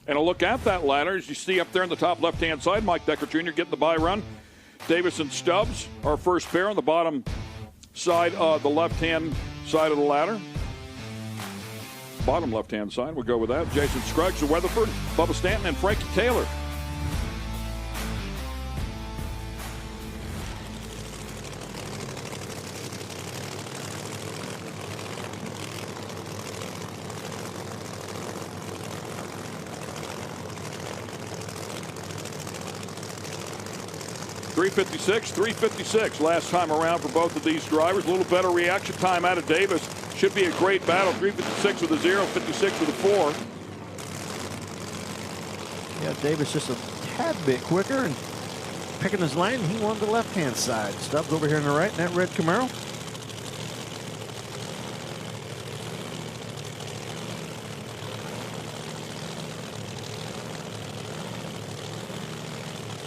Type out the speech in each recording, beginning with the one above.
And a look at that ladder, as you see up there on the top left-hand side, Mike Decker Jr. getting the bye run. Davis and Stubs, our first pair on the bottom side of the left-hand side of the ladder. Bottom left-hand side, we'll go with that. Jason Scruggs and Weatherford, Bubba Stanton, and Frankie Taylor. .356 last time around for both of these drivers. A little better reaction time out of Davis. Should be a great battle. 356 with a 0, 56 with a 4. Yeah, Davis just a tad bit quicker and picking his lane. He wanted the left-hand side. Stubbs over here on the right in that red Camaro.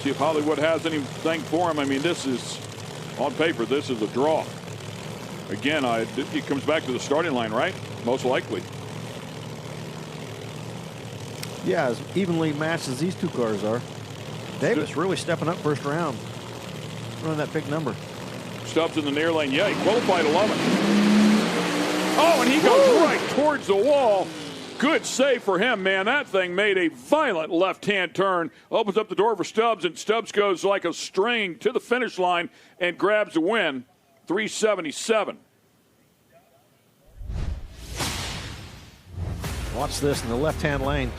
See if Hollywood has anything for him. I mean, this is, on paper, this is a draw. Again, he comes back to the starting line, right? Most likely. Yeah, as evenly matched as these two cars are. Davis really stepping up first round. Running that big number. Stubbs in the near lane. Yeah, he qualified 11. Oh, and he goes right towards the wall. Good save for him, man. That thing made a violent left-hand turn. Opens up the door for Stubbs, and Stubbs goes like a string to the finish line and grabs the win. 377. Watch this in the left-hand lane.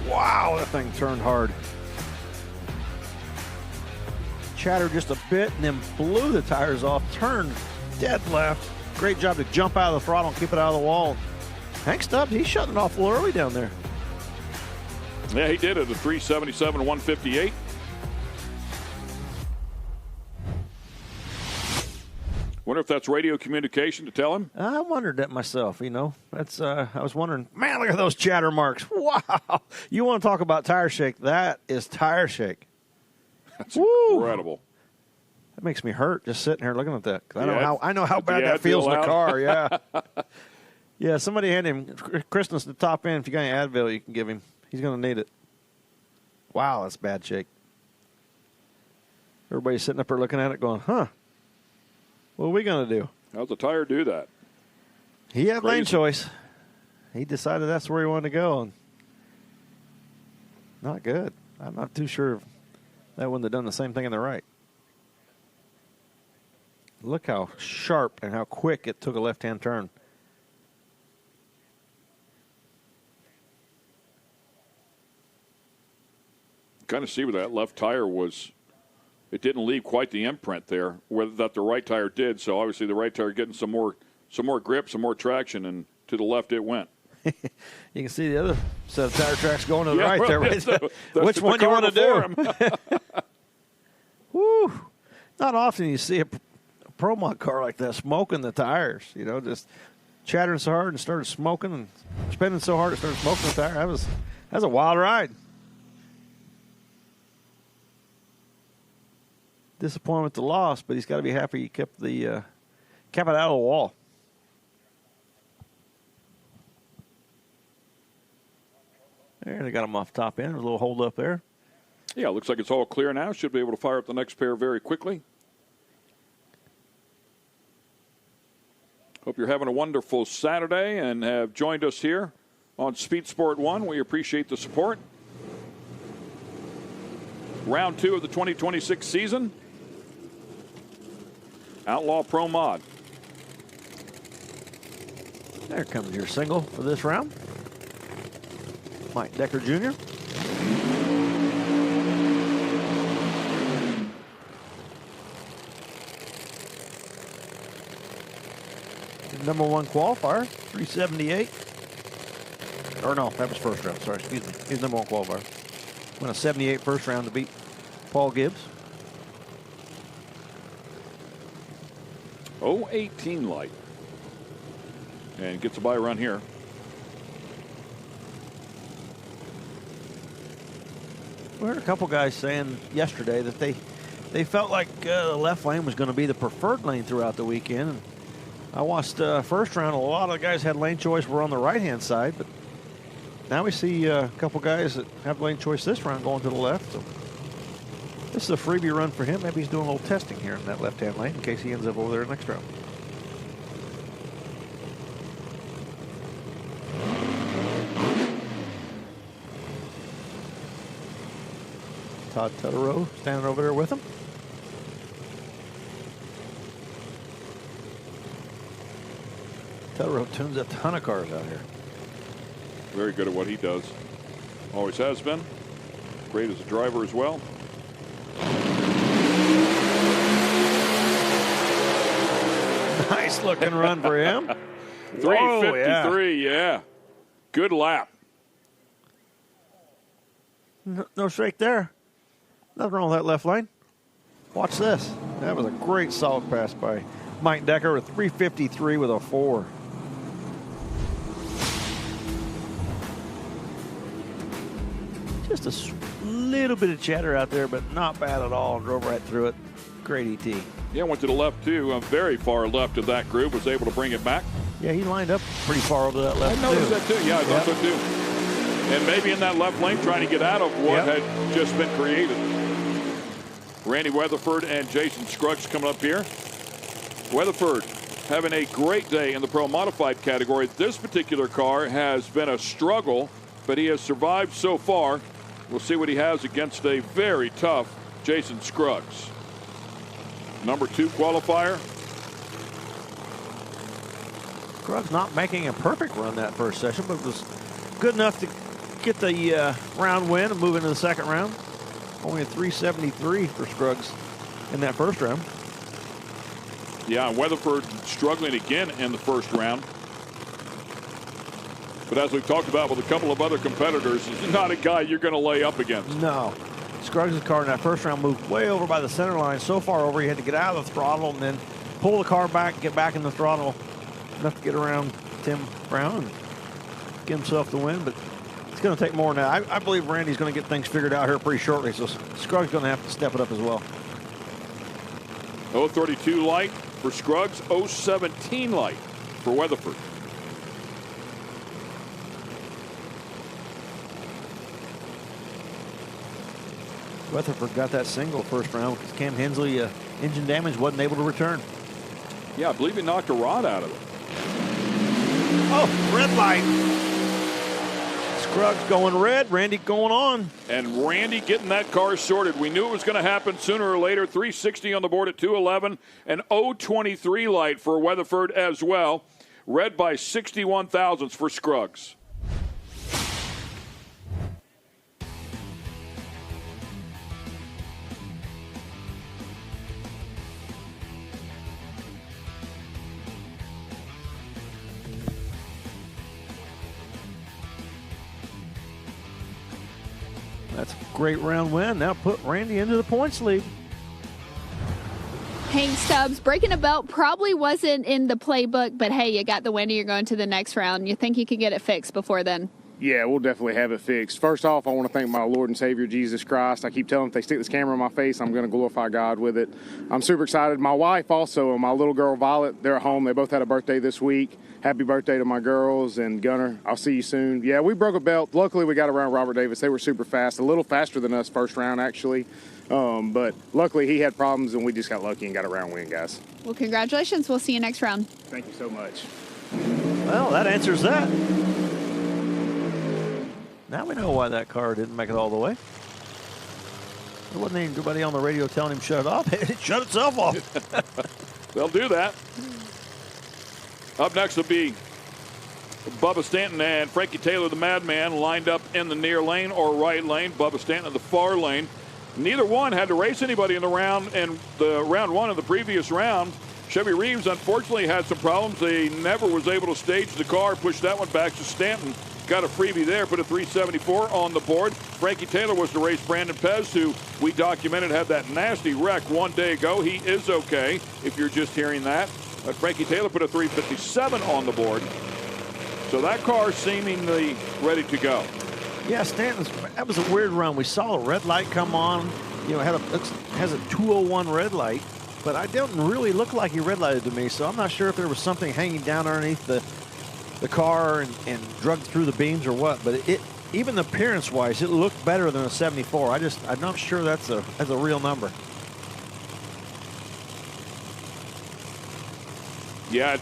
Wow, that thing turned hard. Chattered just a bit and then blew the tires off. Turned dead left. Great job to jump out of the throttle and keep it out of the wall. Hank Stubbs, he's shutting off a little early down there. Yeah, he did it. A 377, 158. Wonder if that's radio communication to tell him. I wondered that myself, you know. That's I was wondering, man, look at those chatter marks. Wow. You want to talk about tire shake? That is tire shake. That's incredible. That makes me hurt just sitting here looking at that. I know how Put bad the that feels in Advil the out. car, yeah. Yeah, somebody hand him Christmas the top end. If you got any Advil, you can give him. He's going to need it. Wow, that's bad shake. Everybody's sitting up there looking at it going, huh, what are we going to do? How's the tire do that? He had lane choice. He decided that's where he wanted to go. And not good. I'm not too sure if that wouldn't have done the same thing in the right. Look how sharp and how quick it took a left-hand turn. Kind of see where that left tire was. It didn't leave quite the imprint there, whether that the right tire did. So obviously the right tire getting some more grip, some more traction, and to the left it went. You can see the other set of tire tracks going to the right there. Right? Which one you want to do? Woo! Not often you see a Pro Mod car like that smoking the tires. You know, just chattering so hard and started smoking and spinning so hard it started smoking the tire. That was a wild ride. Disappointed with the loss, but he's got to be happy he kept it out of the wall. There, they got him off top end. There's a little hold up there. Yeah, looks like it's all clear now. Should be able to fire up the next pair very quickly. Hope you're having a wonderful Saturday and have joined us here on Speed Sport 1. We appreciate the support. Round 2 of the 2026 season. Outlaw Pro Mod. There comes your single for this round. Mike Decker Jr. Number 1 qualifier, 378. Or no, that was first round. Sorry, excuse me. He's number 1 qualifier. Went a 78 first round to beat Paul Gibbs. 018 light. And gets a bye run here. We heard a couple guys saying yesterday that they felt like the left lane was going to be the preferred lane throughout the weekend. And I watched first round. A lot of the guys had lane choice were on the right-hand side, but now we see a couple guys that have lane choice this round going to the left. So this is a freebie run for him. Maybe he's doing a little testing here in that left-hand lane in case he ends up over there next round. Todd Tutterow standing over there with him. Tutterow tunes a ton of cars out here. Very good at what he does. Always has been. Great as a driver as well. Nice looking run for him. 353, yeah. Good lap. No shake there. Nothing wrong with that left lane. Watch this. That was a great solid pass by Mike Decker with 353 with a 4. Just a little bit of chatter out there, but not bad at all. Drove right through it. Great ET. Yeah, went to the left too. Very far left of that group. Was able to bring it back. Yeah, he lined up pretty far over that left. I noticed that too. Yeah, I thought so too. And maybe in that left lane trying to get out of what had just been created. Randy Weatherford and Jason Scruggs coming up here. Weatherford having a great day in the Pro Modified category. This particular car has been a struggle, but he has survived so far. We'll see what he has against a very tough Jason Scruggs. Number 2 qualifier. Scruggs not making a perfect run that first session, but was good enough to get the round win and move into the second round. Only a 373 for Scruggs in that first round. Yeah, Weatherford struggling again in the first round. But as we've talked about with a couple of other competitors, he's not a guy you're going to lay up against. No. Scruggs' car in that first round moved way over by the center line, so far over he had to get out of the throttle and then pull the car back, get back in the throttle, enough to get around Tim Brown and get himself the win. But it's going to take more than that. I believe Randy's going to get things figured out here pretty shortly, so Scruggs going to have to step it up as well. 032 light for Scruggs, 017 light for Weatherford. Weatherford got that single first round because Cam Hensley, engine damage, wasn't able to return. Yeah, I believe he knocked a rod out of it. Oh, red light. Scruggs going red, Randy going on. And Randy getting that car sorted. We knew it was going to happen sooner or later. 360 on the board at 211. And 023 light for Weatherford as well. Red by 61 thousandths for Scruggs. That's a great round win. Now put Randy into the points lead. Hey, Stubbs, breaking a belt probably wasn't in the playbook, but hey, you got the win and you're going to the next round. You think you can get it fixed before then? Yeah, we'll definitely have it fixed. First off, I want to thank my Lord and Savior, Jesus Christ. I keep telling them if they stick this camera in my face, I'm going to glorify God with it. I'm super excited. My wife also, and my little girl, Violet, they're at home. They both had a birthday this week. Happy birthday to my girls. And Gunner, I'll see you soon. Yeah, we broke a belt. Luckily, we got around Robert Davis. They were super fast, a little faster than us first round, actually. But luckily, he had problems, and we just got lucky and got a round win, guys. Well, congratulations. We'll see you next round. Thank you so much. Well, that answers that. Now we know why that car didn't make it all the way. There wasn't anybody on the radio telling him shut it off. It shut itself off. They'll do that. Up next will be Bubba Stanton and Frankie Taylor, the Madman, lined up in the near lane or right lane. Bubba Stanton in the far lane. Neither one had to race anybody in the round, and the round one of the previous round. Chevy Reeves unfortunately had some problems. They never was able to stage the car, push that one back to Stanton. Got a freebie there, put a 374 on the board. Frankie Taylor was to race Brandon Pez, who we documented had that nasty wreck one day ago. He is okay, if you're just hearing that. But Frankie Taylor put a 357 on the board. So that car seemingly ready to go. Yeah, Stanton's, that was a weird run. We saw a red light come on. You know, has a 201 red light, but I didn't really look like he red lighted to me, so I'm not sure if there was something hanging down underneath the the car and drug through the beams or what, but even appearance-wise, it looked better than a 74. I'm not sure that's a real number. Yeah,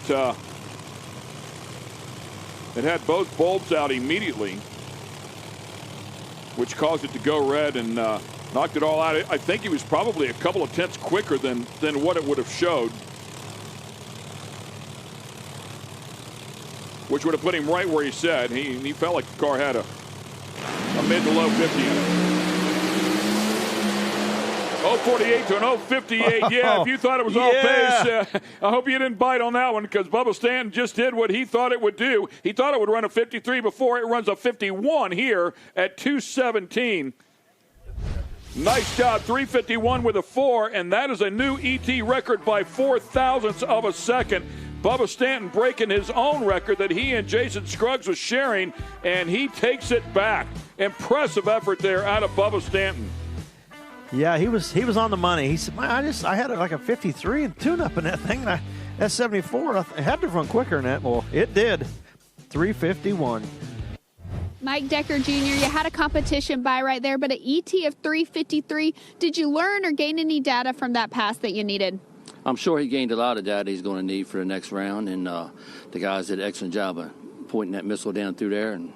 it had both bulbs out immediately, which caused it to go red and knocked it all out. I think he was probably a couple of tenths quicker than what it would have showed, which would have put him right where he said. He felt like the car had a mid to low 50 in it. 0.48 to an 0.58. Yeah, if you thought it was all pace, I hope you didn't bite on that one, because Bubba Stanton just did what he thought it would do. He thought it would run a 53 before. It runs a 51 here at 2:17. Nice job, 3:51 with a 4, and that is a new ET record by 0.04 of a second. Bubba Stanton breaking his own record that he and Jason Scruggs was sharing, and he takes it back. Impressive effort there out of Bubba Stanton. Yeah, he was on the money. He said, I had like a 53 and tune-up in that thing. And that 74, I had to run quicker than that. Well, it did. 3:51. Mike Decker Jr., you had a competition by right there, but an ET of 3:53. Did you learn or gain any data from that pass that you needed? I'm sure he gained a lot of data he's going to need for the next round, and the guys did an excellent job of pointing that missile down through there, and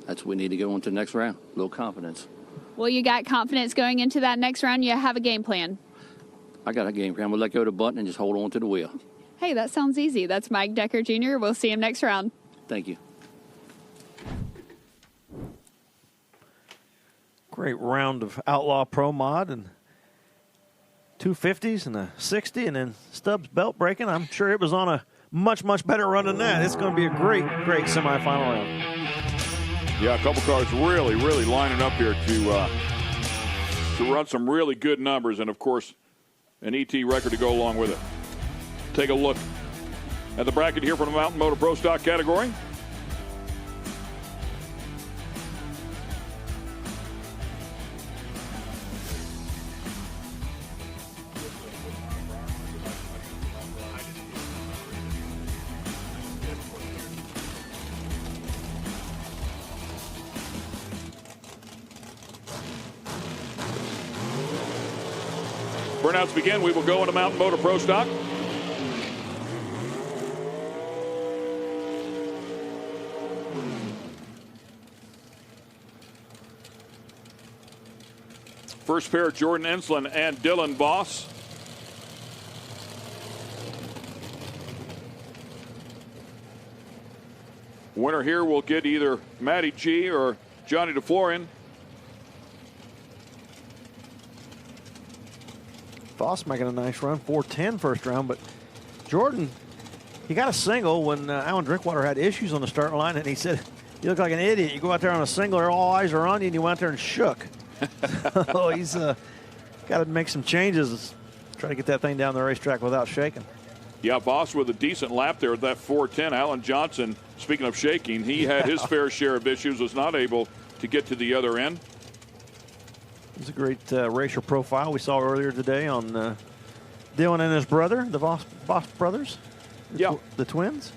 that's what we need to go on to the next round. A little confidence. Well, you got confidence going into that next round. You have a game plan. I got a game plan. We'll let go of the button and just hold on to the wheel. Hey, that sounds easy. That's Mike Decker Jr. We'll see him next round. Thank you. Great round of Outlaw Pro Mod and 250s and a 60, and then Stubs belt breaking. I'm sure it was on a much, much better run than that. It's going to be a great, great semifinal round. Yeah, a couple cars really, really lining up here to run some really good numbers, and of course, an ET record to go along with it. Take a look at the bracket here from the Mountain Motor Pro Stock category. Burnouts begin. We will go into Mountain Motor Pro Stock. First pair, Jordan Ensslin and Dylan Voss. Winner here will get either Matty G or Johnny DeFlorian. Voss making a nice run, 410 first round, but Jordan, he got a single when Alan Drinkwater had issues on the start line, and he said, you look like an idiot. You go out there on a single, all eyes are on you, and you went out there and shook. So he's got to make some changes, try to get that thing down the racetrack without shaking. Yeah, Voss with a decent lap there at that 410. Alan Johnson, speaking of shaking, he had his fair share of issues, was not able to get to the other end. It's a great racial profile we saw earlier today on Dylan and his brother, the Voss brothers. Yeah. The twins.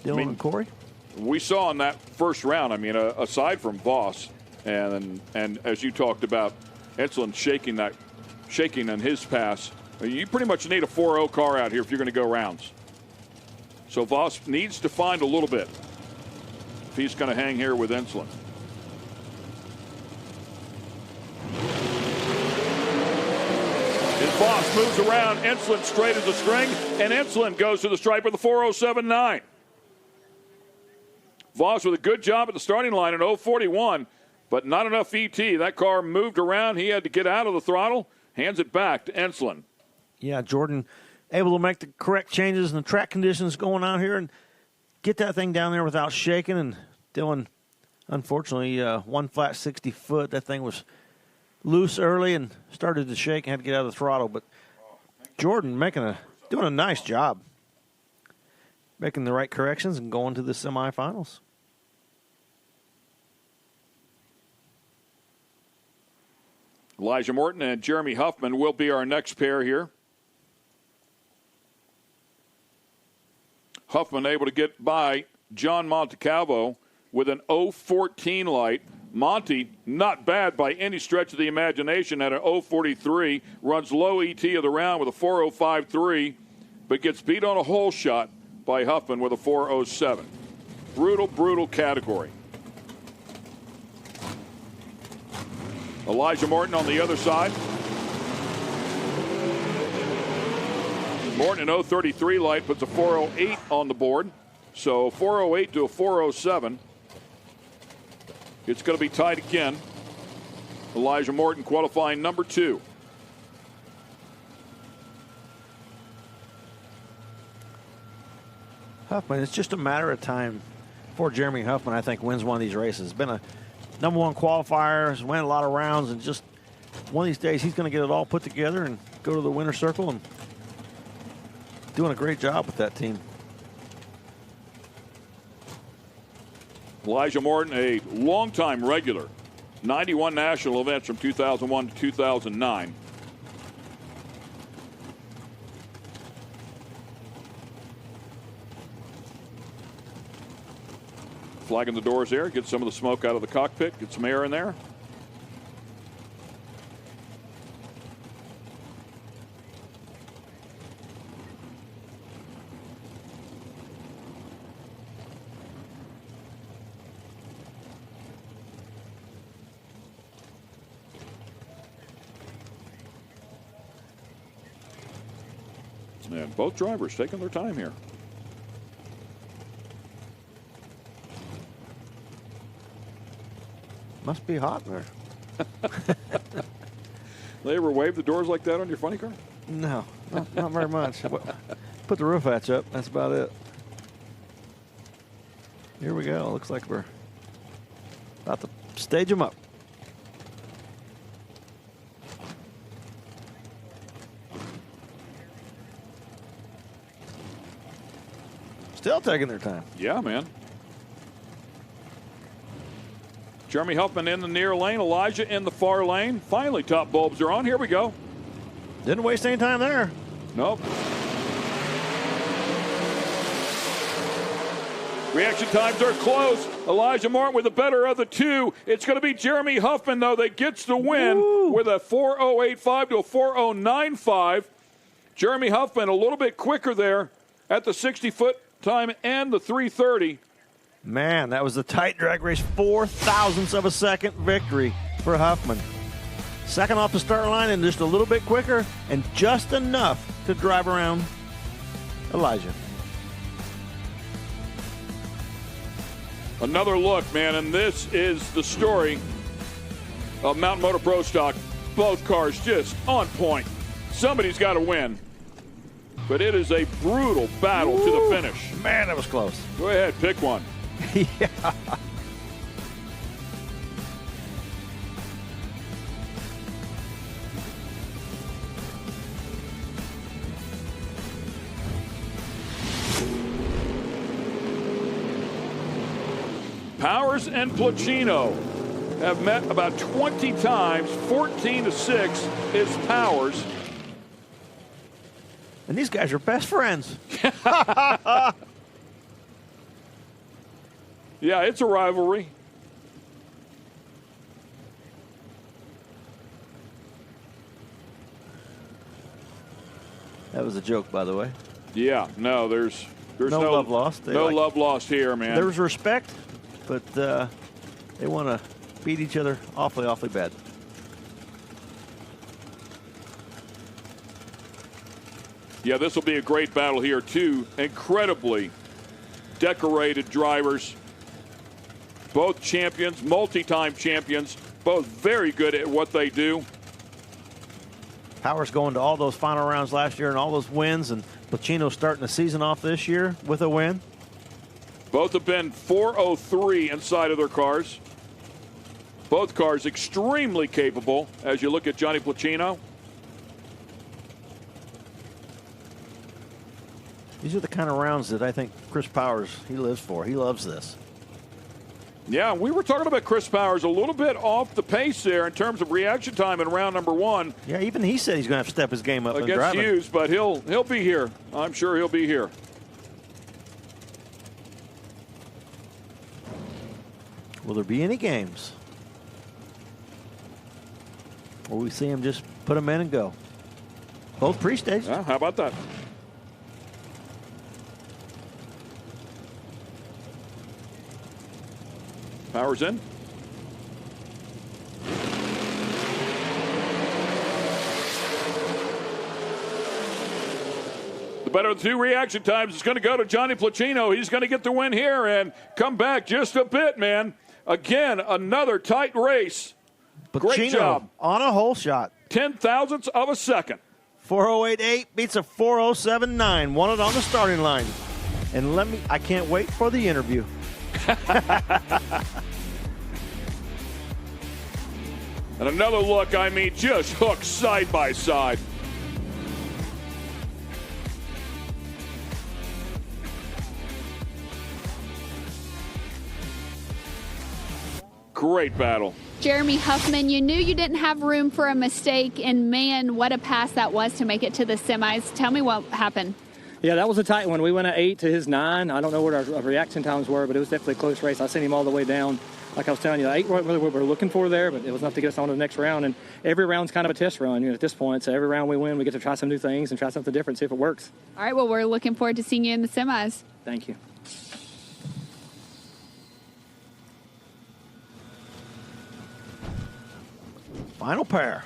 Dylan and Corey. We saw in that first round, I mean, aside from Voss, and as you talked about, Ensslin shaking in his pass, you pretty much need a 4.0 car out here if you're going to go rounds. So Voss needs to find a little bit if he's going to hang here with Ensslin. As Voss moves around, Ensslin straight as a string, and Ensslin goes to the stripe with a 4.079. Voss with a good job at the starting line at 0.41, but not enough ET. That car moved around. He had to get out of the throttle, hands it back to Ensslin. Yeah, Jordan able to make the correct changes in the track conditions going out here and get that thing down there without shaking. And Dylan, unfortunately, one flat 60 foot. That thing was loose early and started to shake and had to get out of the throttle. But Jordan doing a nice job, making the right corrections and going to the semifinals. Elijah Morton and Jeremy Huffman will be our next pair here. Huffman able to get by John Montecalvo with an 014 light. Monty, not bad by any stretch of the imagination, at an 043, runs low ET of the round with a 4.053, but gets beat on a hole shot by Huffman with a 4.07. Brutal, brutal category. Elijah Morton on the other side. Morton in 033 light puts a 4.08 on the board. So 4.08 to a 4.07. It's going to be tied again. Elijah Morton qualifying number 2. Huffman, it's just a matter of time before Jeremy Huffman, I think, wins one of these races. He's been a #1 qualifier, has won a lot of rounds, and just one of these days he's going to get it all put together and go to the winner's circle, and doing a great job with that team. Elijah Morton, a longtime regular, 91 national events from 2001 to 2009. Flagging the doors there, get some of the smoke out of the cockpit, get some air in there. And both drivers taking their time here. Must be hot in there. They ever wave the doors like that on your funny car? No, not very much. Put the roof hatch up. That's about it. Here we go. Looks like we're about to stage them up. Still taking their time. Yeah, man. Jeremy Huffman in the near lane. Elijah in the far lane. Finally, top bulbs are on. Here we go. Didn't waste any time there. Nope. Reaction times are close. Elijah Morton with the better of the two. It's going to be Jeremy Huffman, though, that gets the win. Woo. With a 4.085 to a 4.095. Jeremy Huffman a little bit quicker there at the 60-foot time and the 3:30. Man, that was a tight drag race. 0.004 of a second victory for Huffman. Second off the start line and just a little bit quicker and just enough to drive around Elijah. Another look, man, and this is the story of Mountain Motor Pro Stock. Both cars just on point. Somebody's got to win. But it is a brutal battle to the finish. Man, that was close. Go ahead, pick one. Yeah. Powers and Placino have met about 20 times. 14-6 is Powers. And these guys are best friends. Yeah, it's a rivalry. That was a joke, by the way. Yeah, no, there's no love lost. No love lost here, man. There was respect, but they want to beat each other awfully, awfully bad. Yeah, this will be a great battle here. Two incredibly decorated drivers. Both champions, multi-time champions, both very good at what they do. Powers going to all those final rounds last year and all those wins, and Placino starting the season off this year with a win. Both have been 4.03 inside of their cars. Both cars extremely capable as you look at Johnny Placino. These are the kind of rounds that I think Chris Powers, he lives for. He loves this. Yeah, we were talking about Chris Powers a little bit off the pace there in terms of reaction time in round number one. Yeah, even he said he's going to have to step his game up against Hughes, but he'll be here. I'm sure he'll be here. Will there be any games? Or we see him just put them in and go? Both pre-staged. Yeah, how about that? Power's in. The better of the two reaction times is going to go to Johnny Placino. He's going to get the win here and come back just a bit, man. Again, another tight race. Great Placino job. On a hole shot. 0.010 of a second. 4:08.8 beats a 4:07.9. Won it on the starting line. And I can't wait for the interview. And another look, I mean, just hooked side by side. Great battle. Jeremy Huffman, you knew you didn't have room for a mistake, and man, what a pass that was to make it to the semis. Tell me what happened. Yeah, that was a tight one. We went at 8 to his 9. I don't know what our reaction times were, but it was definitely a close race. I seen him all the way down. Like I was telling you, 8 wasn't really what we were looking for there, but it was enough to get us on to the next round. And every round's kind of a test run, at this point. So every round we win, we get to try some new things and try something different, see if it works. All right, well, we're looking forward to seeing you in the semis. Thank you. Final pair.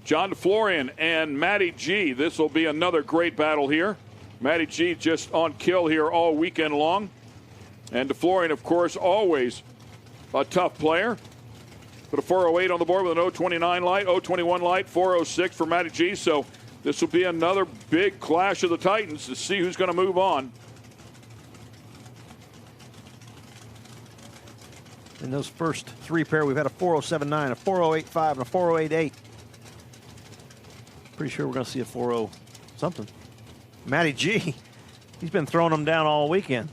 John Florian and Matty G. This will be another great battle here. Matty G just on kill here all weekend long. And DeFlorian, of course, always a tough player. Put a 408 on the board with an 029 light, 021 light, 406 for Matty G. So this will be another big clash of the Titans to see who's going to move on. In those first three pair, we've had a 4:07.9, a 4:08.5, and a 4:08.8. Pretty sure we're going to see a 4:0 something. Matty G, he's been throwing them down all weekend.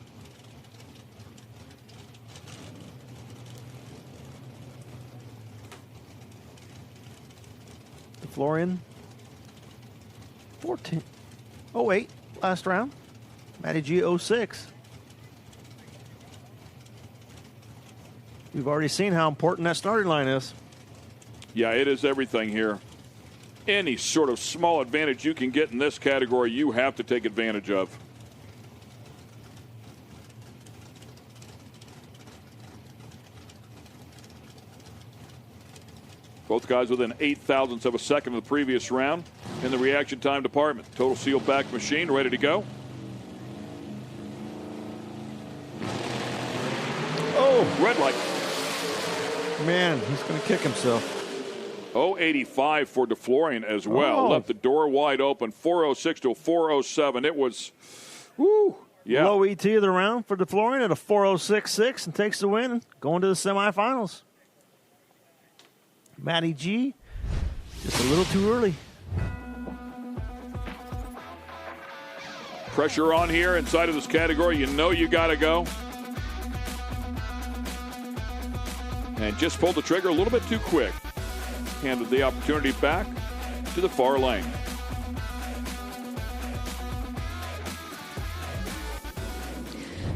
Florian, 14.08 last round. Matty G, 06. We've already seen how important that starting line is. Yeah, it is everything here. Any sort of small advantage you can get in this category, you have to take advantage of. Both guys within 0.08 of a second of the previous round in the reaction time department. Total seal back machine ready to go. Oh, red light. Man, he's going to kick himself. 0.85 for DeFlorian as well. Oh. Left the door wide open. 406 to a 407. It was, whoo, yeah. Low ET of the round for DeFlorian at a 4:06.6 and takes the win, going to the semifinals. Matty G, just a little too early. Pressure on here inside of this category. You know you got to go. And just pulled the trigger a little bit too quick. Handed the opportunity back to the far lane.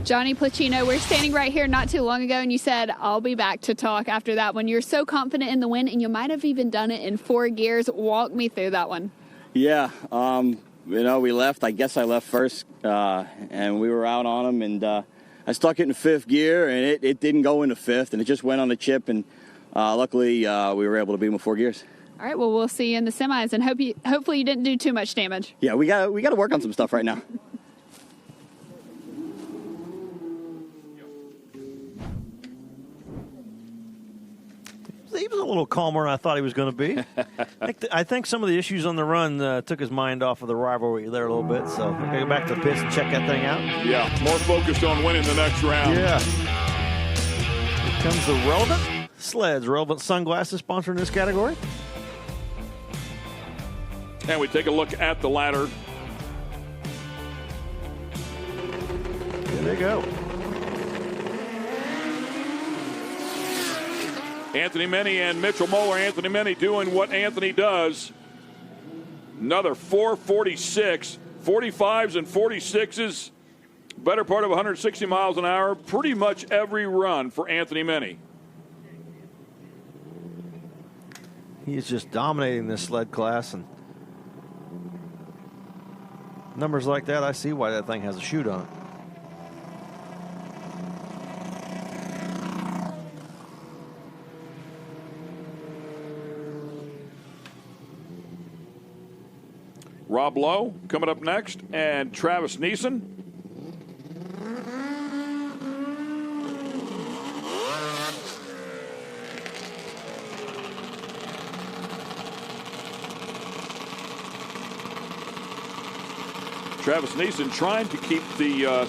Johnny Placino, we're standing right here not too long ago, and you said, I'll be back to talk after that one. You're so confident in the win, and you might have even done it in 4 gears. Walk me through that one. Yeah, we left. I guess I left first, and we were out on them, and I stuck it in 5th gear, and it didn't go into 5th, and it just went on the chip, and luckily we were able to beat them with 4 gears. All right, well, we'll see you in the semis, and hopefully you didn't do too much damage. Yeah, we got to work on some stuff right now. He was a little calmer than I thought he was going to be. I think some of the issues on the run took his mind off of the rivalry there a little bit. So I'm going to go back to the pits and check that thing out. Yeah, more focused on winning the next round. Yeah. Here comes the Relevant Sleds. Relevant Sunglasses sponsoring this category. And we take a look at the ladder. There they go. Anthony Meny and Mitchell Moeller. Anthony Meny doing what Anthony does. Another 446, 45s and 46s, better part of 160 miles an hour, pretty much every run for Anthony Minnie. He is just dominating this sled class, and numbers like that, I see why that thing has a chute on it. Rob Lowe coming up next, and Travis Neeson. Travis Neeson trying to keep the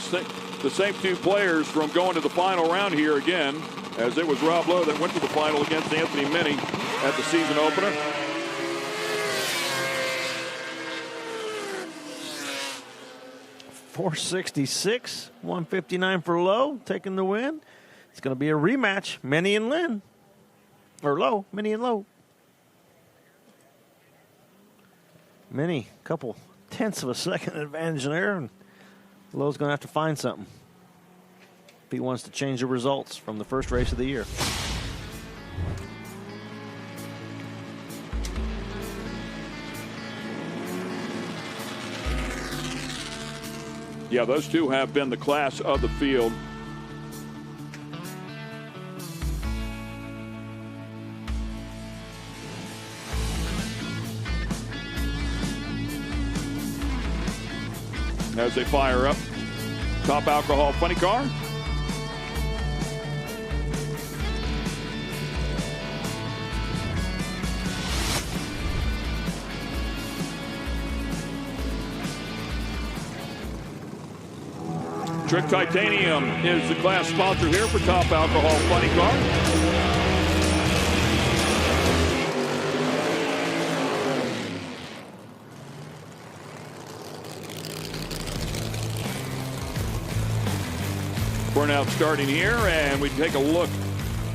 same two players from going to the final round here again, as it was Rob Lowe that went to the final against Anthony Minnie at the season opener. .466, 159 for Lowe, taking the win. It's going to be a rematch, Minnie and Lynn. Or Lowe, Minnie and Lowe. Minnie, a couple tenths of a second advantage there, and Lowe's going to have to find something if he wants to change the results from the first race of the year. Yeah, those two have been the class of the field. As they fire up, Top Alcohol Funny Car. Trick Titanium is the class sponsor here for Top Alcohol Funny Car. Burnout starting here, and we take a look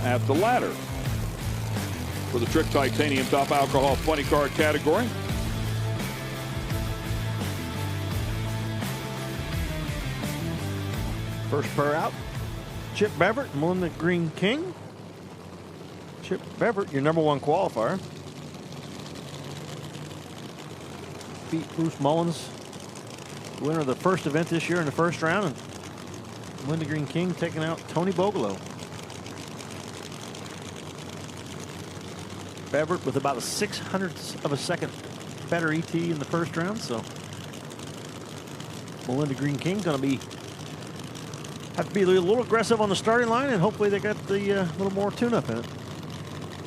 at the ladder for the Trick Titanium Top Alcohol Funny Car category. First pair out, Chip Beverett and Melinda Green King. Chip Beverett, your #1 qualifier. Beat Bruce Mullins, winner of the first event this year in the first round. And Melinda Green King taking out Tony Bogolo. Beverett with about a 600th of a second better ET in the first round. So Melinda Green King going to have to be a little aggressive on the starting line, and hopefully they got the little more tune-up in it.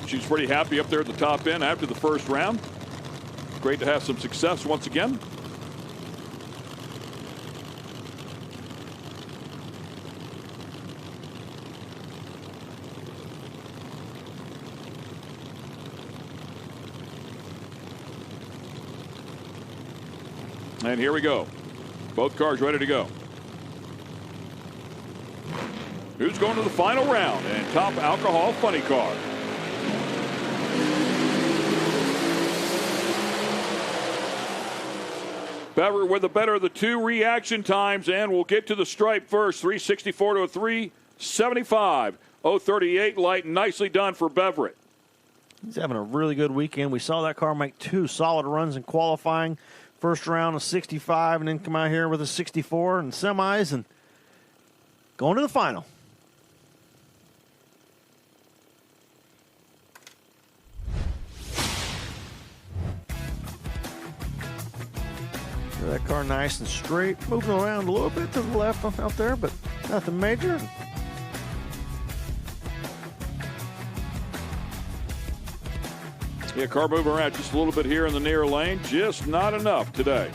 She's pretty happy up there at the top end after the first round. Great to have some success once again. And here we go. Both cars ready to go. Who's going to the final round and Top Alcohol Funny Car? Beverett with the better of the two reaction times, and we'll get to the stripe first. 364 to a 375. 038 light, nicely done for Beverett. He's having a really good weekend. We saw that car make two solid runs in qualifying. First round of 65, and then come out here with a 64 in semis, and going to the final. That car nice and straight, moving around a little bit to the left out there, but nothing major. Yeah, car moving around just a little bit here in the near lane, just not enough today.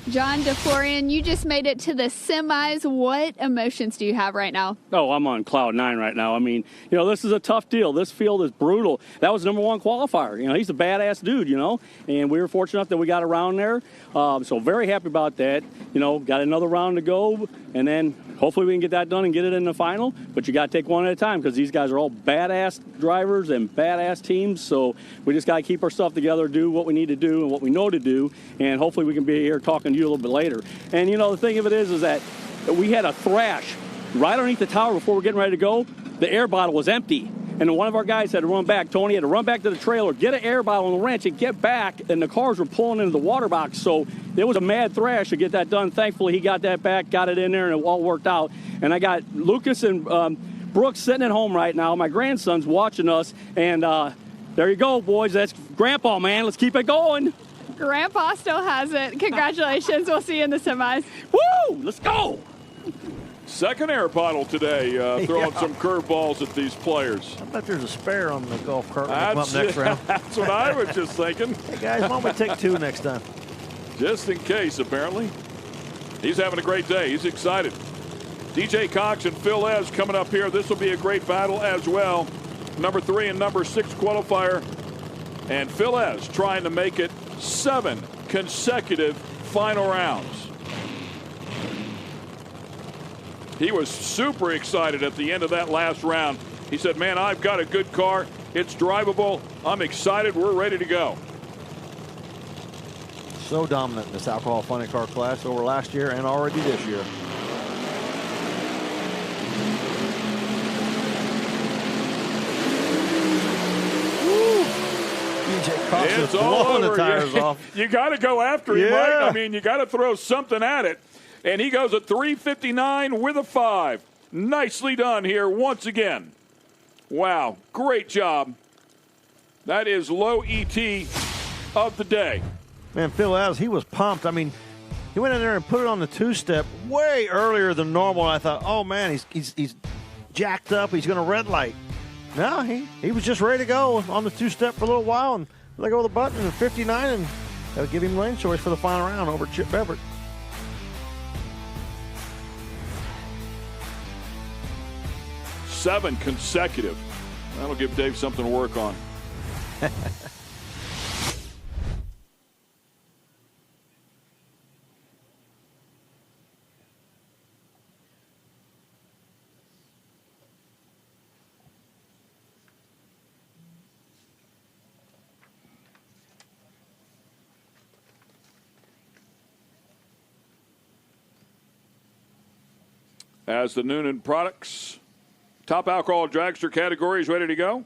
John DeFlorian, you just made it to the semis. What emotions do you have right now? Oh, I'm on cloud nine right now. I mean, this is a tough deal. This field is brutal. That was #1 qualifier. He's a badass dude, and we were fortunate enough that we got around there. So very happy about that. Got another round to go. and then hopefully we can get that done and get it in the final. But you got to take one at a time because these guys are all badass drivers and badass teams. So we just got to keep our stuff together, do what we need to do and what we know to do, and hopefully we can be here talking to you a little bit later. And, you know, the thing of it is that we had a thrash right underneath the tower before we're getting ready to go. The air bottle was empty. And one of our guys had to run back. Tony had to run back to the trailer, get an air bottle on the wrench, and get back. And the cars were pulling into the water box. So it was a mad thrash to get that done. Thankfully, he got that back, got it in there, and it all worked out. And I got Lucas and Brooks sitting at home right now. My grandson's watching us. And there you go, boys. That's Grandpa, man. Let's keep it going. Grandpa still has it. Congratulations. We'll see you in the semis. Woo! Let's go. Second air bottle today, throwing some curveballs at these players. I bet there's a spare on the golf cart when they come up next round. That's what I was just thinking. Hey, guys, why don't we take 2 next time? Just in case, apparently. He's having a great day. He's excited. DJ Cox and Phil Ez coming up here. This will be a great battle as well. Number 3 and number 6 qualifier. And Phil Ez trying to make it 7 consecutive final rounds. He was super excited at the end of that last round. He said, man, I've got a good car. It's drivable. I'm excited. We're ready to go. So dominant in this alcohol funny car class over last year and already this year. Woo! DJ Cox is blowing the tires off. You got to go after him, right? I mean, you got to throw something at it. And he goes at 3:59 with a 5. Nicely done here once again. Wow, great job. That is Lowe ET of the day. Man, Phil Ez, he was pumped. I mean, he went in there and put it on the 2-step way earlier than normal. And I thought, oh, man, he's jacked up. He's going to red light. No, he was just ready to go on the 2-step for a little while and let go of the button at 59, and that'll give him lane choice for the final round over Chip Beverett. Seven consecutive. That'll give Dave something to work on. As the Noonan products top alcohol dragster category is ready to go.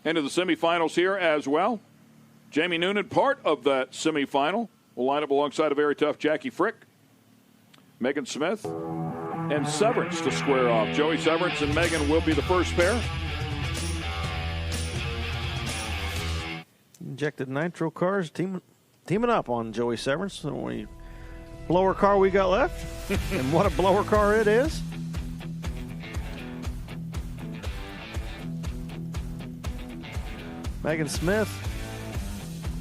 Into the semifinals here as well. Jamie Noonan, part of that semifinal, will line up alongside a very tough Jackie Frick, Megan Smith, and Severance to square off. Joey Severance and Megan will be the first pair. Injected nitro cars teaming up on Joey Severance. The only blower car we got left. And what a blower car it is. Megan Smith,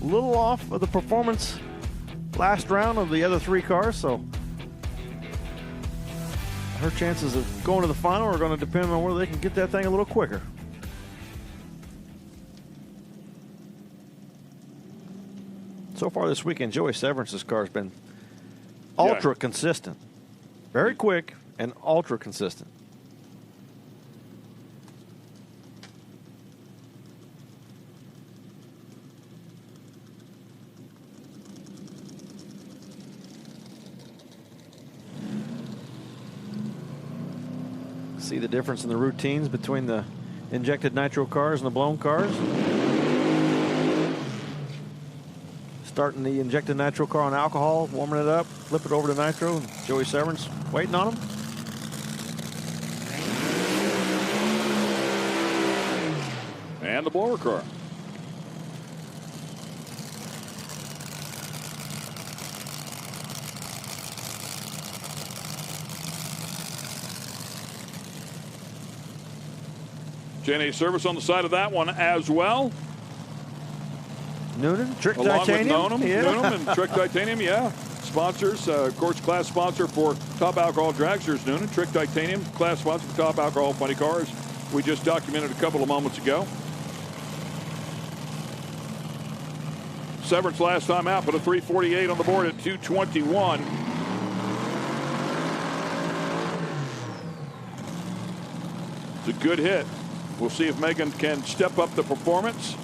a little off of the performance last round of the other 3 cars, so her chances of going to the final are going to depend on whether they can get that thing a little quicker. So far this weekend, Joey Severance's car has been ultra consistent. Very quick and ultra consistent. See the difference in the routines between the injected nitro cars and the blown cars. Starting the injected nitro car on alcohol, warming it up, flip it over to nitro, and Joey Severance waiting on him. And the blower car. JNA service on the side of that one as well. Noonan, Trick Along Titanium. With Noonan and Trick Titanium, yeah. Sponsors, of course, class sponsor for Top Alcohol Dragsters, Noonan. Trick Titanium, class sponsor for Top Alcohol Funny Cars. We just documented a couple of moments ago. Severance last time out, put a 3:48 on the board at 2:21. It's a good hit. We'll see if Megan can step up the performance.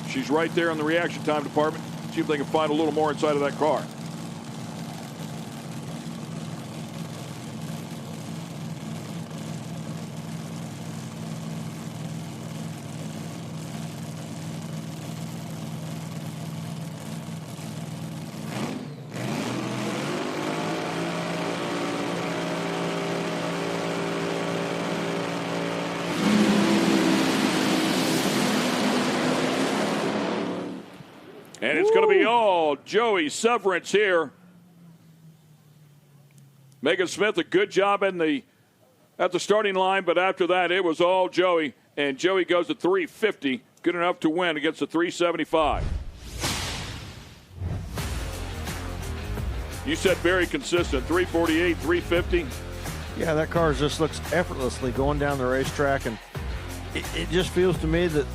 She's right there in the reaction time department. See if they can find a little more inside of that car. And it's going to be all Joey Severance here. Megan Smith, a good job at the starting line, but after that, it was all Joey. And Joey goes to 350, good enough to win against the 375. You said very consistent, 348, 350. Yeah, that car just looks effortlessly going down the racetrack, and it just feels to me that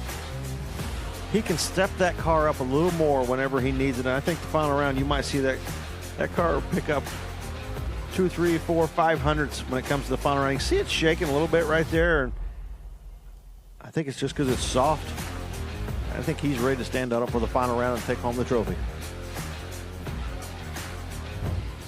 he can step that car up a little more whenever he needs it. And I think the final round, you might see that car pick up 2, 3, 4, 500s when it comes to the final round. You see it shaking a little bit right there, and I think it's just because it's soft. I think he's ready to stand up for the final round and take home the trophy.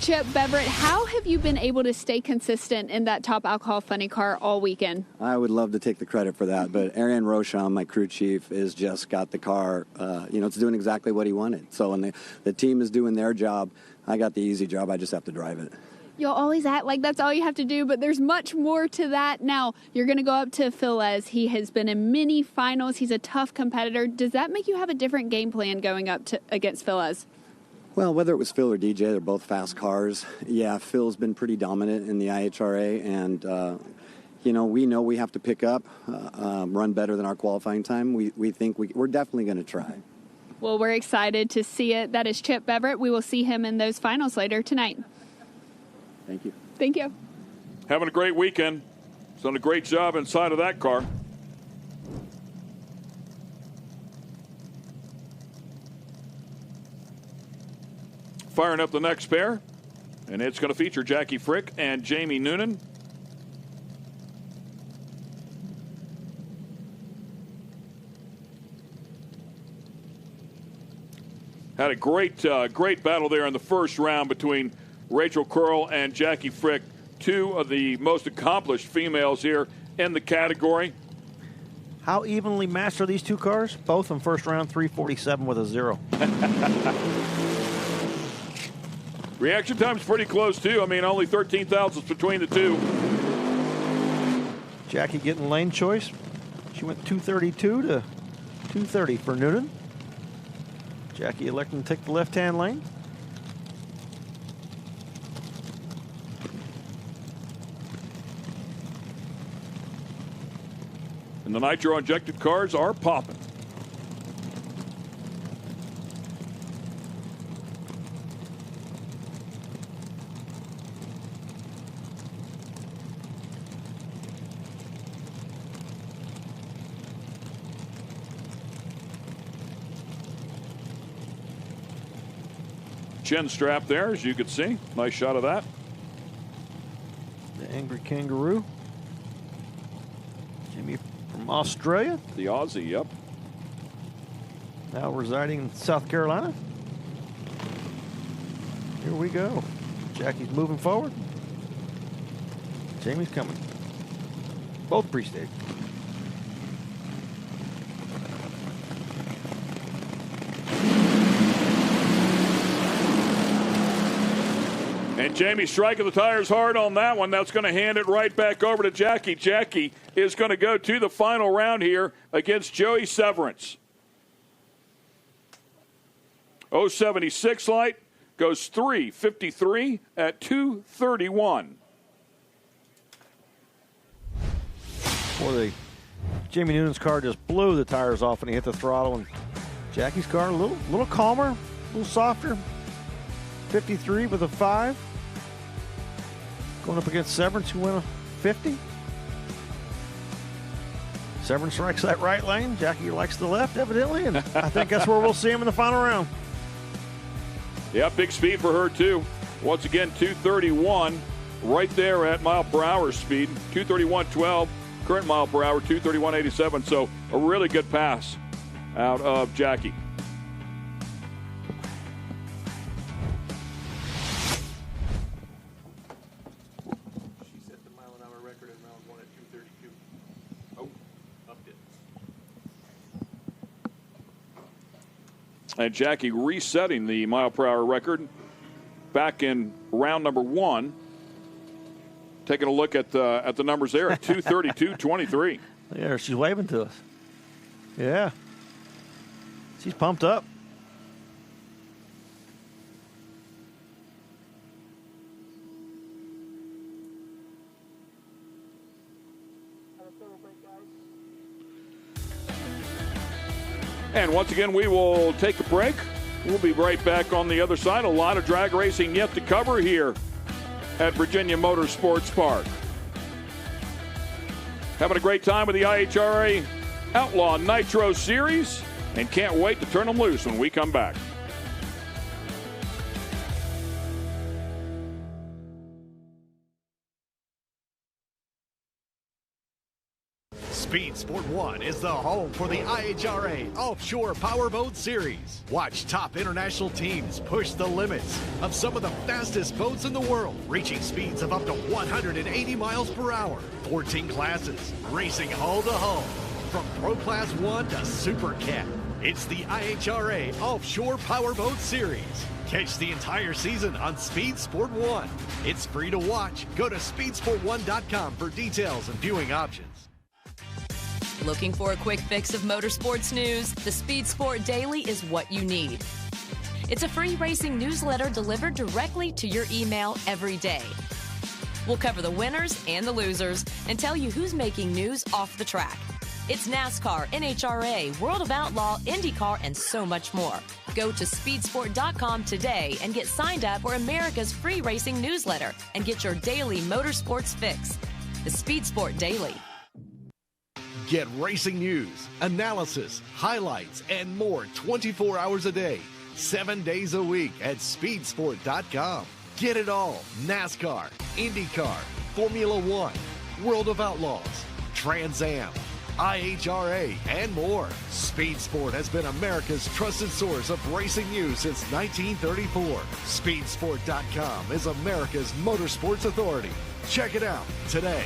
Chip, Beverett, how have you been able to stay consistent in that Top Alcohol Funny car all weekend? I would love to take the credit for that, but Arian Worsham, my crew chief, has just got the car, it's doing exactly what he wanted. So when the team is doing their job, I got the easy job. I just have to drive it. You'll always act like that's all you have to do, but there's much more to that. Now, you're going to go up to Philez. He has been in many finals. He's a tough competitor. Does that make you have a different game plan going up against Philez? Well, whether it was Phil or DJ, they're both fast cars. Yeah, Phil's been pretty dominant in the IHRA, and, we know we have to pick up, run better than our qualifying time. We think we're definitely going to try. Well, we're excited to see it. That is Chip Beverett. We will see him in those finals later tonight. Thank you. Thank you. Having a great weekend. He's done a great job inside of that car. Firing up the next pair, and it's going to feature Jackie Frick and Jamie Noonan. Had a great battle there in the first round between Rachel Curl and Jackie Frick, two of the most accomplished females here in the category. How evenly matched are these two cars? Both in first round, 347 with a 0. Reaction time's pretty close, too. I mean, only 13 thousandths between the two. Jackie getting lane choice. She went 232 to 230 for Noonan. Jackie electing to take the left-hand lane. And the nitro-injected cars are popping. Chin strap there, as you can see. Nice shot of that. The Angry Kangaroo. Jimmy from Australia. The Aussie, yep. Now residing in South Carolina. Here we go. Jackie's moving forward. Jamie's coming. Both pre-stage. And Jamie striking the tires hard on that one. That's going to hand it right back over to Jackie. Jackie is going to go to the final round here against Joey Severance. 076 light goes 353 at 231. Boy, Jamie Noonan's car just blew the tires off when he hit the throttle, and Jackie's car a little calmer, a little softer. 53 with a 5. Going up against Severance, who went a 50. Severance likes that right lane. Jackie likes the left, evidently, and I think that's where we'll see him in the final round. Yeah, big speed for her, too. Once again, 231 right there at mile per hour speed. 231.12, current mile per hour, 231.87. So a really good pass out of Jackie. She set the mile-an-hour record in round 1 at 232. Oh, upped it. And Jackie resetting the mile per hour record back in round number 1. Taking a look at the numbers there at 232.23. Yeah, she's waving to us. Yeah. She's pumped up. And once again, we will take a break. We'll be right back on the other side. A lot of drag racing yet to cover here at Virginia Motorsports Park. Having a great time with the IHRA Outlaw Nitro Series, and can't wait to turn them loose when we come back. Speed Sport 1 is the home for the IHRA Offshore Powerboat Series. Watch top international teams push the limits of some of the fastest boats in the world, reaching speeds of up to 180 miles per hour. 14 classes, racing hull to hull, from Pro Class 1 to Super Cat. It's the IHRA Offshore Powerboat Series. Catch the entire season on Speed Sport 1. It's free to watch. Go to speedsport1.com for details and viewing options. Looking for a quick fix of motorsports news? The Speed Sport Daily is what you need. It's a free racing newsletter delivered directly to your email every day. We'll cover the winners and the losers and tell you who's making news off the track. It's NASCAR, NHRA, World of Outlaw, IndyCar, and so much more. Go to speedsport.com today and get signed up for America's free racing newsletter and get your daily motorsports fix. The Speed Sport Daily. Get racing news, analysis, highlights, and more 24 hours a day, 7 days a week at speedsport.com. Get it all. NASCAR, IndyCar, Formula One, World of Outlaws, Trans Am, IHRA, and more. Speed Sport has been America's trusted source of racing news since 1934. Speedsport.com is America's motorsports authority. Check it out today.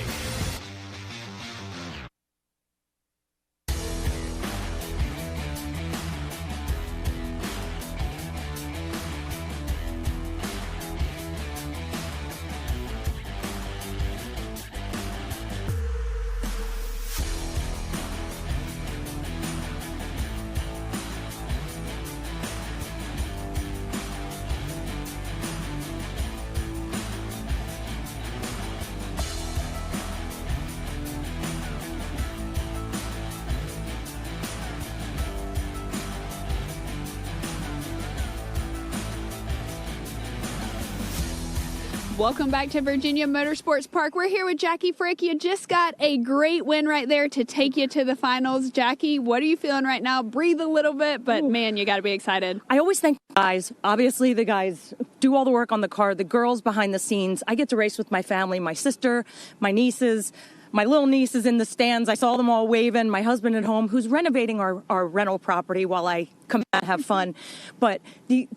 Welcome back to Virginia Motorsports Park. We're here with Jackie Frick. You just got a great win right there to take you to the finals. Jackie, what are you feeling right now? Breathe a little bit, but man, you got to be excited. I always thank the guys. Obviously, the guys do all the work on the car. The girls behind the scenes. I get to race with my family, my sister, my nieces. My little niece is in the stands. I saw them all waving. My husband at home, who's renovating our rental property while I come out and have fun. But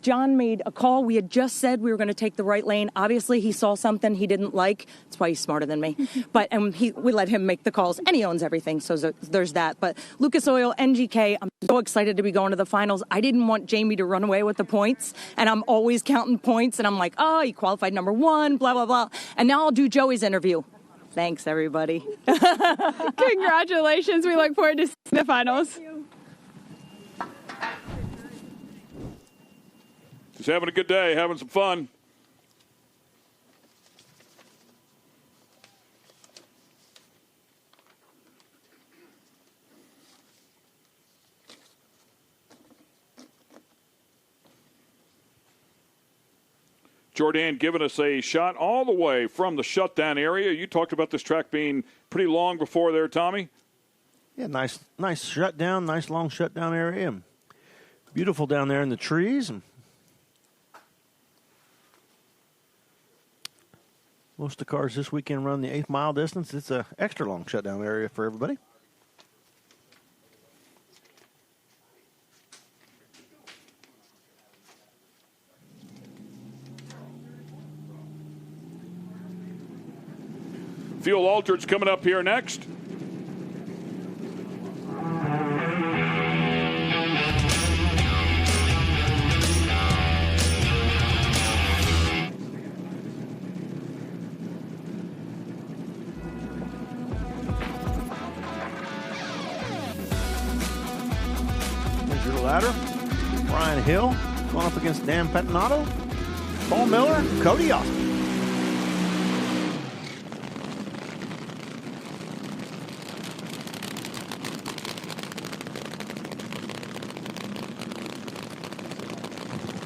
John made a call. We had just said we were going to take the right lane. Obviously, he saw something he didn't like. That's why he's smarter than me. We let him make the calls, and he owns everything, so there's that. But Lucas Oil, NGK, I'm so excited to be going to the finals. I didn't want Jamie to run away with the points, and I'm always counting points, and I'm like, oh, he qualified number 1, blah, blah, blah. And now I'll do Joey's interview. Thanks, everybody. Congratulations. We look forward to seeing the finals. Just having a good day, having some fun. Jordan giving us a shot all the way from the shutdown area. You talked about this track being pretty long before there, Tommy? Yeah, nice shutdown, nice long shutdown area. And beautiful down there in the trees. And most of the cars this weekend run the 8th mile distance. It's an extra long shutdown area for everybody. Fuel altereds coming up here next. There's your ladder. Brian Hill going up against Dan Pettinato, Paul Miller, Cody Austin.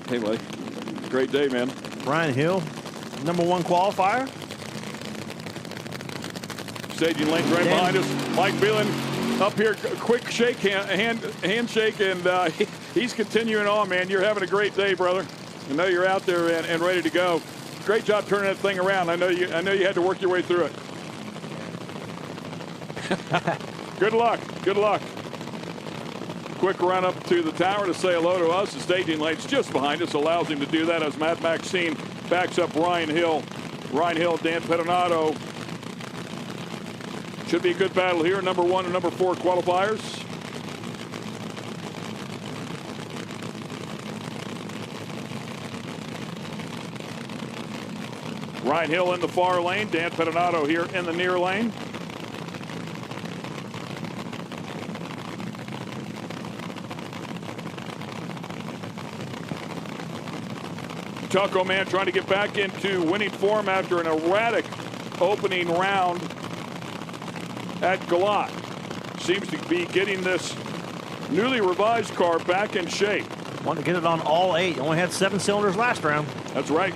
Hey, buddy. Great day, man. Brian Hill, _1 qualifier. Staging lane right behind us. Mike Beland up here, quick shake, handshake, and he's continuing on, man. You're having a great day, brother. I know you're out there and ready to go. Great job turning that thing around. I know you had to work your way through it. Good luck. Good luck. Quick run up to the tower to say hello to us. The staging lane's just behind us, allows him to do that as Matt Maxine backs up Ryan Hill. Ryan Hill, Dan Pettinato. Should be a good battle here. Number 1 and number 4 qualifiers. Ryan Hill in the far lane. Dan Pettinato here in the near lane. Taco Man trying to get back into winning form after an erratic opening round at Galat. Seems to be getting this newly revised car back in shape. Want to get it on all 8. Only had 7 cylinders last round. That's right.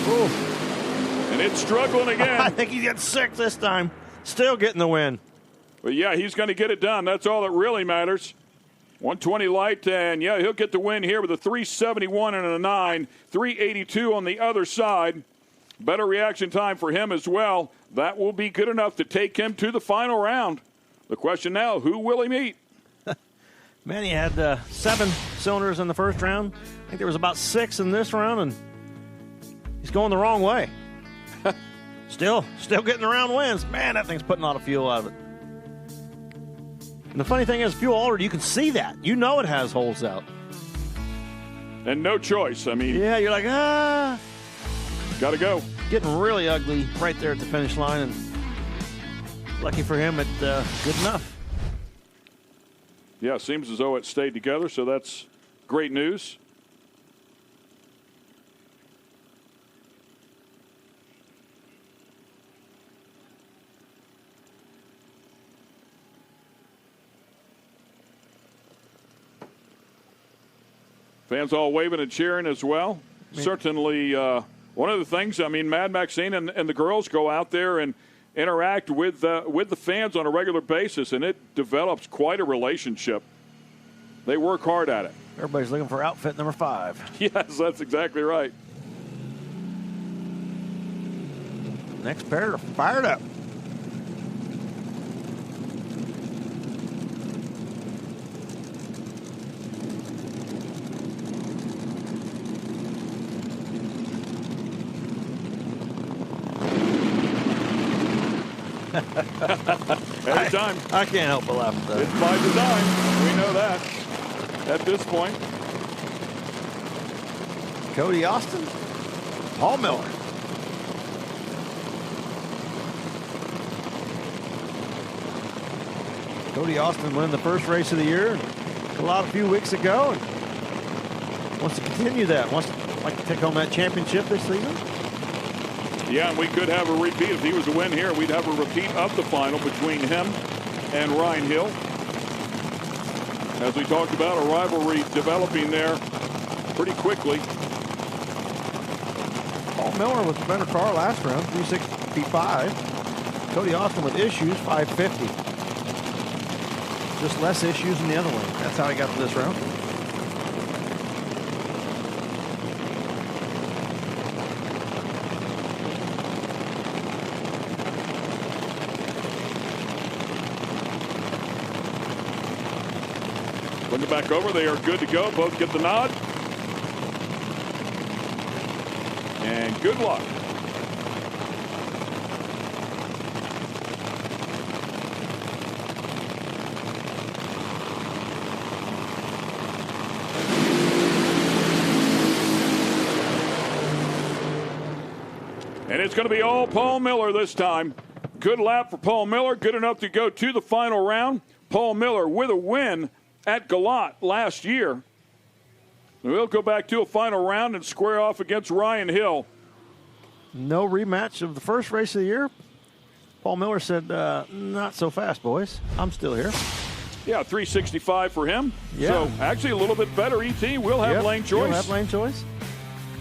Ooh. And it's struggling again. I think he gets 6 this time. Still getting the win. But yeah, he's going to get it done. That's all that really matters. 120 light, and yeah, he'll get the win here with a 371 and a 9. 382 on the other side. Better reaction time for him as well. That will be good enough to take him to the final round. The question now, who will he meet? Man, he had 7 cylinders in the first round. I think there was about 6 in this round, and he's going the wrong way. Still getting the round wins. Man, that thing's putting a lot of fuel out of it. And the funny thing is, fuel altered, you can see that. You know it has holes out. And no choice. I mean, yeah, you're like, got to go. Getting really ugly right there at the finish line, and lucky for him, it's good enough. Yeah, seems as though it stayed together, so that's great news. Fans all waving and cheering as well. Certainly one of the things, I mean, Mad Maxine and the girls go out there and interact with the fans on a regular basis, and it develops quite a relationship. They work hard at it. Everybody's looking for outfit number 5. Yes, that's exactly right. Next pair are fired up. Every time. I can't help but laugh at that. It's by design. We know that at this point. Cody Austin, Paul Miller. Cody Austin won the first race of the year a few weeks ago, and wants to continue that. Wants to like to take home that championship this season. Yeah, and we could have a repeat. If he was to win here, we'd have a repeat of the final between him and Ryan Hill. As we talked about, a rivalry developing there pretty quickly. Paul Miller with the better car last round, 365. Cody Austin with issues, 550. Just less issues than the other one. That's how he got to this round. Bring it back over. They are good to go. Both get the nod. And good luck. And it's going to be all Paul Miller this time. Good lap for Paul Miller. Good enough to go to the final round. Paul Miller with a win at Galat last year. We'll go back to a final round and square off against Ryan Hill. No rematch of the first race of the year. Paul Miller said, not so fast, boys. I'm still here. Yeah, 365 for him. Yeah. So actually a little bit better ET. We'll have lane choice. We'll have lane choice.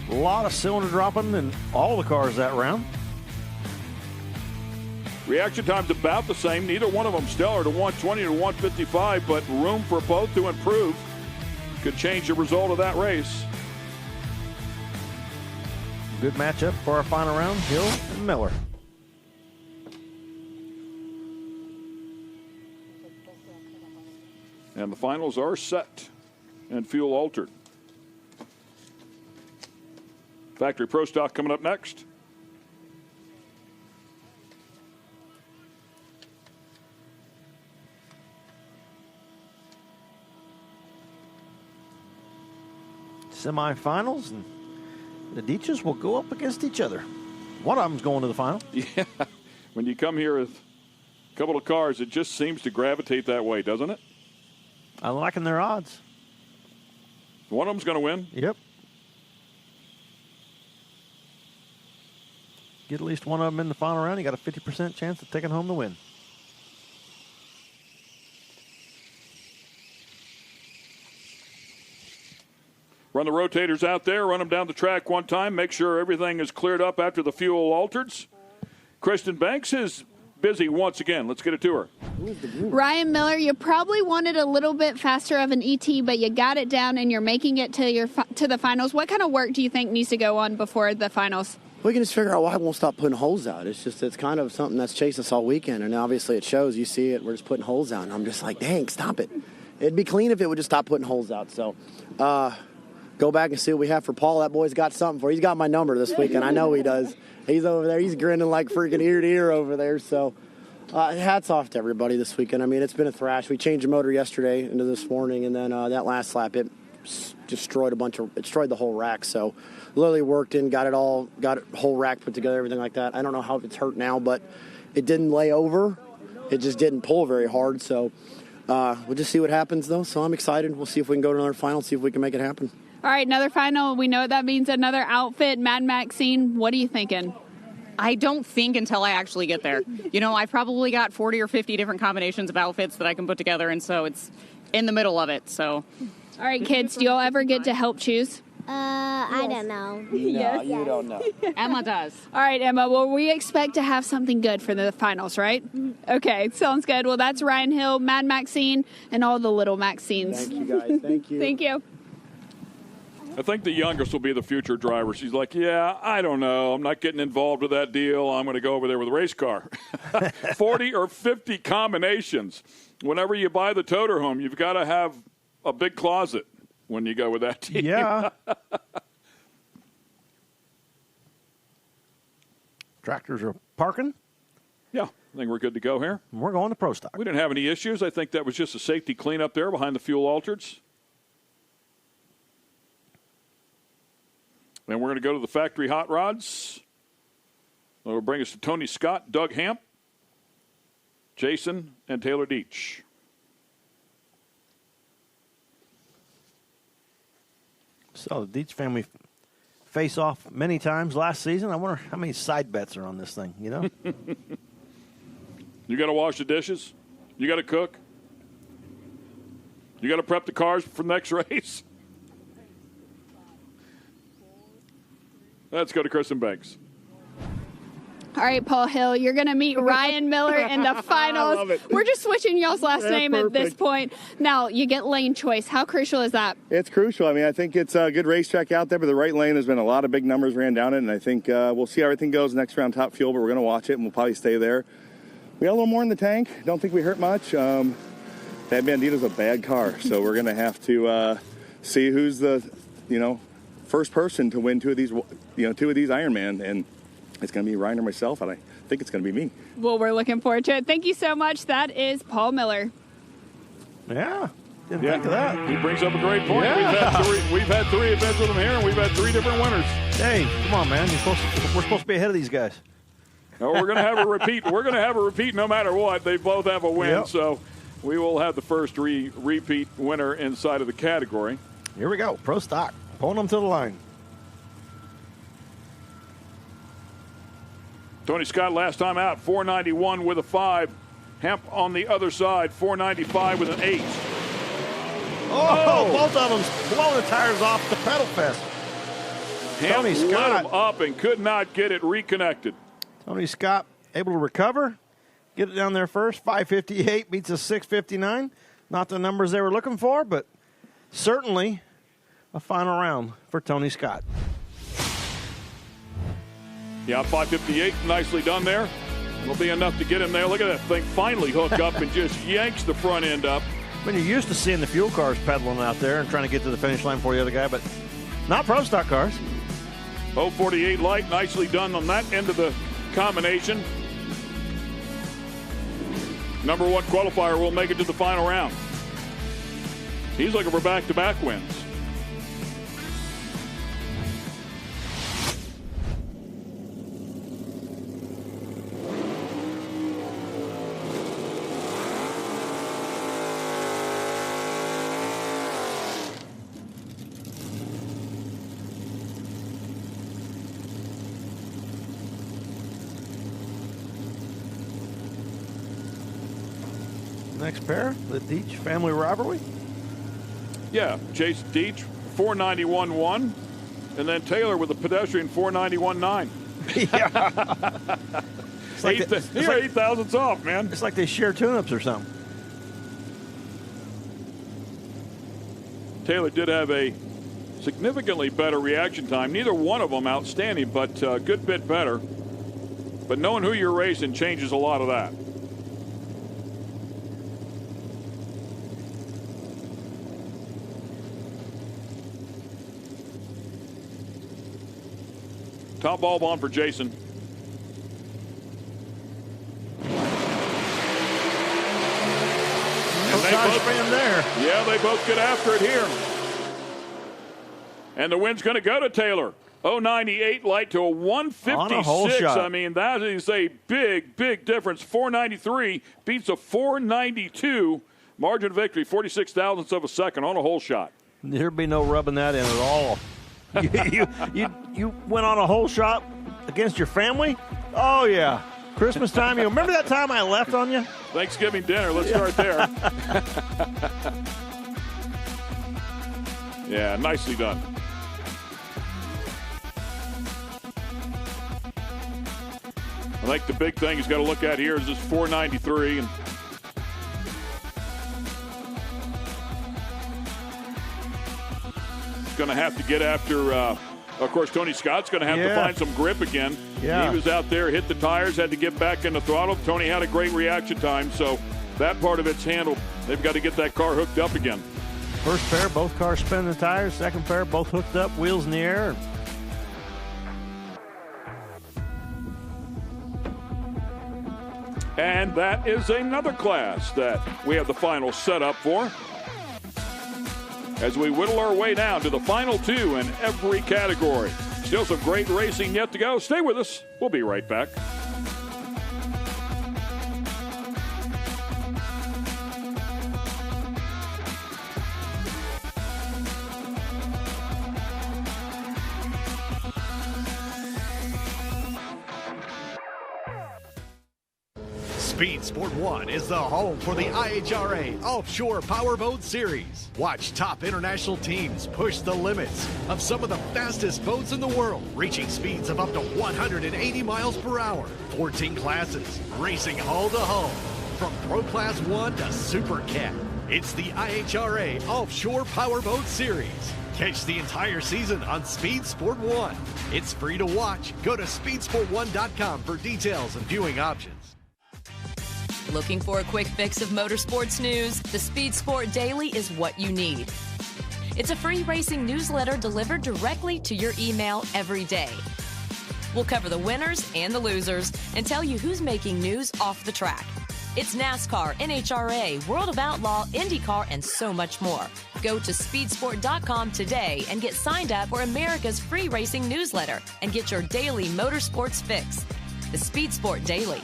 A lot of cylinder dropping in all the cars that round. Reaction time's about the same. Neither one of them stellar to 120 to 155, but room for both to improve. Could change the result of that race. Good matchup for our final round, Hill and Miller. And the finals are set and fuel altered. Factory Pro Stock coming up next. Semifinals, and the Dietches will go up against each other. One of them's going to the final. Yeah, when you come here with a couple of cars, it just seems to gravitate that way, doesn't it? I'm liking their odds. One of them's going to win. Yep. Get at least one of them in the final round, you got a 50% chance of taking home the win. Run the rotators out there, run them down the track one time, make sure everything is cleared up after the fuel alters. Kristen Banks is busy once again. Let's get it to her. Ryan Miller, you probably wanted a little bit faster of an ET, but you got it down and you're making it to the finals. What kind of work do you think needs to go on before the finals? We can just figure out why we won't stop putting holes out. It's kind of something that's chased us all weekend, and obviously it shows. You see it, we're just putting holes out, and I'm just like, dang, stop it. It'd be clean if it would just stop putting holes out. So go back and see what we have for Paul. That boy's got something for. He's got my number this weekend. I know he does. He's over there. He's grinning like freaking ear to ear over there. So hats off to everybody this weekend. I mean, it's been a thrash. We changed the motor yesterday into this morning, and then that last lap, it destroyed the whole rack. So Lily worked in, got it whole rack put together, everything like that. I don't know how it's hurt now, but it didn't lay over. It just didn't pull very hard. So we'll just see what happens, though. So I'm excited. We'll see if we can go to another final, see if we can make it happen. All right, another final. We know what that means. Another outfit. Mad Maxine, what are you thinking? I don't think until I actually get there. You know, I've probably got 40 or 50 different combinations of outfits that I can put together, and so it's in the middle of it. So, all right, kids, do y'all ever get to help choose? I don't know. No, you don't know. Emma does. All right, Emma. Well, we expect to have something good for the finals, right? Okay, sounds good. Well, that's Ryan Hill, Mad Maxine, and all the little Maxines. Thank you, guys. Thank you. Thank you. I think the youngest will be the future driver. She's like, yeah, I don't know. I'm not getting involved with that deal. I'm going to go over there with a race car. 40 or 50 combinations. Whenever you buy the toter home, you've got to have a big closet when you go with that team. Yeah. Tractors are parking. Yeah, I think we're good to go here. We're going to Pro Stock. We didn't have any issues. I think that was just a safety cleanup there behind the fuel altereds. Then we're going to go to the factory hot rods. That will bring us to Tony Scott, Doug Hamp, Jason, and Taylor Dietsch. So the Dietsch family face off many times last season. I wonder how many side bets are on this thing, you know? You got to wash the dishes. You got to cook. You got to prep the cars for the next race. Let's go to Kristen Banks. All right, Paul Hill, you're going to meet Ryan Miller in the finals. love it. We're just switching y'all's last That's name at this perfect. point. Now, you get lane choice. How crucial is that? It's crucial. I mean, I think it's a good racetrack out there, but the right lane has been a lot of big numbers ran down it, and I think we'll see how everything goes next round top fuel, but we're going to watch it, and we'll probably stay there. We got a little more in the tank. Don't think we hurt much. That Bandito's a bad car, so we're going to have to see who's the, first person to win two of these Ironman, and it's going to be Ryan or myself, and I think it's going to be me. Well, we're looking forward to it. Thank you so much. That is Paul Miller. Yeah. Didn't think of that. He brings up a great point. Yeah. We've had three events with him here, and we've had 3 different winners. Hey, come on, man. We're supposed to be ahead of these guys. No, we're going to have a repeat. We're going to have a repeat no matter what. They both have a win, so we will have the first repeat winner inside of the category. Here we go. Pro stock. Pulling them to the line. Tony Scott last time out, 491 with a 5. Hemp on the other side, 495 with an 8. Oh, both of them blowing the tires off the pedal fest. Hemp Tony let Scott him up and could not get it reconnected. Tony Scott able to recover, get it down there first. 558 beats a 659. Not the numbers they were looking for, but certainly a final round for Tony Scott. Yeah, 558, nicely done there. Will be enough to get him there. Look at that thing finally hook up and just yanks the front end up. I mean, you're used to seeing the fuel cars pedaling out there and trying to get to the finish line for the other guy, but not pro stock cars. 048 light, nicely done on that end of the combination. Number 1 qualifier will make it to the final round. He's looking for back-to-back wins. Next pair, the Dietsch family rivalry. Yeah, Chase Dietsch, 491.1, and then Taylor with a pedestrian 491.9. Yeah. It's like You're 8 thousandths off, man. It's like they share tune-ups or something. Taylor did have a significantly better reaction time. Neither one of them outstanding, but a good bit better. But knowing who you're racing changes a lot of that. Top bulb on for Jason. And they both, there. Yeah, they both get after it here. And the win's going to go to Taylor. 098 light to a 156. On a whole shot. I mean, that is a big, big difference. 493 beats a 492. Margin of victory, 46 thousandths of a second on a whole shot. There'd be no rubbing that in at all. you went on a whole shot against your family? Oh, yeah. Christmas time. You remember that time I left on you? Thanksgiving dinner. Let's start there. Yeah, nicely done. I think the big thing he's got to look at here is this 493. And going to have to get after, of course, Tony Scott's going to have to find some grip again. Yeah. He was out there, hit the tires, had to get back in the throttle. Tony had a great reaction time, so that part of it's handled. They've got to get that car hooked up again. First pair, both cars spinning the tires. Second pair, both hooked up, wheels in the air. And that is another class that we have the final set up for, as we whittle our way down to the final 2 in every category. Still some great racing yet to go. Stay with us. We'll be right back. Speed Sport 1 is the home for the IHRA Offshore Powerboat Series. Watch top international teams push the limits of some of the fastest boats in the world, reaching speeds of up to 180 miles per hour. 14 classes, racing hull to hull, from Pro Class 1 to Super Cat. It's the IHRA Offshore Powerboat Series. Catch the entire season on Speed Sport 1. It's free to watch. Go to speedsport1.com for details and viewing options. Looking for a quick fix of motorsports news? The Speed Sport Daily is what you need. It's a free racing newsletter delivered directly to your email every day. We'll cover the winners and the losers and tell you who's making news off the track. It's NASCAR, NHRA, World of Outlaw, IndyCar, and so much more. Go to speedsport.com today and get signed up for America's free racing newsletter and get your daily motorsports fix. The Speed Sport Daily.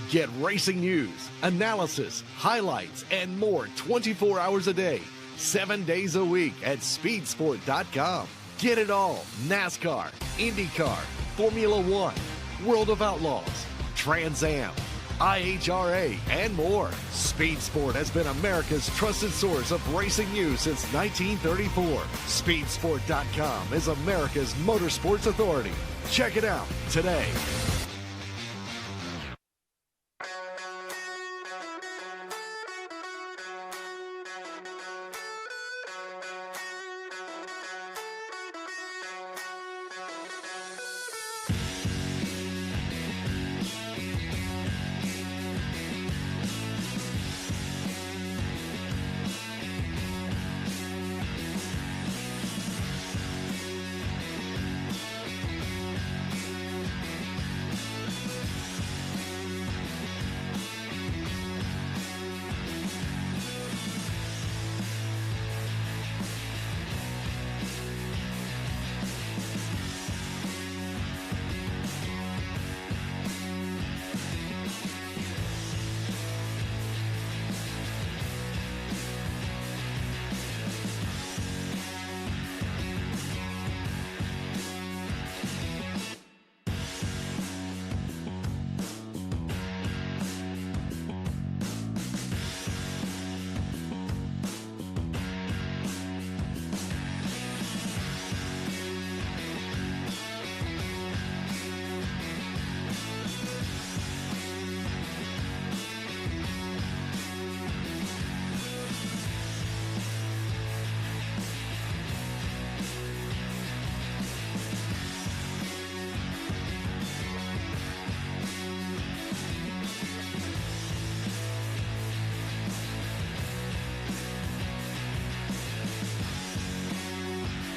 Get racing news, analysis, highlights, and more 24 hours a day, 7 days a week at speedsport.com. Get it all. NASCAR, IndyCar, Formula One, World of Outlaws, Trans Am, IHRA, and more. Speed Sport has been America's trusted source of racing news since 1934. Speedsport.com is America's motorsports authority. Check it out today.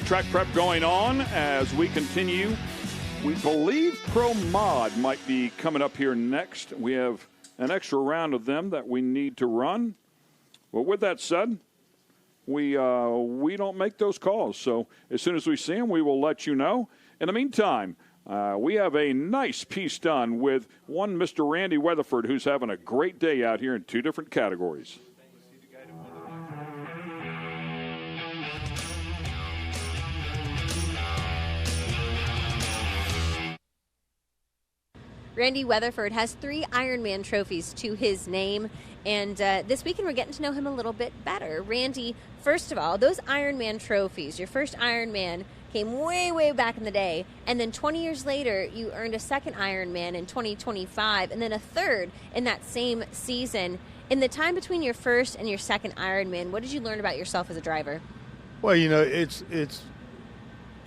Track prep going on as we continue. We believe Pro Mod might be coming up here next. We have an extra round of them that we need to run. Well, with that said, we don't make those calls. So as soon as we see them, we will let you know. In the meantime, we have a nice piece done with one Mr. Randy Weatherford, who's having a great day out here in two different categories. Randy Weatherford has 3 Ironman trophies to his name, and this weekend we're getting to know him a little bit better. Randy, first of all, those Ironman trophies, your first Ironman came way, way back in the day, and then 20 years later you earned a second Ironman in 2025, and then a third in that same season. In the time between your first and your second Ironman, what did you learn about yourself as a driver? Well, it's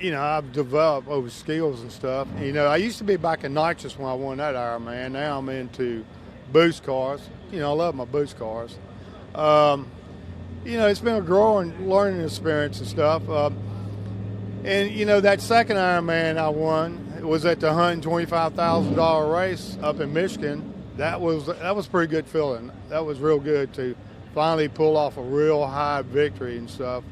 I've developed over skills and stuff. I used to be back in nitrous when I won that Ironman. Now I'm into boost cars. I love my boost cars. It's been a growing learning experience and stuff. That second Ironman I won was at the $125,000 race up in Michigan. That was pretty good feeling. That was real good to finally pull off a real high victory and stuff.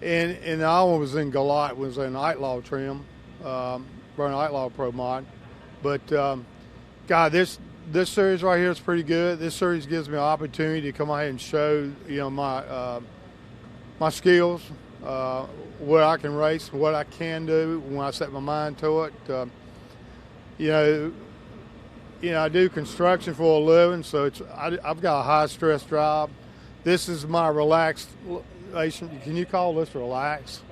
And the other one was in Galat, was in Outlaw trim, running Outlaw Pro Mod. But, God, this series right here is pretty good. This series gives me an opportunity to come out and show, my skills, what I can race, what I can do when I set my mind to it. I do construction for a living, so I've got a high-stress job. This is my relaxation. Can you call this relax?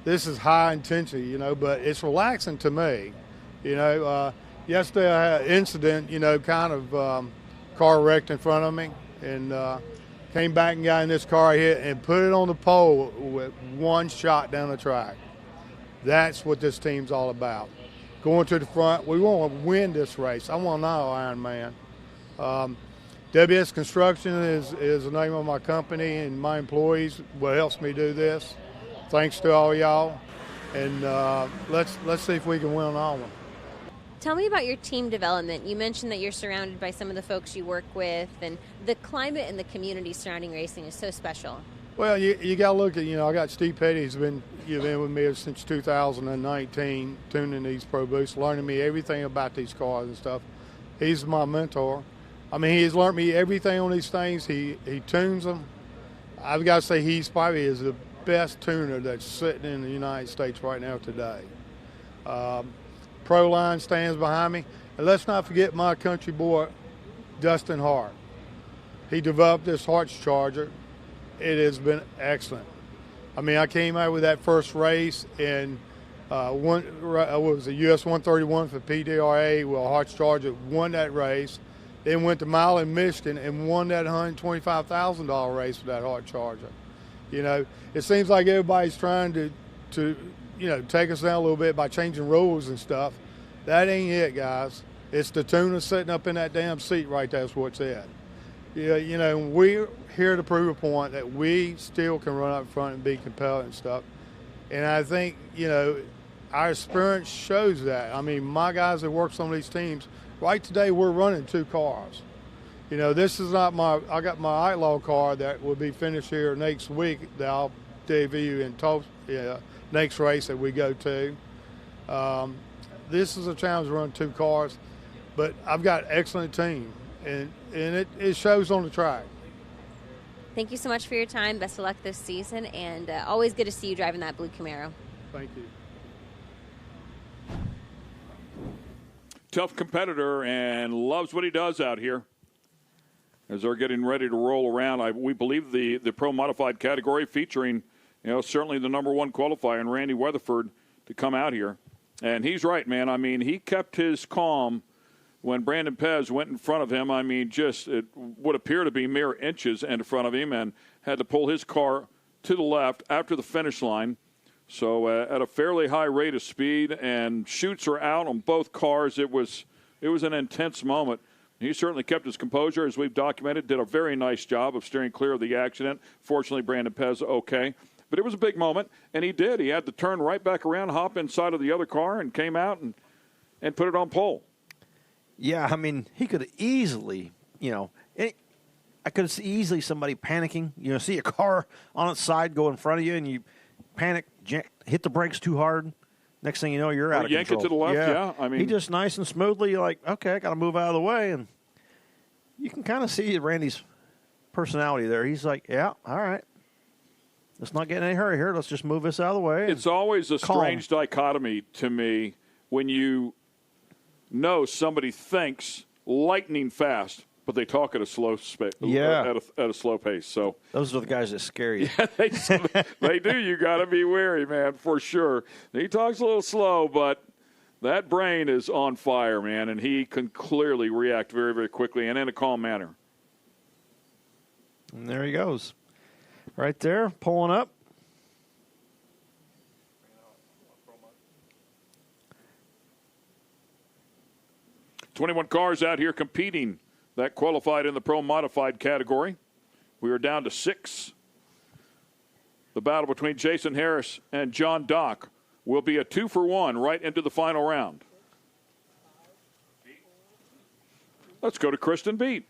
This is high intensity, but it's relaxing to me. Yesterday I had an incident, kind of car wrecked in front of me, and came back and got in this car here and put it on the pole with one shot down the track. That's what this team's all about. Going to the front, we want to win this race. I want to know Iron Man. WS Construction is the name of my company, and my employees what helps me do this. Thanks to all y'all, and let's see if we can win all of them. Tell me about your team development. You mentioned that you're surrounded by some of the folks you work with, and the climate and the community surrounding racing is so special. Well, you got to look at, I got Steve Petty, who's been with me since 2019, tuning these Pro Boosts, learning me everything about these cars and stuff. He's my mentor. I mean, he's learned me everything on these things. He tunes them. I've got to say he's probably is the best tuner that's sitting in the United States right now today. Pro Line stands behind me. And let's not forget my country boy, Dustin Hart. He developed this Hart's Charger. It has been excellent. I mean, I came out with that first race and what was it, US 131 for PDRA. Well, Hart's Charger won that race. Then went to Mile in Michigan and won that $125,000 race for that Hart Charger. It seems like everybody's trying to take us down a little bit by changing rules and stuff. That ain't it, guys. It's the tuner sitting up in that damn seat right there is what's it. We're here to prove a point that we still can run up front and be competitive and stuff. And I think, our experience shows that. I mean, my guys that work on these teams, right today we're running 2 cars. This is not I got my Outlaw car that will be finished here next week that I'll debut in next race that we go to. This is a challenge to run 2 cars, but I've got an excellent team, and it shows on the track. Thank you so much for your time. Best of luck this season, and always good to see you driving that blue Camaro. Thank you. Tough competitor and loves what he does out here. As they're getting ready to roll around, we believe the Pro Modified category featuring, certainly the number 1 qualifier in Randy Weatherford to come out here. And he's right, man. I mean, he kept his calm when Brandon Pez went in front of him. I mean, just it would appear to be mere inches in front of him, and had to pull his car to the left after the finish line. So at a fairly high rate of speed, and chutes are out on both cars. It was an intense moment. He certainly kept his composure, as we've documented, did a very nice job of steering clear of the accident. Fortunately, Brandon Pez okay. But it was a big moment, and he did. He had to turn right back around, hop inside of the other car, and came out and put it on pole. Yeah, I mean, he could have easily, I could see easily somebody panicking. See a car on its side go in front of you, and you panic, hit the brakes too hard. Next thing you know, you're out of yank control. Yank it to the left, yeah. I mean, he just nice and smoothly, you're like, okay, I got to move out of the way. And you can kind of see Randy's personality there. He's like, yeah, all right. Let's not get in any hurry here. Let's just move this out of the way. It's always a strange dichotomy to me when you know somebody thinks lightning fast, but they talk at a slow at a slow pace. So those are the guys that scare you. Yeah, they do. You got to be wary, man, for sure. He talks a little slow, but that brain is on fire, man, and he can clearly react very, very quickly and in a calm manner. And there he goes. Right there, pulling up. $21 cars out here competing that qualified in the Pro Modified category. We are down to 6. The battle between Jason Harris and John Dock will be a 2-for-1 right into the final round. Let's go to Kristen Beat.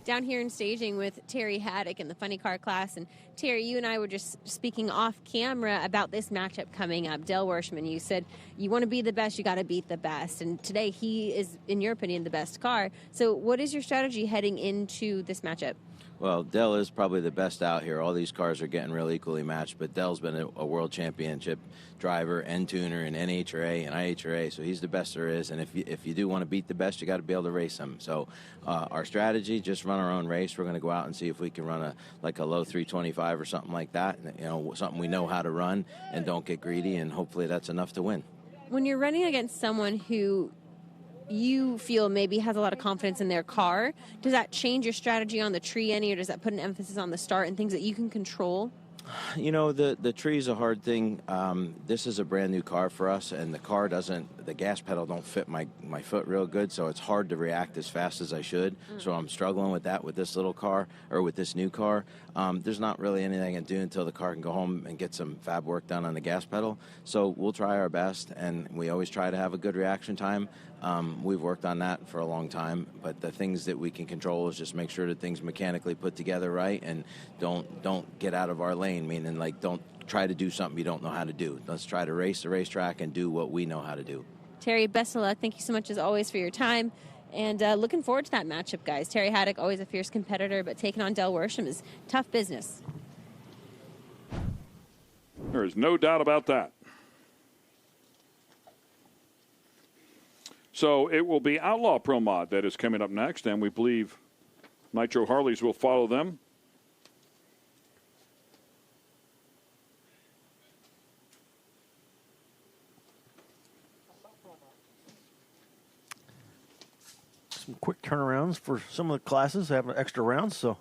Down here in staging with Terry Haddock in the funny car class. And Terry, you and I were just speaking off camera about this matchup coming up. Dale Worsham, you said you want to be the best, you got to beat the best. And today he is, in your opinion, the best car. So what is your strategy heading into this matchup? Well, Dell is probably the best out here. All these cars are getting real equally matched, but Dell's been a world championship driver and tuner in NHRA and IHRA, so he's the best there is. And if you do want to beat the best, you got to be able to race him. So our strategy, just run our own race. We're going to go out and see if we can run a low 325 or something like that. You know, something we know how to run, and don't get greedy. And hopefully that's enough to win. When you're running against someone who you feel maybe has a lot of confidence in their car, does that change your strategy on the tree any, or does that put an emphasis on the start and things that you can control? You know, the tree's a hard thing. This is a brand new car for us, and the gas pedal don't fit my foot real good, so it's hard to react as fast as I should. So I'm struggling with that with this little car, or with this new car. There's not really anything I can do until the car can go home and get some fab work done on the gas pedal. So we'll try our best, and we always try to have a good reaction time. We've worked on that for a long time, but the things that we can control is just make sure that things mechanically put together right, and don't get out of our lane, meaning like don't try to do something you don't know how to do. Let's try to race the racetrack and do what we know how to do. Terry, best of luck. Thank you so much as always for your time, and looking forward to that matchup, guys. Terry Haddock, always a fierce competitor, but taking on Del Worsham is tough business. There is no doubt about that. So it will be Outlaw Pro Mod that is coming up next, and we believe Nitro Harleys will follow them. Some quick turnarounds for some of the classes, having extra rounds, so.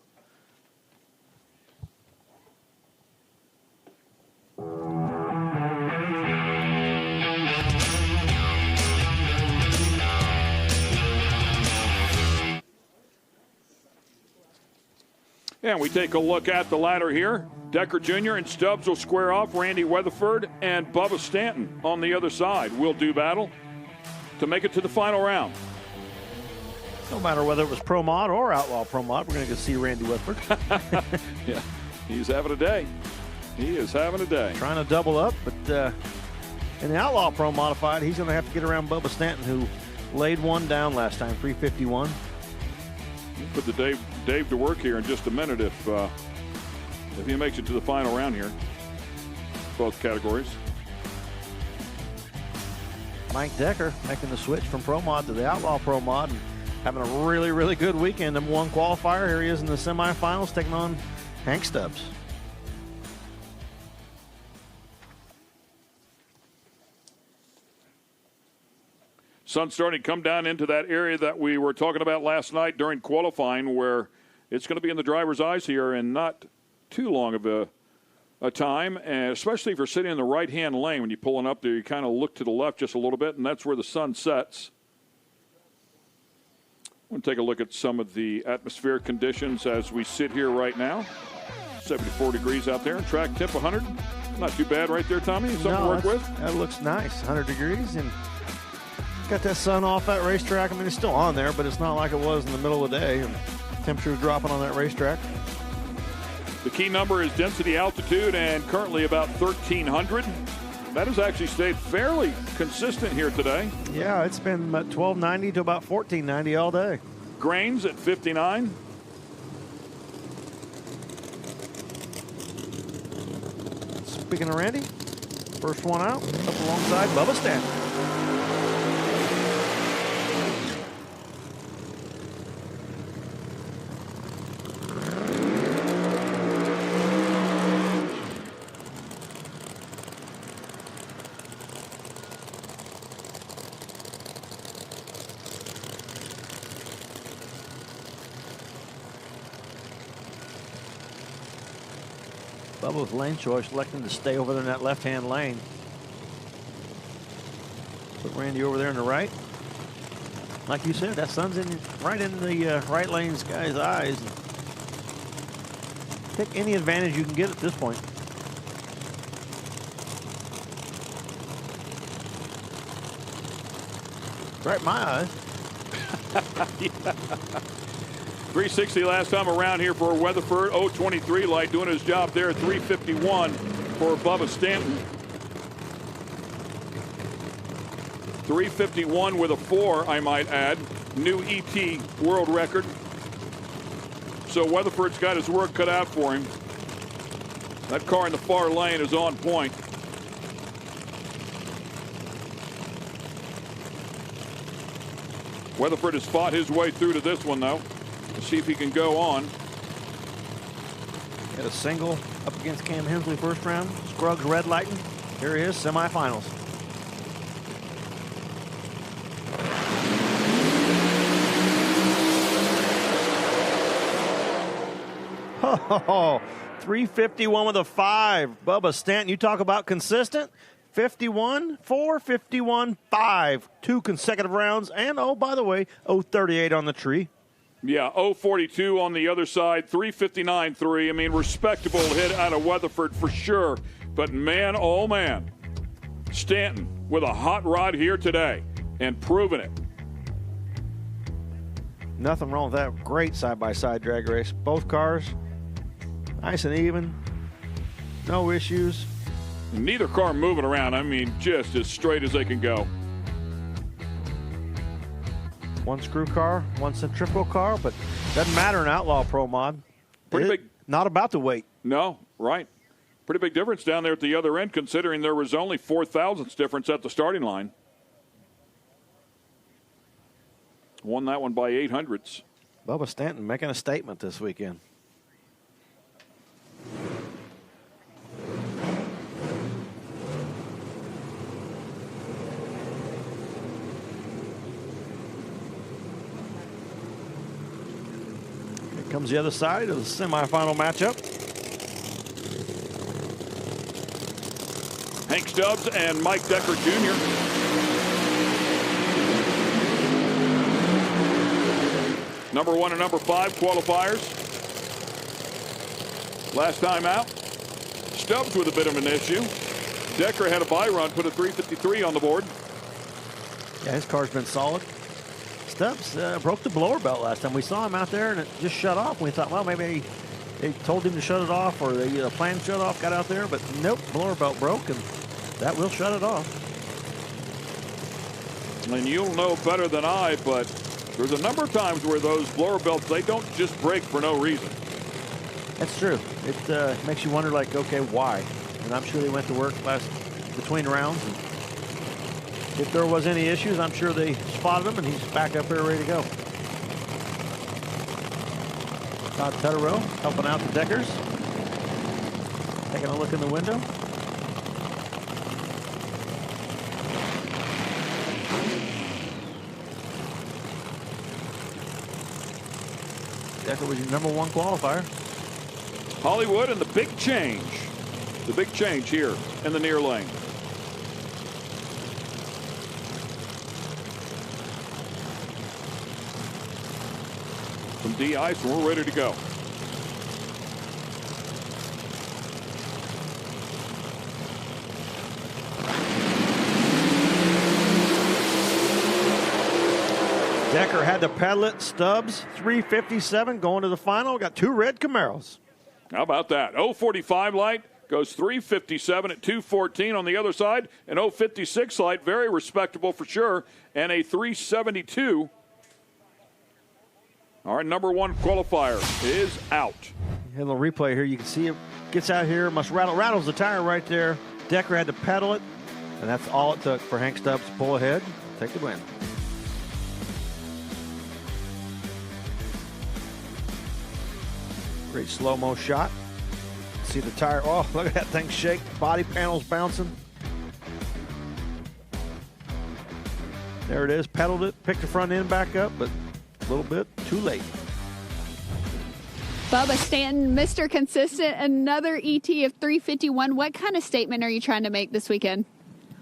And we take a look at the ladder here. Decker Jr. and Stubs will square off. Randy Weatherford and Bubba Stanton on the other side will do battle to make it to the final round. No matter whether it was Pro Mod or Outlaw Pro Mod, we're going to go see Randy Weatherford. Yeah, he's having a day. He is having a day. Trying to double up, but in the Outlaw Pro Modified, he's going to have to get around Bubba Stanton, who laid one down last time, 351. We'll put the Dave to work here in just a minute if he makes it to the final round here. Both categories. Mike Decker making the switch from Pro Mod to the Outlaw Pro Mod and having a really, really good weekend. Number one qualifier. Here he is in the semifinals taking on Hank Stubs. Sun starting to come down into that area that we were talking about last night during qualifying, where it's going to be in the driver's eyes here in not too long of a time, and especially if you're sitting in the right-hand lane. When you're pulling up there, you kind of look to the left just a little bit, and that's where the sun sets. We'll take a look at some of the atmospheric conditions as we sit here right now. 74 degrees out there, track temp 100. Not too bad right there, Tommy. Something to work with? That looks nice. 100 degrees, and got that sun off that racetrack. I mean, it's still on there, but it's not like it was in the middle of the day. And temperature dropping on that racetrack. The key number is density altitude, and currently about 1,300. That has actually stayed fairly consistent here today. Yeah, it's been about 1,290 to about 1,490 all day. Grains at 59. Speaking of Randy, first one out, up alongside Bubba Stanton. Bubba with lane choice, electing to stay over there in that left-hand lane. Put Randy over there in the right. Like you said, that sun's right in the right lane's guy's eyes. Take any advantage you can get at this point. Right in my eyes. Yeah. 360 last time around here for Weatherford. 023 light doing his job there. 351 for Bubba Stanton. 351 with a 4, I might add. New ET world record. so Weatherford's got his work cut out for him. That car in the far lane is on point. Weatherford has fought his way through to this one, though. Let's see if he can go on. Had a single up against Cam Hensley first round. Scruggs red lighting. Here he is, semifinals. Oh, 351 with a 5. Bubba Stanton, you talk about consistent. 51, 4, 51, 5. 2 consecutive rounds. And, oh, by the way, 038 on the tree. Yeah, 042 on the other side, 359.3. I mean, respectable hit out of Weatherford for sure. But man, oh man, Stanton with a hot rod here today and proving it. Nothing wrong with that. Great side-by-side drag race. Both cars nice and even. No issues. Neither car moving around. I mean, just as straight as they can go. One screw car, one centrifugal car, but doesn't matter in Outlaw Pro Mod. Pretty big. Not about the weight. No, right. Pretty big difference down there at the other end, considering there was only 4 thousandths difference at the starting line. Won that one by 800ths. Bubba Stanton making a statement this weekend. Here comes the other side of the semifinal matchup. Hank Stubs and Mike Decker Jr. Number 1 and number 5 qualifiers. Last time out, Stubs with a bit of an issue. Decker had a bye run, put a 353 on the board. Yeah, his car's been solid. Stubs broke the blower belt last time. We saw him out there and it just shut off. We thought, well, maybe they told him to shut it off or the plan shut off, got out there, but nope, blower belt broke and that will shut it off. And you'll know better than I, but there's a number of times where those blower belts, they don't just break for no reason. That's true. It makes you wonder, like, okay, why? And I'm sure they went to work between rounds. And if there was any issues, I'm sure they spotted him, and he's back up here ready to go. Todd Tetterow helping out the Deckers. Taking a look in the window. Decker was your number 1 qualifier. Hollywood and the big change. The big change here in the near lane. From D-Ice, we're ready to go. Decker had to pedal it. Stubs, 357 going to the final. Got 2 red Camaros. How about that? 045 light goes 357 at 214 on the other side. And 056 light, very respectable for sure. And a 372. Our number 1 qualifier is out. A little replay here. You can see it gets out here, must rattles the tire right there. Decker had to pedal it, and that's all it took for Hank Stubs to pull ahead, take the win. Great slow-mo shot. See the tire. Oh, look at that thing shake. Body panels bouncing. There it is. Pedaled it. Picked the front end back up, but a little bit too late. Bubba Stanton, Mr. Consistent, another ET of 351. What kind of statement are you trying to make this weekend?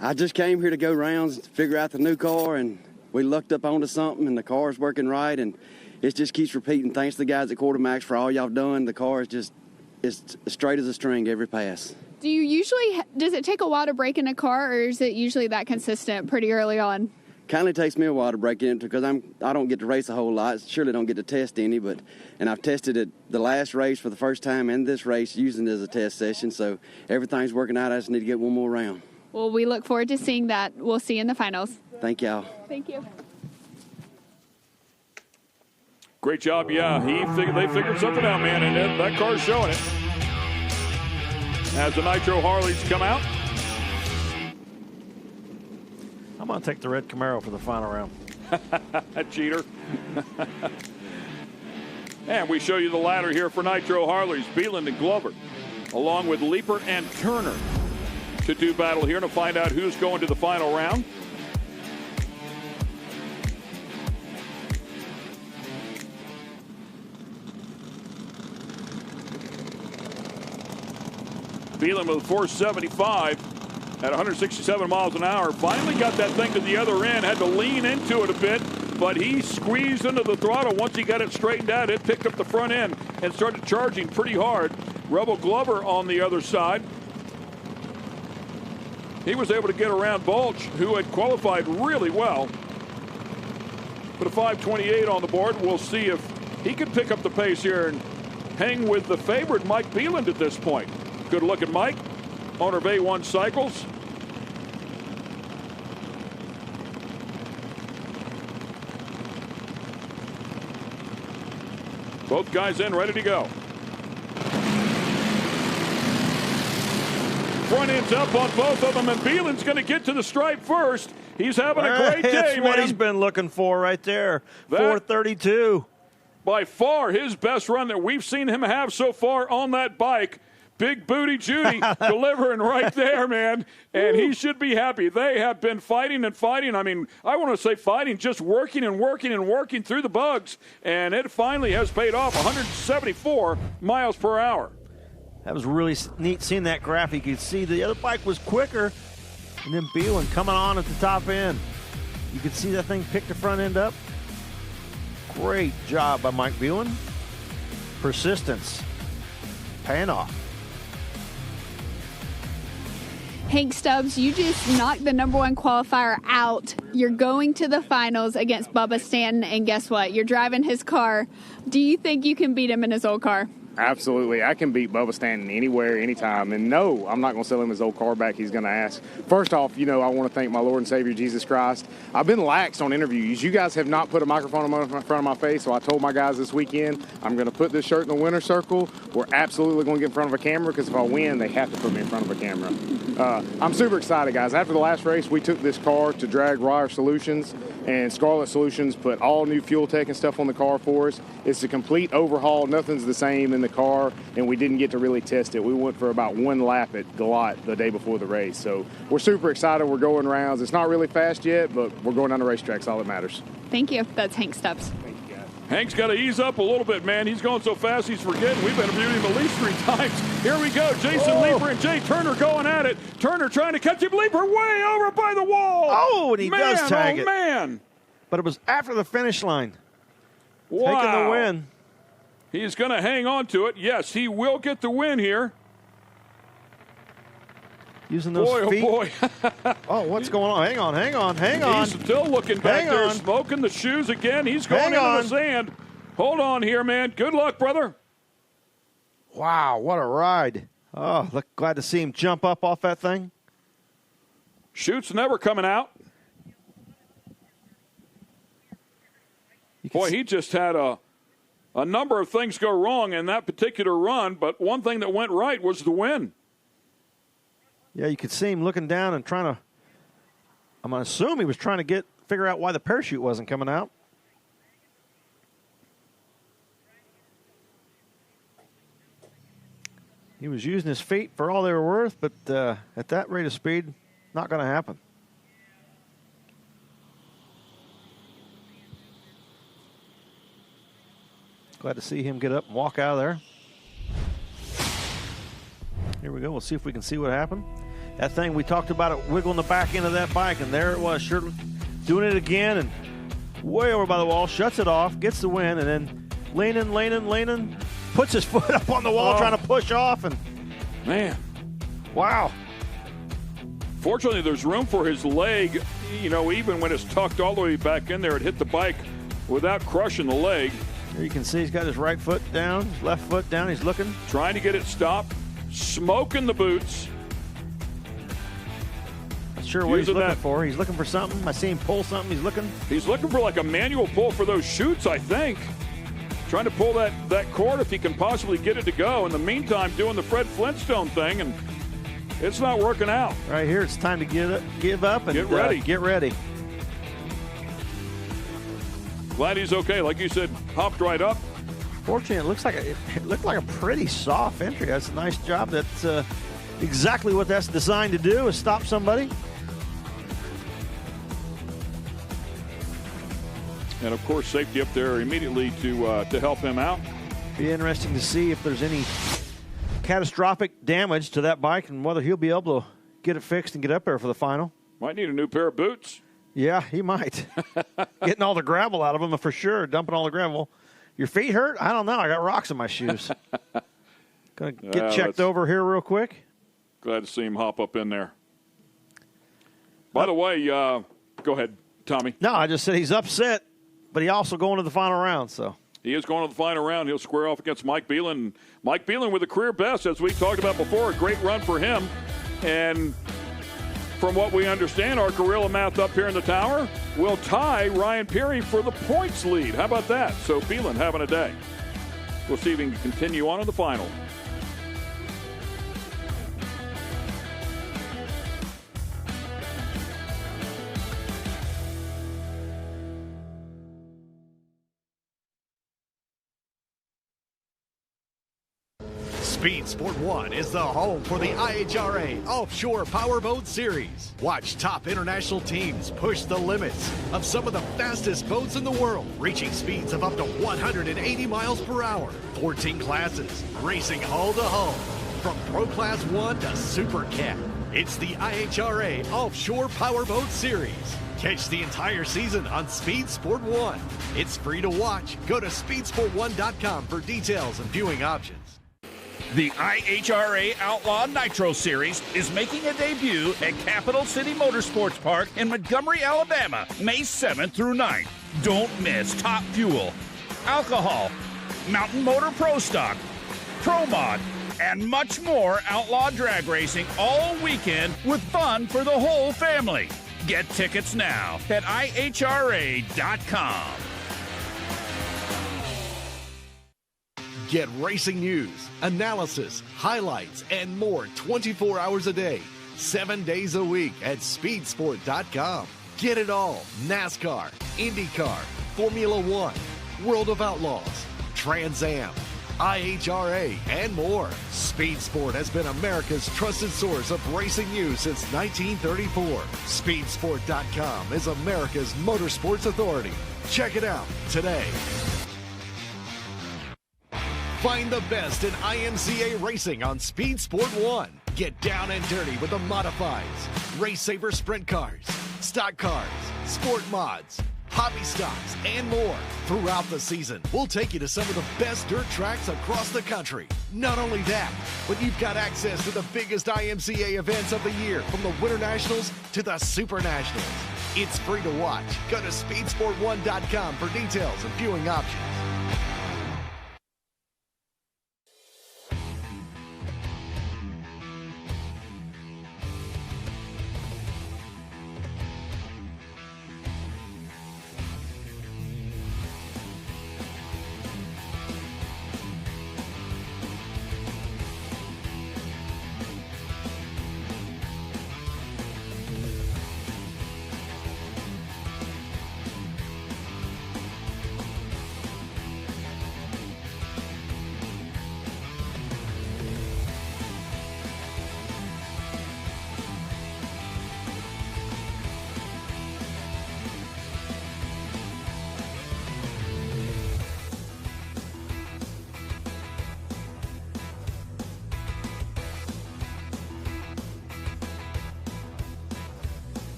I just came here to go rounds, figure out the new car, and we lucked up onto something, and the car's working right, and it just keeps repeating. Thanks to the guys at Quartermax for all y'all done. The car is just it's straight as a string every pass. Do you usually, does it take a while to break in a car, or is it usually that consistent pretty early on? Kind of takes me a while to break into because I don't get to race a whole lot. Surely don't get to test any, and I've tested it the last race for the first time and this race using it as a test session. So everything's working out. I just need to get one more round. Well, we look forward to seeing that. We'll see you in the finals. Thank y'all. Thank you. Great job, yeah. They figured something out, man, and that car's showing it. As the Nitro Harleys come out. I'm going to take the red Camaro for the final round. Cheater. And we show you the ladder here for Nitro Harleys. Beland and Glover, along with Leeper and Turner, to do battle here to find out who's going to the final round. Beland with 475 at 167 miles an hour. Finally got that thing to the other end. Had to lean into it a bit, but he squeezed into the throttle. Once he got it straightened out, it picked up the front end and started charging pretty hard. Rebel Glover on the other side. He was able to get around Balch, who had qualified really well. Put a 5:28 on the board. We'll see if he can pick up the pace here and hang with the favorite Mike Beland at this point. Good look at Mike, owner of A1 Cycles. Both guys in, ready to go. Front end's up on both of them, and Beland's going to get to the stripe first. He's having a great day, That's man. what he's been looking for right there. 432. By far his best run that we've seen him have so far on that bike. Big Booty Judy delivering right there, man. And he should be happy. They have been fighting and fighting. I mean, I want to say fighting, just working and working and working through the bugs. And it finally has paid off, 174 miles per hour. That was really neat seeing that graphic. You could see the other bike was quicker. And then Beland coming on at the top end. You could see that thing pick the front end up. Great job by Mike Beland. Persistence. Paying off. Hank Stubbs, you just knocked the #1 qualifier out. You're going to the finals against Bubba Stanton, and guess what? You're driving his car. Do you think you can beat him in his old car? Absolutely. I can beat Bubba Stanton anywhere, anytime. And no, I'm not going to sell him his old car back. He's going to ask. First off, I want to thank my Lord and Savior, Jesus Christ. I've been lax on interviews. You guys have not put a microphone in front of my face, so I told my guys this weekend, I'm going to put this shirt in the winner's circle. We're absolutely going to get in front of a camera, because if I win, they have to put me in front of a camera. I'm super excited, guys. After the last race, we took this car to Drag Wire Solutions, and Scarlet Solutions put all new fuel tech and stuff on the car for us. It's a complete overhaul. Nothing's the same in the car, and we didn't get to really test it. We went for about one lap at Galot the day before the race. So we're super excited. We're going rounds. It's not really fast yet, but we're going down the racetrack. That's all that matters. Thank you. That's Hank Stubbs. Hank's got to ease up a little bit, man. He's going so fast he's forgetting. We've interviewed him at least 3 times. Here we go. Jason Leeper and Jay Turner going at it. Turner trying to catch him. Leeper way over by the wall. Oh, and he does tag it. Man. But it was after the finish line. Wow. Taking the win. He's going to hang on to it. Yes, he will get the win here. Using those feet. Oh, boy. Oh, what's going on? Hang on. He's still looking back there, smoking the shoes again. He's going into the sand. Hold on here, man. Good luck, brother. Wow, what a ride. Oh, glad to see him jump up off that thing. Chutes never coming out. Boy, he just had a number of things go wrong in that particular run, but one thing that went right was the win. Yeah, you could see him looking down and trying to, I'm going to assume he was trying to figure out why the parachute wasn't coming out. He was using his feet for all they were worth, but at that rate of speed, not going to happen. Glad to see him get up and walk out of there. Here we go. We'll see if we can see what happened. That thing, we talked about it wiggling the back end of that bike, and there it was, sure doing it again, and way over by the wall, shuts it off, gets the win, and then leaning, puts his foot up on the wall trying to push off, and man, wow. Fortunately, there's room for his leg, even when it's tucked all the way back in there, it hit the bike without crushing the leg. Here you can see he's got his right foot down, his left foot down, he's looking. Trying to get it stopped, smoking the boots. Not sure what he's looking for. He's looking for something. I see him pull something. He's looking for like a manual pull for those chutes, I think. trying to pull that cord if he can possibly get it to go. In the meantime, doing the Fred Flintstone thing, and it's not working out. Right here, it's time to give up and get ready. Get ready. Glad he's okay. Like you said, hopped right up. Fortunately, it looked like a pretty soft entry. That's a nice job. That's exactly what that's designed to do, is stop somebody. And, of course, safety up there immediately to help him out. Be interesting to see if there's any catastrophic damage to that bike and whether he'll be able to get it fixed and get up there for the final. Might need a new pair of boots. Yeah, he might. Getting all the gravel out of them for sure, dumping all the gravel. Your feet hurt? I don't know. I got rocks in my shoes. Going to get checked over here real quick. Glad to see him hop up in there. By the way, go ahead, Tommy. No, I just said he's upset, but he also going to the final round. So he is going to the final round. He'll square off against Mike Beland. Mike Beland with a career best, as we talked about before. A great run for him. And from what we understand, our Gorilla Math up here in the tower will tie Ryan Peary for the points lead. How about that? So Beland having a day. We'll see if he can continue on in the final. Speed Sport 1 is the home for the IHRA Offshore Powerboat Series. Watch top international teams push the limits of some of the fastest boats in the world, reaching speeds of up to 180 miles per hour. 14 classes, racing hull to hull, from Pro Class 1 to Super Cat. It's the IHRA Offshore Powerboat Series. Catch the entire season on Speed Sport 1. It's free to watch. Go to speedsport1.com for details and viewing options. The IHRA Outlaw Nitro Series is making a debut at Capital City Motorsports Park in Montgomery, Alabama, May 7th through 9th. Don't miss Top Fuel, Alcohol, Mountain Motor Pro Stock, Pro Mod, and much more outlaw drag racing all weekend with fun for the whole family. Get tickets now at IHRA.com. Get racing news, analysis, highlights, and more 24 hours a day, 7 days a week at speedsport.com. Get it all. NASCAR, IndyCar, Formula One, World of Outlaws, Trans Am, IHRA, and more. Speed Sport has been America's trusted source of racing news since 1934. Speedsport.com is America's motorsports authority. Check it out today. Find the best in IMCA racing on Speed Sport 1. Get down and dirty with the modifieds, Race Saver sprint cars, stock cars, sport mods, hobby stocks, and more. Throughout the season, we'll take you to some of the best dirt tracks across the country. Not only that, but you've got access to the biggest IMCA events of the year, from the Winter Nationals to the Super Nationals. It's free to watch. Go to speedsport1.com for details and viewing options.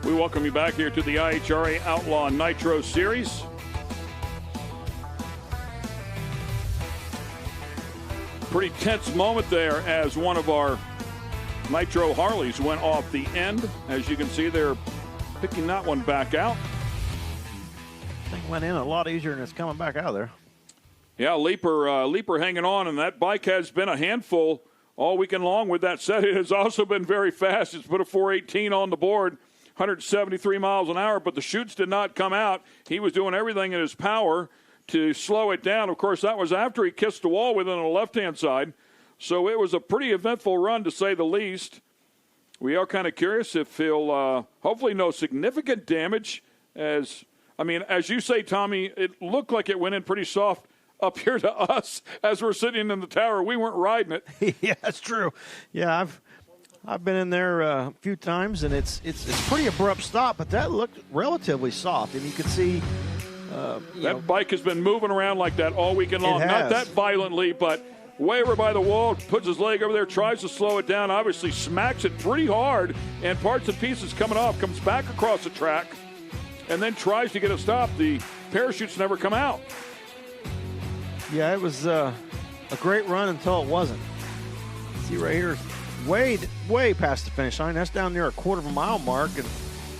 We welcome you back here to the IHRA Outlaw Nitro Series. Pretty tense moment there as one of our Nitro Harleys went off the end. As you can see, they're picking that one back out. Thing went in a lot easier than it's coming back out of there. Yeah, Leaper hanging on, and that bike has been a handful all weekend long. With that said, it has also been very fast. It's put a 418 on the board. 173 miles an hour, but the chutes did not come out. He was doing everything in his power to slow it down. Of course, that was after he kissed the wall within the left-hand side. So it was a pretty eventful run, to say the least. We are kind of curious if he'll hopefully no significant damage. As you say, Tommy, it looked like it went in pretty soft up here to us as we're sitting in the tower. We weren't riding it. Yeah, that's true. Yeah, I've been in there a few times, and it's pretty abrupt stop, but that looked relatively soft, and you could see. That bike has been moving around like that all weekend long. Not that violently, but way over by the wall, puts his leg over there, tries to slow it down, obviously smacks it pretty hard, and parts and pieces coming off, comes back across the track, and then tries to get a stop. The parachutes never come out. Yeah, it was a great run until it wasn't. See right here, way past the finish line. That's down near a quarter of a mile mark, and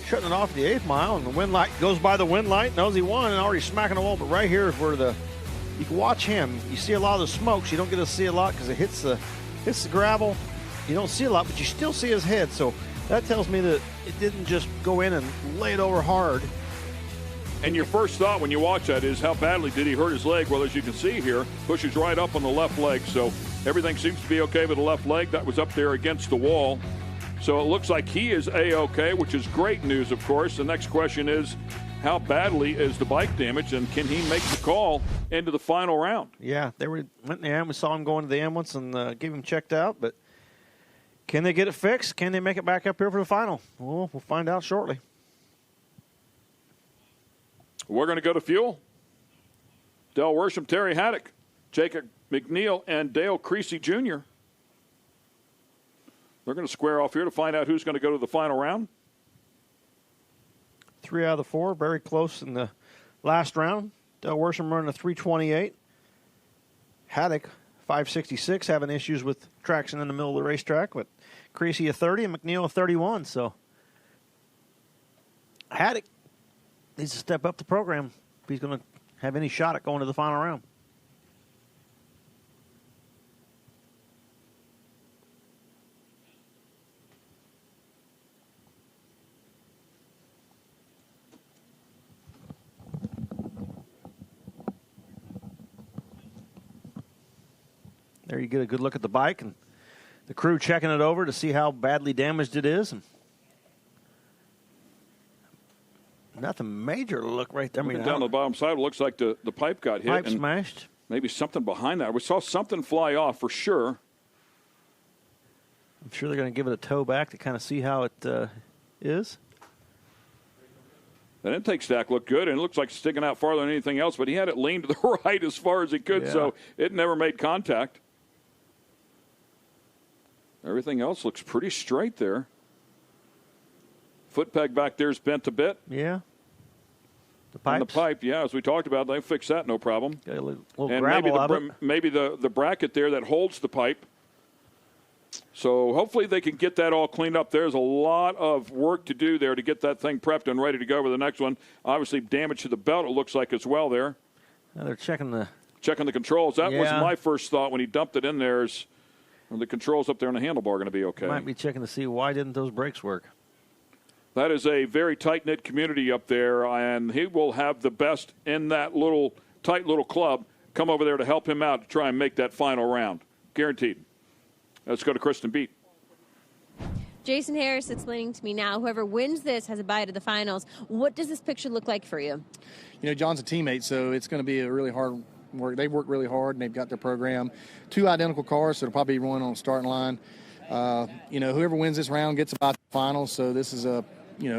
shutting it off the 8th mile, and the wind light goes by the wind light, knows he won, and already smacking the wall. But right here is where you can watch him. You see a lot of the smokes. You don't get to see a lot because it hits the gravel. You don't see a lot, but you still see his head. So that tells me that it didn't just go in and lay it over hard. And your first thought when you watch that is, how badly did he hurt his leg? Well, as you can see here, pushes right up on the left leg. So everything seems to be okay with the left leg. That was up there against the wall. So it looks like he is A-OK, which is great news, of course. The next question is, how badly is the bike damaged, and can he make the call into the final round? Yeah, went in the ambulance, saw him go into the ambulance and give him checked out. But can they get it fixed? Can they make it back up here for the final? Well, we'll find out shortly. We're going to go to fuel. Dale Worsham, Terry Haddock, Jacob McNeel, and Dale Creasy Jr. They're going to square off here to find out who's going to go to the final round. 3 out of the 4, very close in the last round. Dale Worsham running a 328. Haddock, 566, having issues with traction in the middle of the racetrack, but Creasy a 30 and McNeel a 31. So Haddock needs to step up the program if he's going to have any shot at going to the final round. There you get a good look at the bike and the crew checking it over to see how badly damaged it is. And nothing major to look right there. Looking down the bottom side, it looks like the pipe got hit. Pipe smashed. Maybe something behind that. We saw something fly off for sure. I'm sure they're going to give it a tow back to kind of see how it is. That intake stack looked good, and it looks like it's sticking out farther than anything else, but he had it leaned to the right as far as he could, so it never made contact. Everything else looks pretty straight there. Foot peg back there is bent a bit. Yeah. And the pipe, as we talked about, they fixed that no problem. Got a little and gravel maybe the bracket there that holds the pipe. So hopefully they can get that all cleaned up. There's a lot of work to do there to get that thing prepped and ready to go for the next one. Obviously damage to the belt, it looks like, as well there. Now they're checking the controls. That was my first thought when he dumped it in there, is the controls up there on the handlebar going to be okay. Might be checking to see why didn't those brakes work. That is a very tight-knit community up there, and he will have the best in that tight little club come over there to help him out to try and make that final round. Guaranteed. Let's go to Kristen Beat. Jason Harris explaining to me now, whoever wins this has a bite of the finals. What does this picture look like for you? John's a teammate, so it's going to be a really hard work. They've worked really hard, and they've got their program. 2 identical cars, so it'll probably be one on the starting line. Whoever wins this round gets about the finals, so this is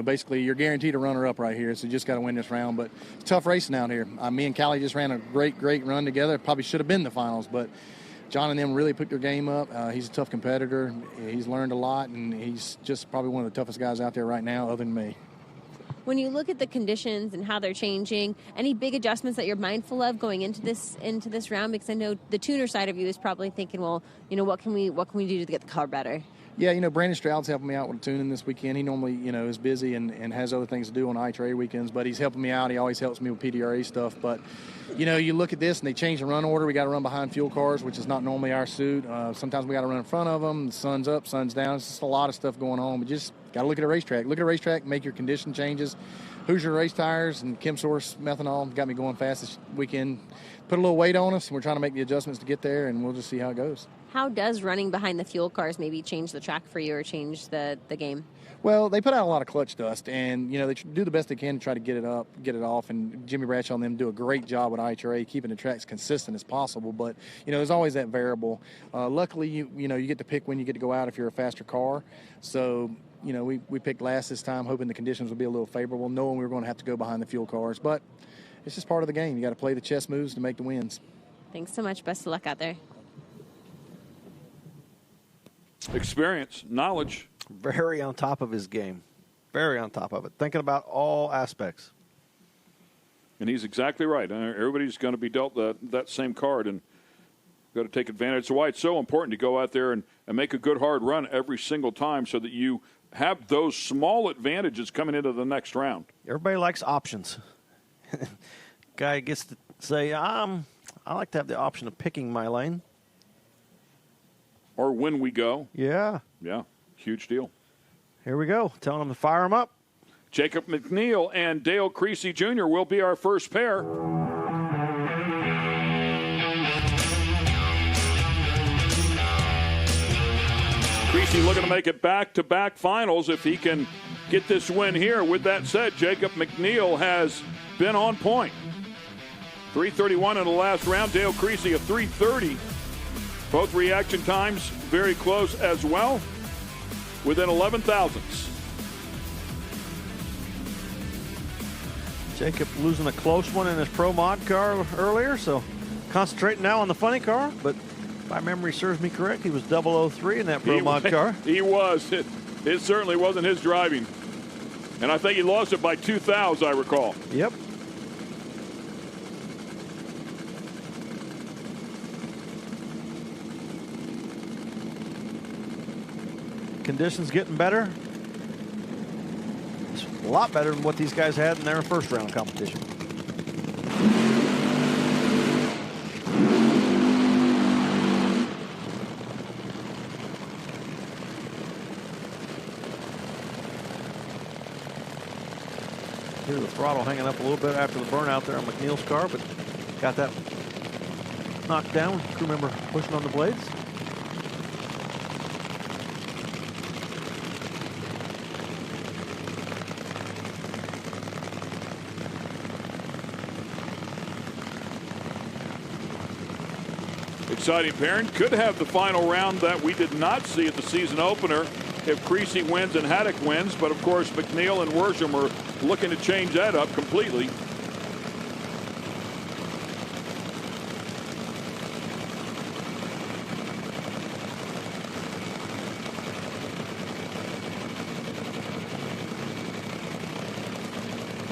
basically you're guaranteed a runner-up right here, so you just got to win this round. But it's tough racing out here. Me and Callie just ran a great run together. Probably should have been the finals, but John and them really put their game up. He's a tough competitor. He's learned a lot, and he's just probably one of the toughest guys out there right now, other than me. When you look at the conditions and how they're changing, any big adjustments that you're mindful of going into this round? Because I know the tuner side of you is probably thinking, well, what can we do to get the car better? Yeah, Brandon Stroud's helping me out with tuning this weekend. He normally, is busy and has other things to do on IHRA weekends, but he's helping me out. He always helps me with PDRA stuff. But, you look at this and they change the run order. We got to run behind fuel cars, which is not normally our suit. Sometimes we got to run in front of them. The sun's up, sun's down. It's just a lot of stuff going on. But just got to look at a racetrack. Look at a racetrack, make your condition changes. Hoosier race tires and Chem Source methanol got me going fast this weekend. Put a little weight on us, and we're trying to make the adjustments to get there, and we'll just see how it goes. How does running behind the fuel cars maybe change the track for you or change the game? Well, they put out a lot of clutch dust, and, they do the best they can to try to get it off, and Jimmy Bradshaw and them do a great job with IHRA keeping the tracks consistent as possible, but, there's always that variable. Luckily, you get to pick when you get to go out if you're a faster car, so, we picked last this time, hoping the conditions would be a little favorable, knowing we were going to have to go behind the fuel cars, but it's just part of the game. You got to play the chess moves to make the wins. Thanks so much. Best of luck out there. Experience, knowledge. Very on top of his game. Very on top of it. Thinking about all aspects. And he's exactly right. Everybody's going to be dealt that same card, and got to take advantage. That's why it's so important to go out there and make a good hard run every single time so that you have those small advantages coming into the next round. Everybody likes options. Guy gets to say, I like to have the option of picking my lane. Or when we go. Yeah. Yeah, huge deal. Here we go. Telling him to fire him up. Jacob McNeel and Dale Creasy Jr. will be our first pair. Creasy looking to make it back-to-back finals if he can get this win here. With that said, Jacob McNeel has been on point. 3:31 in the last round. Dale Creasy a 3:30. Both reaction times very close as well, within 11 thousandths. Jacob losing a close one in his Pro Mod car earlier, so concentrating now on the funny car. But if my memory serves me correct, he was 003 in that Pro Mod car. He was. It certainly wasn't his driving. And I think he lost it by 2 thous, I recall. Yep. Conditions getting better. It's a lot better than what these guys had in their first round competition. Hear the throttle hanging up a little bit after the burnout there on McNeil's car, but got that knocked down. Crew member pushing on the blades. Exciting pairing. Could have the final round that we did not see at the season opener if Creasy wins and Haddock wins. But, of course, McNeel and Worsham are looking to change that up completely.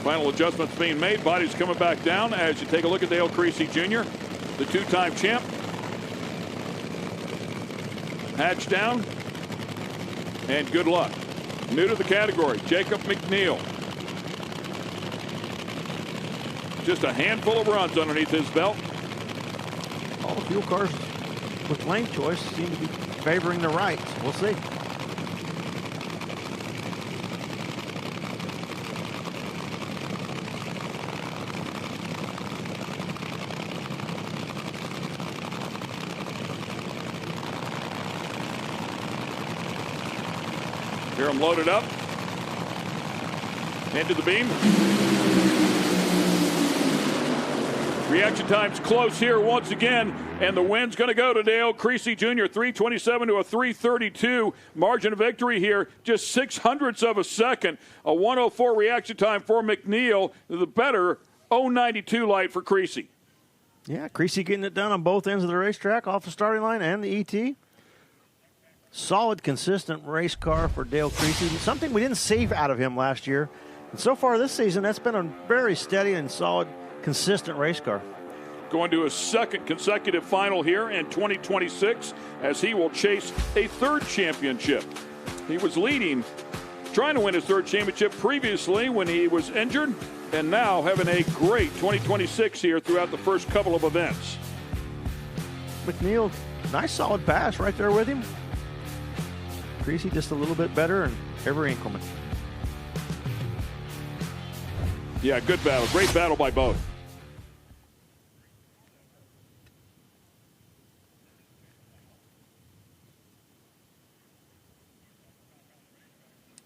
Final adjustments being made. Body's coming back down as you take a look at Dale Creasy Jr., the two-time champ. Hatch down, and good luck. New to the category, Jacob McNeel. Just a handful of runs underneath his belt. All the fuel cars with lane choice seem to be favoring the right. We'll see. Here I'm loaded up. Into the beam. Reaction time's close here once again, and the win's going to go to Dale Creasy Jr. 327 to a 332 margin of victory here. Just 0.06 of a second. A 104 reaction time for McNeel. The better 092 light for Creasy. Yeah, Creasy getting it done on both ends of the racetrack, off the starting line and the ET. Solid, consistent race car for Dale Creasy. Something we didn't see out of him last year. And so far this season, that's been a very steady and solid, consistent race car. going to his second consecutive final here in 2026 as he will chase a third championship. He was leading, trying to win his third championship previously when he was injured, and now having a great 2026 here throughout the first couple of events. McNeel, nice solid pass right there with him. Creasy just a little bit better, and every increment. Yeah, good battle. Great battle by both.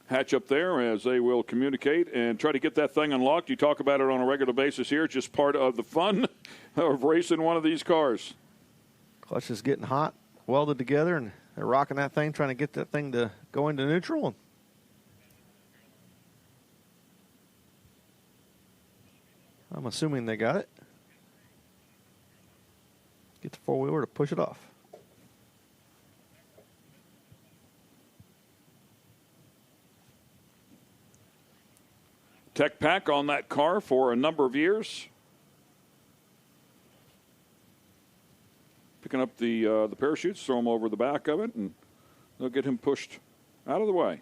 Hatch up there as they will communicate and try to get that thing unlocked. You talk about it on a regular basis here. It's just part of the fun of racing one of these cars. Clutch is getting hot, welded together, and they're rocking that thing, trying to get that thing to go into neutral. I'm assuming they got it. Get the four-wheeler to push it off. Tech pack on that car for a number of years. Picking up the parachutes, throw them over the back of it, and they'll get him pushed out of the way.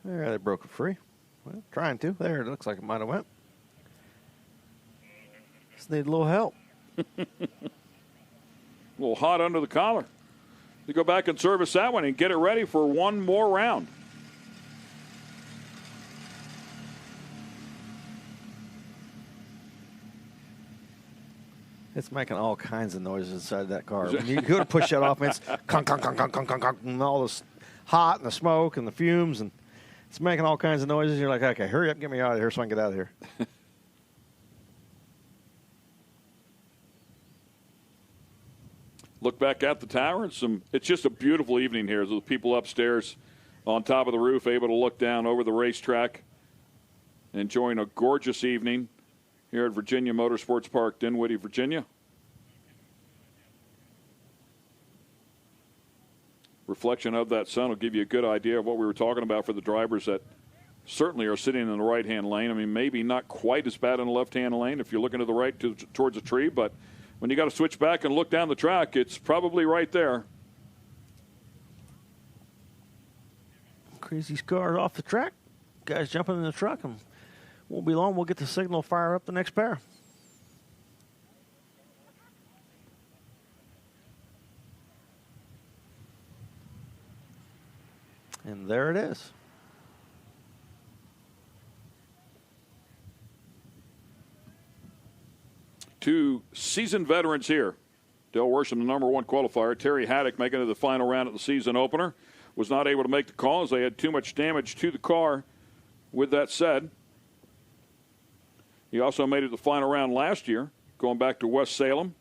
There, they broke it free. Well, trying to. There, it looks like it might have went. Just need a little help. A little hot under the collar. You go back and service that one and get it ready for one more round. It's making all kinds of noises inside that car. When you go to push that off, it's conk, conk, conk, conk, conk, conk, conk, and all this hot and the smoke and the fumes, and it's making all kinds of noises. You're like, okay, hurry up, get me out of here so I can get out of here. Look back at the tower. It's just a beautiful evening here. The people upstairs on top of the roof able to look down over the racetrack, enjoying a gorgeous evening here at Virginia Motorsports Park, Dinwiddie, Virginia. Reflection of that sun will give you a good idea of what we were talking about for the drivers that certainly are sitting in the right-hand lane. I mean, maybe not quite as bad in the left-hand lane if you're looking to the right towards a tree, but when you got to switch back and look down the track, it's probably right there. Creasy's car off the track. Guys jumping in the truck, and won't be long. We'll get the signal, fire up the next pair. And there it is. Two seasoned veterans here. Dale Worsham, the #1 qualifier. Terry Haddock making it to the final round at the season opener. Was not able to make the call as they had too much damage to the car. With that said, he also made it to the final round last year, going back to West Salem.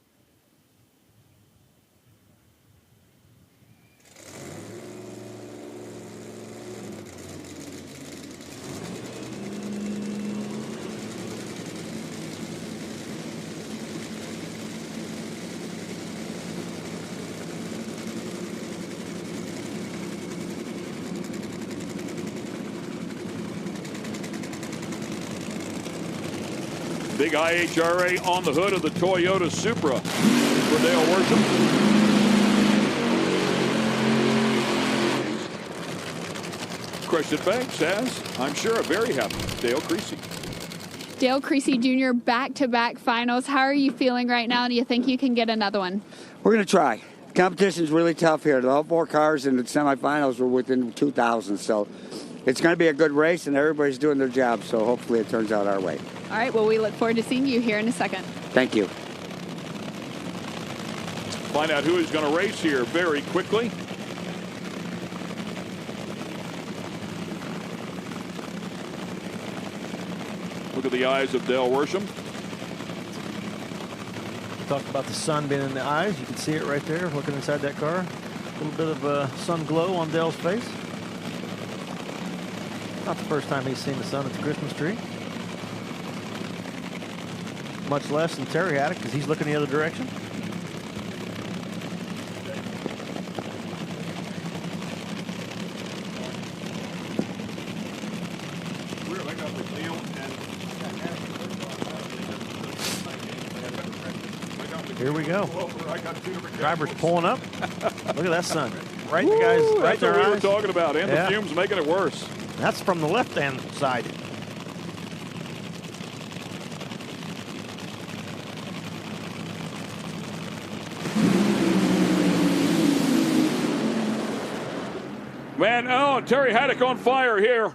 Big IHRA on the hood of the Toyota Supra for Dale Worsham. Question Bank says, I'm sure very happy. Dale Creasy. Dale Creasy Jr., back-to-back finals. How are you feeling right now? Do you think you can get another one? We're going to try. Competition's really tough here. All four cars in the semifinals were within 2,000, so it's going to be a good race, and everybody's doing their job, so hopefully it turns out our way. All right, well, we look forward to seeing you here in a second. Thank you. Find out who is going to race here very quickly. Look at the eyes of Dale Worsham. Talked about the sun being in the eyes. You can see it right there, looking inside that car. A little bit of sun glow on Dale's face. Not the first time he's seen the sun at the Christmas tree. Much less than Terry Haddock because he's looking the other direction. Here we go. Driver's pulling up. Look at that sun. Right, the guys. Right That's there. what we were talking about, and the fumes making it worse. That's from the left-hand side. Man, Terry Haddock on fire here.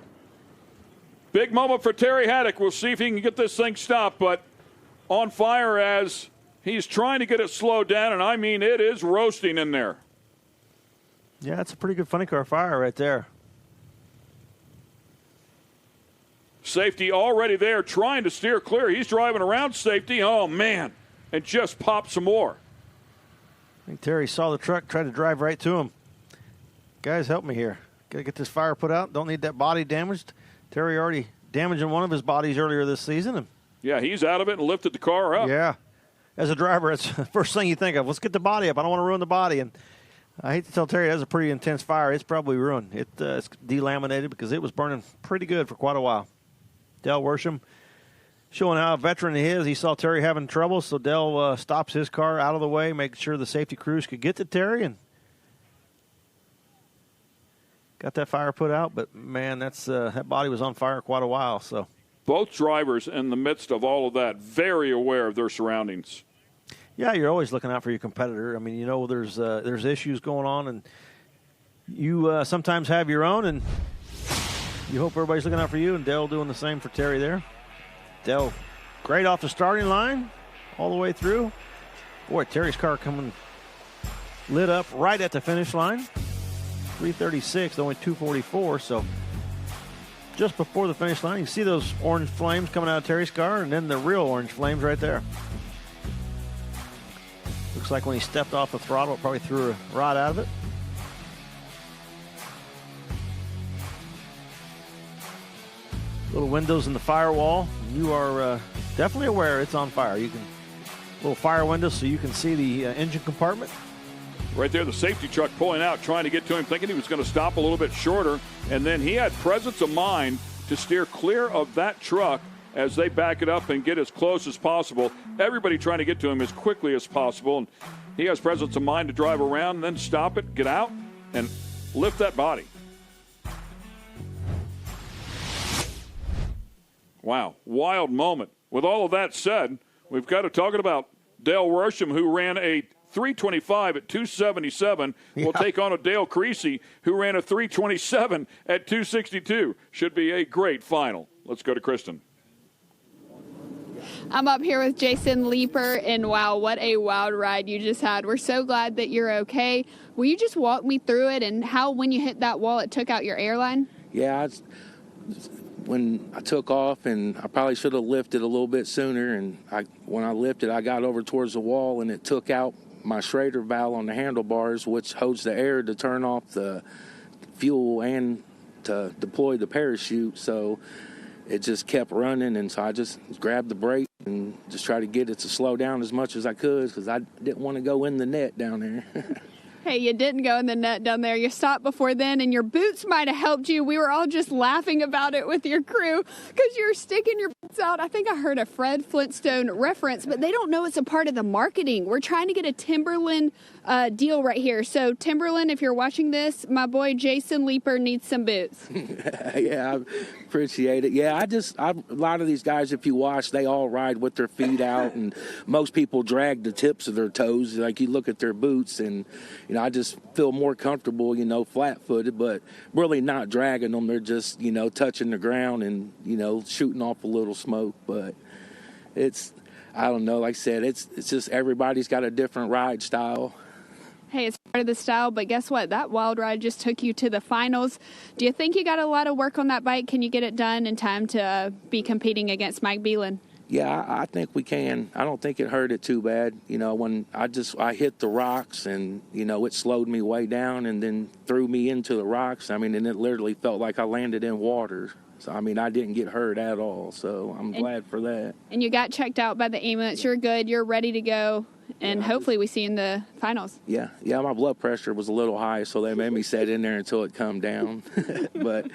Big moment for Terry Haddock. We'll see if he can get this thing stopped, but on fire as he's trying to get it slowed down, and I mean it is roasting in there. Yeah, it's a pretty good funny car fire right there. Safety already there trying to steer clear. He's driving around safety. Oh, man, and just popped some more. I think Terry saw the truck, tried to drive right to him. Guys, help me here. Got to get this fire put out. Don't need that body damaged. Terry already damaging one of his bodies earlier this season. Yeah, he's out of it and lifted the car up. Yeah. As a driver, it's the first thing you think of. Let's get the body up. I don't want to ruin the body. And I hate to tell Terry, that's a pretty intense fire. It's probably ruined. It's delaminated because it was burning pretty good for quite a while. Dale Worsham showing how a veteran he is. He saw Terry having trouble, so Dale stops his car out of the way, making sure the safety crews could get to Terry and got that fire put out. But, man, that body was on fire quite a while. So both drivers in the midst of all of that, very aware of their surroundings. Yeah, you're always looking out for your competitor. I mean, you know, there's issues going on, and you sometimes have your own, and you hope everybody's looking out for you, and Dale doing the same for Terry there. Dale, great off the starting line, all the way through. Boy, Terry's car coming lit up right at the finish line. 336, only 244, so just before the finish line, you see those orange flames coming out of Terry's car, and then the real orange flames right there. Looks like when he stepped off the throttle, it probably threw a rod out of it. Little windows in the firewall. You are definitely aware it's on fire. You can little fire windows so you can see the engine compartment. Right there, the safety truck pulling out, trying to get to him, thinking he was going to stop a little bit shorter. And then he had presence of mind to steer clear of that truck as they back it up and get as close as possible. Everybody trying to get to him as quickly as possible. And he has presence of mind to drive around and then stop it, get out, and lift that body. Wow, wild moment. With all of that said, we've got to talk about Dale Worsham, who ran a 325 at 277. We'll take on a Dale Creasy, who ran a 327 at 262. Should be a great final. Let's go to Kristen. I'm up here with Jason Leeper, and wow, what a wild ride you just had. We're so glad that you're okay. Will you just walk me through it and how, when you hit that wall, it took out your airline? Yeah, when I took off, and I probably should have lifted a little bit sooner, and when I lifted, I got over towards the wall, and it took out my Schrader valve on the handlebars, which holds the air to turn off the fuel and to deploy the parachute. So it just kept running, and so I just grabbed the brake and just tried to get it to slow down as much as I could because I didn't want to go in the net down there. Hey, you didn't go in the net down there. You stopped before then, and your boots might have helped you. We were all just laughing about it with your crew because you were sticking your boots out. I think I heard a Fred Flintstone reference, but they don't know it's a part of the marketing. We're trying to get a Timberland deal right here. So, Timberland, if you're watching this, my boy Jason Leeper needs some boots. Yeah, I appreciate it. Yeah, a lot of these guys, if you watch, they all ride with their feet out, and most people drag the tips of their toes. Like, you look at their boots, and I just feel more comfortable, flat-footed, but really not dragging them. They're just, touching the ground and, shooting off a little smoke. But I don't know, like I said, it's just everybody's got a different ride style. Hey, it's part of the style, but guess what? That wild ride just took you to the finals. Do you think you got a lot of work on that bike? Can you get it done in time to be competing against Mike Beland? Yeah, I think we can. I don't think it hurt it too bad. When I hit the rocks and, it slowed me way down and then threw me into the rocks. And it literally felt like I landed in water. So, I didn't get hurt at all. So I'm glad for that. And you got checked out by the ambulance. You're good. You're ready to go. And hopefully we see you in the finals. Yeah, my blood pressure was a little high, so they made me sit in there until it calmed down. But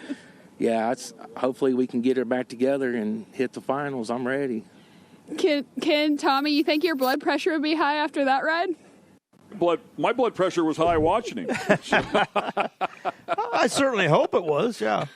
yeah, hopefully we can get her back together and hit the finals. I'm ready. Tommy, you think your blood pressure would be high after that ride? My blood pressure was high watching him. I certainly hope it was, yeah.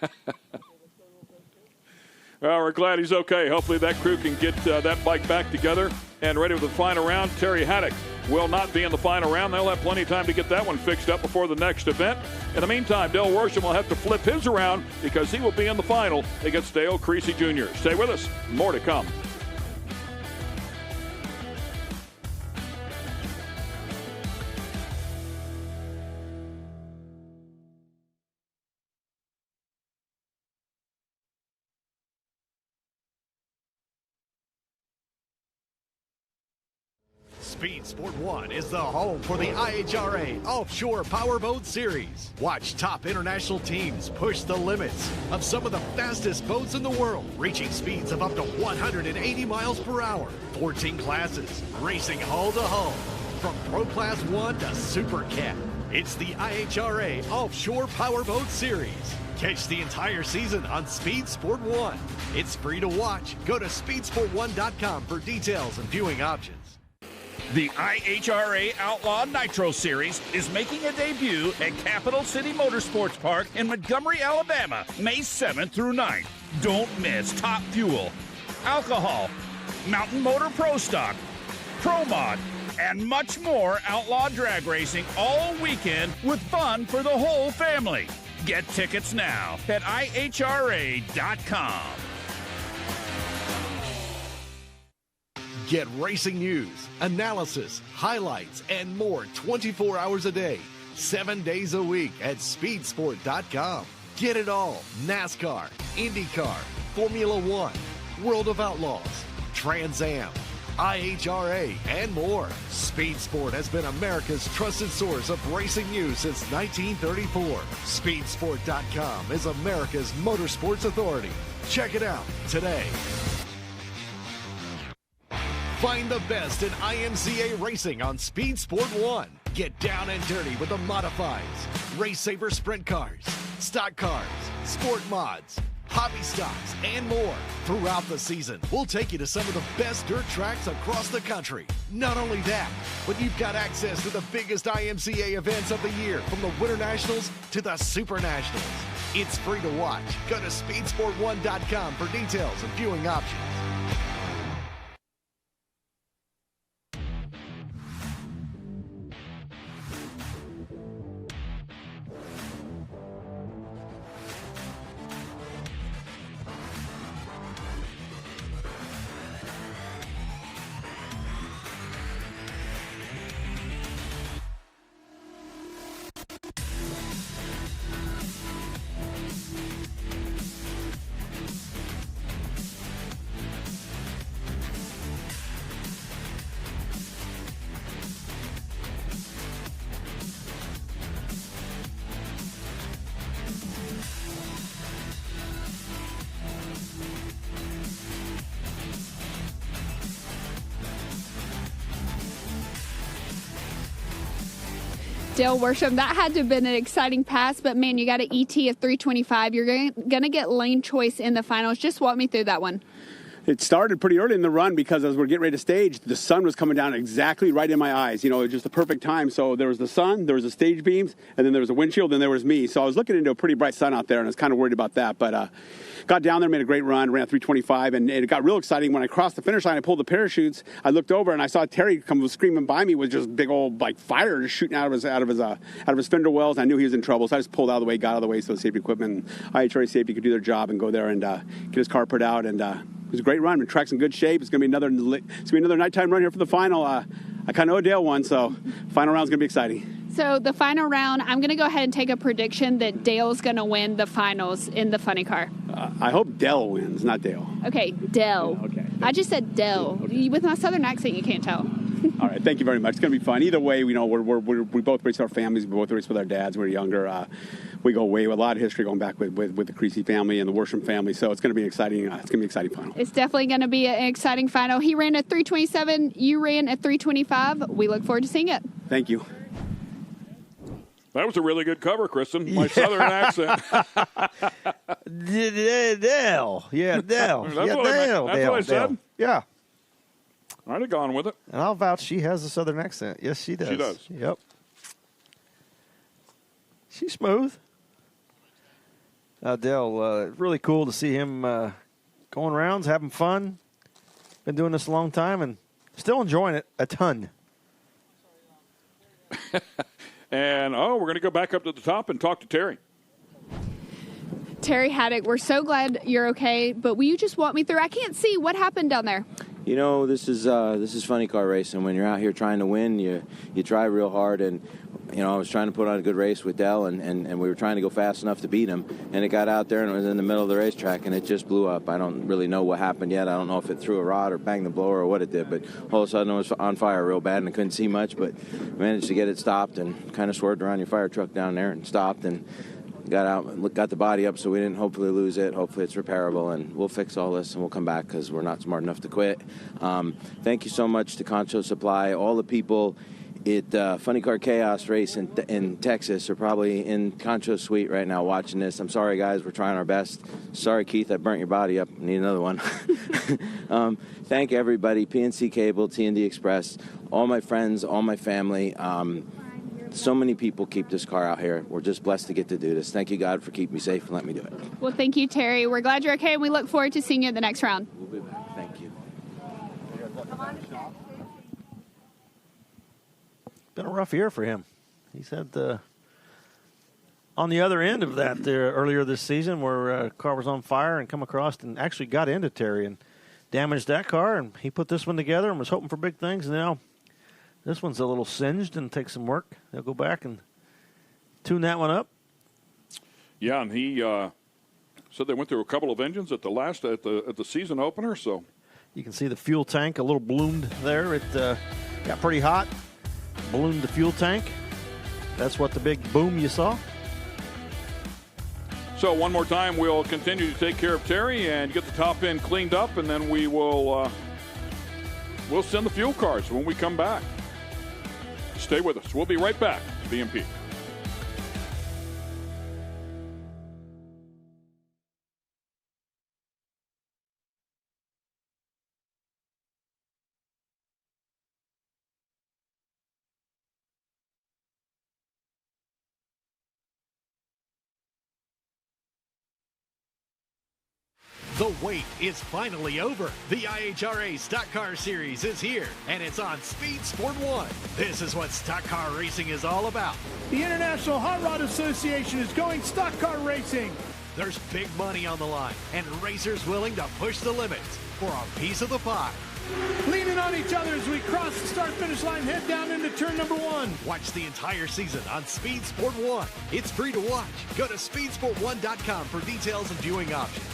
Well, we're glad he's okay. Hopefully that crew can get that bike back together and ready for the final round. Terry Haddock will not be in the final round. They'll have plenty of time to get that one fixed up before the next event. In the meantime, Dale Worsham will have to flip his around because he will be in the final against Dale Creasy Jr. Stay with us. More to come. Speed Sport 1 is the home for the IHRA Offshore Powerboat Series. Watch top international teams push the limits of some of the fastest boats in the world, reaching speeds of up to 180 miles per hour. 14 classes, racing hull to hull, from Pro Class 1 to Super Cat. It's the IHRA Offshore Powerboat Series. Catch the entire season on Speed Sport 1. It's free to watch. Go to speedsport1.com for details and viewing options. The IHRA Outlaw Nitro Series is making a debut at Capital City Motorsports Park in Montgomery, Alabama, May 7th through 9th. Don't miss Top Fuel, Alcohol, Mountain Motor Pro Stock, Pro Mod, and much more outlaw drag racing all weekend with fun for the whole family. Get tickets now at IHRA.com. Get racing news, analysis, highlights, and more 24 hours a day, 7 days a week at speedsport.com. Get it all. NASCAR, IndyCar, Formula One, World of Outlaws, Trans Am, IHRA, and more. Speed Sport has been America's trusted source of racing news since 1934. Speedsport.com is America's motorsports authority. Check it out today. Find the best in IMCA racing on Speed Sport 1. Get down and dirty with the modifieds, Race Saver sprint cars, stock cars, sport mods, hobby stocks, and more. Throughout the season, we'll take you to some of the best dirt tracks across the country. Not only that, but you've got access to the biggest IMCA events of the year, from the Winter Nationals to the Super Nationals. It's free to watch. Go to speedsport1.com for details and viewing options. Dale Worsham, that had to have been an exciting pass, but man, you got an ET of 325. You're going to get lane choice in the finals. Just walk me through that one. It started pretty early in the run because as we're getting ready to stage, the sun was coming down exactly right in my eyes. You know, it was just the perfect time. So there was the sun, there was the stage beams, and then there was a windshield, and there was me. So I was looking into a pretty bright sun out there, and I was kind of worried about that. But got down there, made a great run, ran 325, and it got real exciting. When I crossed the finish line, I pulled the parachutes. I looked over, and I saw Terry come screaming by me with just big old like fire just shooting out of his fender wells. I knew he was in trouble, so I just pulled out of the way, got out of the way so the safety equipment and IHRA safety could do their job and go there and get his car put out. And it was a great run. The track's in good shape. It's going to be another nighttime run here for the final. I kind of owe Dale one, so final round's going to be exciting. So the final round, I'm going to go ahead and take a prediction that Dale's going to win the finals in the funny car. I hope Dale wins, not Dale. Okay, Dale. Yeah, okay. I just said Dale. Okay. With my southern accent, you can't tell. All right, thank you very much. It's going to be fun. Either way, we both race our families. We both race with our dads. We're younger. We go way with a lot of history going back with the Creasy family and the Worsham family. So it's going to be exciting. It's going to be an exciting final. It's definitely going to be an exciting final. He ran at 327. You ran at 325. We look forward to seeing it. Thank you. That was a really good cover, Kristen. My southern accent. Dale. Yeah, Dale. That's what I said. Yeah. I'd have gone with it. And I'll vouch she has a Southern accent. Yes, she does. She does. Yep. She's smooth. Dale, really cool to see him going rounds, having fun. Been doing this a long time and still enjoying it a ton. And, we're going to go back up to the top and talk to Terry. Terry Haddock, we're so glad you're okay, but will you just walk me through? I can't see what happened down there. You know, this is funny car racing. When you're out here trying to win, you try real hard. And, you know, I was trying to put on a good race with Dell, and we were trying to go fast enough to beat him. And it got out there, and it was in the middle of the racetrack, and it just blew up. I don't really know what happened yet. I don't know if it threw a rod or banged the blower or what it did. But all of a sudden, it was on fire real bad, and I couldn't see much. But managed to get it stopped and kind of swerved around your fire truck down there and stopped and got out and got the body up so we didn't hopefully lose it. Hopefully it's repairable, and we'll fix all this and we'll come back because we're not smart enough to quit. Thank you so much to Concho Supply. All the people at Funny Car Chaos race in Texas are probably in Concho's suite right now watching this. I'm sorry, guys. We're trying our best. Sorry, Keith. I burnt your body up. Need another one. Thank everybody, PNC Cable, T&D Express, all my friends, all my family. So many people keep this car out here. We're just blessed to get to do this. Thank you, God, for keeping me safe and letting me do it. Well, thank you, Terry. We're glad you're okay, and we look forward to seeing you at the next round. We'll be back. Thank you. Been a rough year for him. He's had on the other end of that earlier this season where a car was on fire and come across and actually got into Terry and damaged that car, and he put this one together and was hoping for big things, and now this one's a little singed and takes some work. They'll go back and tune that one up. Yeah, and he said they went through a couple of engines at the season opener. So you can see the fuel tank a little ballooned there. It got pretty hot, ballooned the fuel tank. That's what the big boom you saw. So one more time, we'll continue to take care of Terry and get the top end cleaned up, and then we will we'll send the fuel cars when we come back. Stay with us. We'll be right back to BMP. The wait is finally over. The IHRA Stock Car Series is here, and it's on Speed Sport 1. This is what stock car racing is all about. The International Hot Rod Association is going stock car racing. There's big money on the line, and racers willing to push the limits for a piece of the pie. Leaning on each other as we cross the start-finish line, head down into turn number 1. Watch the entire season on Speed Sport 1. It's free to watch. Go to speedsport1.com for details and viewing options.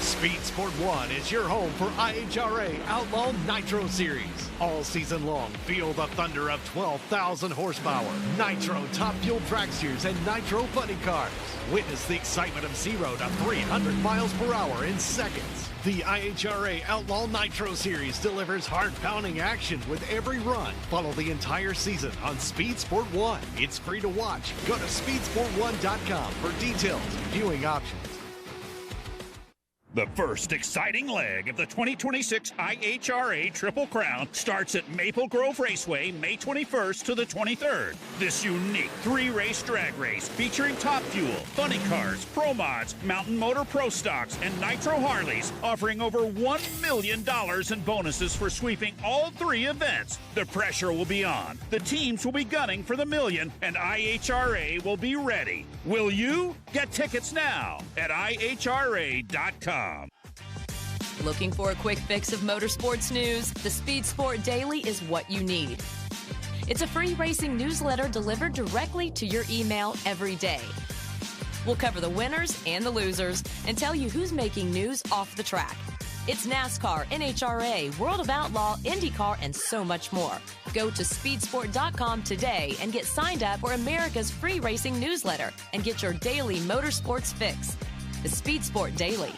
Speed Sport 1 is your home for IHRA Outlaw Nitro Series. All season long, feel the thunder of 12,000 horsepower, Nitro Top Fuel Dragsters, and Nitro Funny Cars. Witness the excitement of 0 to 300 miles per hour in seconds. The IHRA Outlaw Nitro Series delivers heart-pounding action with every run. Follow the entire season on Speed Sport 1. It's free to watch. Go to speedsport1.com for details and viewing options. The first exciting leg of the 2026 IHRA Triple Crown starts at Maple Grove Raceway May 21st to the 23rd. This unique 3-race drag race featuring Top Fuel, Funny Cars, Pro Mods, Mountain Motor Pro Stocks, and Nitro Harleys, offering over $1 million in bonuses for sweeping all 3 events. The pressure will be on. The teams will be gunning for the million, and IHRA will be ready. Will you? Get tickets now at IHRA.com. Looking for a quick fix of motorsports news? The Speed Sport Daily is what you need. It's a free racing newsletter delivered directly to your email every day. We'll cover the winners and the losers and tell you who's making news off the track. It's NASCAR, NHRA, World of Outlaw, IndyCar, and so much more. Go to speedsport.com today and get signed up for America's free racing newsletter and get your daily motorsports fix. The Speed Sport Daily.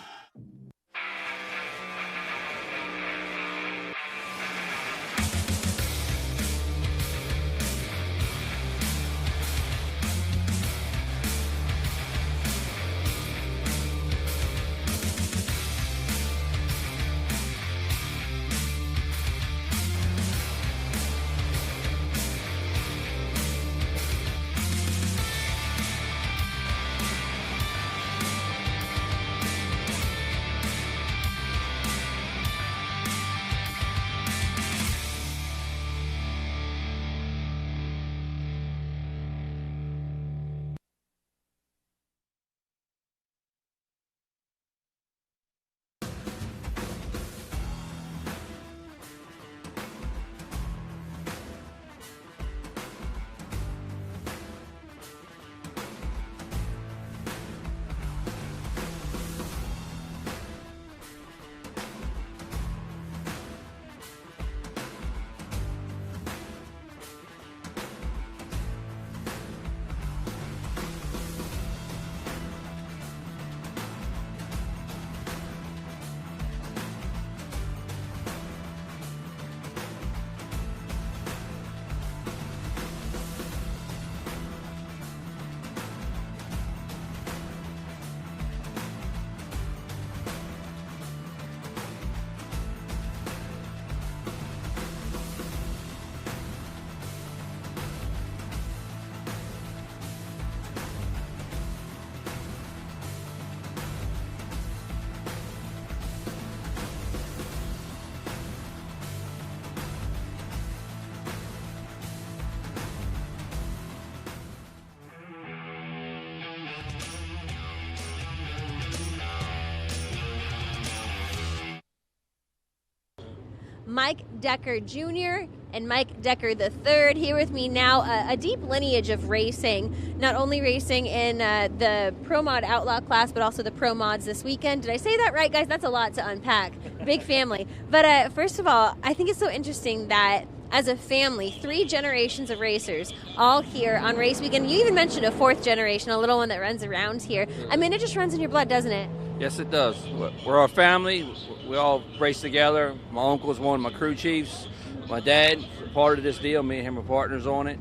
Mike Decker Jr. and Mike Decker III here with me now. A deep lineage of racing, not only racing in the Pro Mod Outlaw class, but also the Pro Mods this weekend. Did I say that right, guys? That's a lot to unpack. Big family. But first of all, I think it's so interesting that as a family, 3 generations of racers all here on race weekend. You even mentioned a 4th generation, a little one that runs around here. I mean, it just runs in your blood, doesn't it? Yes, it does. We're a family. We all race together. My uncle is one of my crew chiefs. My dad, part of this deal. Me and him are partners on it.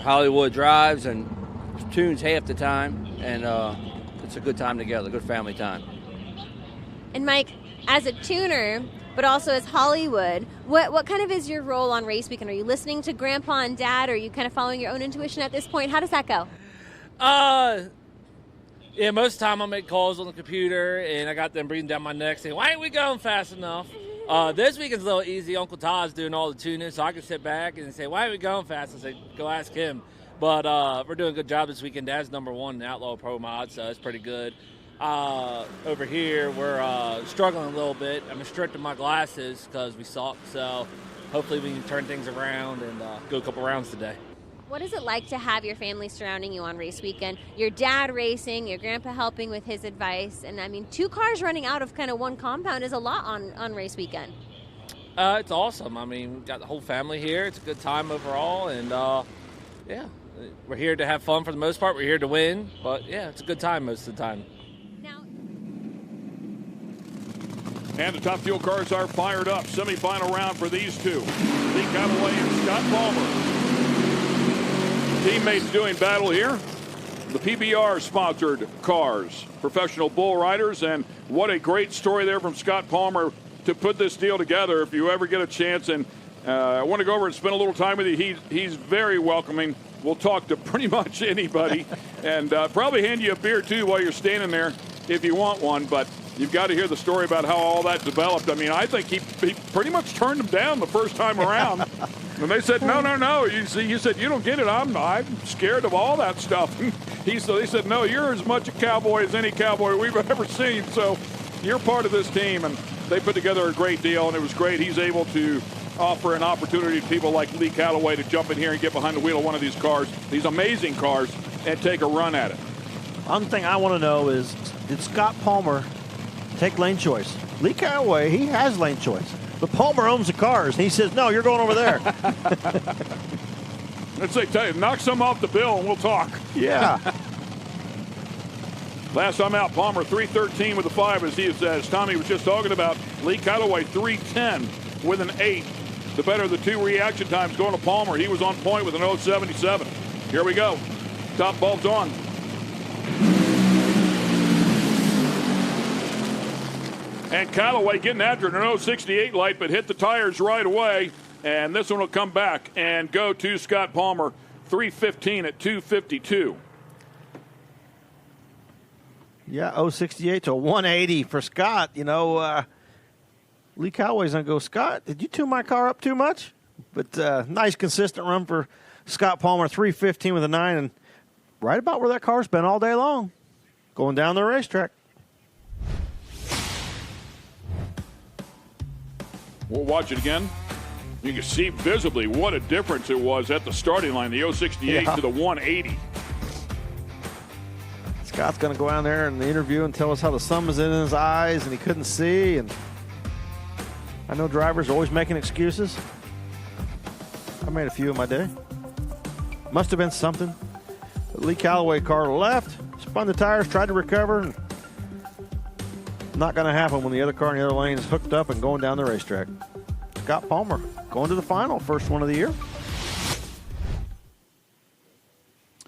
Hollywood drives and tunes half the time, and it's a good time together, good family time. And Mike, as a tuner, but also as Hollywood, what kind of is your role on race weekend? Are you listening to Grandpa and Dad, or are you kind of following your own intuition at this point? How does that go? Yeah, most of the time I make calls on the computer, and I got them breathing down my neck saying, why ain't we going fast enough? This weekend's a little easy. Uncle Todd's doing all the tuning, so I can sit back and say, why ain't we going fast? I say, go ask him. But we're doing a good job this weekend. Dad's #1 in Outlaw Pro Mod, so it's pretty good. Over here, we're struggling a little bit. I'm restricting my glasses because we suck, so hopefully we can turn things around and go a couple rounds today. What is it like to have your family surrounding you on race weekend? Your dad racing, your grandpa helping with his advice, and I mean, 2 cars running out of kind of one compound is a lot on race weekend. It's awesome. I mean, we've got the whole family here. It's a good time overall, and yeah, we're here to have fun for the most part. We're here to win, but yeah, it's a good time most of the time. And the top fuel cars are fired up. Semifinal round for these two. Lee Callaway and Scott Palmer. Teammates doing battle here. The PBR-sponsored cars, professional bull riders, and what a great story there from Scott Palmer to put this deal together. If you ever get a chance, and I want to go over and spend a little time with you. He's very welcoming. We'll talk to pretty much anybody, and probably hand you a beer too while you're standing there if you want one. But you've got to hear the story about how all that developed. I mean, I think he pretty much turned them down the first time around. And they said, no. You said, you don't get it. I'm scared of all that stuff. They said, no, you're as much a cowboy as any cowboy we've ever seen. So you're part of this team. And they put together a great deal, and it was great. He's able to offer an opportunity to people like Lee Callaway to jump in here and get behind the wheel of one of these cars, these amazing cars, and take a run at it. One thing I want to know is, did Scott Palmer take lane choice? Lee Callaway, he has lane choice. But Palmer owns the cars. He says, no, you're going over there. Let's say, tell you, knock some off the bill and we'll talk. Yeah. Last time out, Palmer 3:13 with a 5, as Tommy was just talking about. Lee Callaway 3:10 with an 8. The better of the 2 reaction times going to Palmer. He was on point with an 0.77. Here we go. Top bulb's on. And Callaway getting after it, an 0.68 light, but hit the tires right away. And this one will come back and go to Scott Palmer, 3:15 at 2:52. Yeah, 0.68 to 180 for Scott. You know, Lee Callaway's going to go, Scott, did you tune my car up too much? But nice, consistent run for Scott Palmer, 3:15 with a 9, and right about where that car's been all day long, going down the racetrack. We'll watch it again. You can see visibly what a difference it was at the starting line, the 0.68 to the 180. Scott's going to go down there in the interview and tell us how the sun was in his eyes and he couldn't see. And I know drivers are always making excuses. I made a few in my day. Must have been something. But Lee Callaway car left, spun the tires, tried to recover. And not going to happen when the other car in the other lane is hooked up and going down the racetrack. Scott Palmer going to the final, first one of the year.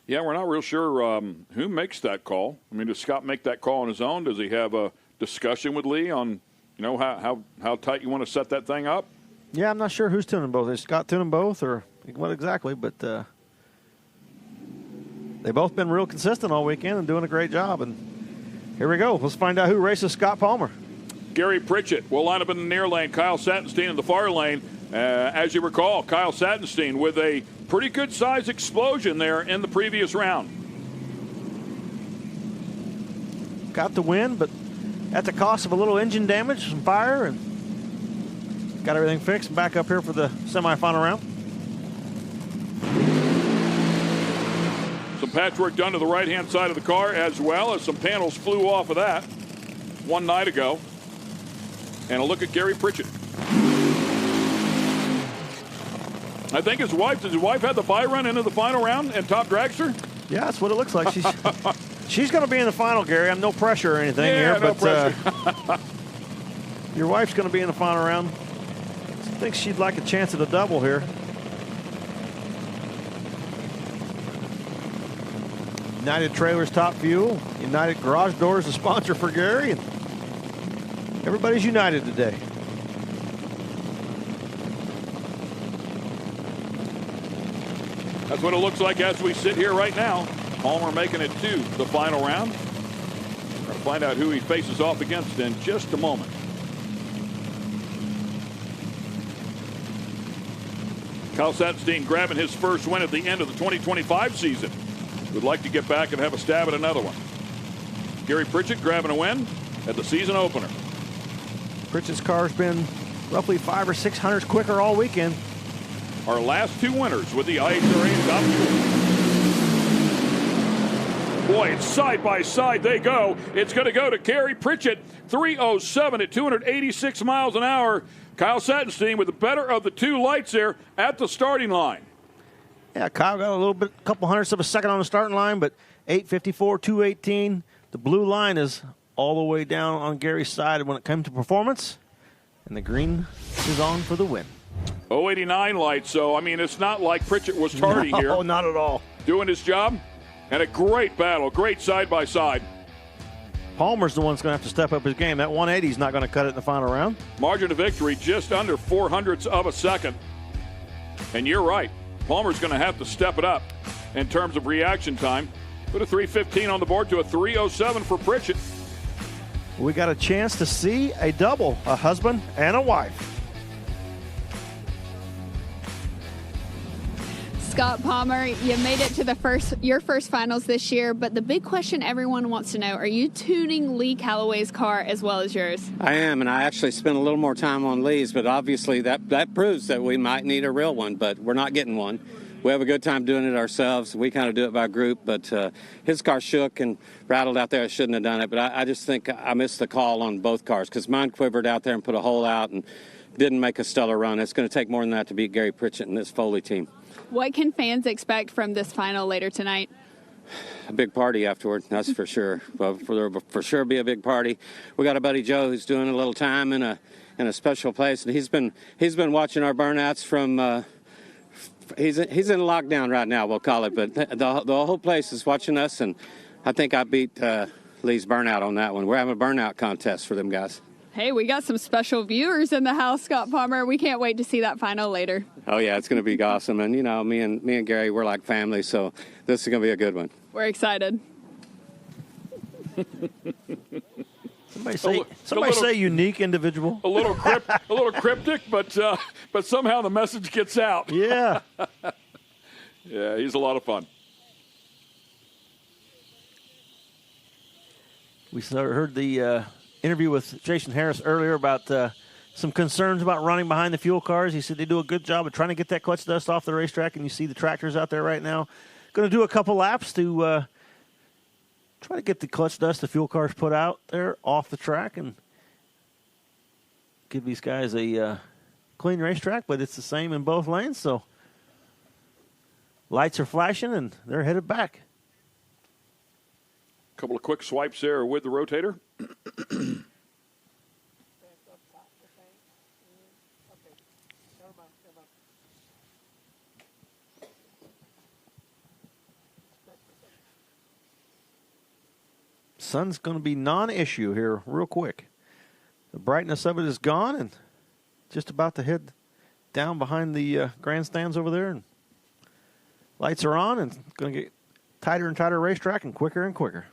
Yeah, we're not real sure who makes that call. I mean, does Scott make that call on his own? Does he have a discussion with Lee on, you know, how tight you want to set that thing up? Yeah, I'm not sure who's tuning both. Is Scott tuning both or what exactly? But they've both been real consistent all weekend and doing a great job. And here we go. Let's find out who races Scott Palmer. Gary Pritchette will line up in the near lane. Kyle Sattenstein in the far lane. As you recall, Kyle Sattenstein with a pretty good size explosion there in the previous round. Got the win, but at the cost of a little engine damage, some fire, and got everything fixed. Back up here for the semifinal round. Some patchwork done to the right-hand side of the car, as well as some panels flew off of that one night ago. And a look at Gary Pritchette. I think his wife had the bye run into the final round and top dragster? Yeah, that's what it looks like. She's going to be in the final, Gary. I'm no pressure or anything here, no but pressure. your wife's going to be in the final round. I think she'd like a chance at a double here. United Trailers Top Fuel. United Garage Doors, the sponsor for Gary. And everybody's united today. That's what it looks like as we sit here right now. Palmer making it to the final round. We're going to find out who he faces off against in just a moment. Kyle Sattenstein grabbing his first win at the end of the 2025 season. Would like to get back and have a stab at another one. Gary Pritchette grabbing a win at the season opener. Pritchett's car's been roughly 500 or 600 quicker all weekend. Our last two winners with the IHRA Top Fuel. Boy, it's side by side they go. It's going to go to Gary Pritchette, 307 at 286 miles an hour. Kyle Sattenstein with the better of the two lights there at the starting line. Yeah, Kyle got a couple hundredths of a second on the starting line, but 854, 218. The blue line is all the way down on Gary's side when it comes to performance, and the green is on for the win. 089 lights, so, I mean, it's not like Pritchette was tardy here. No, not at all. Doing his job, and a great battle, great side-by-side. Palmer's the one that's going to have to step up his game. That 180 is not going to cut it in the final round. Margin of victory just under 400ths of a second. And you're right. Palmer's going to have to step it up in terms of reaction time. Put a 315 on the board to a 307 for Pritchette. We got a chance to see a double, a husband and a wife. Scott Palmer, you made it to your first finals this year, but the big question everyone wants to know, are you tuning Lee Calloway's car as well as yours? I am, and I actually spent a little more time on Lee's, but obviously that proves that we might need a real one, but we're not getting one. We have a good time doing it ourselves. We kind of do it by group, but his car shook and rattled out there. I shouldn't have done it, but I just think I missed the call on both cars because mine quivered out there and put a hole out and didn't make a stellar run. It's going to take more than that to beat Gary Pritchette and this Foley team. What can fans expect from this final later tonight? A big party afterward, that's for sure. Well, for sure be a big party. We got a buddy Joe who's doing a little time in a special place, and he's been watching our burnouts from. He's in lockdown right now, we'll call it, but the whole place is watching us, and I think I beat Lee's burnout on that one. We're having a burnout contest for them guys. Hey, we got some special viewers in the house, Scott Palmer. We can't wait to see that final later. Oh, yeah, it's going to be awesome. And, you know, me and Gary, we're like family, so this is going to be a good one. We're excited. Somebody say unique individual. A little cryptic, but somehow the message gets out. Yeah. Yeah, he's a lot of fun. We heard the interview with Jason Harris earlier about some concerns about running behind the fuel cars. He said they do a good job of trying to get that clutch dust off the racetrack, and you see the tractors out there right now. Going to do a couple laps to try to get the clutch dust the fuel cars put out there off the track and give these guys a clean racetrack, but it's the same in both lanes, so lights are flashing, and they're headed back. A couple of quick swipes there with the rotator. Sun's going to be non-issue here real quick. The brightness of it is gone and just about to head down behind the grandstands over there. And lights are on and it's going to get tighter and tighter racetrack and quicker.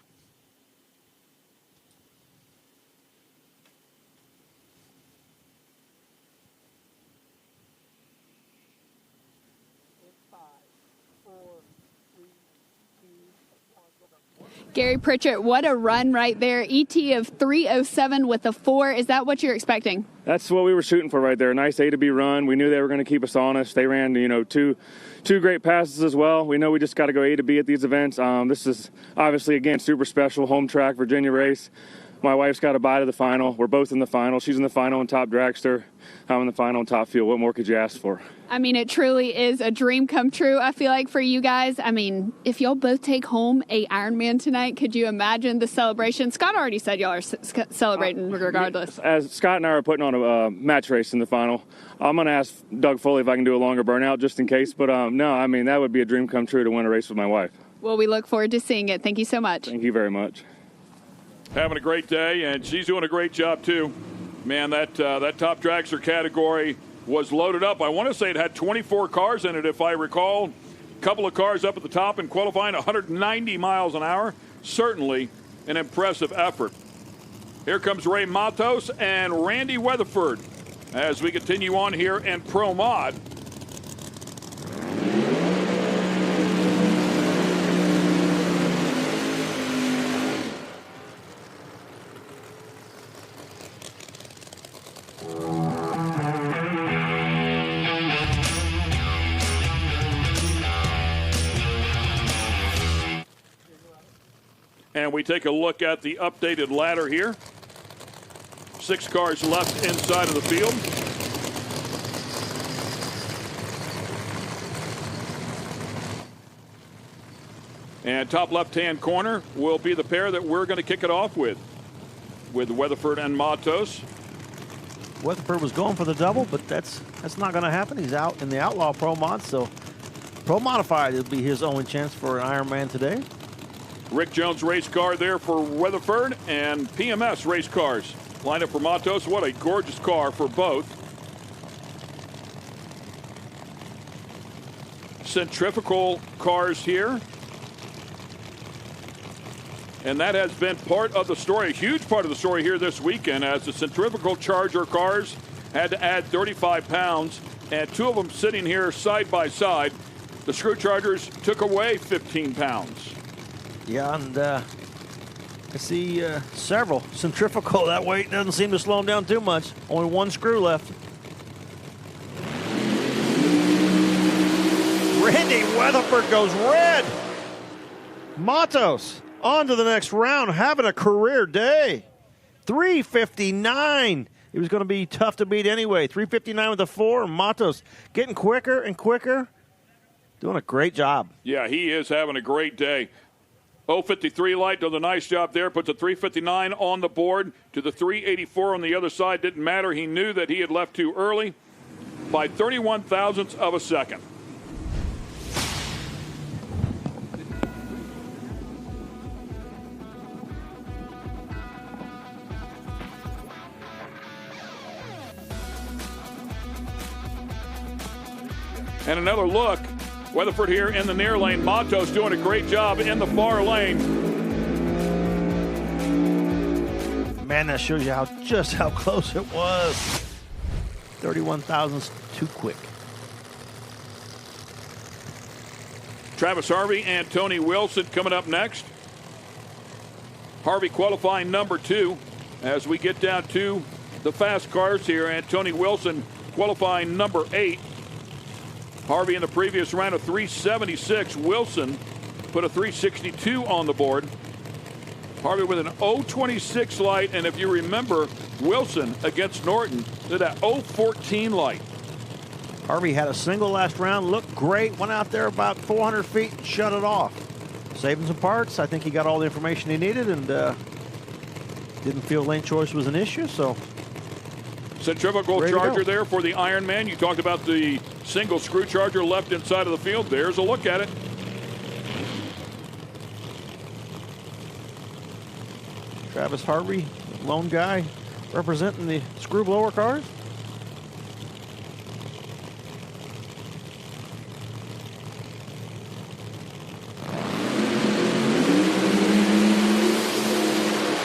Gary Pritchette, what a run right there. ET of 3:07 with a 4. Is that what you're expecting? That's what we were shooting for right there. A nice A to B run. We knew they were going to keep us honest. They ran, two great passes as well. We know we just got to go A to B at these events. This is obviously, again, super special. Home track, Virginia race. My wife's got a bye to the final. We're both in the final. She's in the final in Top Dragster. I'm in the final in Top Fuel. What more could you ask for? I mean, it truly is a dream come true, I feel like, for you guys. I mean, if y'all both take home a Ironman tonight, could you imagine the celebration? Scott already said y'all are celebrating regardless. As Scott and I are putting on a match race in the final, I'm going to ask Doug Foley if I can do a longer burnout just in case. But, no, I mean, that would be a dream come true to win a race with my wife. Well, we look forward to seeing it. Thank you so much. Thank you very much. Having a great day, and she's doing a great job, too. Man, that Top Dragster category was loaded up. I want to say it had 24 cars in it, if I recall. A couple of cars up at the top in qualifying, 190 miles an hour. Certainly an impressive effort. Here comes Ray Matos and Randy Weatherford as we continue on here in Pro Mod. And we take a look at the updated ladder here. 6 cars left inside of the field. And top left-hand corner will be the pair that we're going to kick it off with Weatherford and Matos. Weatherford was going for the double, but that's not going to happen. He's out in the Outlaw Pro Mod, so Pro Modified will be his only chance for an Ironman today. Rick Jones race car there for Weatherford, and PMS race cars lined up for Matos. What a gorgeous car for both. Centrifugal cars here. And that has been part of the story, a huge part of the story here this weekend, as the centrifugal Charger cars had to add 35 pounds, and 2 of them sitting here side by side. The Screw Chargers took away 15 pounds. Yeah, and I see several centrifugal. That weight doesn't seem to slow them down too much. Only 1 screw left. Randy Weatherford goes red. Matos on to the next round, having a career day. 3:59. It was going to be tough to beat anyway. 3:59 with a 4. And Matos getting quicker and quicker. Doing a great job. Yeah, he is having a great day. 053 light does a nice job there. Puts a 3:59 on the board to the 3:84 on the other side. Didn't matter. He knew that he had left too early by 31 thousandths of a second. And another look. Weatherford here in the near lane. Matos doing a great job in the far lane. Man, that shows you just how close it was. 31 thousandths too quick. Travis Harvey and Tony Wilson coming up next. Harvey qualifying number 2 as we get down to the fast cars here, and Tony Wilson qualifying number 8. Harvey in the previous round of 376. Wilson put a 362 on the board. Harvey with an 026 light, and if you remember, Wilson against Norton did that 014 light. Harvey had a single last round, looked great, went out there about 400 feet and shut it off. Saving some parts. I think he got all the information he needed and didn't feel lane choice was an issue, so. Centrifugal Charger there for the Ironman. You talked about the single screw charger left inside of the field. There's a look at it. Travis Harvey, lone guy representing the screw blower cars.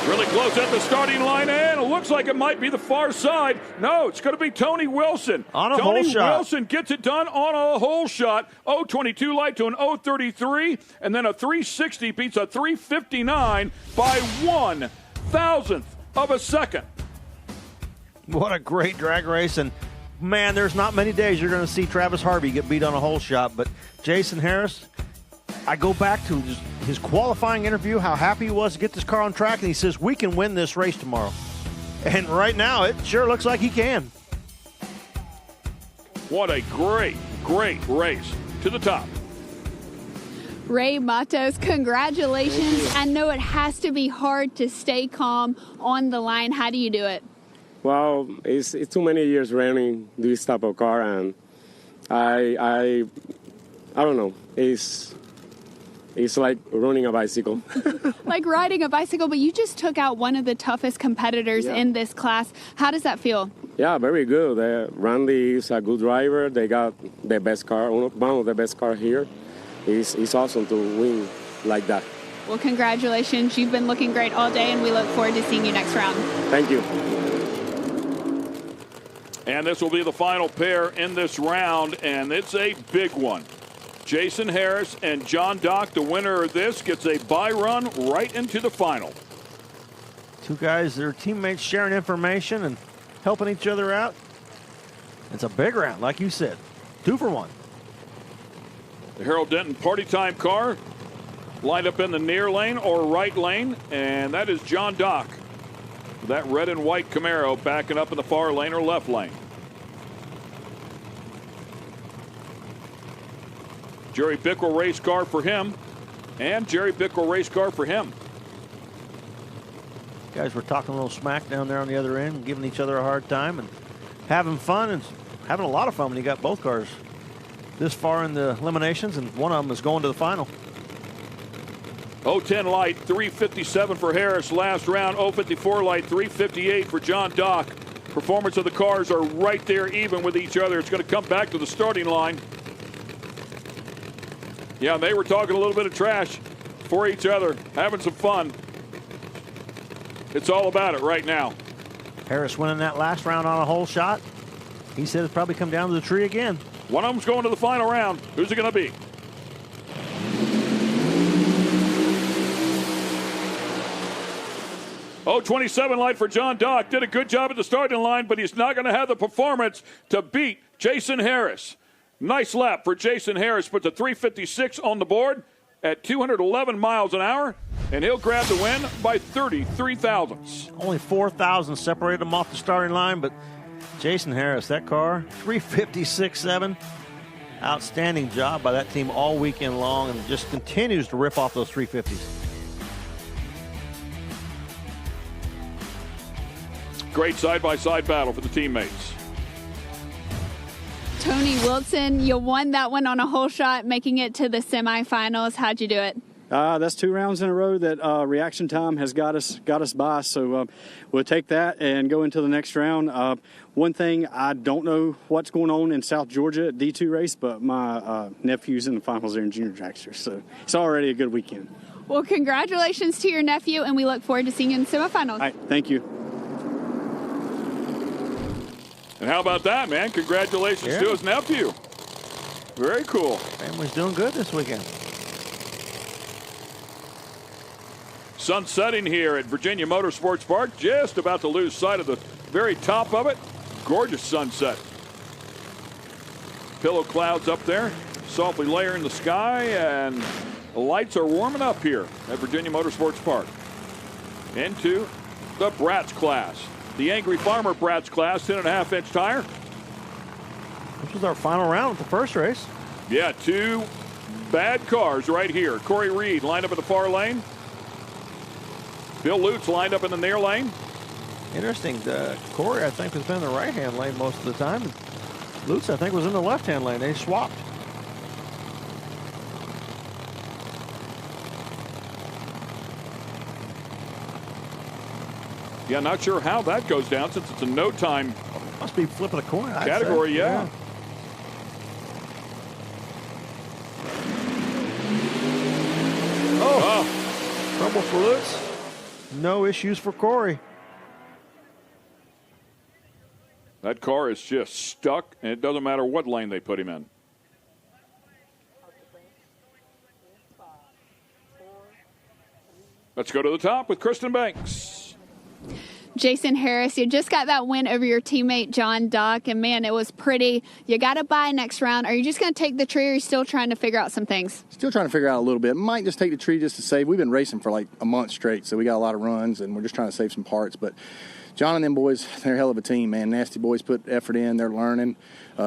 Really close at the starting line, and looks like it might be the far side. No, it's going to be Tony Wilson. On a Tony hole shot. Wilson gets it done on a hole shot. 0.22 light to an 0.33, and then a 360 beats a 359 by 1/1000th of a second. What a great drag race. And, man, there's not many days you're going to see Travis Harvey get beat on a hole shot. But Jason Harris, I go back to his qualifying interview, how happy he was to get this car on track, and he says, we can win this race tomorrow. And right now, it sure looks like he can. What a great, great race to the top. Ray Matos, congratulations. I know it has to be hard to stay calm on the line. How do you do it? Well, it's too many years running this type of car, and I don't know. It's like running a bicycle. Like riding a bicycle, but you just took out one of the toughest competitors in this class. How does that feel? Yeah, very good. Randy is a good driver. They got the best car, one of the best cars here. It's awesome to win like that. Well, congratulations. You've been looking great all day, and we look forward to seeing you next round. Thank you. And this will be the final pair in this round, and it's a big one. Jason Harris and John Dock, the winner of this, gets a bye run right into the final. Two guys, their teammates sharing information and helping each other out. It's a big round, like you said. 2 for 1. The Harold Denton Party Time car lined up in the near lane or right lane, and that is John Dock. That red and white Camaro backing up in the far lane or left lane. Jerry Bickel race car for him, and Jerry Bickel race car for him. Guys were talking a little smack down there on the other end, giving each other a hard time and having fun, and having a lot of fun when you got both cars this far in the eliminations, and one of them is going to the final. 010 light, 357 for Harris. Last round, 054 light, 358 for John Dock. Performance of the cars are right there even with each other. It's going to come back to the starting line. Yeah, they were talking a little bit of trash for each other, having some fun. It's all about it right now. Harris winning that last round on a hole shot. He said it's probably come down to the tree again. One of them's going to the final round. Who's it going to be? Oh, 27 light for John Dock. Did a good job at the starting line, but he's not going to have the performance to beat Jason Harris. Nice lap for Jason Harris. Puts a 356 on the board at 211 miles an hour, and he'll grab the win by 33 thousandths. Only 4 thousandths separated him off the starting line, but Jason Harris, that car, 356.7. Outstanding job by that team all weekend long, and just continues to rip off those 350s. Great side-by-side battle for the teammates. Tony Wilson, you won that one on a hole shot, making it to the semifinals. How'd you do it? That's 2 rounds in a row that reaction time has got us by. So we'll take that and go into the next round. One thing, I don't know what's going on in South Georgia at D2 race, but my nephew's in the finals there in junior dragster. So it's already a good weekend. Well, congratulations to your nephew, and we look forward to seeing you in the semifinals. All right, thank you. And how about that, man? Congratulations to his nephew. Very cool. Family's doing good this weekend. Sun setting here at Virginia Motorsports Park. Just about to lose sight of the very top of it. Gorgeous sunset. Pillow clouds up there. Softly layering the sky, and the lights are warming up here at Virginia Motorsports Park. Into the Bratz class. The Angry Farmer Bratz class, 10.5-inch tire. This was our final round of the first race. Yeah, 2 bad cars right here. Corey Reed lined up in the far lane. Bill Lutz lined up in the near lane. Interesting. Corey, I think, has been in the right-hand lane most of the time. Lutz, I think, was in the left-hand lane. They swapped. Yeah, not sure how that goes down since it's a no-time. Must be flipping a coin. Category, yeah. Oh, trouble for Lutz. No issues for Corey. That car is just stuck, and it doesn't matter what lane they put him in. Let's go to the top with Kristen Banks. Jason Harris, you just got that win over your teammate John Duck, and man, it was pretty. You got to buy next round. Are you just going to take the tree, or are you still trying to figure out some things? Still trying to figure out a little bit. Might just take the tree just to save. We've been racing for like a month straight, so we got a lot of runs, and we're just trying to save some parts. But John and them boys, they're a hell of a team, man. Nasty boys put effort in. They're learning.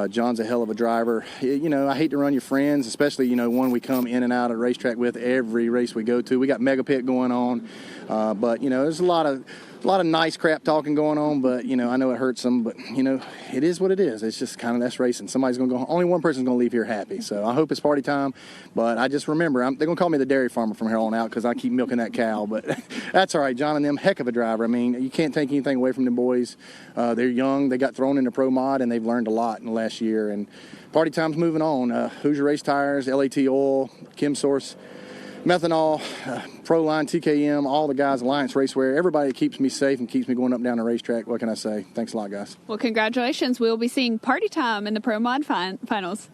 John's a hell of a driver. You know, I hate to run your friends, especially, you know, one we come in and out of the racetrack with every race we go to. We got Mega Pit going on. But, you know, there's a lot of nice crap talking going on, but, you know, I know it hurts them, but, you know, it is what it is. It's just kind of, that's racing. Somebody's going to go, only one person's going to leave here happy. So I hope it's party time, but I just remember, they're going to call me the dairy farmer from here on out because I keep milking that cow, but that's all right. John and them, heck of a driver. I mean, you can't take anything away from them boys. They're young. They got thrown into Pro Mod, and they've learned a lot in the last year, and party time's moving on. Hoosier Race Tires, LAT Oil, Kim Source, Methanol, Proline, TKM, all the guys, Alliance Racewear, everybody keeps me safe and keeps me going up and down the racetrack. What can I say? Thanks a lot, guys. Well, congratulations. We'll be seeing party time in the Pro Mod finals.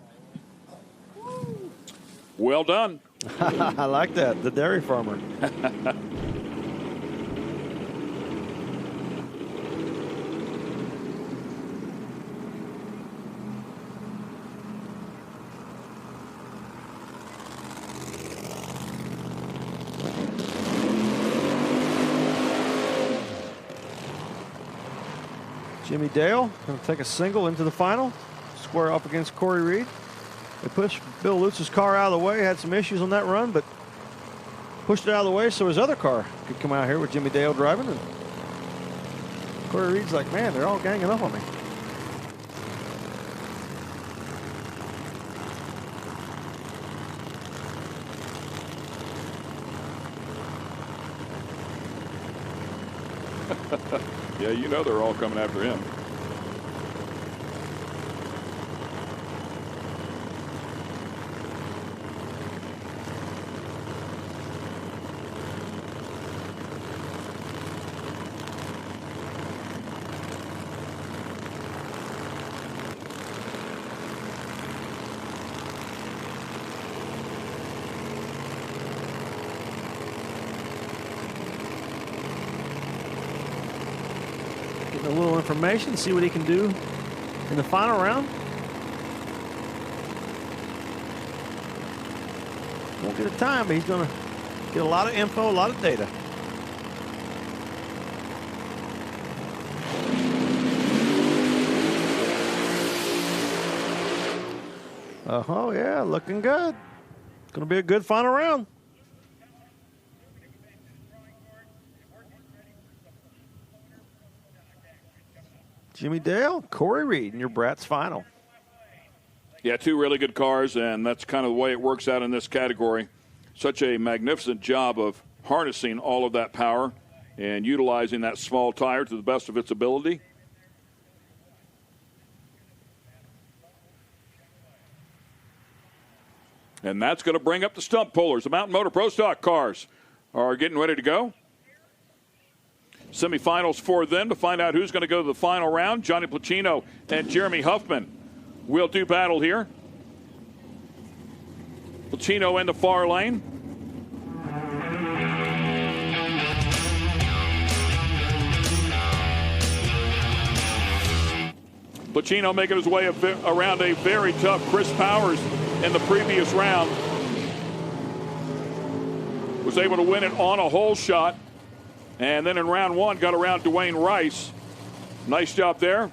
Well done. I like that, the dairy farmer. Jimmy Dale going to take a single into the final, square off against Corey Reed. They pushed Bill Lutz's car out of the way, had some issues on that run, but pushed it out of the way so his other car could come out here with Jimmy Dale driving. And Corey Reed's like, man, they're all ganging up on me. Yeah, you know they're all coming after him. A little information, see what he can do in the final round. Won't get a time, but he's going to get a lot of info, a lot of data. Oh, yeah, looking good. Going to be a good final round. Jimmy Dale, Corey Reed in your Bratz final. Yeah, two really good cars, and that's kind of the way it works out in this category. Such a magnificent job of harnessing all of that power and utilizing that small tire to the best of its ability. And that's going to bring up the stump pullers. The Mountain Motor Pro Stock cars are getting ready to go. Semifinals for them to find out who's going to go to the final round. Johnny Placino and Jeremy Huffman will do battle here. Placino in the far lane. Placino making his way around a very tough Chris Powers in the previous round. Was able to win it on a hole shot. And then in round one, got around Dwayne Rice. Nice job there.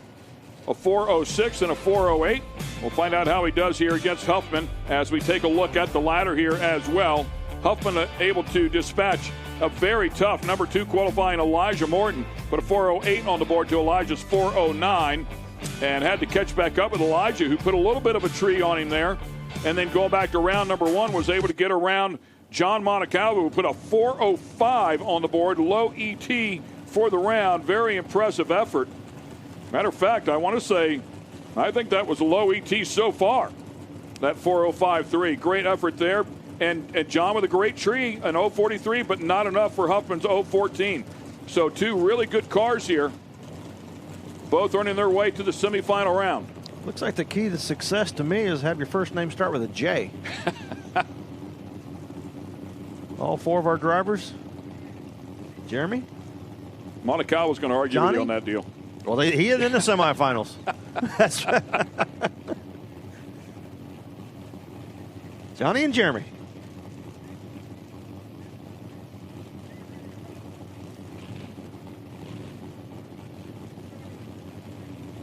A 4.06 and a 4.08. We'll find out how he does here against Huffman as we take a look at the ladder here as well. Huffman able to dispatch a very tough number 2 qualifying Elijah Morton. Put a 4.08 on the board to Elijah's 4.09. And had to catch back up with Elijah, who put a little bit of a tree on him there. And then going back to round number 1, was able to get around John Monacal, who put a 4.05 on the board. Low ET for the round. Very impressive effort. Matter of fact, I want to say, I think that was a low ET so far. That 4.053. Great effort there. And John with a great tree, an 0.43, but not enough for Huffman's 0.14. So two really good cars here. both earning their way to the semifinal round. Looks like the key to success to me is have your first name start with a J. All 4 of our drivers. Jeremy? Monaco was going to argue with you on that deal. Well, he is in the semifinals. That's right. Johnny and Jeremy.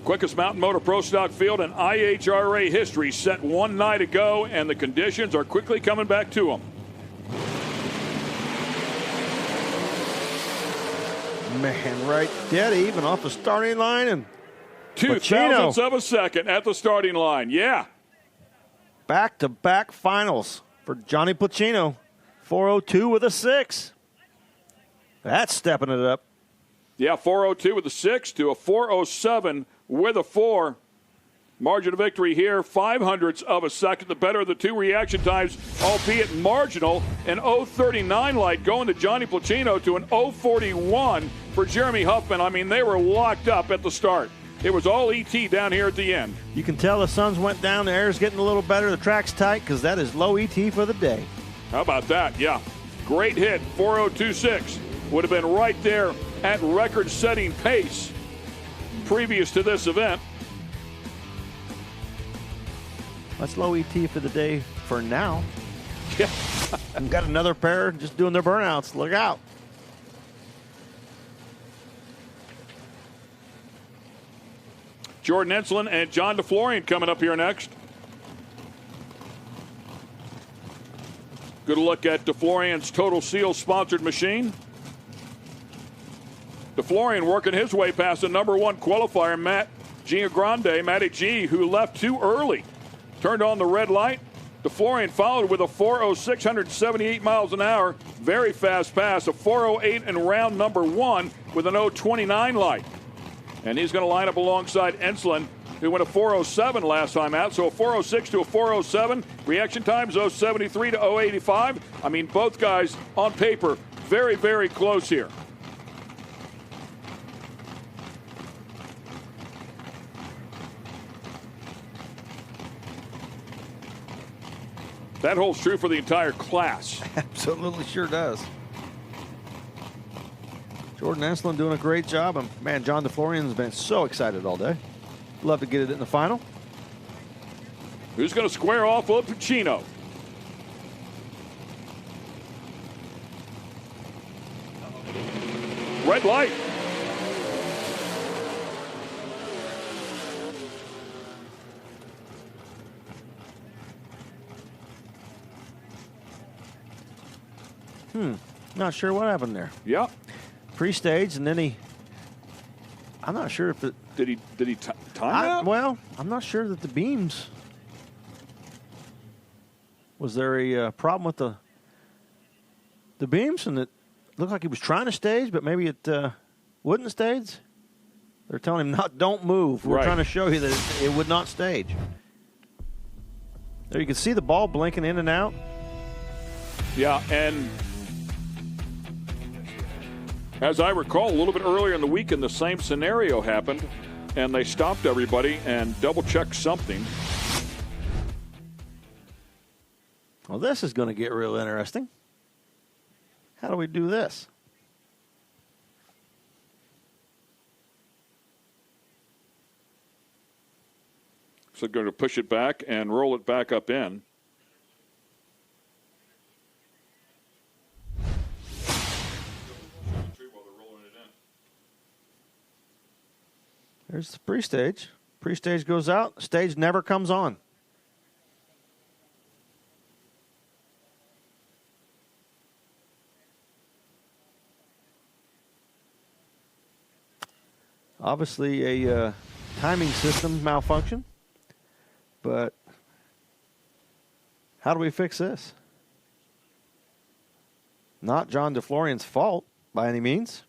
Quickest mountain motor pro stock field in IHRA history set one night ago, and the conditions are quickly coming back to them. Man, right dead even off the starting line, and 0.02 of a second at the starting line. Yeah. Back-to-back finals for Johnny Placino. 4:02 with a 6. That's stepping it up. Yeah, 4:02 with a 6 to a 4:07 with a 4. Margin of victory here, 0.05 of a second. The better of the 2 reaction times, albeit marginal. An 0:39 light going to Johnny Placino to an 0:41 for Jeremy Huffman. I mean, they were locked up at the start. It was all ET down here at the end. You can tell the sun's went down, the air's getting a little better, the track's tight, because that is low ET for the day. How about that? Yeah. Great hit, 4:026. Would have been right there at record-setting pace previous to this event. That's low ET for the day for now. Yeah. We've got another pair just doing their burnouts. Look out. Jordan Ensslin and John DeFlorian coming up here next. Good look at DeFlorian's Total Seal sponsored machine. DeFlorian working his way past the number 1 qualifier, Matty G, who left too early. Turned on the red light. DeFlorian followed with a 4:06, 178 miles an hour. Very fast pass, a 4:08 in round number 1 with an 0:29 light. And he's going to line up alongside Ensslin, who went a 4:07 last time out. So a 4:06 to a 4:07. Reaction times 0:73 to 0:85. I mean, both guys on paper very, very close here. That holds true for the entire class. Absolutely sure does. Jordan Ensslin doing a great job. And, man, John DeFlorian's been so excited all day. Love to get it in the final. Who's going to square off with Pacino? Red light. Not sure what happened there. Yeah. Pre-stage, and then I'm not sure if it... Did he time out? Well, I'm not sure that the beams... Was there a problem with the beams? And it looked like he was trying to stage, but maybe it wouldn't stage? They're telling him, don't move. We're trying to show you that it would not stage. There you can see the ball blinking in and out. Yeah, and as I recall, a little bit earlier in the weekend, the same scenario happened, and they stopped everybody and double-checked something. Well, this is going to get real interesting. How do we do this? So going to push it back and roll it back up in. There's the pre-stage. Pre-stage goes out. Stage never comes on. Obviously a timing system malfunction. But how do we fix this? Not John DeFlorian's fault by any means.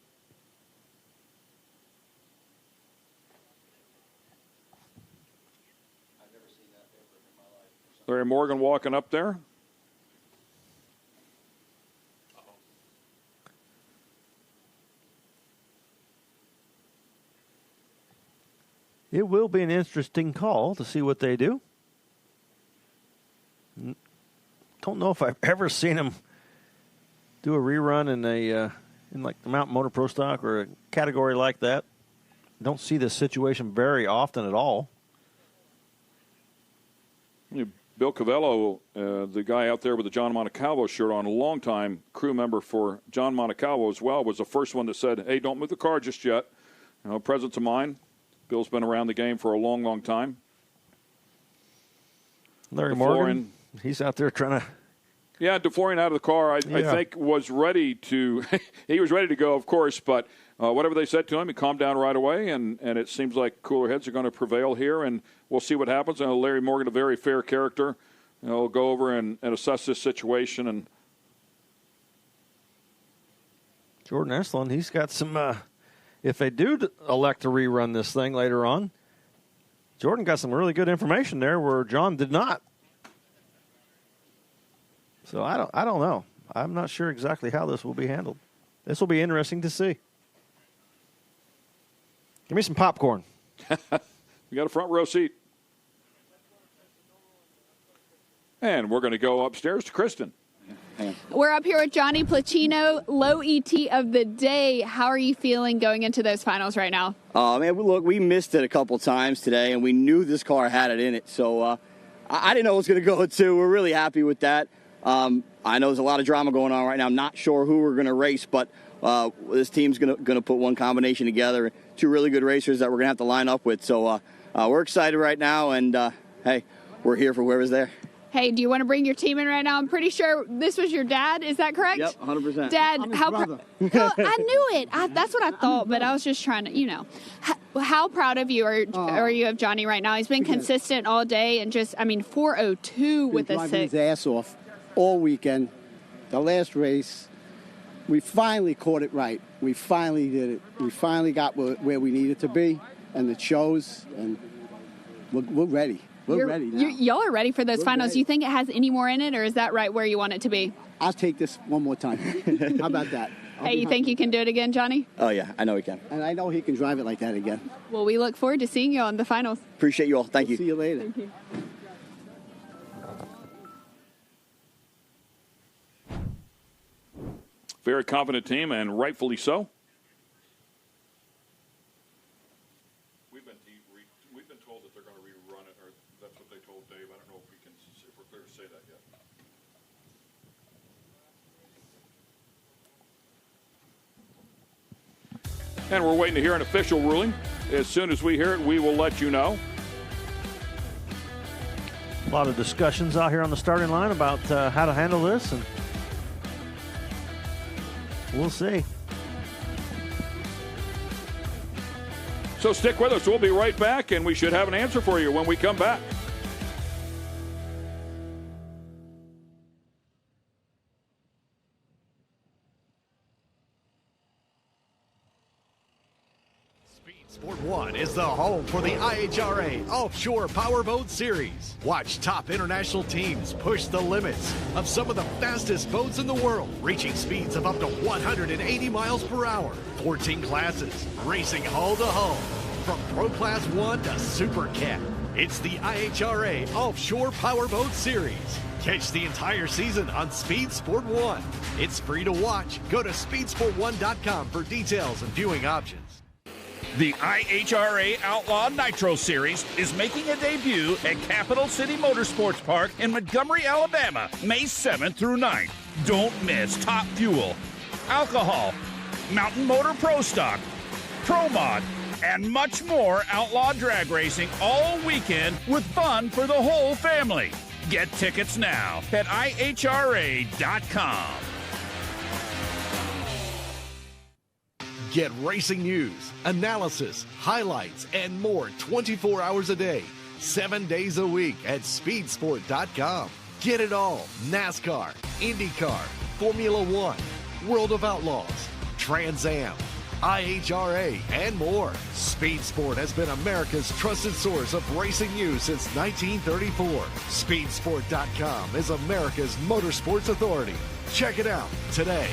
Larry Morgan walking up there. It will be an interesting call to see what they do. Don't know if I've ever seen them do a rerun in like the Mountain Motor Pro Stock or a category like that. Don't see this situation very often at all. Bill Cavello, the guy out there with the John Montecalvo shirt on, a longtime crew member for John Montecalvo as well, was the first one that said, hey, don't move the car just yet. Presence of mind. Bill's been around the game for a long, long time. Larry Morgan, he's out there trying to. Yeah, DeFlorian out of the car, I think, was ready to – he was ready to go, of course, but whatever they said to him, he calmed down right away, and it seems like cooler heads are going to prevail here, and we'll see what happens. I know Larry Morgan, a very fair character. He'll go over and assess this situation. And Jordan Ensslin, he's got some if they do elect to rerun this thing later on, Jordan got some really good information there where John did not. So I don't know. I'm not sure exactly how this will be handled. This will be interesting to see. Give me some popcorn. We got a front row seat. And we're going to go upstairs to Kristen. We're up here with Johnny Placino, low ET of the day. How are you feeling going into those finals right now? Man, look, we missed it a couple times today, and we knew this car had it in it. So I didn't know it was going to go to. We're really happy with that. I know there's a lot of drama going on right now. I'm not sure who we're going to race, but this team's going to put one combination together. Two really good racers that we're going to have to line up with. So we're excited right now, and, hey, we're here for whoever's there. Hey, do you want to bring your team in right now? I'm pretty sure this was your dad. Is that correct? Yep, 100%. Dad, how well, I knew it. That's what I thought, but I was just trying to, How proud of you are you of Johnny right now? He's been consistent all day and just, 402 with a 6. His ass off all weekend. The last race, we finally caught it right. We finally did it. We finally got where we needed to be, and it shows, and we're ready. We're ready now. Y'all are ready for those finals. Do you think it has any more in it, or is that right where you want it to be? I'll take this one more time. How about that? Hey, you think you can do it again, Johnny? Oh, yeah, I know he can. And I know he can drive it like that again. Well, we look forward to seeing you on the finals. Appreciate you all. Thank you. See you later. Thank you. Very confident team, and rightfully so. We've been told that they're going to rerun it, or that's what they told Dave. I don't know if we're clear to say that yet. And we're waiting to hear an official ruling. As soon as we hear it, we will let you know. A lot of discussions out here on the starting line about how to handle this, and we'll see. So stick with us. We'll be right back, and we should have an answer for you when we come back. Sport 1 is the home for the IHRA Offshore Powerboat Series. Watch top international teams push the limits of some of the fastest boats in the world, reaching speeds of up to 180 miles per hour. 14 classes, racing hull to hull, from Pro Class 1 to Super Cat. It's the IHRA Offshore Powerboat Series. Catch the entire season on Speed Sport 1. It's free to watch. Go to speedsport1.com for details and viewing options. The IHRA Outlaw Nitro Series is making a debut at Capital City Motorsports Park in Montgomery, Alabama, May 7th through 9th. Don't miss Top Fuel, Alcohol, Mountain Motor Pro Stock, Pro Mod, and much more outlaw drag racing all weekend with fun for the whole family. Get tickets now at IHRA.com. Get racing news, analysis, highlights, and more 24 hours a day, 7 days a week at speedsport.com. Get it all. NASCAR, IndyCar, Formula One, World of Outlaws, Trans Am, IHRA, and more. Speed Sport has been America's trusted source of racing news since 1934. Speedsport.com is America's motorsports authority. Check it out today.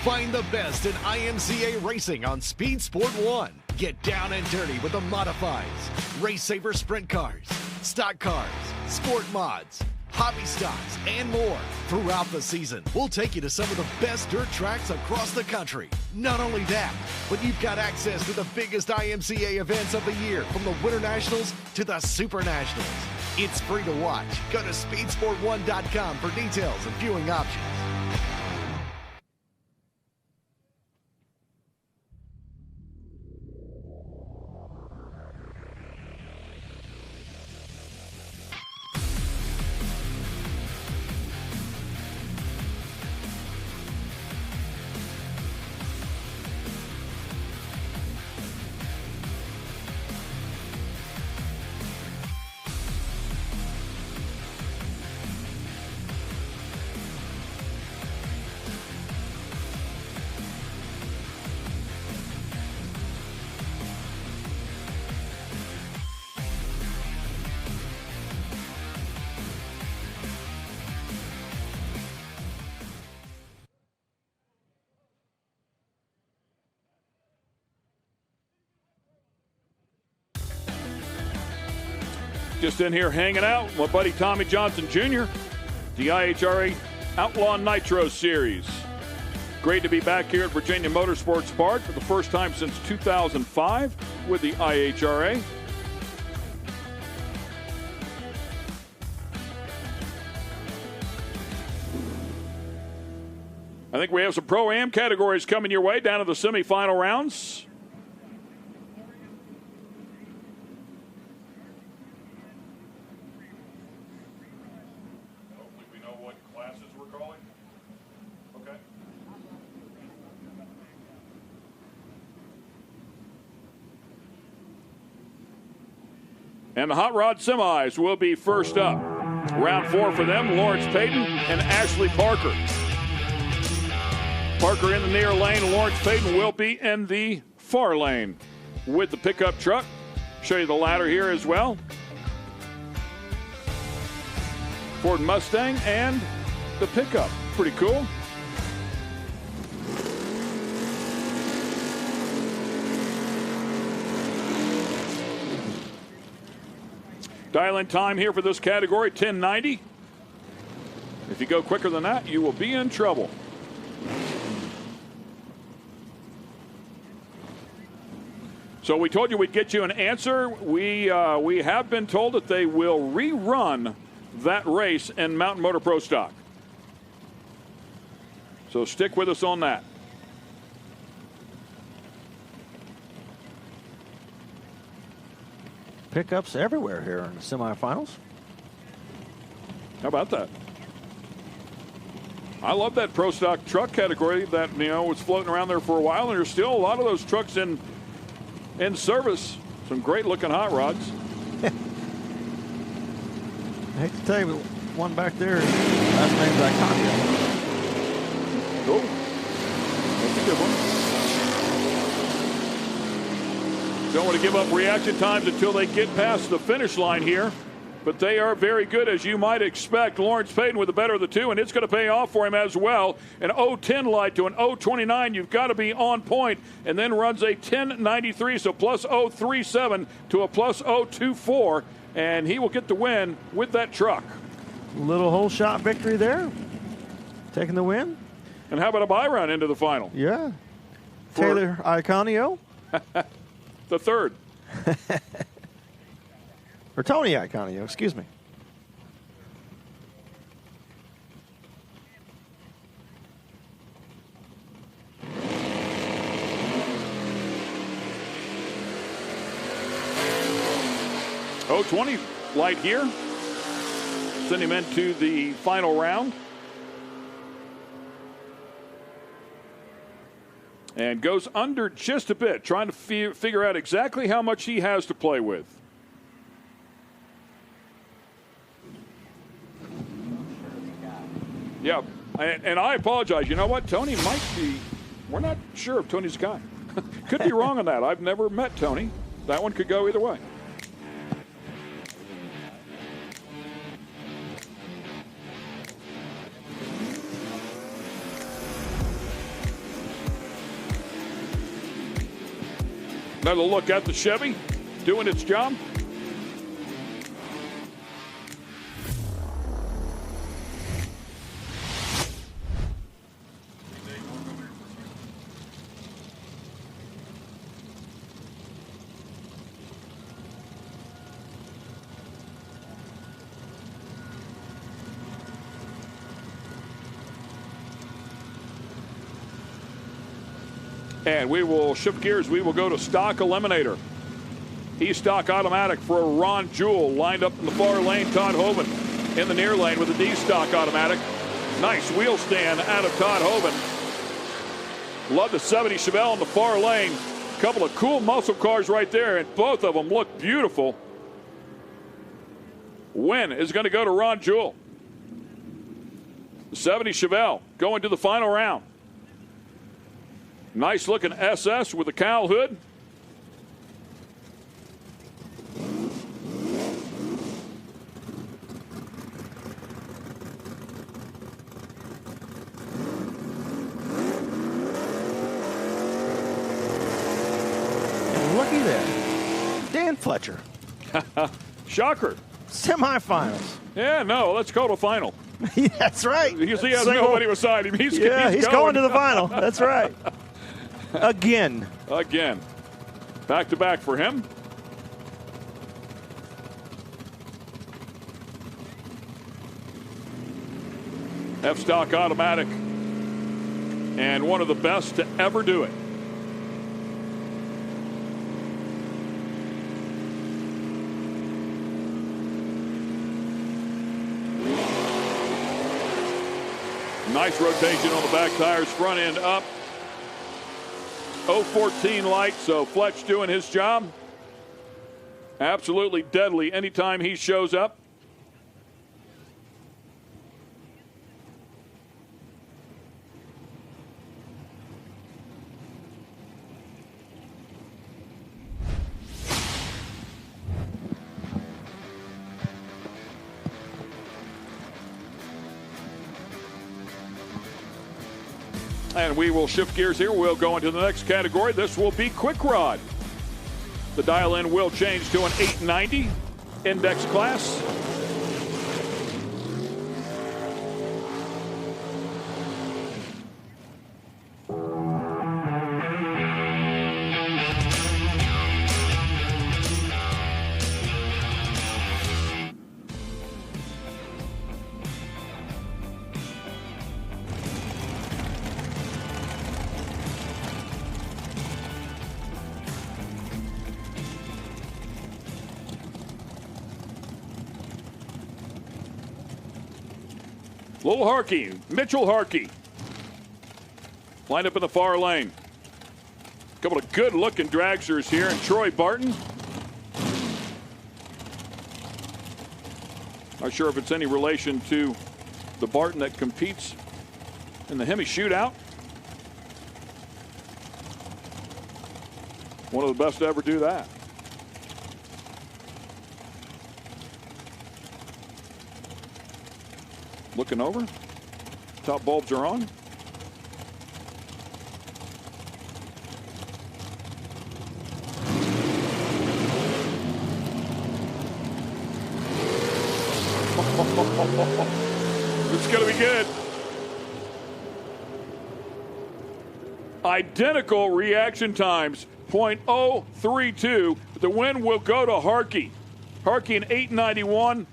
Find the best in IMCA racing on Speed Sport 1. Get down and dirty with the modifieds, Race Saver sprint cars, stock cars, sport mods, hobby stocks, and more. Throughout the season, we'll take you to some of the best dirt tracks across the country. Not only that, but you've got access to the biggest IMCA events of the year, from the Winter Nationals to the Super Nationals. It's free to watch. Go to speedsport1.com for details and viewing options. Just in here hanging out with my buddy Tommy Johnson Jr., the IHRA Outlaw Nitro Series. Great to be back here at Virginia Motorsports Park for the first time since 2005 with the IHRA. I think we have some Pro-Am categories coming your way down to the semifinal rounds. And the Hot Rod Semis will be first up. Round 4 for them, Lawrence Payton and Ashley Parker. Parker in the near lane, Lawrence Payton will be in the far lane with the pickup truck. Show you the ladder here as well. Ford Mustang and the pickup. Pretty cool. Dial-in time here for this category, 10:90. If you go quicker than that, you will be in trouble. So we told you we'd get you an answer. We have been told that they will rerun that race in Mountain Motor Pro Stock. So stick with us on that. Pickups everywhere here in the semifinals. How about that? I love that Pro Stock truck category that, you know, was floating around there for a while, and there's still a lot of those trucks in service. Some great looking hot rods. I hate to tell you, but one back there, last name's Iconio. Oh, that's a good one. Don't want to give up reaction times until they get past the finish line here. But they are very good, as you might expect. Lawrence Payton with the better of the two, and it's going to pay off for him as well. An 0.10 light to an 0.29. You've got to be on point, and then runs a 10.93, so plus 0.37 to a plus 0.24, and he will get the win with that truck. Little hole shot victory there. Taking the win. And how about a bye run into the final? Yeah. Taylor Iconio. The third. Or Tony Iconio, excuse me. Oh, 20 light here. Send him into the final round. And goes under just a bit, trying to figure out exactly how much he has to play with. Yeah, and I apologize. You know what? Tony might be, we're not sure if Tony's the guy. Could be wrong on that. I've never met Tony. That one could go either way. Another look at the Chevy doing its job. And we will shift gears. We will go to stock eliminator. E-stock automatic for Ron Jewell. Lined up in the far lane. Todd Hoven in the near lane with a D-stock automatic. Nice wheel stand out of Todd Hoven. Love the 70 Chevelle in the far lane. Couple of cool muscle cars right there, and both of them look beautiful. Win is going to go to Ron Jewell. The 70 Chevelle going to the final round. Nice looking SS with a cowl hood. And looky there. Dan Fletcher. Shocker. Semifinals. Yeah, no, let's go to final. That's right. Because he has nobody beside him. He's going to the final. That's right. Again. Back to back for him. F-stock automatic. And one of the best to ever do it. Nice rotation on the back tires, front end up. 014 light, so Fletch doing his job. Absolutely deadly anytime he shows up. And we will shift gears here. We'll go into the next category. This will be quick rod. The dial-in will change to an 890 index class. Little Harkey, Mitchell Harkey, lined up in the far lane. A couple of good-looking dragsters here, and Troy Barton. Not sure if it's any relation to the Barton that competes in the Hemi Shootout. One of the best to ever do that. Looking over. Top bulbs are on. It's going to be good. Identical reaction times, 0.032. The win will go to Harkey. Harkey in 891.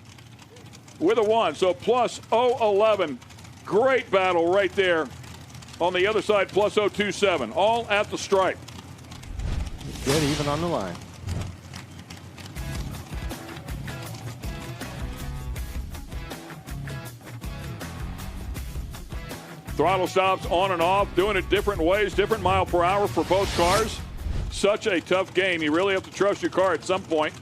With a 1, so plus 011. Great battle right there. On the other side, plus 027. All at the stripe. Good, even on the line. Throttle stops on and off, doing it different ways, different mile per hour for both cars. Such a tough game. You really have to trust your car at some point.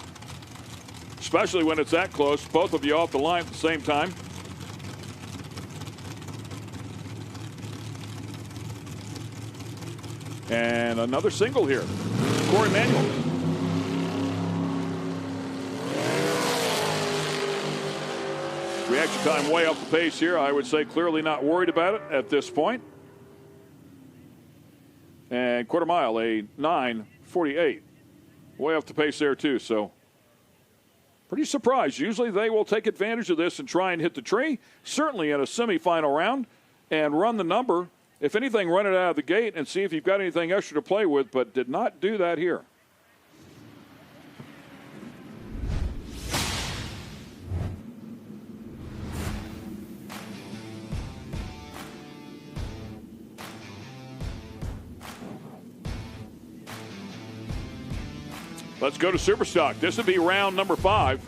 Especially when it's that close, both of you off the line at the same time. And another single here. Corey Manuel. Reaction time way off the pace here. I would say clearly not worried about it at this point. And quarter mile, a 9:48. way off the pace there, too. So pretty surprised. Usually they will take advantage of this and try and hit the tree, certainly in a semifinal round, and run the number. If anything, run it out of the gate and see if you've got anything extra to play with, but did not do that here. Let's go to Superstock. This would be round number 5.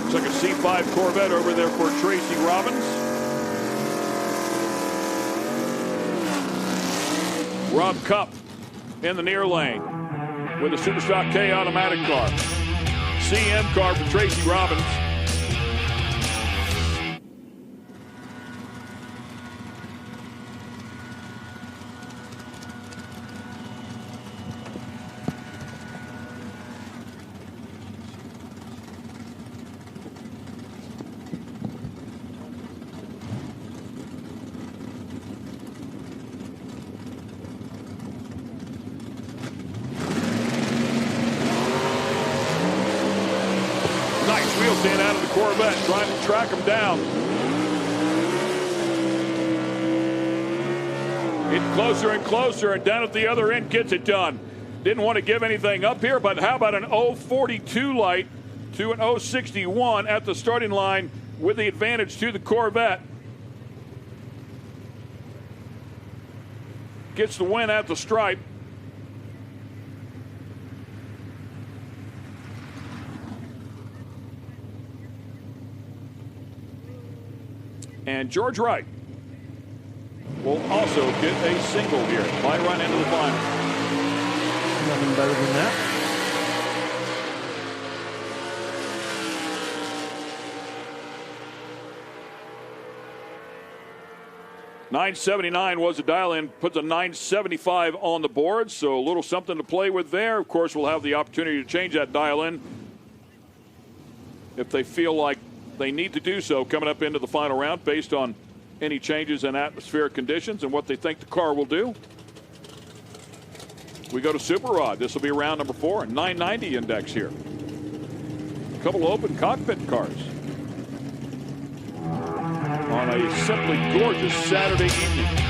Looks like a C5 Corvette over there for Tracy Robbins. Rob Cup in the near lane with a Superstock K automatic car. CM car for Tracy Robbins. Out of the Corvette, trying to track him down. Getting closer and closer, and down at the other end gets it done. Didn't want to give anything up here, but how about an 042 light to an 061 at the starting line with the advantage to the Corvette. Gets the win at the stripe. And George Wright will also get a single here by run into the final. Nothing better than that. $979 was the dial-in, puts a $975 on the board, so a little something to play with there. Of course, we'll have the opportunity to change that dial-in if they feel like they need to do so coming up into the final round based on any changes in atmospheric conditions and what they think the car will do. We go to Super Rod. This will be round number 4, a 990 index here. A couple of open cockpit cars on a simply gorgeous Saturday evening.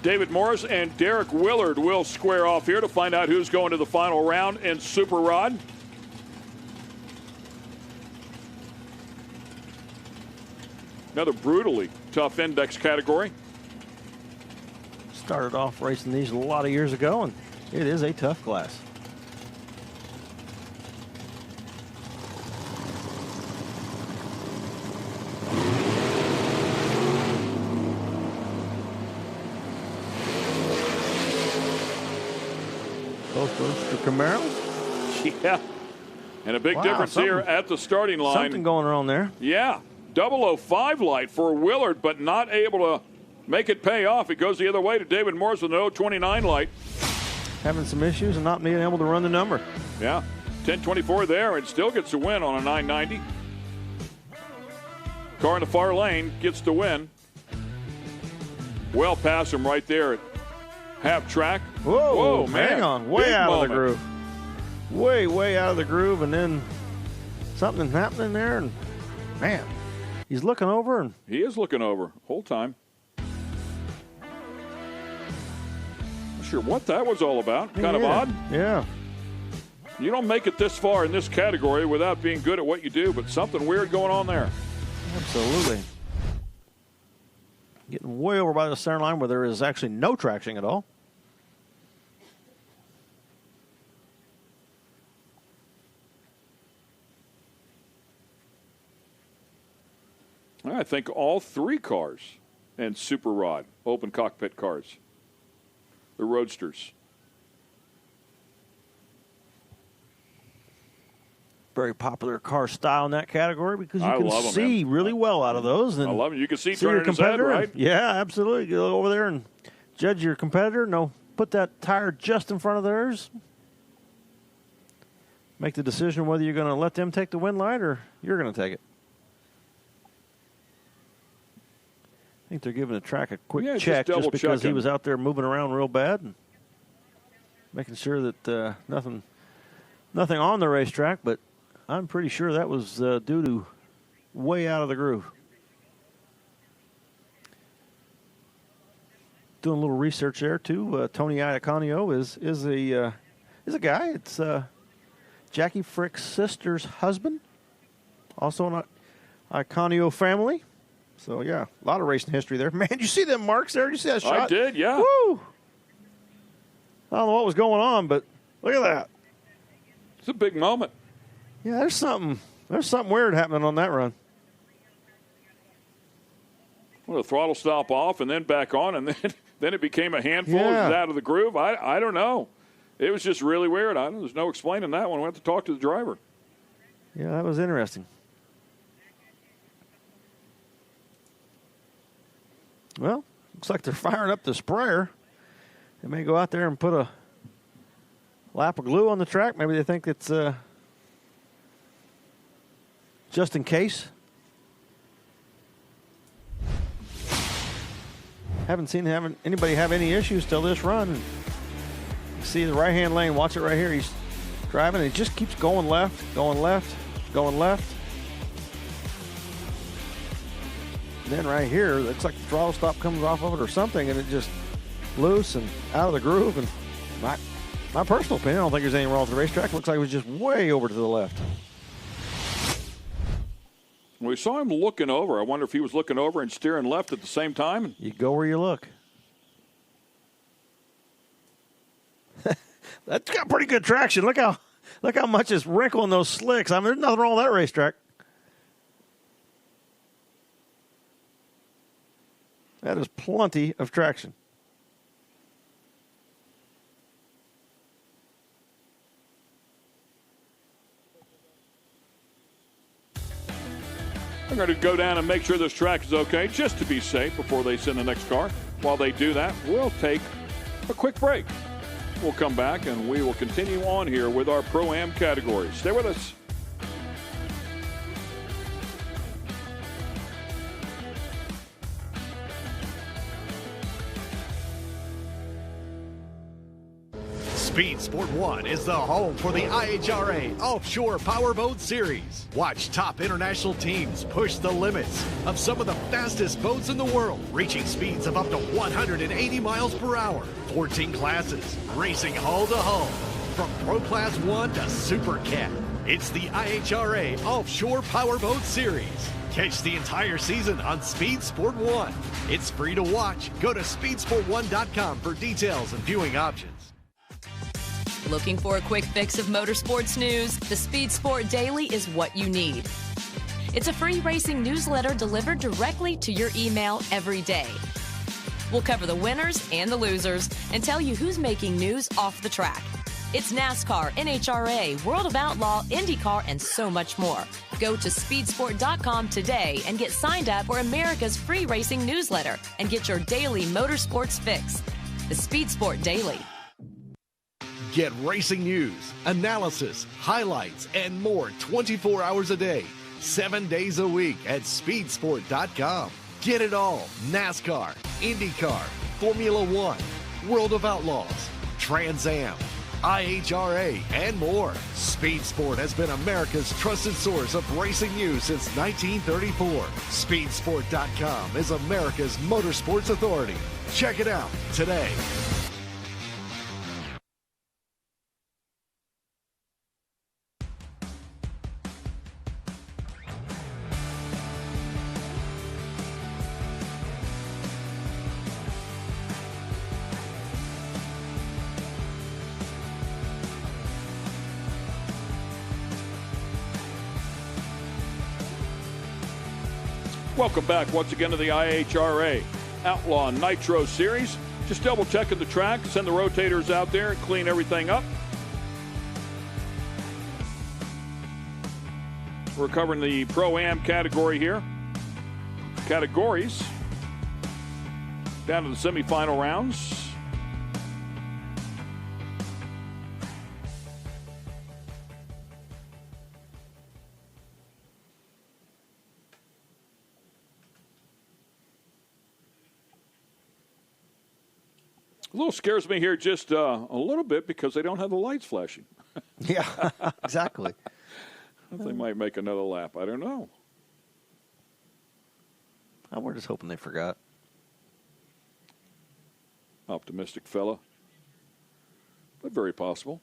David Morris and Derek Willard will square off here to find out who's going to the final round in Super Rod. Another brutally tough index category. Started off racing these a lot of years ago, and it is a tough class. Both goes for Camaro. Yeah. And a big difference here at the starting line. Something going on there. Yeah. 005 light for Willard, but not able to make it pay off. It goes the other way to David Morris with an 029 light. Having some issues and not being able to run the number. Yeah. 1024 there and still gets a win on a 990. Car in the far lane gets the win. Well past him right there at half track. Whoa, man. Hang on. Way Big out moment. of the groove. Way out of the groove, and then something's happening there, and man, he's looking over. And he is looking over whole time. Not sure what that was all about. Kind of odd. Yeah. You don't make it this far in this category without being good at what you do, but something weird going on there. Absolutely. Getting way over by the center line where there is actually no traction at all. I think all three cars and Super Rod, open cockpit cars, the Roadsters. Very popular car style in that category because you can love 'em, see really well out of those. And I love it. You can see your turning his head, competitor. right? Yeah, absolutely. Go over there and judge your competitor. No, put that tire just in front of theirs. Make the decision whether you're going to let them take the win light or you're going to take it. I think they're giving the track a quick check just because he was out there moving around real bad and making sure that nothing on the racetrack, but I'm pretty sure that was due to way out of the groove. Doing a little research there too. Tony Iaconio is a guy. It's Jackie Frick's sister's husband, also an Iaconio family. So yeah, a lot of racing history there. Man, did you see them marks there? Did you see that shot? I did, yeah. Woo! I don't know what was going on, but look at that. It's a big moment. Yeah, there's something weird happening on that run. Well, the throttle stop off and then back on, and then it became a handful. Yeah. It was out of the groove. I don't know. It was just really weird. There's no explaining that one. We have to talk to the driver. Yeah, that was interesting. Well, looks like they're firing up the sprayer. They may go out there and put a lap of glue on the track. Maybe they think it's just in case. Haven't seen anybody have any issues till this run. You see the right-hand lane. Watch it right here. He's driving. And he just keeps going left, going left, going left. And then right here, looks like the throttle stop comes off of it or something, and it just loose and out of the groove. And my personal opinion, I don't think there's anything wrong with the racetrack. It looks like it was just way over to the left. We saw him looking over. I wonder if he was looking over and steering left at the same time. You go where you look. That's got pretty good traction. Look how much is wrinkling those slicks. I mean, there's nothing wrong with that racetrack. That is plenty of traction. I'm going to go down and make sure this track is okay, just to be safe before they send the next car. While they do that, we'll take a quick break. We'll come back and we will continue on here with our Pro-Am categories. Stay with us. Speed Sport 1 is the home for the IHRA Offshore Powerboat Series. Watch top international teams push the limits of some of the fastest boats in the world, reaching speeds of up to 180 miles per hour. 14 classes, racing hull to hull, from Pro Class 1 to Super Cat. It's the IHRA Offshore Powerboat Series. Catch the entire season on Speed Sport 1. It's free to watch. Go to speedsport1.com for details and viewing options. Looking for a quick fix of motorsports news? The Speed Sport Daily is what you need. It's a free racing newsletter delivered directly to your email every day. We'll cover the winners and the losers and tell you who's making news off the track. It's NASCAR, NHRA, World of Outlaw, IndyCar, and so much more. Go to speedsport.com today and get signed up for America's free racing newsletter and get your daily motorsports fix. The Speed Sport Daily. Get racing news, analysis, highlights, and more 24 hours a day, 7 days a week at speedsport.com. Get it all. NASCAR, IndyCar, Formula One, World of Outlaws, Trans Am, IHRA, and more. Speed Sport has been America's trusted source of racing news since 1934. Speedsport.com is America's motorsports authority. Check it out today. Welcome back once again to the IHRA Outlaw Nitro Series. Just double checking the track, send the rotators out there and clean everything up. We're covering the Pro-Am category here. Categories. Down to the semifinal rounds. A little scares me here just a little bit because they don't have the lights flashing. Yeah, exactly. They might make another lap. I don't know. We're just hoping they forgot. Optimistic fella. But very possible.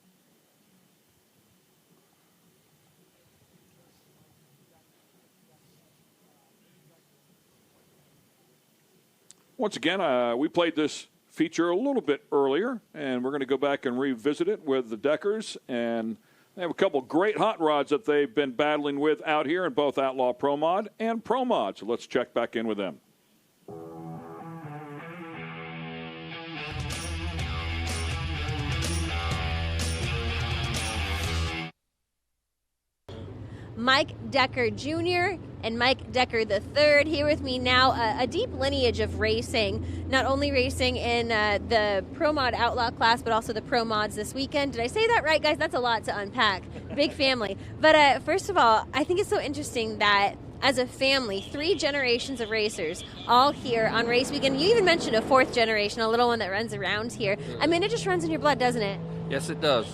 Once again, we played this feature a little bit earlier, and we're going to go back and revisit it with the Deckers. And they have a couple great hot rods that they've been battling with out here in both Outlaw Pro Mod and Pro Mod. So let's check back in with them. Mike Decker Jr. and Mike Decker III here with me now. A deep lineage of racing, not only racing in the Pro Mod Outlaw class, but also the Pro Mods this weekend. Did I say that right, guys? That's a lot to unpack. Big family. But first of all, I think it's so interesting that as a family, 3 generations of racers all here on race weekend. You even mentioned a 4th generation, a little one that runs around here. I mean, it just runs in your blood, doesn't it? Yes, it does.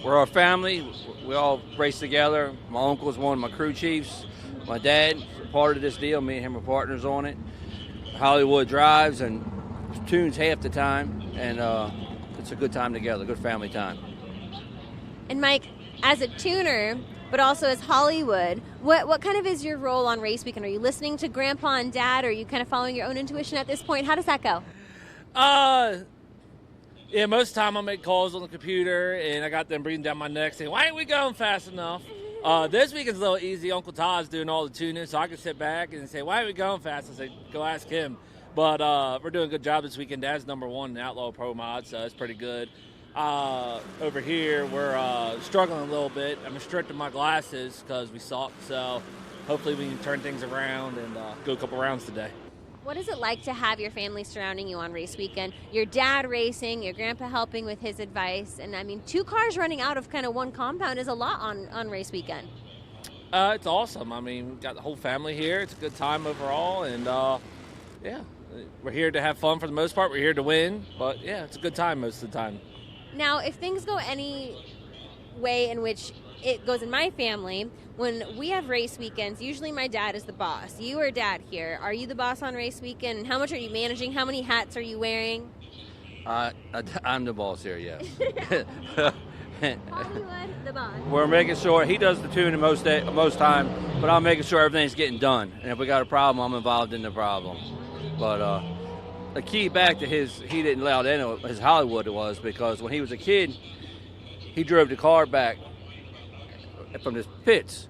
We're a family. We all race together. My uncle's one of my crew chiefs. My dad, part of this deal. Me and him are partners on it. Hollywood drives and tunes half the time, and it's a good time together, good family time. And Mike, as a tuner, but also as Hollywood, what kind of is your role on race weekend? Are you listening to Grandpa and Dad, or are you kind of following your own intuition at this point? How does that go? Yeah, most of the time I make calls on the computer, and I got them breathing down my neck saying, why ain't we going fast enough? This weekend's a little easy. Uncle Todd's doing all the tuning, so I can sit back and say, why ain't we going fast? I say, go ask him. But we're doing a good job this weekend. Dad's #1 in Outlaw Pro Mod, so it's pretty good. Over here, we're struggling a little bit. I'm restricting my glasses because we suck, so hopefully we can turn things around and go a couple rounds today. What is it like to have your family surrounding you on race weekend? Your dad racing, your grandpa helping with his advice, and I mean, 2 cars running out of kind of one compound is a lot on race weekend. It's awesome. I mean, we've got the whole family here. It's a good time overall, and yeah, we're here to have fun for the most part. We're here to win, but yeah, it's a good time most of the time. Now, if things go any way in which it goes in my family, when we have race weekends, usually my dad is the boss. You are dad here. Are you the boss on race weekend? How much are you managing? How many hats are you wearing? I'm the boss here, yes. Hollywood, the boss. We're making sure he does the tuning most time, but I'm making sure everything's getting done. And if we got a problem, I'm involved in the problem. But the key back to he didn't allow that his Hollywood it was because when he was a kid, he drove the car back from the pits,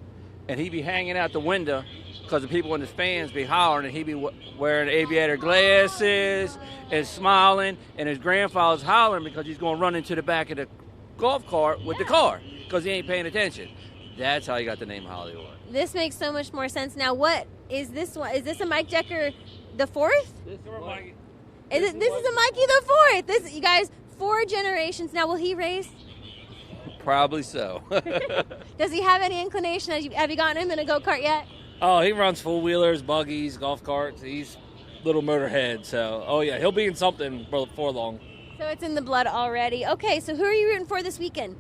and he'd be hanging out the window because the people in the stands be hollering, and he'd be wearing aviator glasses and smiling, and his grandfather's hollering because he's going to run into the back of the golf cart with the car because he ain't paying attention. That's how he got the name Hollywood. This makes so much more sense. Now, what is this one? Is this a Mike Decker the 4th? This is a Mikey the 4th. This, you guys, 4 generations. Now, will he race? Probably so. Does he have any inclination? Have you gotten him in a go-kart yet? Oh, he runs four-wheelers, buggies, golf carts. He's little motorhead. So, oh, yeah, he'll be in something before long. So it's in the blood already. Okay, so who are you rooting for this weekend?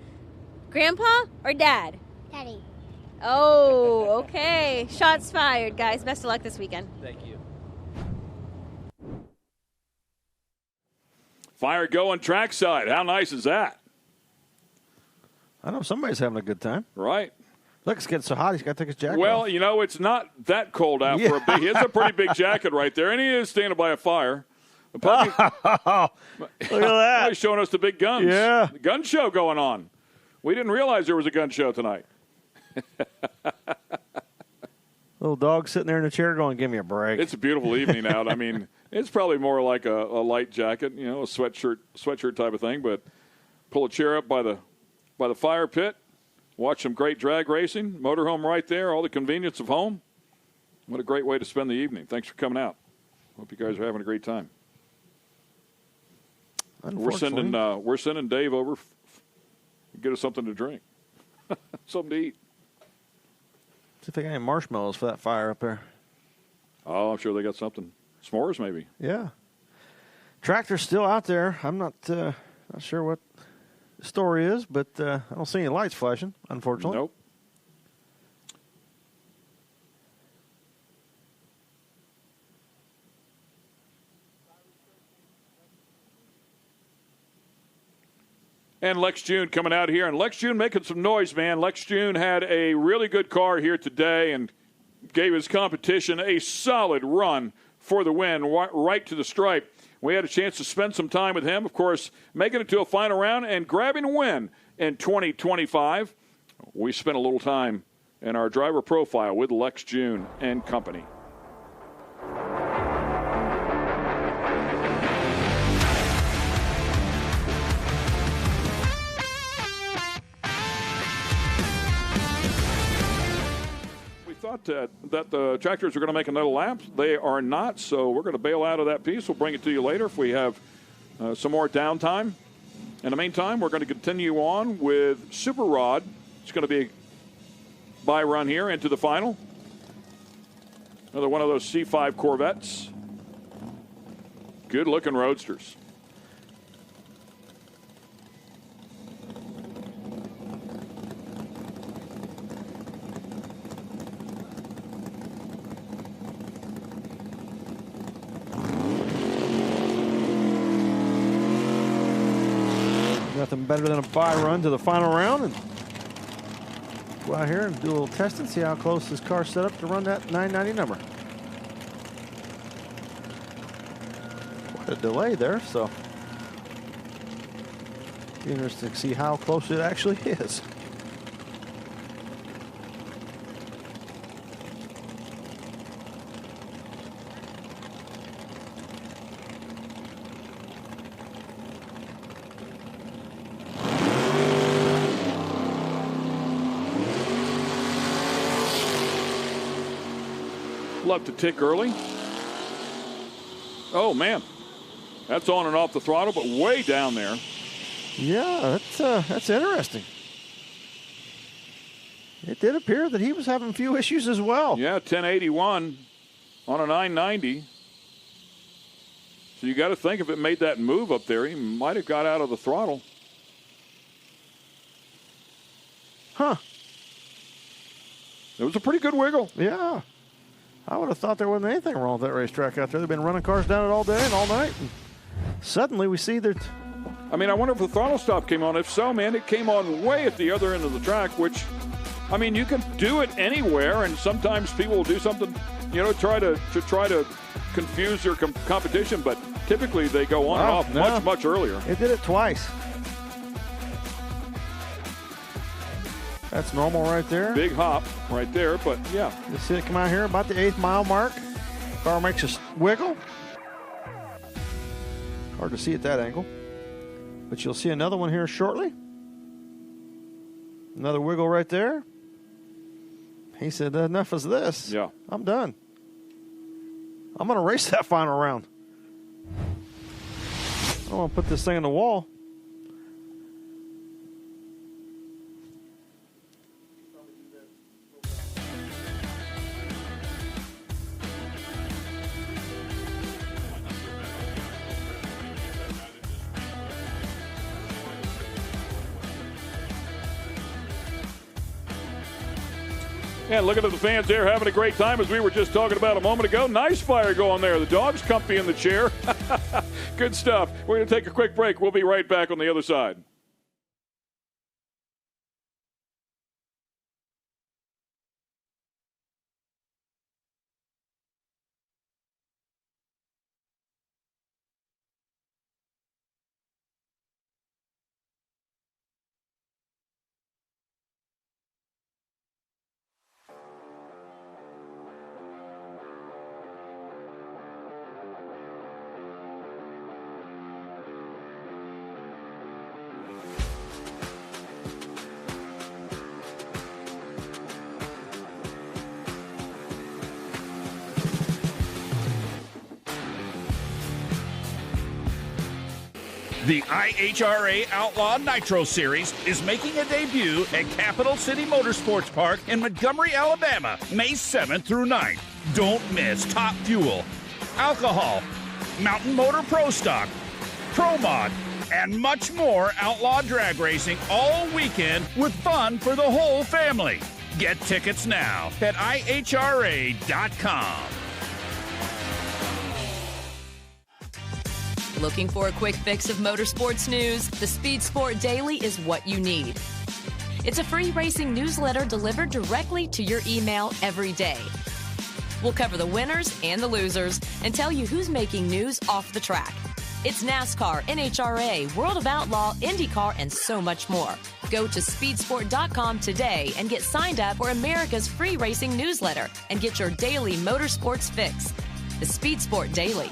Grandpa or Dad? Daddy. Oh, okay. Shots fired, guys. Best of luck this weekend. Thank you. Fire going trackside. How nice is that? I know somebody's having a good time. Right. Look, it's getting so hot, he's got to take his jacket Well, off. you know, it's not that cold out for a big. It's a pretty big jacket right there, and he is standing by a fire. Look at that. He's showing us the big guns. Yeah. The gun show going on. We didn't realize there was a gun show tonight. Little dog sitting there in the chair going, give me a break. It's a beautiful evening out. I mean, it's probably more like a light jacket, you know, a sweatshirt type of thing, but pull a chair up by the fire pit, Watch some great drag racing. Motorhome right there. All the convenience of home. What a great way to spend the evening. Thanks for coming out. Hope you guys are having a great time. We're sending Dave over. Get us something to drink. Something to eat. See if they got any marshmallows for that fire up there. Oh, I'm sure they got something. S'mores, maybe. Yeah. Tractor's still out there. I'm not sure what the story is, but I don't see any lights flashing, unfortunately. Nope. And Lex June coming out here. And Lex June making some noise, man. Lex June had a really good car here today and gave his competition a solid run for the win, right to the stripe. We had a chance to spend some time with him, of course, making it to a final round and grabbing a win in 2025. We spent a little time in our driver profile with Lex June and company. Thought that the tractors are going to make another lap. They are not, so we're going to bail out of that piece. We'll bring it to you later if we have some more downtime. In the meantime, we're going to continue on with Super Rod. It's going to be a bye run here into the final. Another one of those C5 Corvettes. Good-looking roadsters. Nothing better than a bye run to the final round and go out here and do a little testing, see how close this car's set up to run that 990 number. Quite a delay there, so be interesting to see how close it actually is. Love to tick early. Oh, man. That's on and off the throttle, but way down there. Yeah, that's interesting. It did appear that he was having a few issues as well. Yeah, 1081 on a 990. So you got to think if it made that move up there, he might have got out of the throttle. Huh. It was a pretty good wiggle. Yeah. I would have thought there wasn't anything wrong with that racetrack out there. They've been running cars down it all day and all night. And suddenly we see that. I mean, I wonder if the throttle stop came on. If so, man, it came on way at the other end of the track, which, I mean, you can do it anywhere, and sometimes people will do something, you know, try to confuse their competition, but typically they go on and off much earlier. It did it twice. That's normal right there. Big hop right there, but yeah. You see it come out here about the 8th mile mark. Car makes a wiggle. Hard to see at that angle. But you'll see another one here shortly. Another wiggle right there. He said, enough is this. Yeah. I'm done. I'm going to race that final round. I want to put this thing in the wall. And looking at the fans there having a great time, as we were just talking about a moment ago. Nice fire going there. The dog's comfy in the chair. Good stuff. We're going to take a quick break. We'll be right back on the other side. The IHRA Outlaw Nitro Series is making a debut at Capital City Motorsports Park in Montgomery, Alabama, May 7th through 9th. Don't miss Top Fuel, Alcohol, Mountain Motor Pro Stock, Pro Mod, and much more outlaw drag racing all weekend with fun for the whole family. Get tickets now at IHRA.com. Looking for a quick fix of motorsports news? The Speed Sport Daily is what you need. It's a free racing newsletter delivered directly to your email every day. We'll cover the winners and the losers and tell you who's making news off the track. It's NASCAR, NHRA, World of Outlaw, IndyCar, and so much more. Go to speedsport.com today and get signed up for America's free racing newsletter and get your daily motorsports fix. The Speed Sport Daily.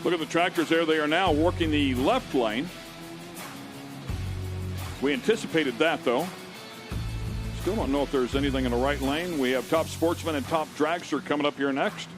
Look at the tractors there. They are now working the left lane. We anticipated that, though. Still don't know if there's anything in the right lane. We have Top Sportsman and Top Dragster coming up here next.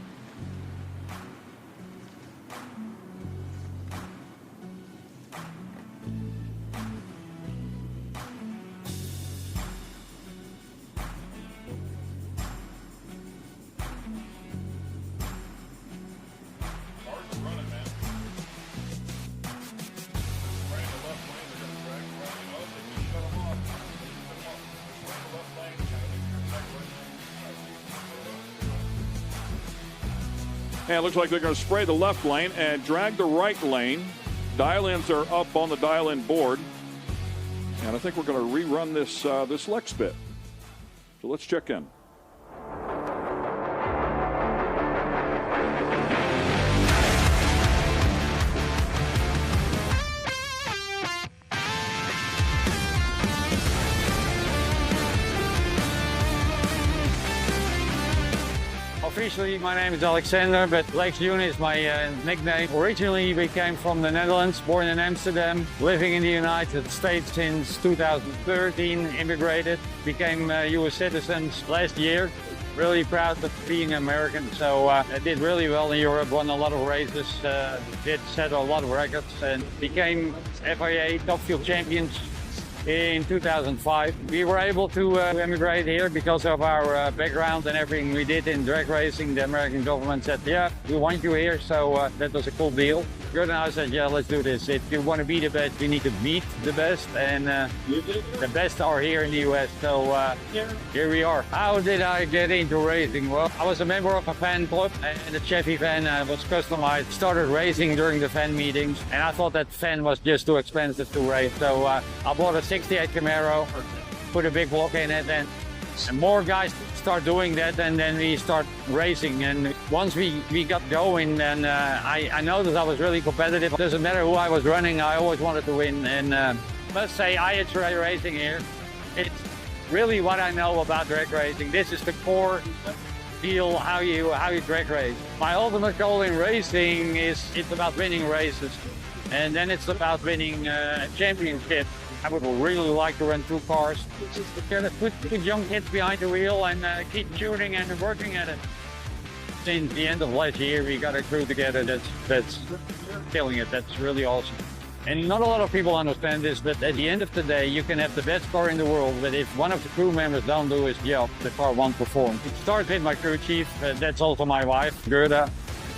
And it looks like they're going to spray the left lane and drag the right lane. Dial-ins are up on the dial-in board. And I think we're going to rerun this Lex bit. So let's check in. Officially, my name is Alexander, but Lex June is my nickname. Originally, we came from the Netherlands, born in Amsterdam, living in the United States since 2013, immigrated, became U.S. citizens last year. Really proud of being American, so I did really well in Europe, won a lot of races, did set a lot of records, and became FIA Top Fuel champions in 2005. We were able to emigrate here because of our background and everything we did in drag racing. The American government said, yeah, we want you here, so that was a cool deal. Good, and I said, yeah, let's do this. If you want to be the best, you need to beat the best, and the best are here in the U.S., so here we are. How did I get into racing? Well, I was a member of a fan club, and the Chevy fan was customized. Started racing during the fan meetings, and I thought that fan was just too expensive to race, so I bought a 68 Camaro, put a big block in it, and more guys start doing that, and then we start racing. And once we got going, then I noticed I was really competitive. It doesn't matter who I was running, I always wanted to win. And must say, IHRA racing here, it's really what I know about drag racing. This is the core deal, how you drag race. My ultimate goal in racing it's about winning races, and then it's about winning a championship. I would really like to run 2 cars. Put young kids behind the wheel and keep shooting and working at it. Since the end of last year, we got a crew together that's killing it. That's really awesome. And not a lot of people understand this, but at the end of the day, you can have the best car in the world, but if one of the crew members don't do his job, the car won't perform. It starts with my crew chief, that's also my wife, Gerda.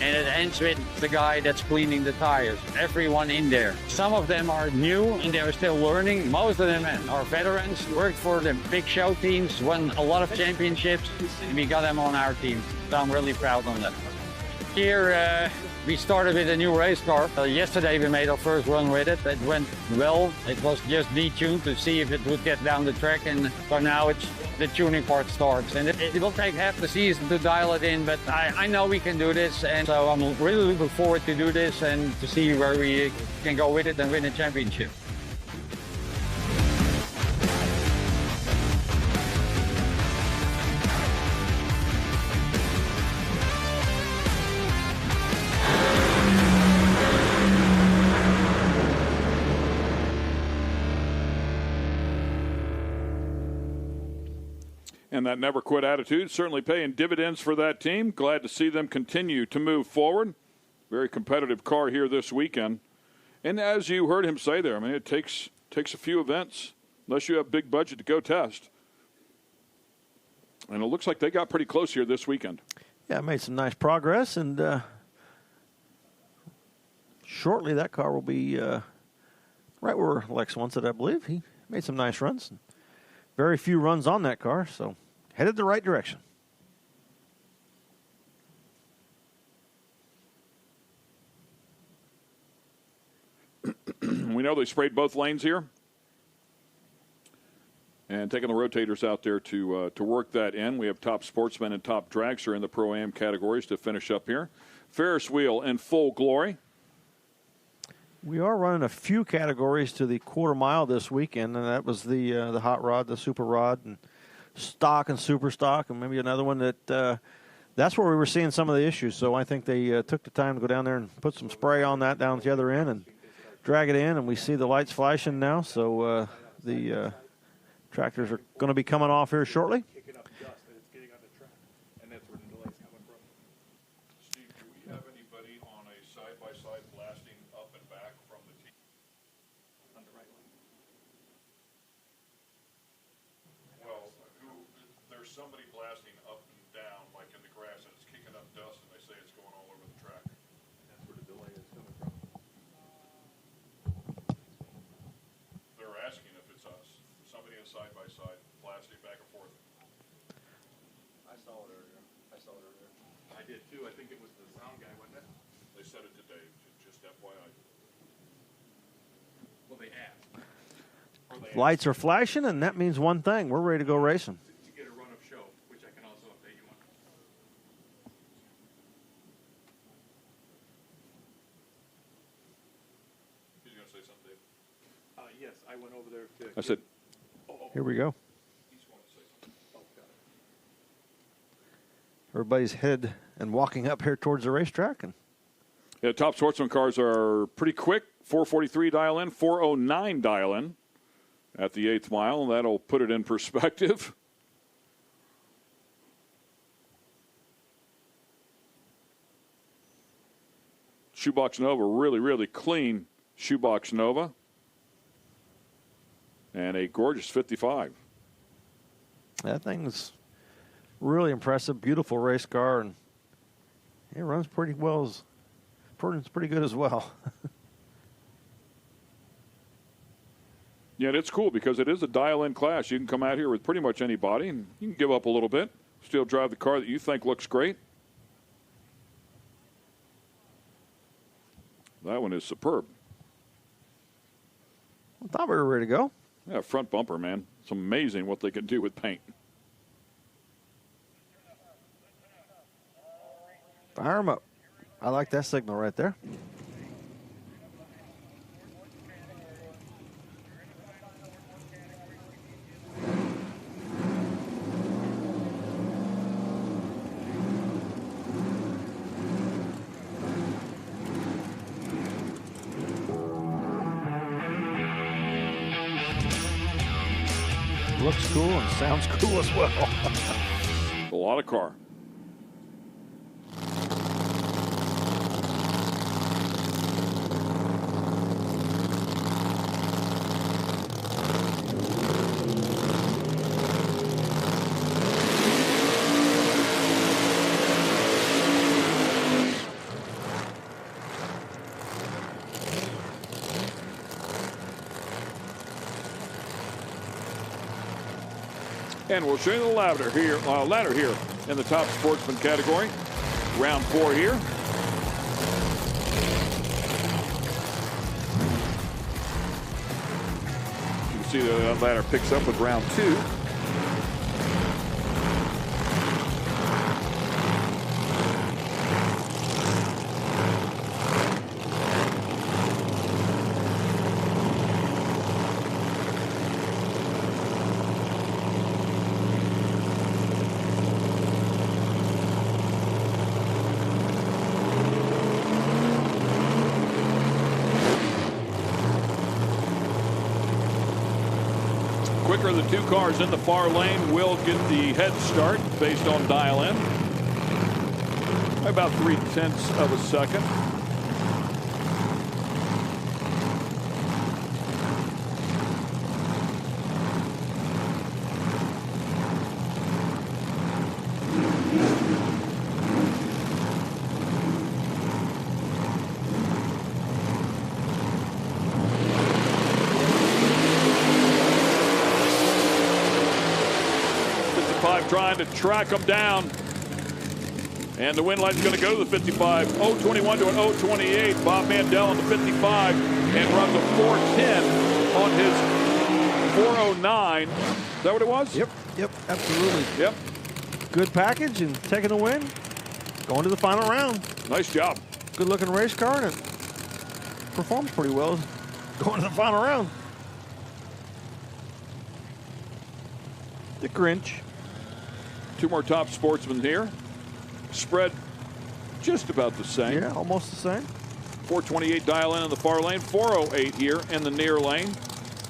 And it ends with the guy that's cleaning the tires. Everyone in there. Some of them are new and they're still learning. Most of them are veterans, worked for the big show teams, won a lot of championships, and we got them on our team. So I'm really proud of that. Here we started with a new race car. Yesterday we made our first run with it. It went well. It was just detuned to see if it would get down the track, and so now the tuning part starts. And it will take half the season to dial it in, but I know we can do this, and so I'm really looking forward to do this and to see where we can go with it and win a championship. And that never quit attitude certainly paying dividends for that team. Glad to see them continue to move forward. Very competitive car here this weekend. And as you heard him say there, I mean, it takes a few events, unless you have big budget to go test. And it looks like they got pretty close here this weekend. Yeah, made some nice progress, and shortly that car will be right where Lex wants it, I believe. He made some nice runs. Very few runs on that car, so headed the right direction. We know they sprayed both lanes here. And taking the rotators out there to work that in. We have Top Sportsman and Top Dragster in the Pro-Am categories to finish up here. Ferris wheel in full glory. We are running a few categories to the quarter mile this weekend, and that was the hot rod, the super rod, and stock and super stock, and maybe another one that that's where we were seeing some of the issues. So I think they took the time to go down there and put some spray on that down at the other end and drag it in, and we see the lights flashing now. So the tractors are going to be coming off here shortly. Somebody blasting up and down, like in the grass, and it's kicking up dust, and they say it's going all over the track. That's where the delay is coming from. They're asking if it's us. Somebody in side-by-side blasting back and forth. I saw it earlier. I did, too. I think it was the sound guy, wasn't it? They said it today, just FYI. Well, they asked. Lights are flashing, and that means one thing. We're ready to go racing. Yes, I went over there to. I said, here we go. Everybody's headed and walking up here towards the racetrack. And yeah, Top Sportsman cars are pretty quick. 4:43 dial in, 4:09 dial in at the 8th mile, and that'll put it in perspective. Shoebox Nova, really, really clean Shoebox Nova. And a gorgeous 55. That thing's really impressive, beautiful race car, and it runs pretty well. It's pretty good as well. Yeah, it's cool because it is a dial-in class. You can come out here with pretty much any body, and you can give up a little bit, still drive the car that you think looks great. That one is superb. I thought we were ready to go. Yeah, front bumper, man. It's amazing what they can do with paint. Fire them up. I like that signal right there. Looks cool and sounds cool as well. A lot of car. And we'll show you the ladder here in the Top Sportsman category. round 4 here. You can see the ladder picks up with round 2. Quicker, the 2 cars in the far lane will get the head start based on dial in. About 0.3 of a second. Trying to track them down. And the win light's going to go to the 55. 0.21 to an 0.28. Bob Mandel on the 55 and runs a 4.10 on his 4.09. Is that what it was? Yep, absolutely. Yep. Good package and taking the win. Going to the final round. Nice job. Good looking race car and it performs pretty well going to the final round. The Grinch. 2 more top sportsmen here. Spread just about the same. Yeah, almost the same. 428 dial in the far lane. 408 here in the near lane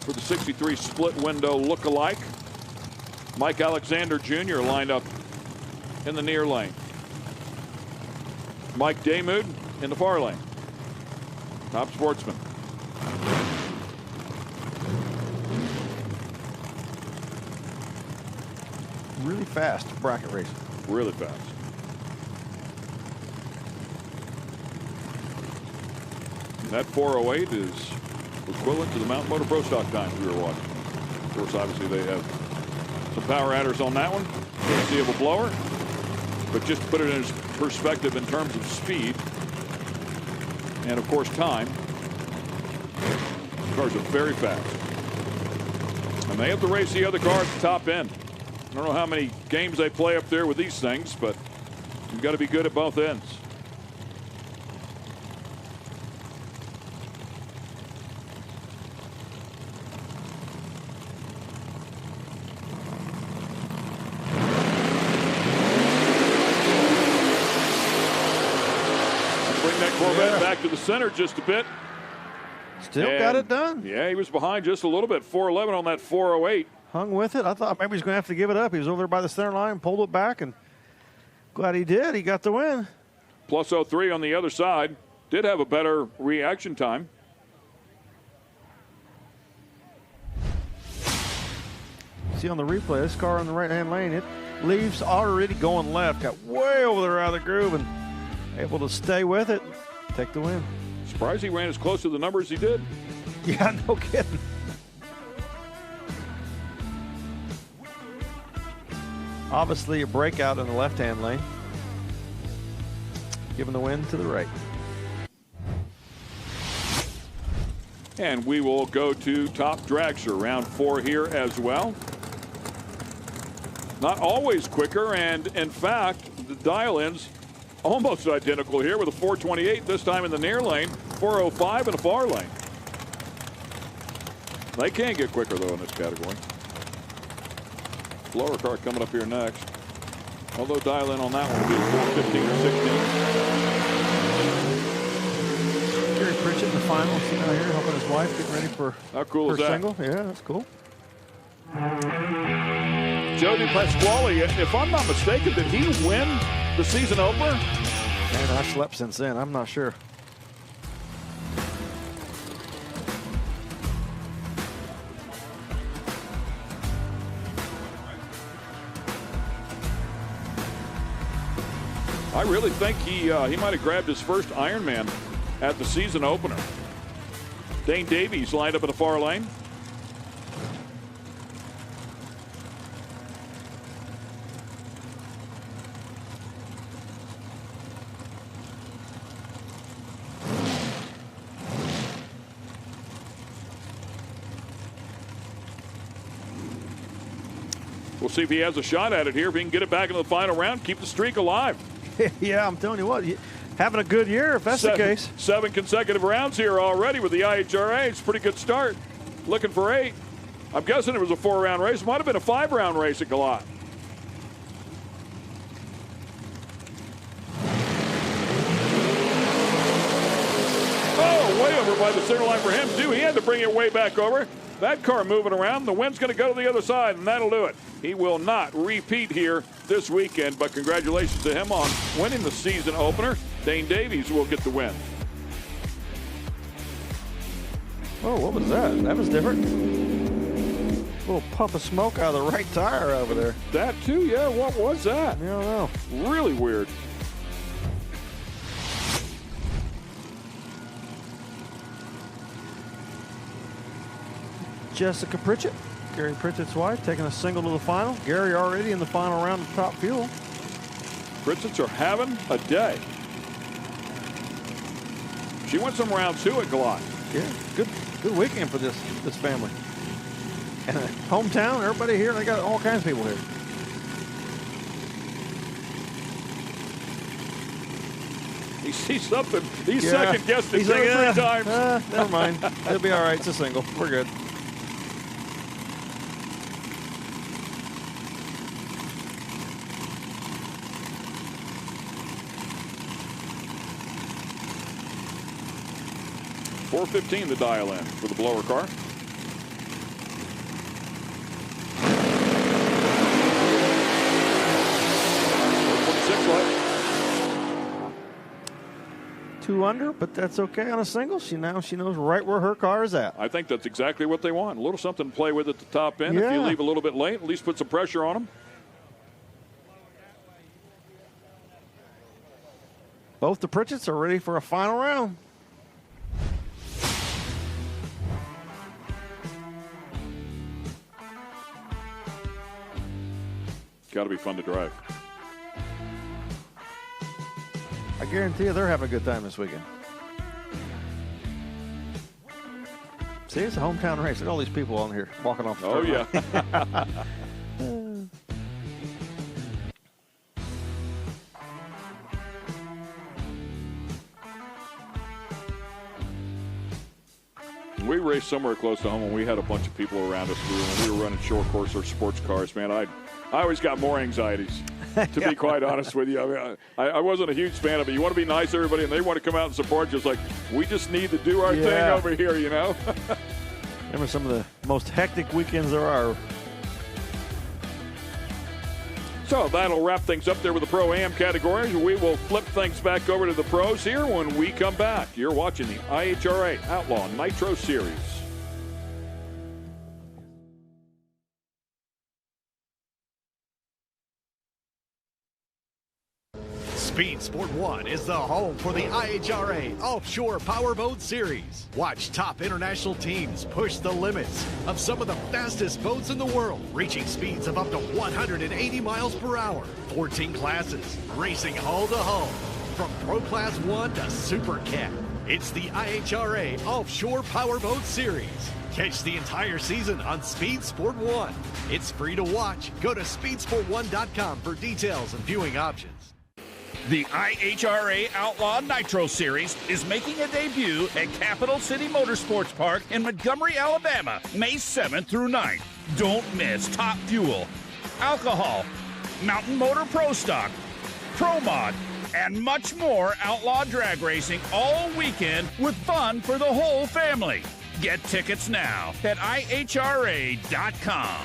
for the 63 split window look-alike. Mike Alexander Jr. lined up in the near lane. Mike Daymood in the far lane. Top sportsman. Really fast bracket racing. Really fast. And that 408 is equivalent to the Mountain Motor Pro Stock times we were watching. Of course, obviously they have some power adders on that one. Foreseeable blower. But just to put it in perspective in terms of speed and, of course, time, cars are very fast. And they have to race the other car at the top end. I don't know how many games they play up there with these things, but you've got to be good at both ends. Bring that Corvette back to the center just a bit. Still got it done. Yeah, he was behind just a little bit. 411 on that 408. Hung with it. I thought maybe he was going to have to give it up. He was over there by the center line, pulled it back, and glad he did. He got the win. Plus 03 on the other side. Did have a better reaction time. See on the replay, this car in the right-hand lane, it leaves already going left. Got way over there out of the groove and able to stay with it. Take the win. Surprised he ran as close to the number as he did. Yeah, no kidding. Obviously a breakout in the left-hand lane. Giving the win to the right. And we will go to top dragster, round 4 here as well. Not always quicker, and in fact, the dial-ins almost identical here with a 428 this time in the near lane, 405 in the far lane. They can get quicker though in this category. Lower car coming up here next. Although dial in on that one will be 415 or 16. Gary Pritchette in the final, sitting out here helping his wife get ready for how cool is that? Single. Yeah, that's cool. Jody Pasquale, if I'm not mistaken, did he win the season opener? Man, I slept since then. I'm not sure. I really think he might have grabbed his first Ironman at the season opener. Dane Davies lined up in the far lane. We'll see if he has a shot at it here. If he can get it back into the final round, keep the streak alive. Yeah, I'm telling you what, having a good year if that's the case. 7 consecutive rounds here already with the IHRA. It's a pretty good start. Looking for 8. I'm guessing it was a 4-round race. It might have been a 5-round race at Galot. Oh, way over by the center line for him, too. He had to bring it way back over. That car moving around. The wind's going to go to the other side, and that'll do it. He will not repeat here this weekend, but congratulations to him on winning the season opener. Dane Davies will get the win. Oh, what was that? That was different. A little puff of smoke out of the right tire over there. That too, yeah. What was that? I don't know. Really weird. Jessica Pritchette, Gary Pritchett's wife, taking a single to the final. Gary already in the final round of Top Fuel. Pritchett's are having a day. She won some rounds too at Galot. Yeah, good weekend for this family. And hometown, everybody here, they got all kinds of people here. He sees something. He's second guessed it 2 or 3 times. Never mind. It'll be all right. It's a single. We're good. $4.15 to dial in for the blower car. Two under, but that's okay on a single. She knows right where her car is at. I think that's exactly what they want. A little something to play with at the top end. Yeah. If you leave a little bit late, at least put some pressure on them. Both the Pritchettes are ready for a final round. Got to be fun to drive. I guarantee you they're having a good time this weekend. See, it's a hometown race. Look at all these people on here walking off the Oh, yeah. We raced somewhere close to home, and we had a bunch of people around us. When we were running short course or sports cars, man, I always got more anxieties, to be quite honest with you. I mean, I wasn't a huge fan of it. You want to be nice to everybody, and they want to come out and support you. Just like, we just need to do our thing over here, you know? Remember some of the most hectic weekends there are. So that'll wrap things up there with the Pro-Am categories. We will flip things back over to the pros here when we come back. You're watching the IHRA Outlaw Nitro Series. Speed Sport 1 is the home for the IHRA Offshore Powerboat Series. Watch top international teams push the limits of some of the fastest boats in the world, reaching speeds of up to 180 miles per hour. 14 classes, racing hull to hull, from Pro Class 1 to Super Cat. It's the IHRA Offshore Powerboat Series. Catch the entire season on Speed Sport 1. It's free to watch. Go to speedsport1.com for details and viewing options. The IHRA Outlaw Nitro Series is making a debut at Capital City Motorsports Park in Montgomery, Alabama, May 7th through 9th. Don't miss Top Fuel, Alcohol, Mountain Motor Pro Stock, Pro Mod, and much more outlaw drag racing all weekend with fun for the whole family. Get tickets now at IHRA.com.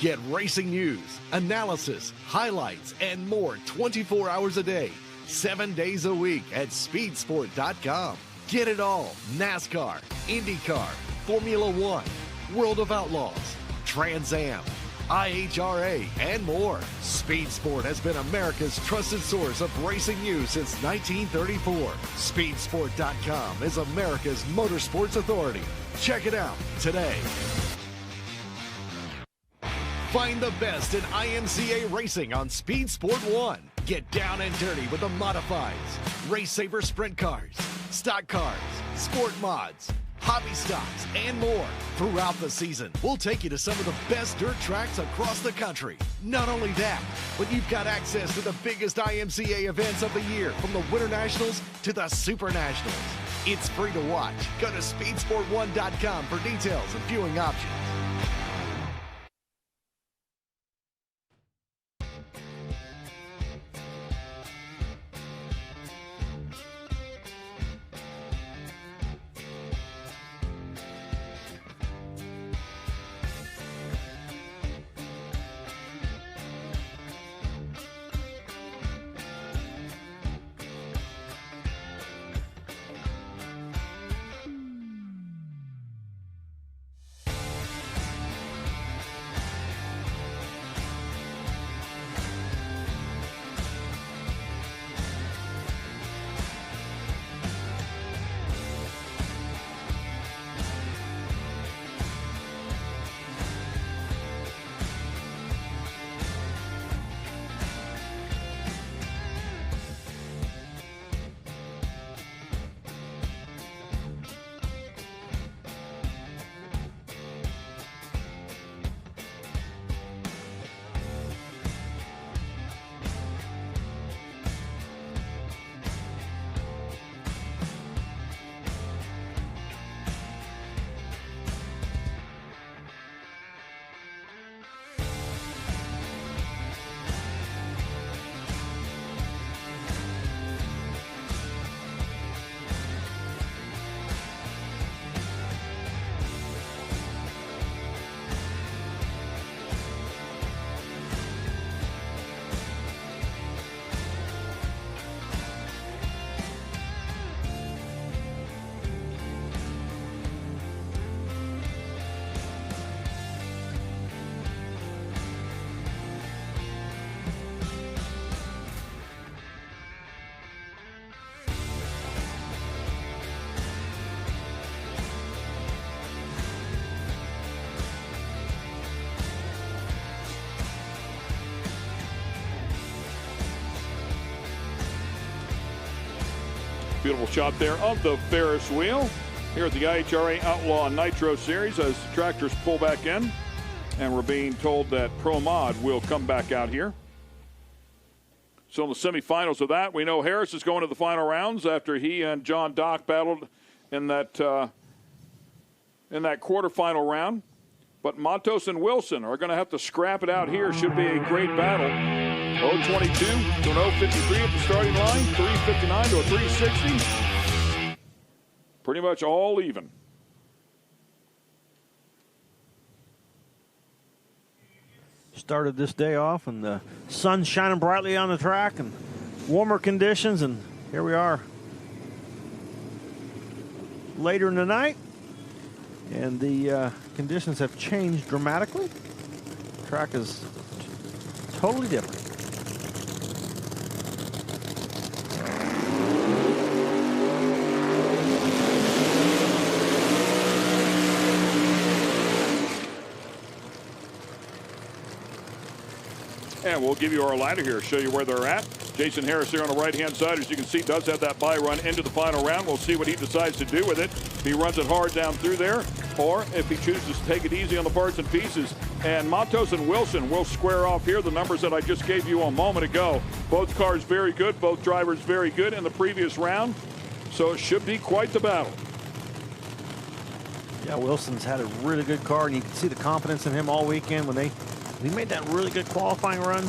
Get racing news, analysis, highlights, and more 24 hours a day, 7 days a week at speedsport.com. Get it all. NASCAR, IndyCar, Formula One, World of Outlaws, Trans Am, IHRA, and more. Speed Sport has been America's trusted source of racing news since 1934. Speedsport.com is America's motorsports authority. Check it out today. Find the best in IMCA racing on Speed Sport 1. Get down and dirty with the modifieds, Race Saver sprint cars, stock cars, sport mods, hobby stocks, and more. Throughout the season, we'll take you to some of the best dirt tracks across the country. Not only that, but you've got access to the biggest IMCA events of the year, from the Winter Nationals to the Super Nationals. It's free to watch. Go to speedsport1.com for details and viewing options. Beautiful shot there of the Ferris wheel here at the IHRA Outlaw Nitro Series as tractors pull back in. And we're being told that Pro Mod will come back out here. So in the semifinals of that, we know Harris is going to the final rounds after he and John Dock battled in that quarterfinal round. But Matos and Wilson are going to have to scrap it out here. Should be a great battle. 0.22 to an 0.53 at the starting line. 3.59 to a 3.60. Pretty much all even. Started this day off and the sun's shining brightly on the track and warmer conditions, and here we are later in the night, and the conditions have changed dramatically. The track is totally different. And we'll give you our ladder here, show you where they're at. Jason Harris here on the right-hand side, as you can see, does have that bye run into the final round. We'll see what he decides to do with it. If he runs it hard down through there, or if he chooses to take it easy on the parts and pieces. And Matos and Wilson will square off here, the numbers that I just gave you a moment ago. Both cars very good, both drivers very good in the previous round. So it should be quite the battle. Yeah, Wilson's had a really good car, and you can see the confidence in him all weekend when he made that really good qualifying run.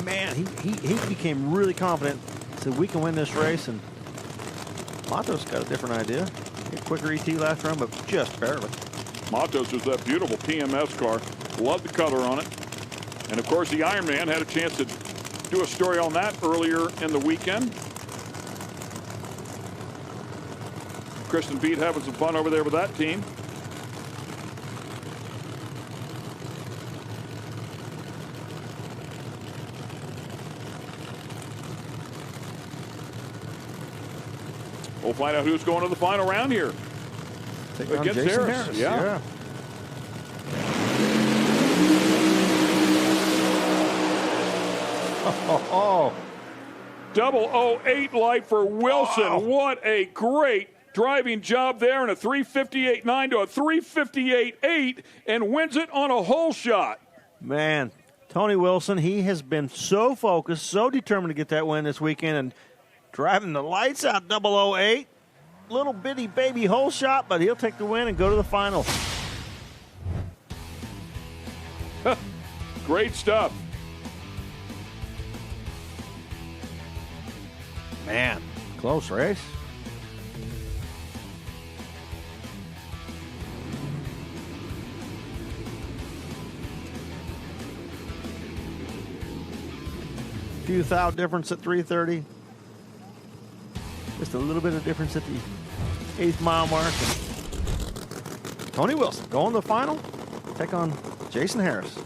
Man, he became really confident. Said we can win this race, and Matos got a different idea. A quicker ET last run, but just barely. Matos was that beautiful PMS car. Loved the color on it. And of course, the Ironman had a chance to do a story on that earlier in the weekend. Kristen Beat having some fun over there with that team. We'll find out who's going to the final round here. Against Harris. Yeah. Oh. 008 light for Wilson. Wow. What a great driving job there, and a 358.9 to a 358.8, and wins it on a hole shot. Man, Tony Wilson, he has been so focused, so determined to get that win this weekend, and driving the lights out 008. Little bitty baby hole shot, but he'll take the win and go to the final. Great stuff. Man, close race. Few thou difference at 330. Just a little bit of difference at the 8th mile mark. And Tony Wilson going to the final. Take on Jason Harris.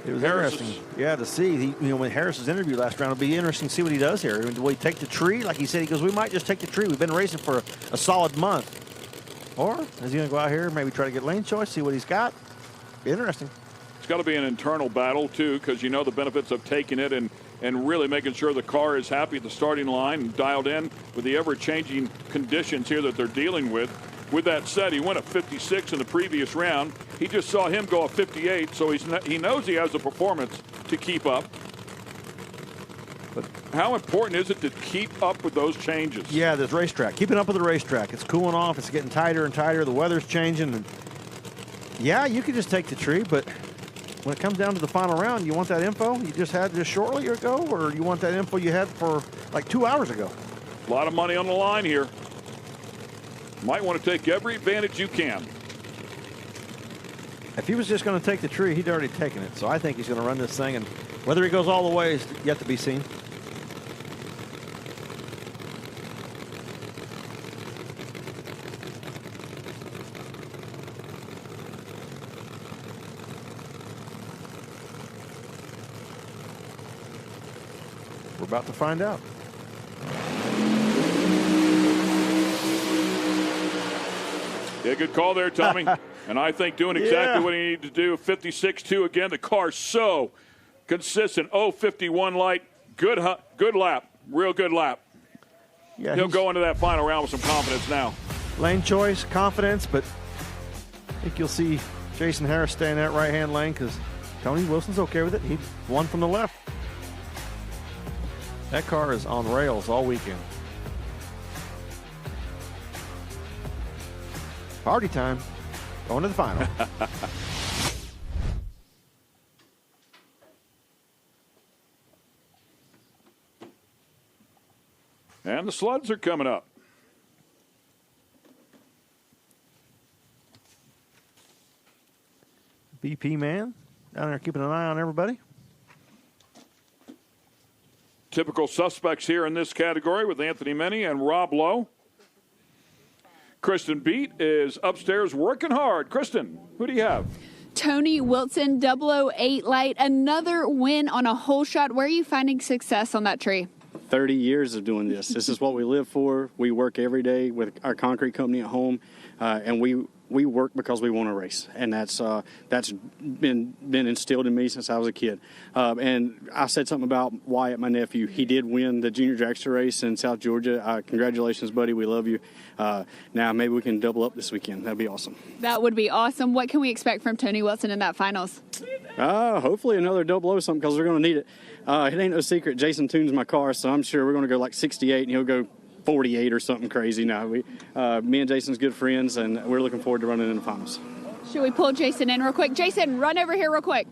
It was interesting, to see. With Harris's interview last round, it'll be interesting to see what he does here. Will he take the tree? Like he said, he goes, we might just take the tree. We've been racing for a solid month. Or is he going to go out here, maybe try to get lane choice, see what he's got? Be interesting. It's got to be an internal battle, too, because you know the benefits of taking it and really making sure the car is happy at the starting line and dialed in with the ever-changing conditions here that they're dealing with. With that said, he went a 56 in the previous round. He just saw him go a 58, so he knows he has the performance to keep up. But how important is it to keep up with those changes? Yeah, this racetrack. Keeping up with the racetrack. It's cooling off. It's getting tighter and tighter. The weather's changing. And yeah, you could just take the tree, but when it comes down to the final round, you want that info you just had just shortly ago, or you want that info you had for like 2 hours ago? A lot of money on the line here. Might want to take every advantage you can. If he was just going to take the tree, he'd already taken it. So I think he's going to run this thing, and whether he goes all the way is yet to be seen. We're about to find out. Yeah, good call there, Tommy. And I think doing exactly what he needed to do. 56-2 again. The car's so consistent. 51 light. Good lap. Real good lap. Yeah, he'll go into that final round with some confidence now. Lane choice, confidence, but I think you'll see Jason Harris stay in that right-hand lane because Tony Wilson's okay with it. He won from the left. That car is on rails all weekend. Party time. Going to the final. And the sleds are coming up. BP man down there keeping an eye on everybody. Typical suspects here in this category with Anthony Meny and Rob Lowe. Kristen Beat is upstairs working hard. Kristen, who do you have? Tony Wilson, 008 light, another win on a hole shot. Where are you finding success on that tree? 30 years of doing this. This is what we live for. We work every day with our concrete company at home, and we work because we want to race, and that's been instilled in me since I was a kid. And I said something about Wyatt, my nephew. He did win the junior dragster race in South Georgia. Congratulations, buddy. We love you. Now maybe we can double up this weekend. That'd be awesome. That would be awesome. What can we expect from Tony Wilson in that finals? Hopefully another 00 something because we're going to need it. It ain't no secret. Jason tunes my car, so I'm sure we're going to go like 68, and he'll go 48 or something crazy. No, me and Jason's good friends, and we're looking forward to running in the finals. Should we pull Jason in real quick? Jason, run over here real quick.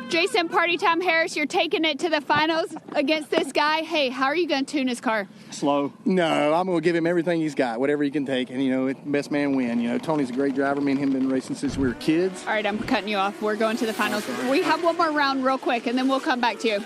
Jason, party time Harris, you're taking it to the finals against this guy. Hey, how are you going to tune his car? Slow. No, I'm going to give him everything he's got, whatever he can take, and, best man win. Tony's a great driver. Me and him been racing since we were kids. All right, I'm cutting you off. We're going to the finals. We have one more round real quick, and then we'll come back to you.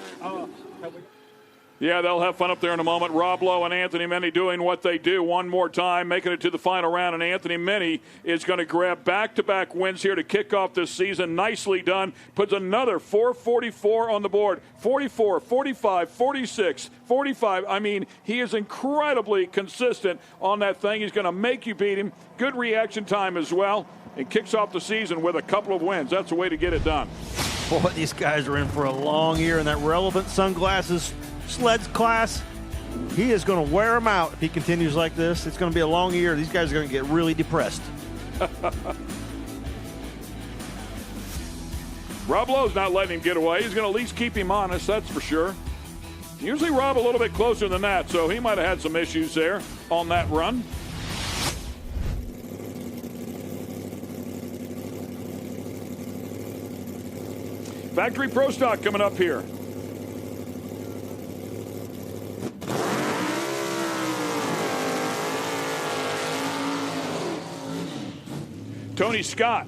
Yeah, they'll have fun up there in a moment. Rob Lowe and Anthony Meny doing what they do one more time, making it to the final round. And Anthony Meny is going to grab back-to-back wins here to kick off this season. Nicely done. Puts another 444 on the board. 44, 45, 46, 45. I mean, he is incredibly consistent on that thing. He's going to make you beat him. Good reaction time as well. And kicks off the season with a couple of wins. That's the way to get it done. Boy, these guys are in for a long year, and that relevant sunglasses sleds class, he is going to wear them out if he continues like this. It's going to be a long year. These guys are going to get really depressed. Rob Lowe's not letting him get away. He's going to at least keep him honest, that's for sure. Usually Rob a little bit closer than that, so he might have had some issues there on that run. Factory Pro Stock coming up here. Tony Scott,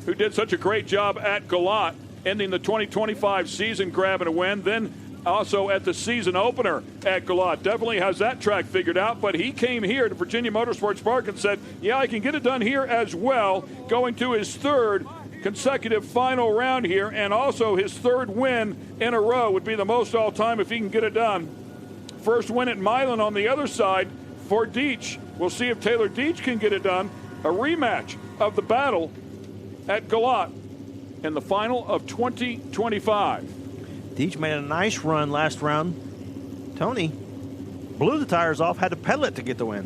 who did such a great job at Galot, ending the 2025 season, grabbing a win, then also at the season opener at Galot. Definitely has that track figured out, but he came here to Virginia Motorsports Park and said, yeah, I can get it done here as well, going to his third consecutive final round here, and also his third win in a row. Would be the most all-time if he can get it done. First win at Milan on the other side for Dietsch. We'll see if Taylor Dietsch can get it done. A rematch of the battle at Galot in the final of 2025. Dietsch made a nice run last round. Tony blew the tires off, had to pedal it to get the win.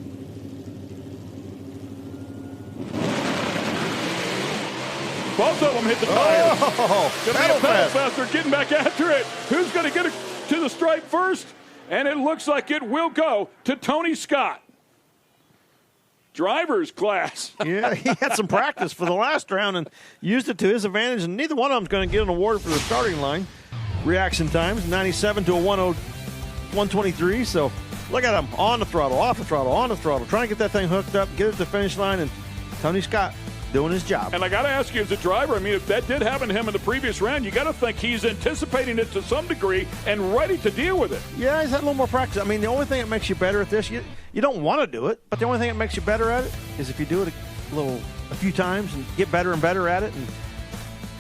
Both of them hit the tires. Oh, Gonna be a pedal fest. They're getting back after it. Who's going to get it to the stripe first? And it looks like it will go to Tony Scott. Driver's class. Yeah, he had some practice for the last round and used it to his advantage, and neither one of them is going to get an award for the starting line. Reaction times, 97 to a 123, so look at him, on the throttle, off the throttle, on the throttle, trying to get that thing hooked up, get it to the finish line, and Tony Scott doing his job. And I got to ask you as a driver, I mean, if that did happen to him in the previous round, you got to think he's anticipating it to some degree and ready to deal with it. Yeah, he's had a little more practice. I mean, the only thing that makes you better at this, you don't want to do it, but the only thing that makes you better at it is if you do it a few times and get better and better at it. And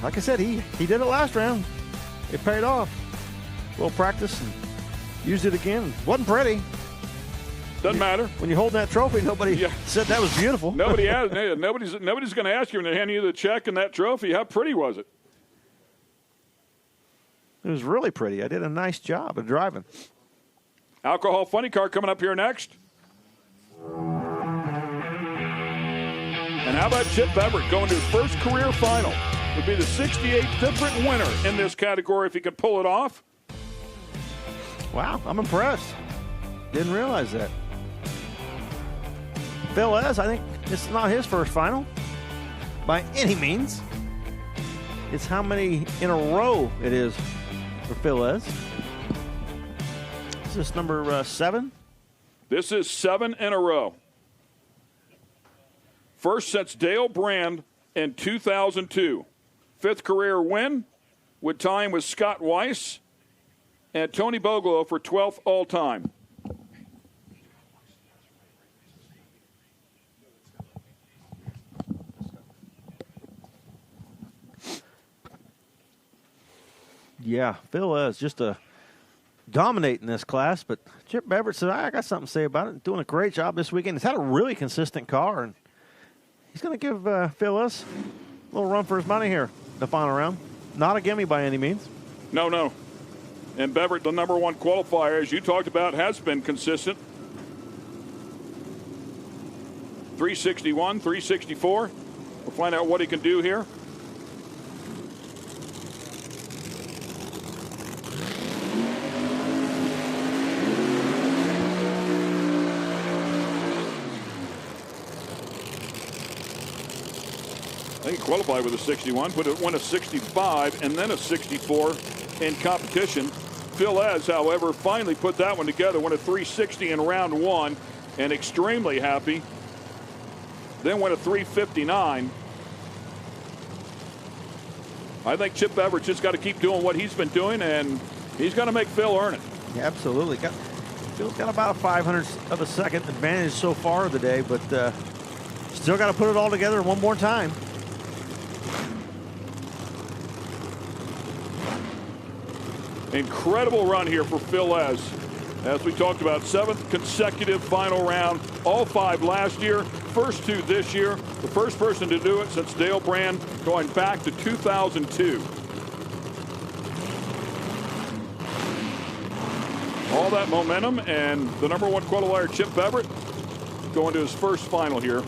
like I said, he did it last round. It paid off. A little practice and used it again. Wasn't pretty. Doesn't matter. When you're holding that trophy, nobody said that was beautiful. Nobody's going to ask you when they hand you the check and that trophy, how pretty was it? It was really pretty. I did a nice job of driving. Alcohol Funny Car coming up here next. And how about Chip Beverett going to his first career final? Would be the 68th different winner in this category if he could pull it off. Wow, I'm impressed. Didn't realize that. Phil Ez, I think this is not his first final by any means. It's how many in a row it is for Phil Ez. Is this number 7? This is 7 in a row. First since Dale Brand in 2002. 5th career win would tie him with Scott Weiss and Tony Bogolo for 12th all-time. Yeah, Phil is just dominating this class, but Chip Beverett said, I got something to say about it. Doing a great job this weekend. He's had a really consistent car, and he's going to give Phil us a little run for his money here the final round. Not a gimme by any means. No. And Beverett, the number 1 qualifier, as you talked about, has been consistent. 361, 364. We'll find out what he can do here. I think he qualified with a 61, but it won a 65 and then a 64 in competition. Phil Ez, however, finally put that one together, won a 360 in round 1 and extremely happy. Then went a 359. I think Chip Beverett just got to keep doing what he's been doing, and he's going to make Phil earn it. Yeah, absolutely. Phil's got about a 500th of a second advantage so far of the day, but still got to put it all together one more time. Incredible run here for Phil Ez. As we talked about, 7th consecutive final round, all 5 last year, first 2 this year. The first person to do it since Dale Brand going back to 2002. all that momentum, and the number 1 qualifier, Chip Beverett, going to his first final here.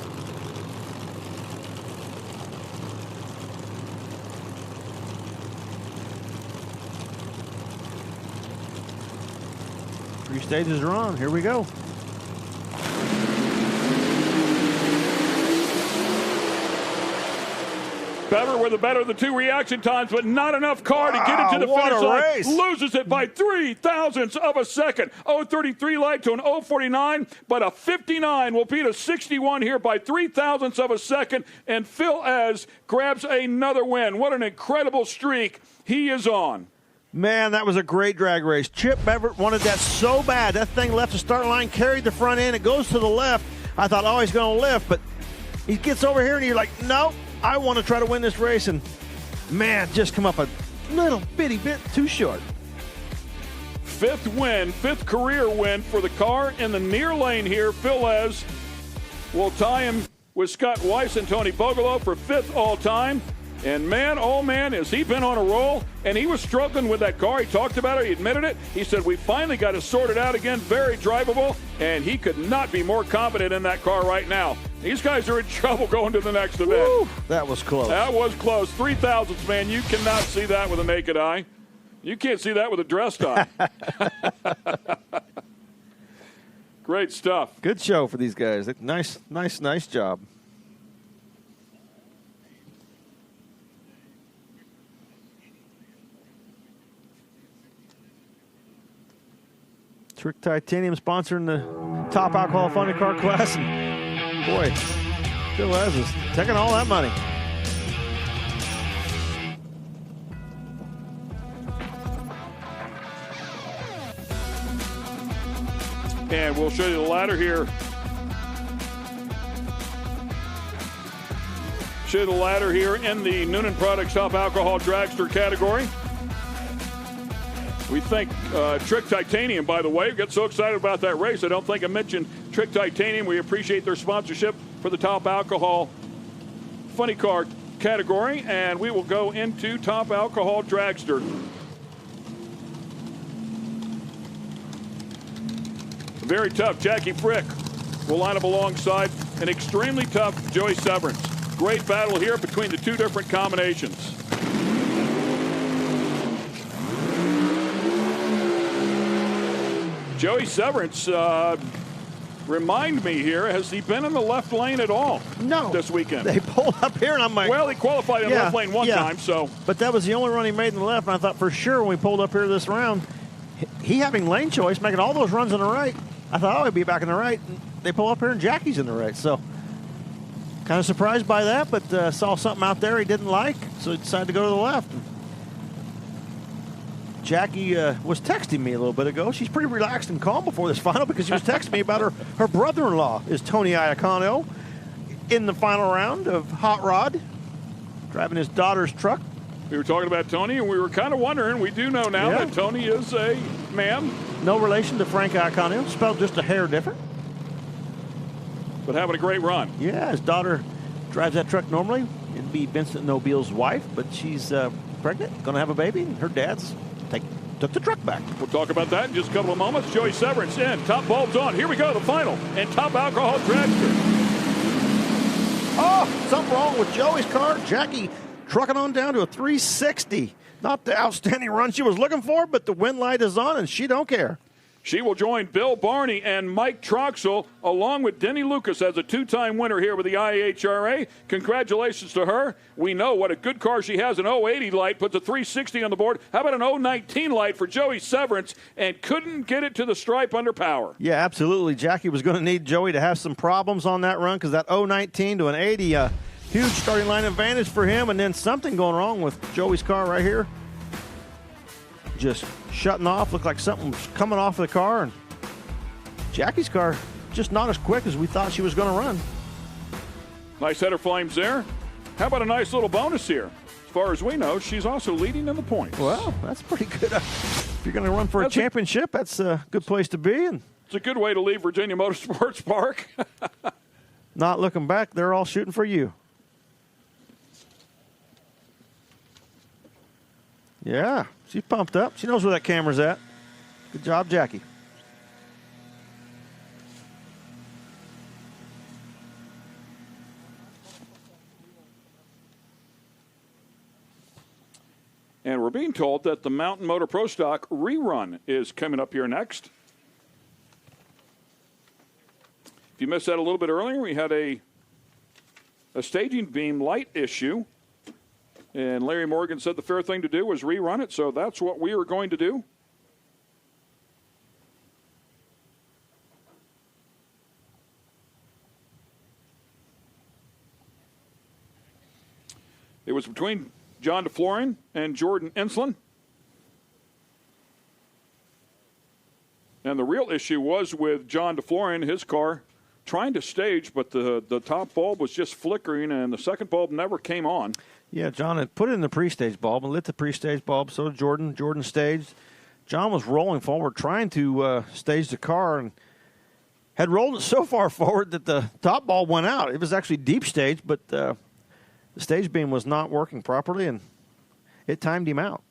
Three stages are on. Here we go. Beverett with the better of the 2 reaction times, but not enough car to get it to the finish line. Race. Loses it by 0.03 of a second. 0.33 light to an 0.49, but a 59 will beat a 61 here by 0.03 of a second, and Phil Ez grabs another win. What an incredible streak he is on. Man, that was a great drag race. Chip Beverett wanted that so bad. That thing left the start line, carried the front end. It goes to the left. I thought, oh, he's going to lift, but he gets over here, and you're like, no, I want to try to win this race. And, man, just come up a little bitty bit too short. 5th win, 5th career win for the car in the near lane here. Phil Ez will tie him with Scott Weiss and Tony Bogolo for 5th all-time. And, man, oh, man, has he been on a roll. And he was struggling with that car. He talked about it. He admitted it. He said, we finally got it sorted out again. Very drivable. And he could not be more confident in that car right now. These guys are in trouble going to the next event. Woo, that was close. That was close. 3,000ths, man. You cannot see that with a naked eye. You can't see that with a dressed eye. Great stuff. Good show for these guys. Nice job. Trick Titanium sponsoring the top alcohol funny car class. And boy, Phil Ez is taking all that money. And we'll show you the ladder here. Show you the ladder here in the Noonan Products Top Alcohol Dragster category. We thank Trick Titanium, by the way. We got so excited about that race. I don't think I mentioned Trick Titanium. We appreciate their sponsorship for the Top Alcohol Funny Car category. And we will go into Top Alcohol Dragster. Very tough. Jackie Frick will line up alongside an extremely tough Joey Severance. Great battle here between the 2 different combinations. Joey Severance, remind me here, has he been in the left lane at all? No. This weekend? They pulled up here, and I'm like... Well, he qualified in the left lane one time, so... But that was the only run he made in the left, and I thought for sure when we pulled up here this round, he having lane choice, making all those runs in the right, I thought, oh, he'd be back in the right. And they pull up here, and Jackie's in the right, so... Kind of surprised by that, but saw something out there he didn't like, so he decided to go to the left. Jackie was texting me a little bit ago. She's pretty relaxed and calm before this final because she was texting me about her brother-in-law is Tony Iacano in the final round of Hot Rod, driving his daughter's truck. We were talking about Tony, and we were kind of wondering. We do know now that Tony is a man. No relation to Frank Iacano, spelled just a hair different. But having a great run. Yeah, his daughter drives that truck normally. It'd be Vincent Nobile's wife, but she's pregnant, going to have a baby, and her dad's took the truck back. We'll talk about that in just a couple of moments. Joey Severance in. Top bulbs on. Here we go, the final. And Top Alcohol Dragster. Oh, something wrong with Joey's car. Jackie trucking on down to a 360. Not the outstanding run she was looking for, but the wind light is on, and she don't care. She will join Bill Barney and Mike Troxel, along with Denny Lucas as a 2-time winner here with the IHRA. Congratulations to her. We know what a good car she has. An 080 light, puts a 360 on the board. How about an 019 light for Joey Severance, and couldn't get it to the stripe under power. Yeah, absolutely. Jackie was going to need Joey to have some problems on that run because that 019 to an 80, huge starting line advantage for him, and then something going wrong with Joey's car right here. Just shutting off, looked like something was coming off of the car, and Jackie's car just not as quick as we thought she was going to run. Nice header flames there. How about a nice little bonus here? As far as we know, she's also leading in the points. Well, that's pretty good. If you're going to run for a championship, that's a good place to be. And it's a good way to leave Virginia Motorsports Park. Not looking back, they're all shooting for you. Yeah, she's pumped up. She knows where that camera's at. Good job, Jackie. And we're being told that the Mountain Motor Pro Stock rerun is coming up here next. If you missed that a little bit earlier, we had a staging beam light issue. And Larry Morgan said the fair thing to do was rerun it, so that's what we are going to do. It was between John DeFlorian and Jordan Ensslin. And the real issue was with John DeFlorian, his car trying to stage, but the top bulb was just flickering, and the second bulb never came on. Yeah, John had put it in the pre-stage bulb and lit the pre-stage bulb, so did Jordan. Jordan staged. John was rolling forward, trying to stage the car, and had rolled it so far forward that the top bulb went out. It was actually deep stage, but the stage beam was not working properly, and it timed him out.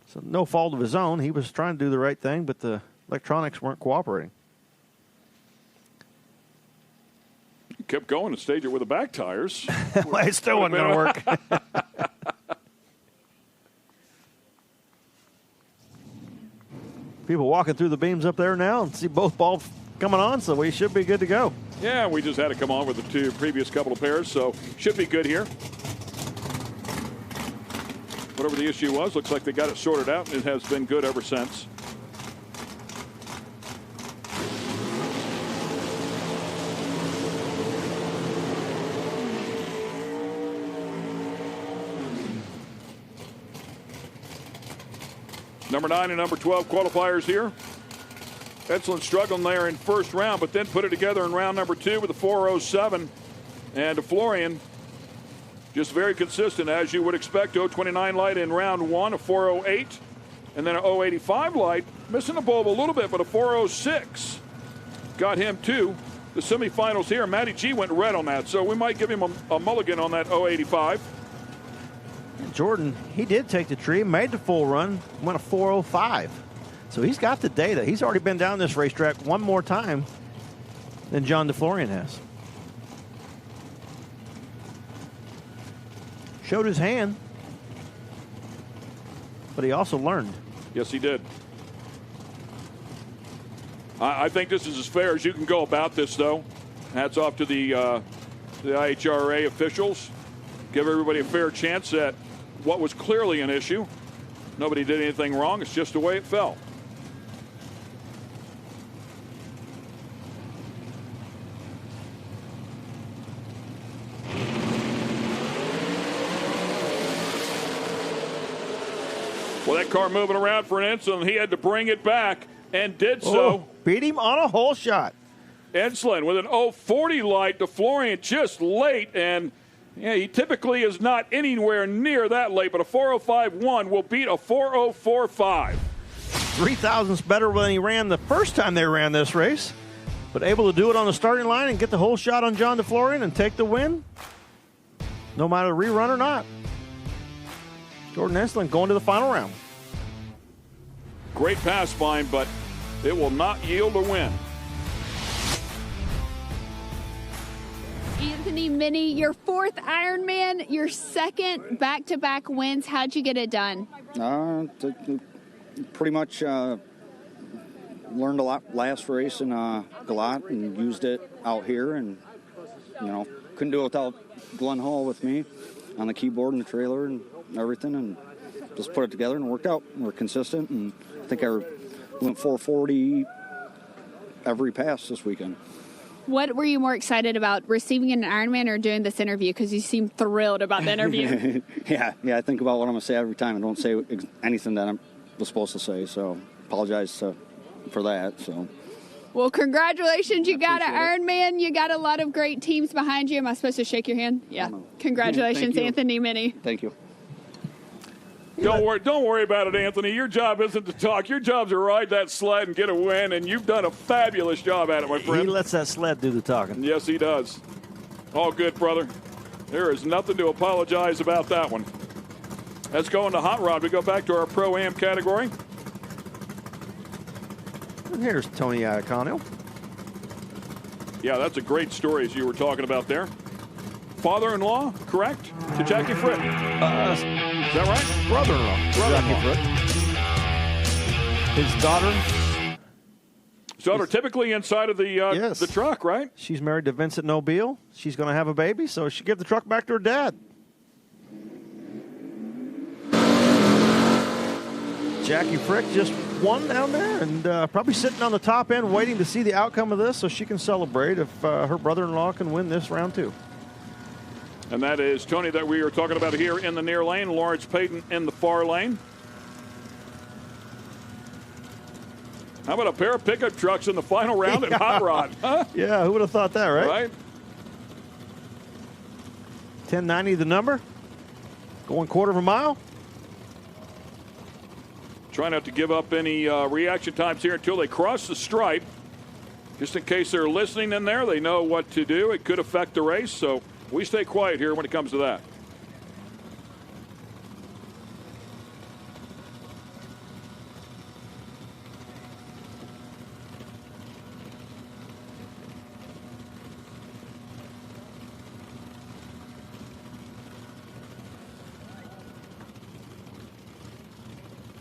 So no fault of his own. He was trying to do the right thing, but the electronics weren't cooperating. He kept going and staged it with the back tires. Well, it still wasn't going to work. People walking through the beams up there now and see both bulbs coming on, so we should be good to go. Yeah, we just had to come on with the two previous couple of pairs, so should be good here. Whatever the issue was, looks like they got it sorted out, and it has been good ever since. Number 9 and number 12 qualifiers here. Ensslin struggling there in first round, but then put it together in round number 2 with a 4:07. And Florian just very consistent, as you would expect. 0:29 light in round 1, a 4:08. And then a 0:85 light, missing the bulb a little bit, but a 4:06 got him to the semifinals here. Matty G went red on that, so we might give him a mulligan on that 0:85. Jordan, he did take the tree, made the full run, went a 4:05. So he's got the data. He's already been down this racetrack one more time than John DeFlorian has. Showed his hand, but he also learned. Yes, he did. I think this is as fair as you can go about this, though. Hats off to the IHRA officials. Give everybody a fair chance at what was clearly an issue. Nobody did anything wrong. It's just the way it fell. Well, that car moving around for an instant, he had to bring it back and did so. Oh, beat him on a hole shot. Ensslin with an 0:40 light. DeFlorian just late, and yeah, he typically is not anywhere near that late, but a 4:05.1 will beat a 4:04.5. 3 thousandths better than he ran the first time they ran this race, but able to do it on the starting line and get the whole shot on John DeFlorian and take the win, no matter rerun or not. Jordan Ensslin going to the final round. Great pass by him, but it will not yield a win. Anthony Minnie, your 4th Ironman, your 2nd back-to-back wins. How'd you get it done? Pretty much learned a lot last race in Galat and used it out here, and couldn't do it without Glenn Hall with me on the keyboard and the trailer and everything, and just put it together and it worked out. We're consistent, and I think I went 440 every pass this weekend. What were you more excited about, receiving an Ironman or doing this interview? Because you seem thrilled about the interview. Yeah, I think about what I'm going to say every time. I don't say anything that I was supposed to say, so apologize for that. So, well, congratulations. You got an Ironman. You got a lot of great teams behind you. Am I supposed to shake your hand? Yeah. Congratulations, Anthony Minnie. Thank you. Don't worry about it, Anthony. Your job isn't to talk. Your job's to ride that sled and get a win, and you've done a fabulous job at it, my friend. He lets that sled do the talking. Yes, he does. All good, brother. There is nothing to apologize about that one. Let's go into Hot Rod. We go back to our Pro-Am category. And here's Tony Iaconio. Yeah, that's a great story, as you were talking about there. father-in-law, correct, to Jackie Frick? Is that right? Brother-in-law. Jackie Frick. His daughter. So they're typically inside of the truck, right? She's married to Vincent Nobile. She's going to have a baby, so she give the truck back to her dad. Jackie Frick just won down there and probably sitting on the top end waiting to see the outcome of this so she can celebrate if her brother-in-law can win this round 2. And that is Tony that we are talking about here in the near lane, Lawrence Payton in the far lane. How about a pair of pickup trucks in the final round at Hot Rod? Huh? Yeah, who would have thought that, right? Right. 1090 the number. Going quarter of a mile. Try not to give up any reaction times here until they cross the stripe. Just in case they're listening in there, they know what to do. It could affect the race, so we stay quiet here when it comes to that.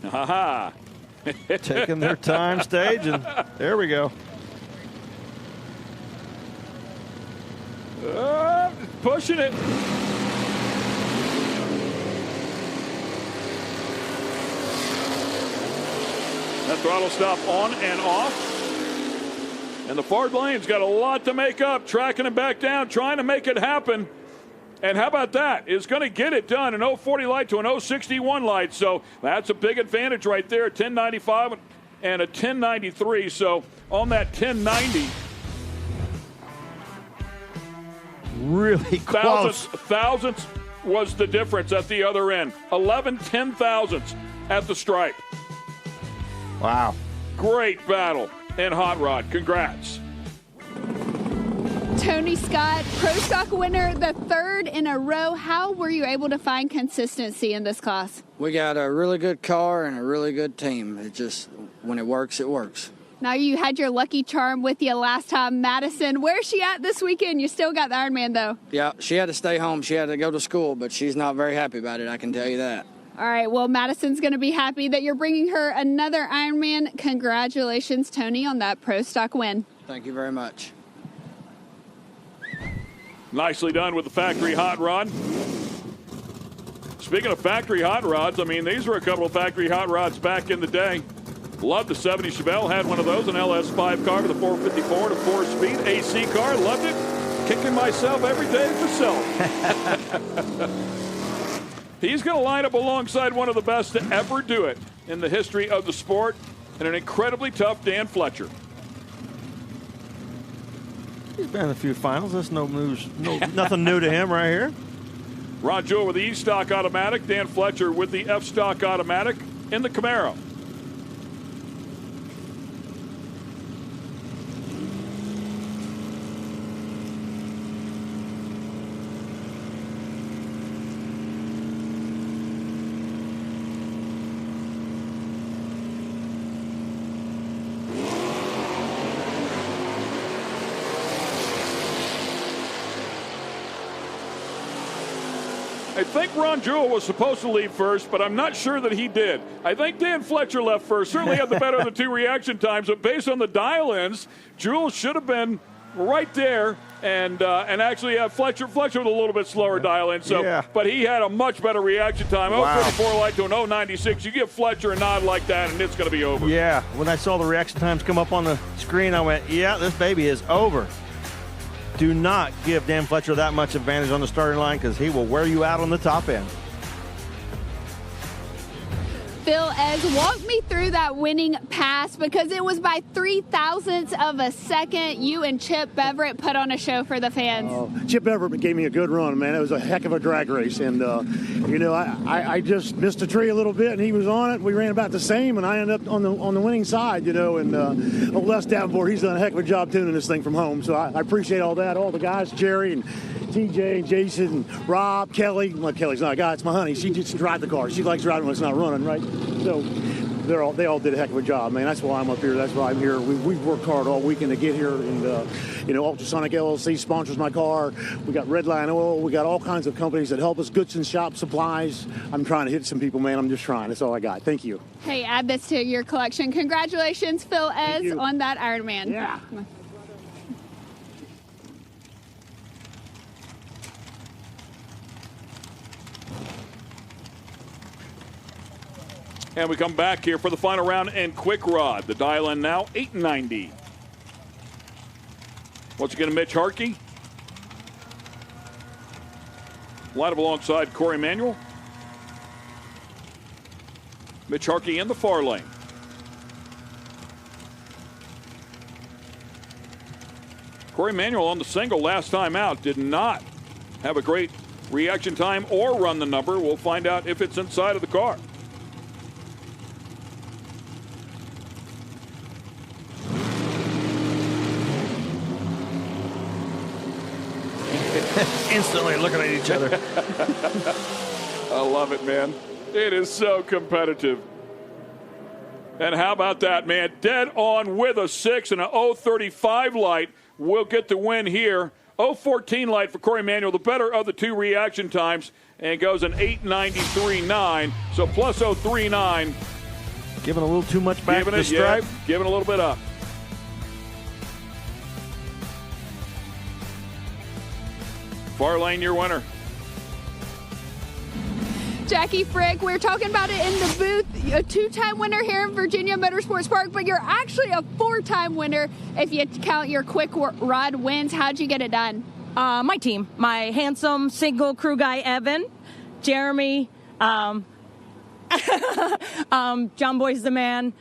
Ha-ha. Taking their time stage, and there we go. Pushing it. That throttle stop on and off. And the Ford lane's got a lot to make up, tracking it back down, trying to make it happen. And how about that? It's going to get it done, an 040 light to an 061 light. So that's a big advantage right there, 1095 and a 1093. So on that 1090. Really close. Thousandths was the difference at the other end. 11 10,000ths at the stripe. Wow. Great battle in Hot Rod. Congrats. Tony Scott, Pro Stock winner, the 3rd in a row. How were you able to find consistency in this class? We got a really good car and a really good team. It just, when it works, it works. Now, you had your lucky charm with you last time, Madison. Where's she at this weekend? You still got the Ironman, though. Yeah, she had to stay home. She had to go to school, but she's not very happy about it, I can tell you that. All right, well, Madison's going to be happy that you're bringing her another Ironman. Congratulations, Tony, on that Pro Stock win. Thank you very much. Nicely done with the factory hot rod. Speaking of factory hot rods, I mean, these were a couple of factory hot rods back in the day. Loved the 70 Chevelle, had one of those, an LS5 car with a 454 to 4-speed AC car. Loved it. Kicking myself every day for self. He's going to line up alongside one of the best to ever do it in the history of the sport, and an incredibly tough Dan Fletcher. He's been in a few finals. That's no news, nothing new to him right here. Ron Jewell with the E-Stock automatic. Dan Fletcher with the F-Stock automatic in the Camaro. I think Ron Jewell was supposed to leave first, but I'm not sure that he did. I think Dan Fletcher left first. Certainly had the better of the two reaction times, but based on the dial-ins, Jewell should have been right there, and actually Fletcher with a little bit slower dial-in. So, but he had a much better reaction time. Wow. 034 light to an 096. You give Fletcher a nod like that, and it's going to be over. Yeah, when I saw the reaction times come up on the screen, I went, yeah, this baby is over. Do not give Dan Fletcher that much advantage on the starting line because he will wear you out on the top end. Phil Ez, walk me through that winning pass because it was by 0.003 of a second. You and Chip Beverett put on a show for the fans. Chip Beverett gave me a good run, man. It was a heck of a drag race. And, I just missed a tree a little bit, and he was on it. We ran about the same, and I ended up on the winning side, And Les Davenport, he's done a heck of a job tuning this thing from home. So I appreciate all that. All the guys, Jerry and TJ and Jason and Rob, Kelly. Well, Kelly's not a guy. It's my honey. She just drives the car. She likes driving when it's not running, right? So they all did a heck of a job, man. That's why I'm up here. That's why I'm here. We've worked hard all weekend to get here, and Ultrasonic LLC sponsors my car. We got Redline Oil. We got all kinds of companies that help us. Goodson Shop Supplies. I'm trying to hit some people, man. I'm just trying. That's all I got. Thank you. Hey, add this to your collection. Congratulations, Phil Ez, on that Ironman. Yeah. And we come back here for the final round and quick rod. The dial in now, 890. Once again, Mitch Harkey. Line up alongside Corey Manuel. Mitch Harkey in the far lane. Corey Manuel on the single last time out did not have a great reaction time or run the number. We'll find out if it's inside of the car. Instantly looking at each other. I love it, man. It is so competitive. And how about that, man? Dead on with a 6 and a 035 light. We'll get the win here. 014 light for Corey Manuel, the better of the two reaction times, and goes an 893.9. So plus 039. Giving a little too much back to the stripe. Yeah, giving a little bit up. Far lane, your winner. Jackie Frick, we're talking about it in the booth. A two-time winner here in Virginia Motorsports Park, but you're actually a four-time winner if you count your quick rod wins. How'd you get it done? My team, my handsome single crew guy, Evan, Jeremy, John Boy's the man,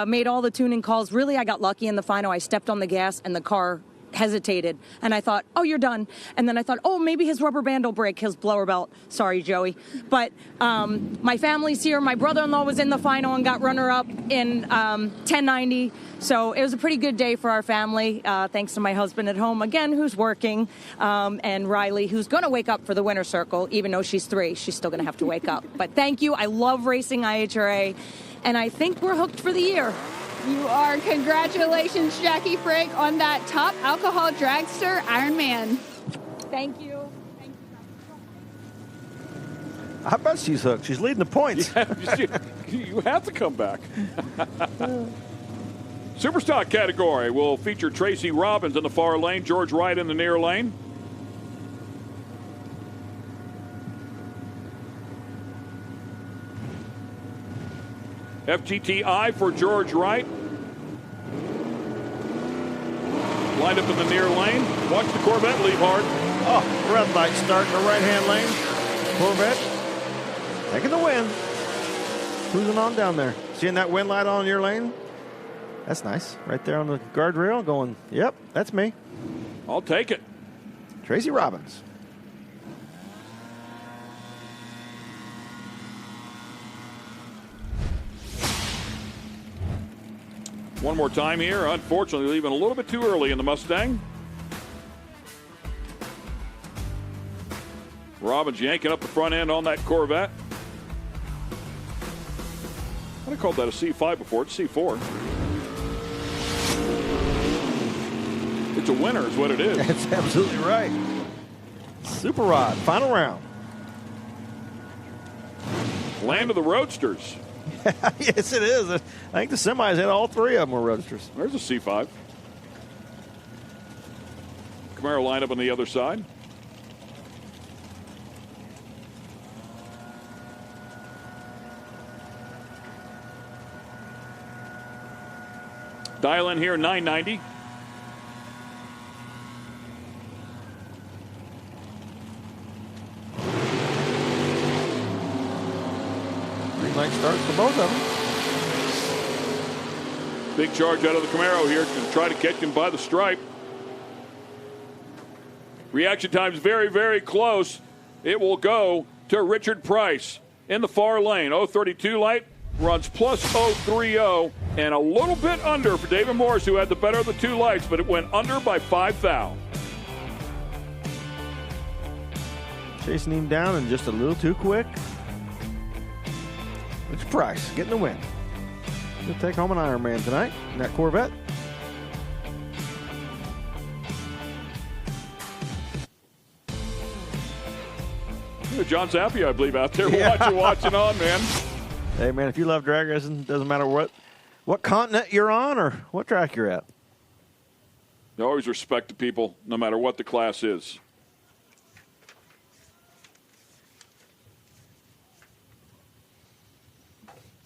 made all the tuning calls. Really, I got lucky in the final. I stepped on the gas and the car hesitated, and I thought, oh, you're done. And then I thought, oh, maybe his rubber band will break, his blower belt. Sorry, Joey. But my family's here. My brother-in-law was in the final and got runner-up in 1090. So it was a pretty good day for our family, thanks to my husband at home, again, who's working, and Riley, who's going to wake up for the winner's circle. Even though she's 3, she's still going to have to wake up. But thank you. I love racing IHRA, and I think we're hooked for the year. You are. Congratulations, Jackie Frick, on that top alcohol dragster Ironman. Thank you. I bet she's hooked. She's leading the points. Yeah, you have to come back. Superstock category will feature Tracy Robbins in the far lane, George Wright in the near lane. FGTI for George Wright. Lined up in the near lane. Watch the Corvette leave hard. Oh, red light start in the right-hand lane. Corvette taking the win. Cruising on down there. Seeing that wind light on your lane? That's nice. Right there on the guardrail going, yep, that's me. I'll take it. Tracy Robbins. One more time here. Unfortunately, leaving a little bit too early in the Mustang. Robbins yanking up the front end on that Corvette. I'd have called that a C5 before. It's C4. It's a winner is what it is. That's absolutely right. Super Rod, final round. Land of the Roadsters. Yes, it is. I think the semis had all 3 of them were Roadsters. There's a C5. Camaro line up on the other side. Dial in here, 990. Green light starts for both of them. Big charge out of the Camaro here to try to catch him by the stripe. Reaction time's very, very close. It will go to Richard Price in the far lane. 032 light runs plus 030 and a little bit under for David Morris, who had the better of the 2 lights, but it went under by 5 thou. Chasing him down and just a little too quick. It's Price getting the win. He'll take home an Ironman tonight in that Corvette. John Zappia, I believe, out there watching on, man. Hey, man, if you love drag racing, doesn't matter what continent you're on or what track you're at. You always respect the people, no matter what the class is.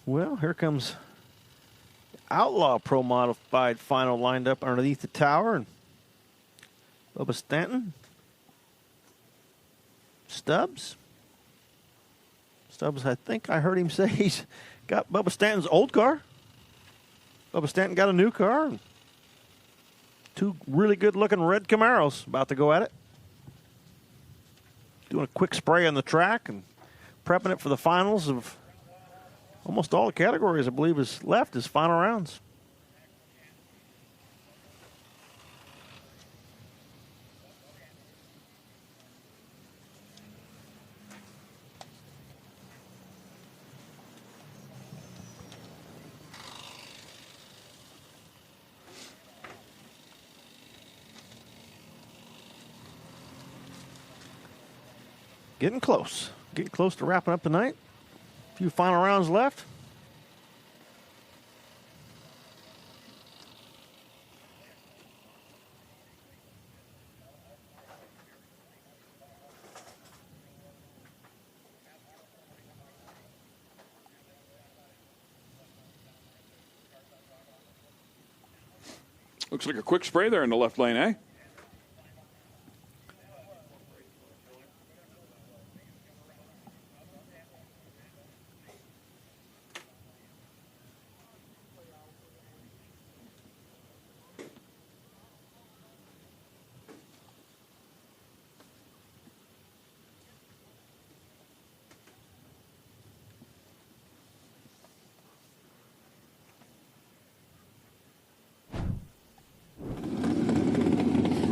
Well, here comes Outlaw Pro Modified Final lined up underneath the tower. And Bubba Stanton. Stubs, I think I heard him say he's got Bubba Stanton's old car. Bubba Stanton got a new car. And two really good-looking red Camaros about to go at it. Doing a quick spray on the track and prepping it for the finals of almost all the categories, I believe, is left as final rounds. Getting close to wrapping up tonight. A few final rounds left. Looks like a quick spray there in the left lane, eh?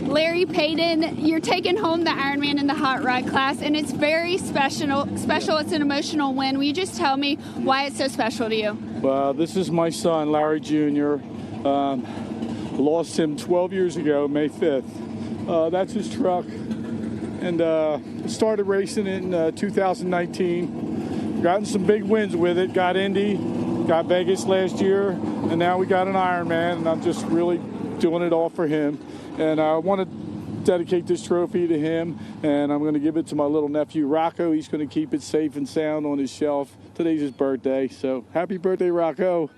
Larry Payton, you're taking home the Ironman in the hot rod class, and it's very special. It's an emotional win. Will you just tell me why it's so special to you? Well, this is my son, Larry Jr. Lost him 12 years ago, May 5th. That's his truck. And started racing in 2019. Gotten some big wins with it. Got Indy, got Vegas last year, and now we got an Ironman, and I'm just really doing it all for him. And I want to dedicate this trophy to him, and I'm going to give it to my little nephew, Rocco. He's going to keep it safe and sound on his shelf. Today's his birthday, so happy birthday, Rocco.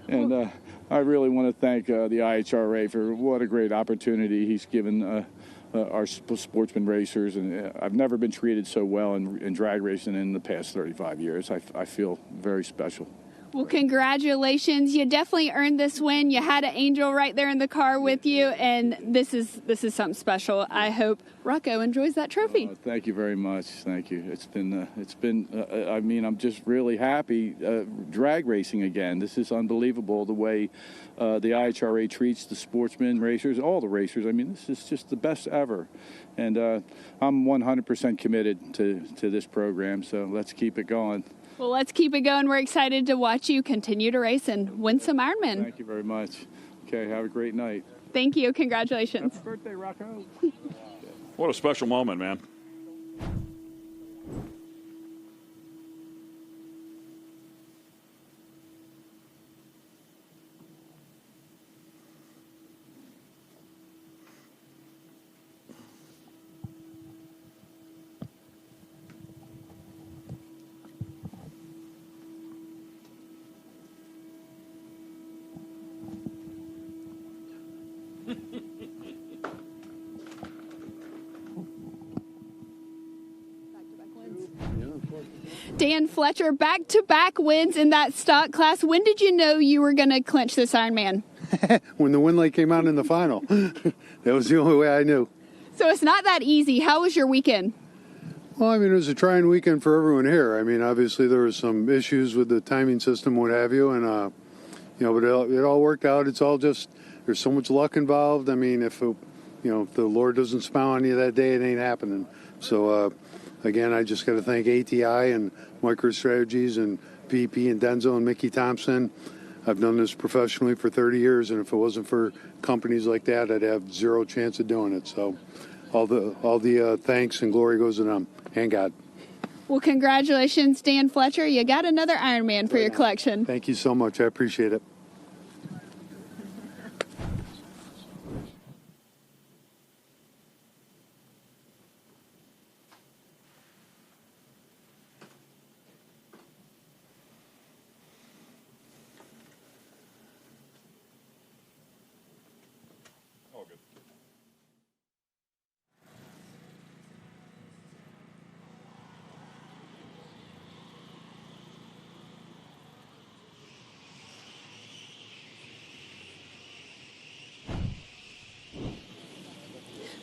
And I really want to thank the IHRA for what a great opportunity he's given our sportsman racers. And I've never been treated so well in drag racing in the past 35 years. I feel very special. Well, congratulations. You definitely earned this win. You had an angel right there in the car with you, and this is something special. I hope Rocco enjoys that trophy. Thank you very much. Thank you. It's been I mean, I'm just really happy drag racing again. This is unbelievable the way the IHRA treats the sportsmen racers, all the racers. I mean, this is just the best ever. And I'm 100% committed to this program, so let's keep it going. Well, let's keep it going. We're excited to watch you continue to race and win some Ironman. Thank you very much. Okay, have a great night. Thank you. Congratulations. Happy birthday, Rocco. What a special moment, man. Dan Fletcher, back-to-back wins in that stock class. When did you know you were going to clinch this Ironman? When the win light came out in the final. That was the only way I knew. So it's not that easy. How was your weekend? Well, I mean, it was a trying weekend for everyone here. I mean, obviously there was some issues with the timing system, what have you, and but it all worked out. It's all just there's so much luck involved. I mean, if the Lord doesn't smile on you that day, it ain't happening. So again, I just got to thank ATI and MicroStrategies and VP and Denzel and Mickey Thompson. I've done this professionally for 30 years, and if it wasn't for companies like that, I'd have zero chance of doing it. So all the thanks and glory goes to them and God. Well, congratulations, Dan Fletcher. You got another Ironman for your collection. Thank you so much. I appreciate it.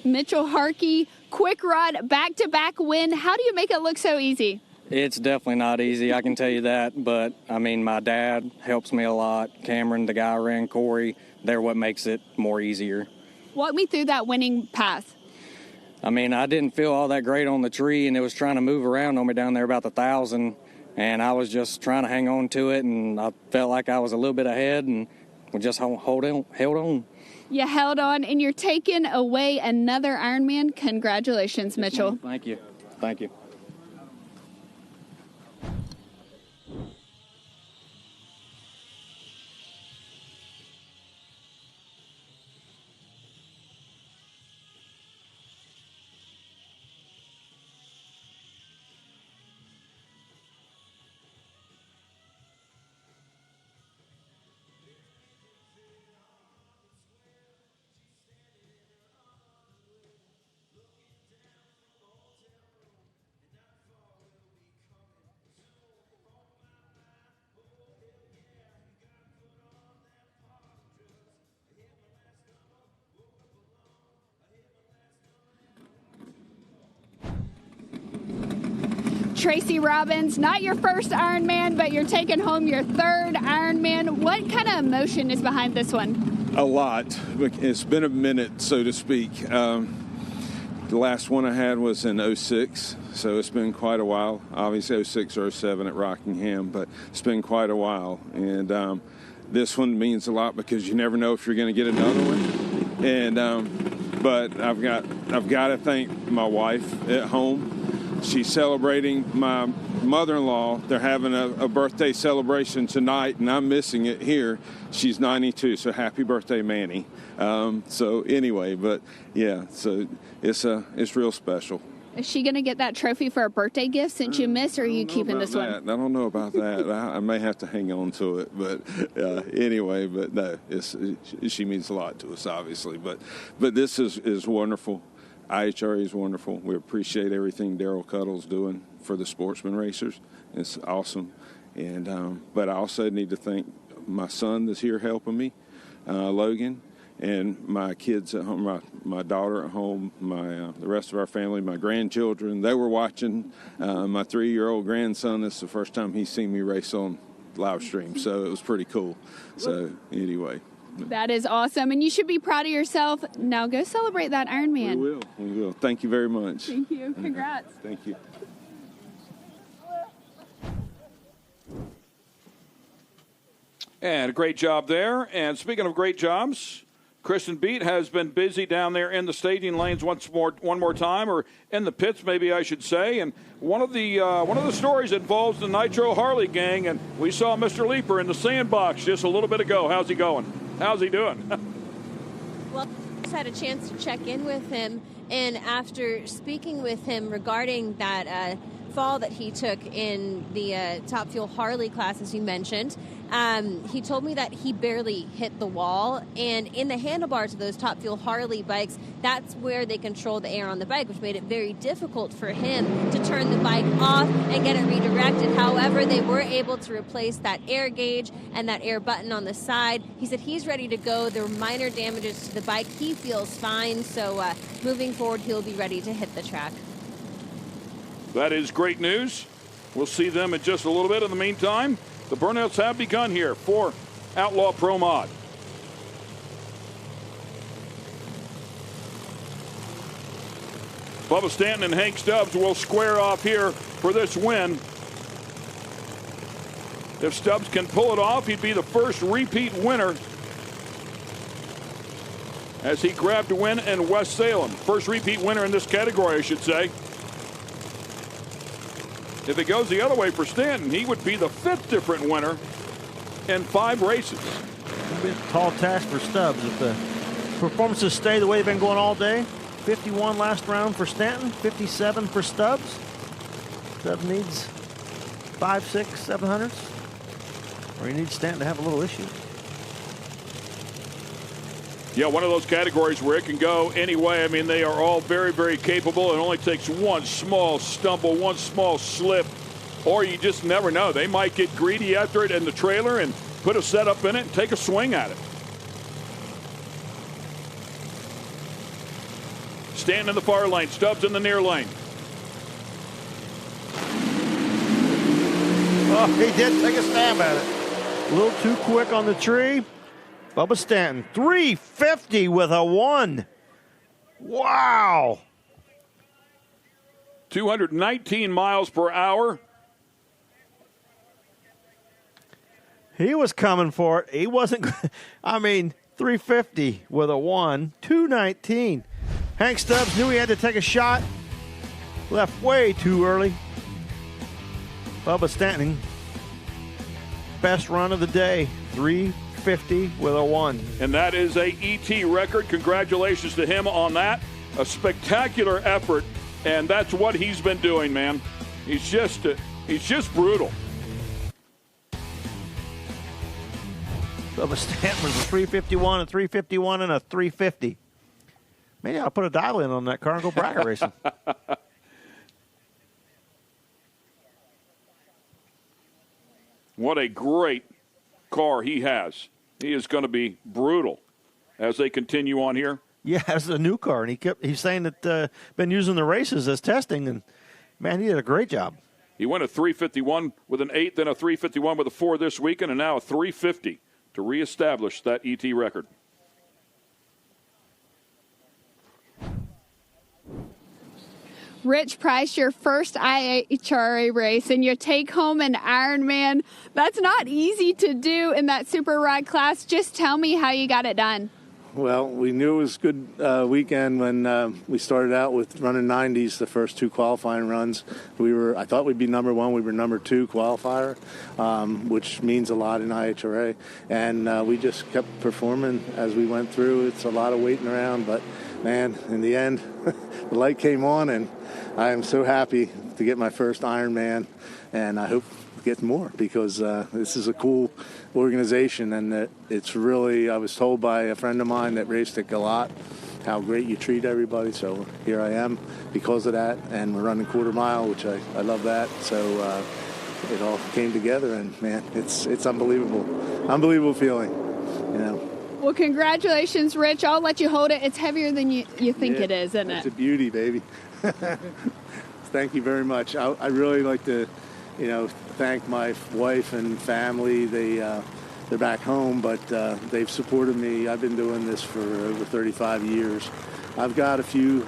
Mitchell Harkey, quick rod, back-to-back win. How do you make it look so easy? It's definitely not easy, I can tell you that. But, I mean, my dad helps me a lot. Cameron, the guy I ran, Corey, they're what makes it more easier. Walk me through that winning path. I mean, I didn't feel all that great on the tree, and it was trying to move around on me down there about the 1,000. And I was just trying to hang on to it, and I felt like I was a little bit ahead, and we just held on. You held on, and you're taking away another Ironman. Congratulations, Mitchell. Thank you. Thank you. Tracy Robbins, not your first Ironman, but you're taking home your third Ironman. What kind of emotion is behind this one? A lot. It's been a minute, so to speak. The last one I had was in 06, so it's been quite a while. Obviously 06 or 07 at Rockingham, but it's been quite a while. And this one means a lot because you never know if you're going to get another one. And but I've got to thank my wife at home. She's celebrating my mother-in-law. They're having a birthday celebration tonight, and I'm missing it here. She's 92, so happy birthday, Manny. So anyway, but yeah, so it's real special. Is she going to get that trophy for a birthday gift since you missed, or are you keeping this one? I don't know about that. I may have to hang on to it, but anyway, but no, she means a lot to us, obviously. But this is wonderful. IHRA is wonderful. We appreciate everything Daryl Cuddle's doing for the sportsman racers. It's awesome. And but I also need to thank my son that's here helping me, Logan, and my kids at home, my daughter at home, the rest of our family, my grandchildren. They were watching. My 3-year-old grandson, this is the first time he's seen me race on live stream, so it was pretty cool. So anyway. That is awesome, and you should be proud of yourself. Now go celebrate that Ironman. We will. Thank you very much. Thank you. Congrats. Thank you. And a great job there. And speaking of great jobs, Kristen Beat has been busy down there in the staging lanes one more time, or in the pits, maybe I should say. And one of the stories involves the Nitro Harley gang, and we saw Mr. Leeper in the sandbox just a little bit ago. How's he going? How's he doing? Well, I just had a chance to check in with him, and after speaking with him regarding that fall that he took in the Top Fuel Harley class, as you mentioned, he told me that he barely hit the wall, and in the handlebars of those Top Fuel Harley bikes, that's where they control the air on the bike, which made it very difficult for him to turn the bike off and get it redirected. However, they were able to replace that air gauge and that air button on the side. He said he's ready to go. There were minor damages to the bike. He feels fine, so moving forward, he'll be ready to hit the track. That is great news. We'll see them in just a little bit. In the meantime, the burnouts have begun here for Outlaw Pro Mod. Bubba Stanton and Hank Stubs will square off here for this win. If Stubs can pull it off, he'd be the first repeat winner as he grabbed a win in West Salem. First repeat winner in this category, I should say. If it goes the other way for Stanton, he would be the 5th different winner in 5 races. It'll be a tall task for Stubs if the performances stay the way they've been going all day. 51 last round for Stanton, 57 for Stubs. Stubs needs 5, 6, 700s. Or he needs Stanton to have a little issue. Yeah, one of those categories where it can go anyway. I mean, they are all very, very capable. It only takes one small stumble, one small slip, or you just never know. They might get greedy after it in the trailer and put a setup in it and take a swing at it. Stanton in the far lane, Stubs in the near lane. Oh, he did take a stab at it. A little too quick on the tree. Bubba Stanton, 350 with a 1. Wow. 219 miles per hour. He was coming for it. He wasn't, I mean, 350 with a 1, 219. Hank Stubs knew he had to take a shot. Left way too early. Bubba Stanton, best run of the day, 350 with a 1. And that is a ET record. Congratulations to him on that. A spectacular effort, and that's what he's been doing, man. He's just brutal. Bubba Stanton was a 351, a 351, and a 350. Maybe I'll put a dial in on that car and go bracket racing. What a great car he has. He is going to be brutal as they continue on here. Yeah, it's a new car, and he's saying that been using the races as testing, and man, he did a great job. He went a 351 with an 8, then a 351 with a 4 this weekend, and now a 350 to reestablish that ET record. Rich Price, your first IHRA race, and you take home an Ironman. That's not easy to do in that Super Rod class. Just tell me how you got it done. Well, we knew it was a good weekend when we started out with running 90s, the first 2 qualifying runs. I thought we'd be number 1. We were number 2 qualifier, which means a lot in IHRA. And we just kept performing as we went through. It's a lot of waiting around, but man, in the end, the light came on, and I am so happy to get my first Ironman, and I hope to get more because this is a cool organization, and it's really, I was told by a friend of mine that raced at Galat how great you treat everybody, so here I am because of that, and we're running quarter mile, which I love that, so it all came together, and man, it's unbelievable feeling, you know. Well, congratulations, Rich. I'll let you hold it. It's heavier than you think it is, isn't it? It's a beauty, baby. Thank you very much. I really like to, thank my wife and family. They're back home, but they've supported me. I've been doing this for over 35 years. I've got a few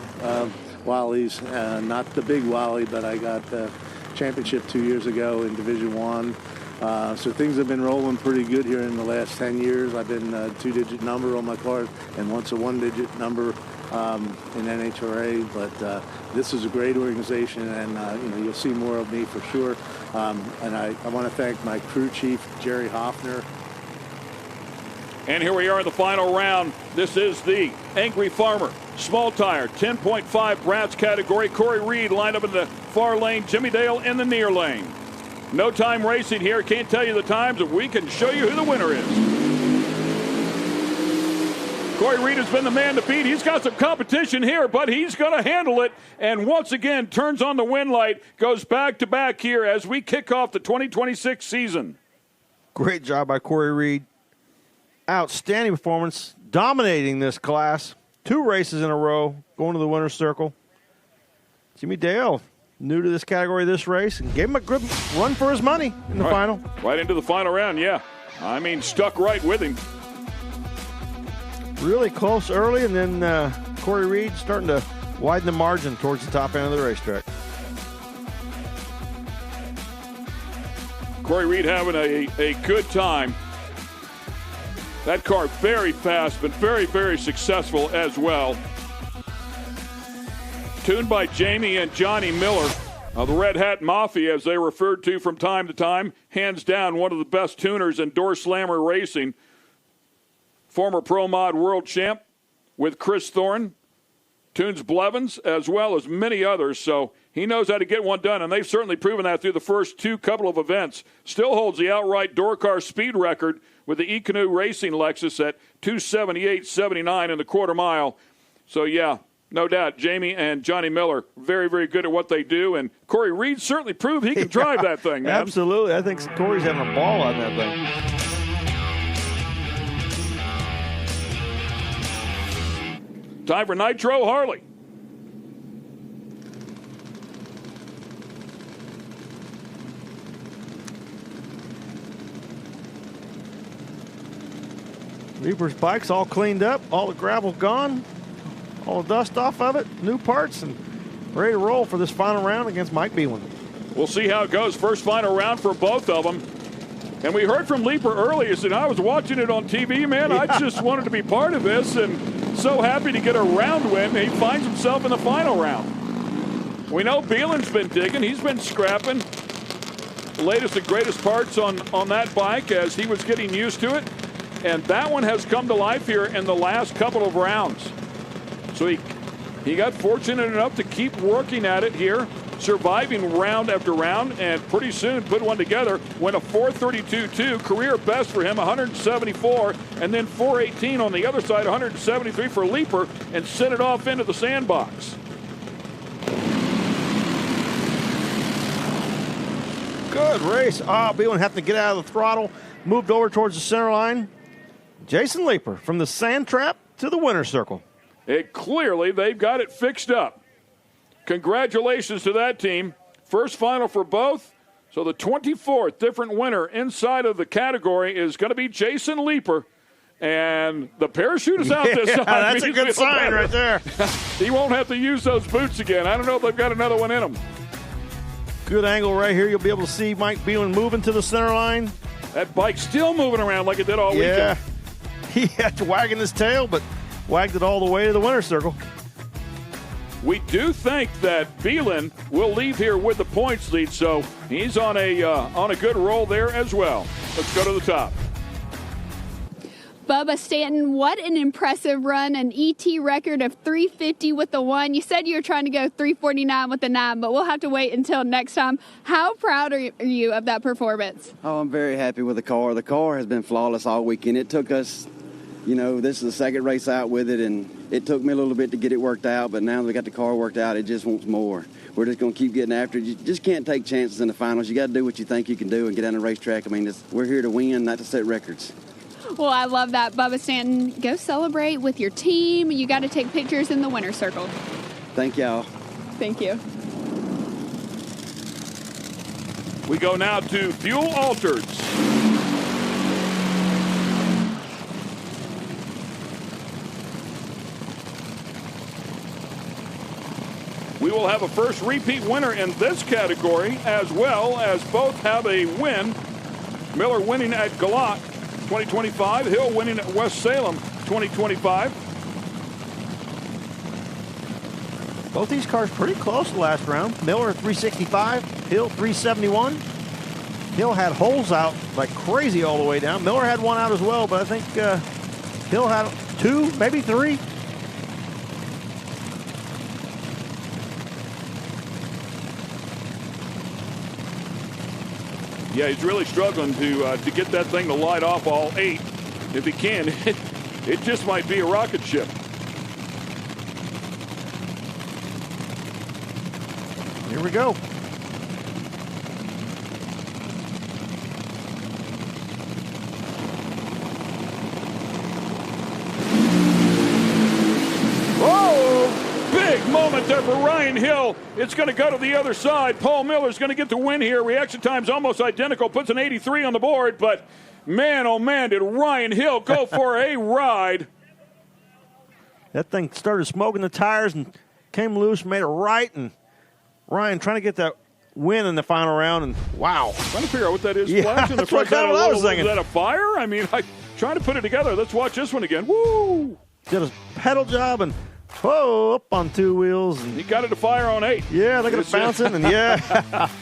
Wallies, not the big Wally, but I got the championship 2 years ago in Division I. So things have been rolling pretty good here in the last 10 years. I've been a 2-digit number on my card and once a 1-digit number in NHRA. But this is a great organization, and you'll see more of me for sure. And I want to thank my crew chief, Jerry Hoffner. And here we are in the final round. This is the Angry Farmer Small Tire 10.5 Brats category. Corey Reed lined up in the far lane. Jimmy Dale in the near lane. No time racing here. Can't tell you the times, but we can show you who the winner is. Corey Reed has been the man to beat. He's got some competition here, but he's going to handle it. And once again, turns on the win light, goes back to back here as we kick off the 2026 season. Great job by Corey Reed. Outstanding performance, dominating this class. 2 races in a row, going to the winner's circle. Jimmy Dale, new to this category this race, and gave him a good run for his money in the final. Right into the final round, yeah. I mean, stuck right with him. Really close early, and then Corey Reed starting to widen the margin towards the top end of the racetrack. Corey Reed having a good time. That car very fast, but very, very successful as well. Tuned by Jamie and Johnny Miller. The Red Hat Mafia, as they referred to from time to time. Hands down, one of the best tuners in door slammer racing. Former Pro Mod World Champ with Chris Thorne. Tunes Blevins as well as many others. So he knows how to get one done, and they've certainly proven that through the first couple of events. Still holds the outright door car speed record with the E-Canoe Racing Lexus at 278.79 in the quarter mile. So, yeah, no doubt, Jamie and Johnny Miller, very, very good at what they do. And Corey Reed certainly proved he can drive that thing, man. Absolutely. I think Corey's having a ball on that thing. Time for Nitro Harley. Reaper's bike's all cleaned up, all the gravel gone, all the dust off of it, new parts, and ready to roll for this final round against Mike Beland. We'll see how it goes. First final round for both of them. And we heard from Leaper earlier, said, I was watching it on TV, man. I just wanted to be part of this, and so happy to get a round win. He finds himself in the final round. We know Beland's been digging. He's been scrapping the latest and greatest parts on that bike as he was getting used to it. And that one has come to life here in the last couple of rounds. So he got fortunate enough to keep working at it here, surviving round after round, and pretty soon put one together. Went a 432.2, career best for him, 174, and then 418 on the other side, 173 for Leaper, and sent it off into the sandbox. Good race. Beland having to get out of the throttle, moved over towards the center line. Jason Leaper from the sand trap to the winner's circle. Clearly, they've got it fixed up. Congratulations to that team. First final for both. So the 24th different winner inside of the category is going to be Jason Leaper. And the parachute is out this time. That's a good sign right there. He won't have to use those boots again. I don't know if they've got another one in them. Good angle right here. You'll be able to see Mike Beland moving to the center line. That bike's still moving around like it did all weekend. He had to wagging his tail, but wagged it all the way to the winner's circle. We do think that Beland will leave here with the points lead, so he's on a good roll there as well. Let's go to the top. Bubba Stanton, what an impressive run, an ET record of 350 with the 1. You said you were trying to go 349 with the 9, but we'll have to wait until next time. How proud are you of that performance? Oh, I'm very happy with the car. The car has been flawless all weekend. It took us, this is the second race out with it, and it took me a little bit to get it worked out, but now that we got the car worked out, it just wants more. We're just going to keep getting after it. You just can't take chances in the finals. You got to do what you think you can do and get on the racetrack. I mean, we're here to win, not to set records. Well, I love that, Bubba Stanton. Go celebrate with your team. You got to take pictures in the winner's circle. Thank y'all. Thank you. We go now to Fuel Altereds. We will have a first repeat winner in this category, as well as both have a win. Miller winning at Galat 2025, Hill winning at West Salem 2025. Both these cars pretty close last round. Miller 365, Hill 371. Hill had holes out like crazy all the way down. Miller had one out as well, but I think Hill had 2, maybe 3. Yeah, he's really struggling to get that thing to light off all 8. If he can, it just might be a rocket ship. Here we go. Big moment there for Ryan Hill. It's going to go to the other side. Paul Miller's going to get the win here. Reaction time's almost identical. Puts an 83 on the board. But, man, oh, man, did Ryan Hill go for a ride. That thing started smoking the tires and came loose, made a right. And Ryan trying to get that win in the final round, and wow. Trying to figure out what that is. Yeah, Flashing. that's what I was thinking. Is that a fire? I mean, trying to put it together. Let's watch this one again. Woo! Did a pedal job and up on 2 wheels. And he got it to fire on 8. Yeah, look at it bouncing, and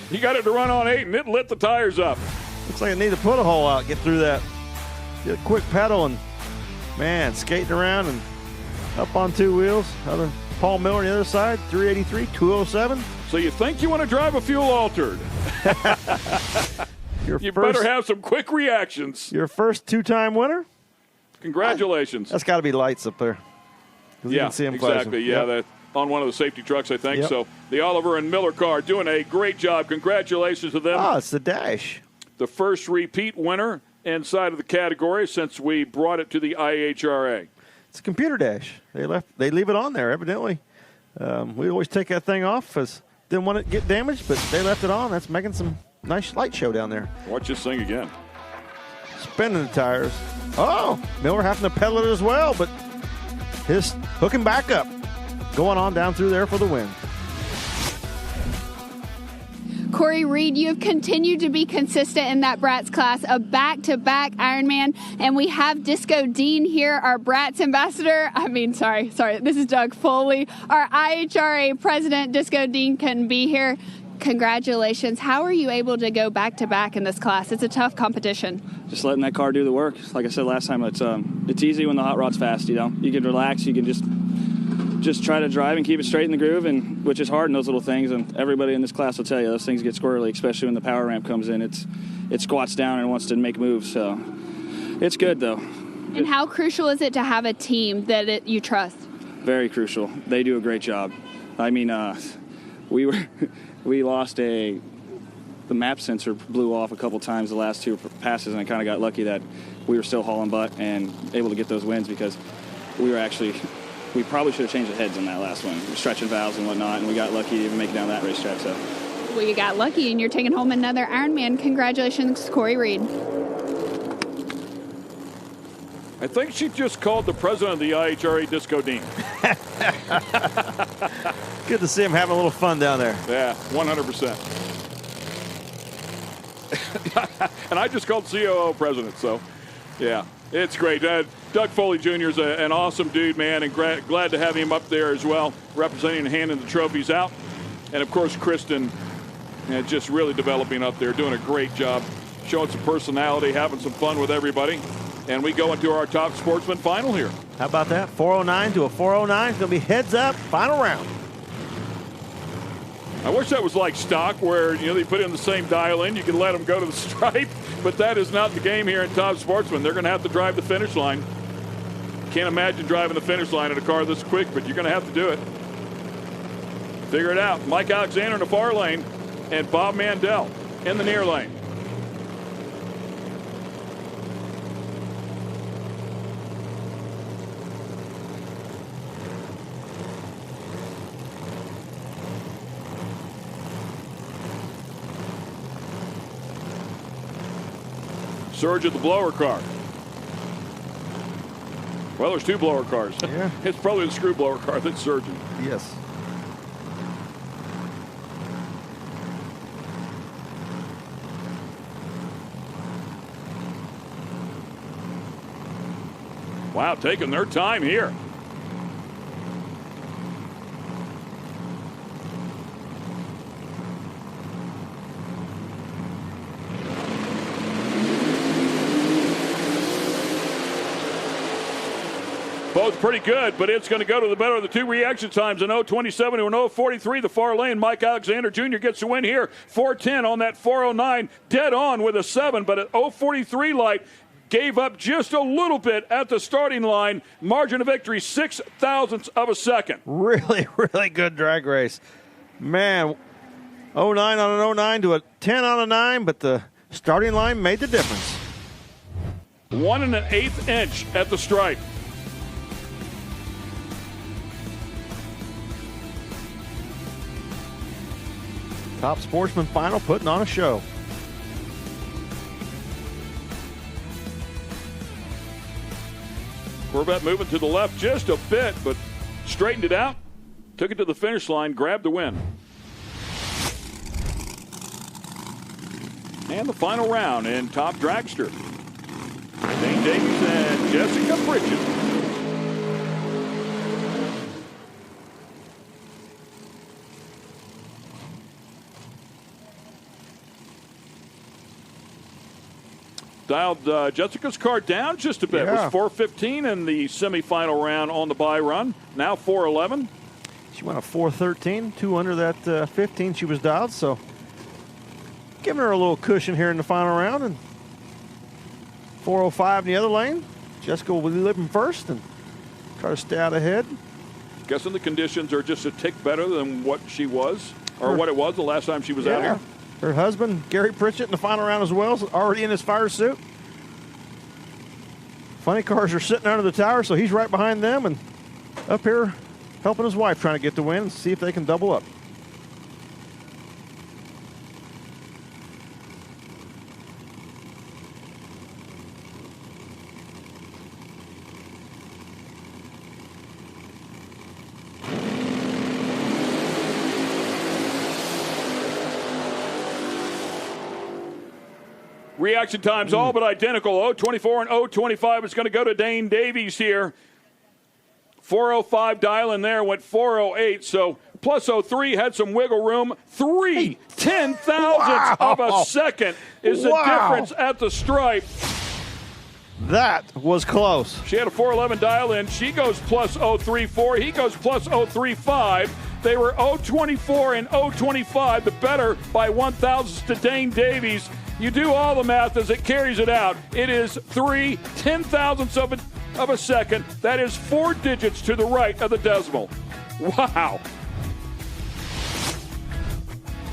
he got it to run on 8, and it lit the tires up. Looks like I need to put a hole out, get through that. Get a quick pedal, and man, skating around and up on 2 wheels. Paul Miller on the other side, 383, 207. So you think you want to drive a fuel altered? You better have some quick reactions. Your first 2-time winner? Congratulations. That's got to be lights up there. You can see him exactly. flashing. Yeah, that on one of the safety trucks, I think. Yep. So the Oliver and Miller car doing a great job. Congratulations to them. It's the Dash. The first repeat winner inside of the category since we brought it to the IHRA. It's a computer dash. They leave it on there, evidently. We always take that thing off because didn't want it to get damaged, but they left it on. That's making some nice light show down there. Watch this thing again. Spinning the tires. Oh, Miller having to pedal it as well, but his hooking back up. Going on down through there for the win. Corey Reed, you have continued to be consistent in that Bratz class, a back-to-back Ironman, and we have Disco Dean here, our Bratz ambassador. Sorry, this is Doug Foley. Our IHRA president, Disco Dean, couldn't be here. Congratulations. How are you able to go back-to-back in this class? It's a tough competition. Just letting that car do the work. Like I said last time, it's easy when the hot rod's fast, you know. You can relax, you can just try to drive and keep it straight in the groove, and which is hard in those little things, and everybody in this class will tell you those things get squirrely, especially when the power ramp comes in. It squats down and wants to make moves, so it's good though. And how crucial is it to have a team that you trust? Very crucial. They do a great job. I mean, we lost the map sensor blew off a couple times the last 2 passes, and I kind of got lucky that we were still hauling butt and able to get those wins because we probably should have changed the heads on that last one, stretching valves and whatnot, and we got lucky to even make it down that racetrack. So, well, you got lucky, and you're taking home another Ironman. Congratulations, Corey Reed. I think she just called the president of the IHRA Disco Dean. Good to see him having a little fun down there. Yeah, 100%. And I just called COO president, so yeah, it's great. Doug Foley Jr. is an awesome dude, man, and glad to have him up there as well, representing and handing the trophies out. And, of course, Kristen just really developing up there, doing a great job, showing some personality, having some fun with everybody. And we go into our top sportsman final here. How about that? 409 to a 409. It's going to be heads up, final round. I wish that was like stock where, they put in the same dial in. You can let them go to the stripe, but that is not the game here in Top Sportsman. They're going to have to drive the finish line. Can't imagine driving the finish line in a car this quick, but you're going to have to do it. Figure it out. Mike Alexander in the far lane and Bob Mandel in the near lane. Surge at the blower car. Well, there's 2 blower cars. Yeah. It's probably the screw blower car that's surging. Yes. Wow, taking their time here. Both pretty good, but it's going to go to the better of the 2 reaction times, an 0.27 to an 0.43. The far lane, Mike Alexander Jr. gets the win here. 4.10 on that 4.09, dead on with a 7, but at 0.43 light, gave up just a little bit at the starting line. Margin of victory, 6 thousandths of a second. Really, really good drag race. Man, 0.9 on an 0.9 to a 10 on a 9, but the starting line made the difference. 1 1/8 inch at the stripe. Top Sportsman Final putting on a show. Corvette moving to the left just a bit, but straightened it out, took it to the finish line, grabbed the win. And the final round in Top Dragster. Dane Davies and Jessica Pritchette. Dialed Jessica's car down just a bit. Yeah. It was 4:15 in the semifinal round on the bye run. Now 4:11. She went a 4:13, 2 under that 15 she was dialed, so giving her a little cushion here in the final round. And 4:05 in the other lane. Jessica will be living first and try to stay out ahead. Guessing the conditions are just a tick better than what she was, or what it was the last time she was out here. Her husband, Gary Pritchette, in the final round as well, already in his fire suit. Funny cars are sitting under the tower, so he's right behind them and up here helping his wife trying to get the win and see if they can double up. Reaction times all but identical. 0:24 and 0:25. It's going to go to Dane Davies here. 4:05 dial in there, went 4:08. So plus 03 had some wiggle room. 0.3 of a second is the difference at the stripe. That was close. She had a 4:11 dial in. She goes plus 0.34. He goes plus 0.35. They were 0:24 and 0:25. The better by 1/1000ths to Dane Davies. You do all the math as it carries it out. It is 0.3 of a second. That is 4 digits to the right of the decimal. Wow.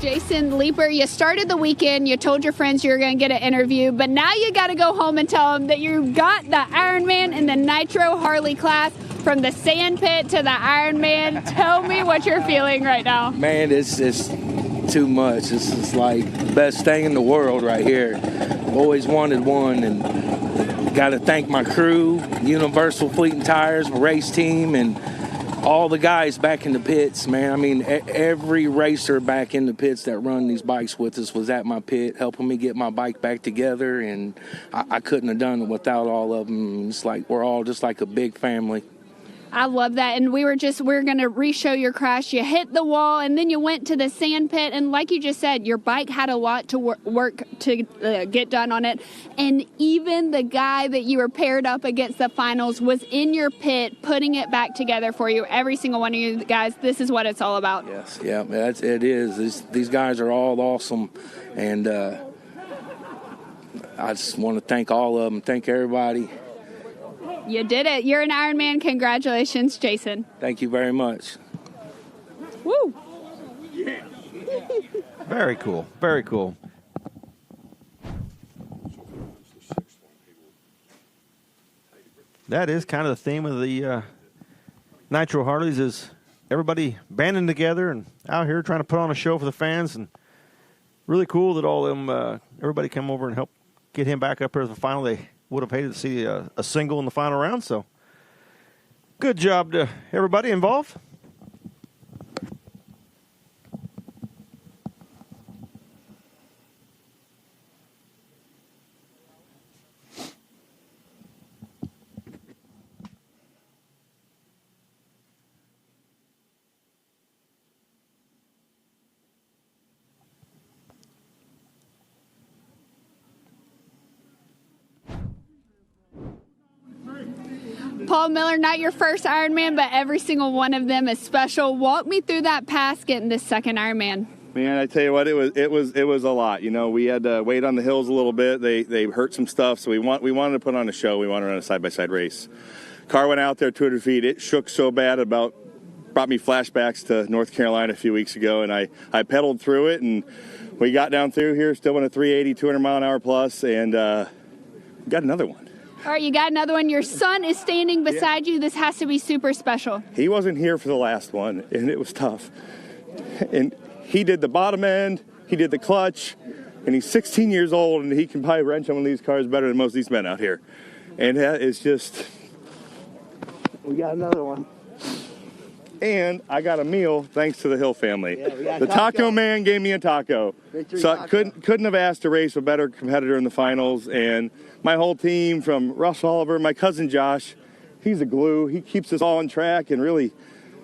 Jason Leeper, you started the weekend. You told your friends you were going to get an interview, but now you got to go home and tell them that you got the Ironman in the Nitro Harley class from the sand pit to the Ironman. Tell me what you're feeling right now. Man, it's too much. This is like the best thing in the world right here. Always wanted one, and got to thank my crew, Universal Fleet and Tires, race team, and all the guys back in the pits, man. I mean, every racer back in the pits that run these bikes with us was at my pit, helping me get my bike back together, and I couldn't have done it without all of them. It's like we're all just like a big family. I love that. And we're going to re-show your crash. You hit the wall, and then you went to the sand pit. And like you just said, your bike had a lot to work to get done on it. And even the guy that you were paired up against the finals was in your pit putting it back together for you. Every single one of you guys, this is what it's all about. Yes, yeah, it is. These guys are all awesome. And I just want to thank all of them, thank everybody. You did it. You're an Ironman. Congratulations, Jason. Thank you very much. Woo! Very cool. Very cool. That is kind of the theme of the Nitro Harleys, is everybody banding together and out here trying to put on a show for the fans. And really cool that all of them, everybody came over and helped get him back up here to the final. They would have hated to see a single in the final round. So good job to everybody involved. Paul Miller, not your first Ironman, but every single one of them is special. Walk me through that past getting this second Ironman. Man, I tell you what, it was a lot. You know, we had to wait on the hills a little bit. They hurt some stuff, so we wanted to put on a show. We wanted to run a side-by-side race. Car went out there 200 feet. It shook so bad, brought me flashbacks to North Carolina a few weeks ago, and I pedaled through it, and we got down through here, still in a 380, 200 mile an hour plus, and got another one. All right, you got another one. Your son is standing beside you. This has to be super special. He wasn't here for the last one, and it was tough. And he did the bottom end, he did the clutch, and he's 16 years old, and he can probably wrench on one of these cars better than most of these men out here. And it's just, we got another one. And I got a meal thanks to the Hill family. Yeah, the taco man gave me a taco. So I couldn't have asked to race a better competitor in the finals. And my whole team, from Russ Oliver, my cousin Josh, he's a glue. He keeps us all on track and really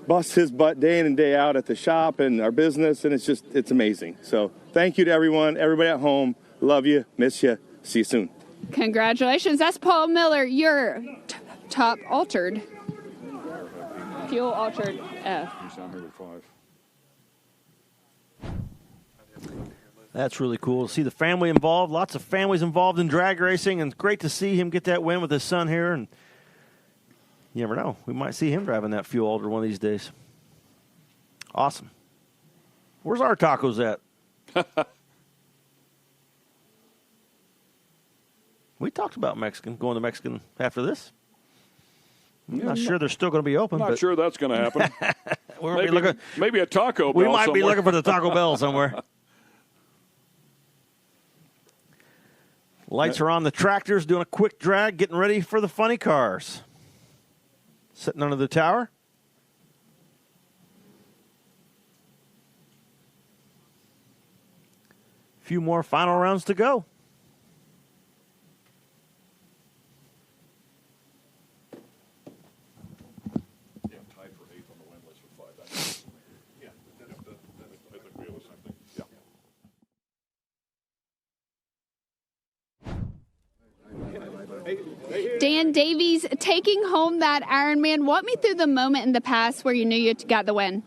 busts his butt day in and day out at the shop and our business. And it's amazing. So thank you to everyone, everybody at home. Love you, miss you. See you soon. Congratulations. That's Paul Miller, your top altered. Fuel altered F. That's really cool to see the family involved. Lots of families involved in drag racing, and great to see him get that win with his son here. And you never know, we might see him driving that fuel altered one of these days. Awesome. Where's our tacos at? We talked about Mexican, going to Mexican after this. I'm not sure they're still going to be open. Not sure that's going to happen. maybe a Taco Bell. We might be somewhere. looking for the Taco Bell somewhere. Lights are on the tractors, doing a quick drag, getting ready for the funny cars. Sitting under the tower. A few more final rounds to go. Dan Davies taking home that Ironman. Walk me through the moment in the past where you knew you got the win.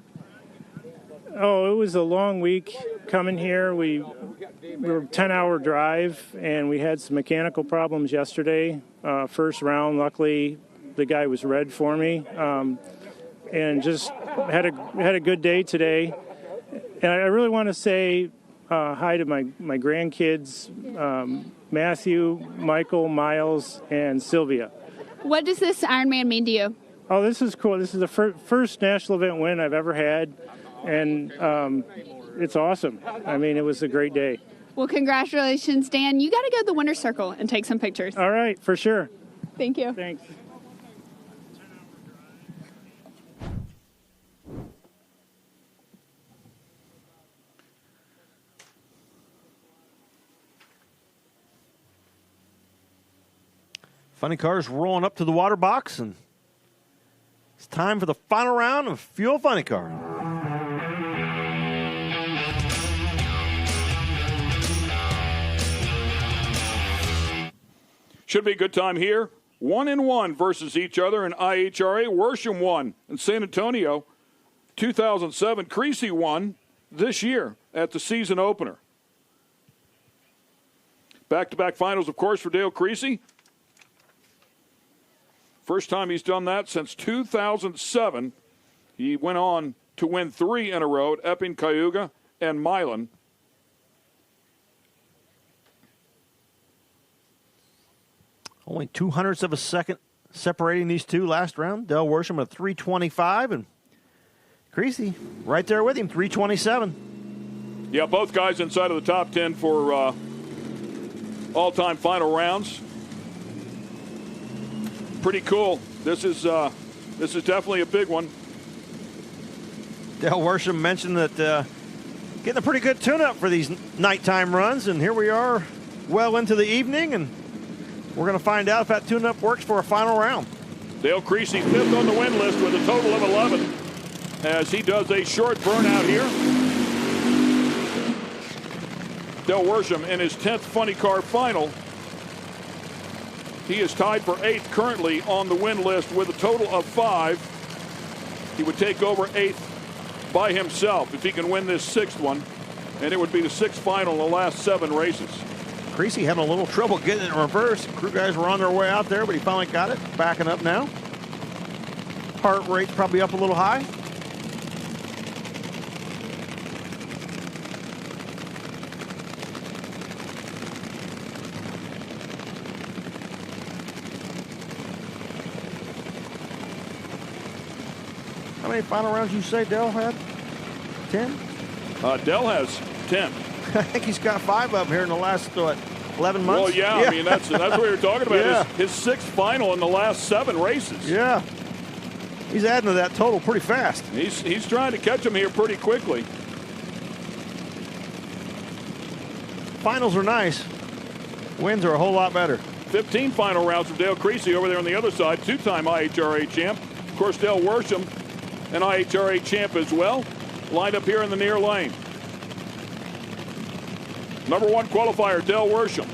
Oh, it was a long week coming here. We were a 10-hour drive, and we had some mechanical problems yesterday. First round, luckily, the guy was red for me, and just had a good day today. And I really want to say hi to my grandkids, Matthew, Michael, Miles, and Sylvia. What does this Ironman mean to you? Oh, this is cool. This is the first national event win I've ever had, and it's awesome. I mean, it was a great day. Well, congratulations, Dan. You got to go to the winner's circle and take some pictures. All right, for sure. Thank you. Thanks. Funny cars rolling up to the water box, and it's time for the final round of Fuel Funny Car. Should be a good time here. 1-1 versus each other in IHRA. Worsham won in San Antonio 2007. Creasy won this year at the season opener. Back-to-back finals, of course, for Dale Creasy. First time he's done that since 2007. He went on to win 3 in a row at Epping, Cayuga, and Milan. Only 0.02 of a second separating these two last round. Dale Worsham at 325, and Creasy right there with him, 327. Yeah, both guys inside of the top 10 for all-time final rounds. Pretty cool. This is definitely a big one. Dale Worsham mentioned that getting a pretty good tune-up for these nighttime runs, and here we are well into the evening, and we're going to find out if that tune-up works for a final round. Dale Creasy 5th on the win list with a total of 11 as he does a short burnout here. Dale Worsham in his 10th Funny Car final. He is tied for 8th currently on the win list with a total of 5. He would take over 8th by himself if he can win this 6th one, and it would be the 6th final in the last 7 races. Creasy having a little trouble getting it in reverse. Crew guys were on their way out there, but he finally got it. Backing up now. Heart rate's probably up a little high. How many final rounds you say Dell had? 10? Dell has 10. I think he's got 5 up here in the last, 11 months? Well, yeah. I mean, that's what you're talking about. Yeah. His 6th final in the last 7 races. Yeah. He's adding to that total pretty fast. He's trying to catch him here pretty quickly. Finals are nice. Wins are a whole lot better. 15 final rounds from Dale Creasy over there on the other side. Two-time IHRA champ. Of course, Dale Worsham, an IHRA champ as well. Lined up here in the near lane. Number 1 qualifier, Dale Worsham.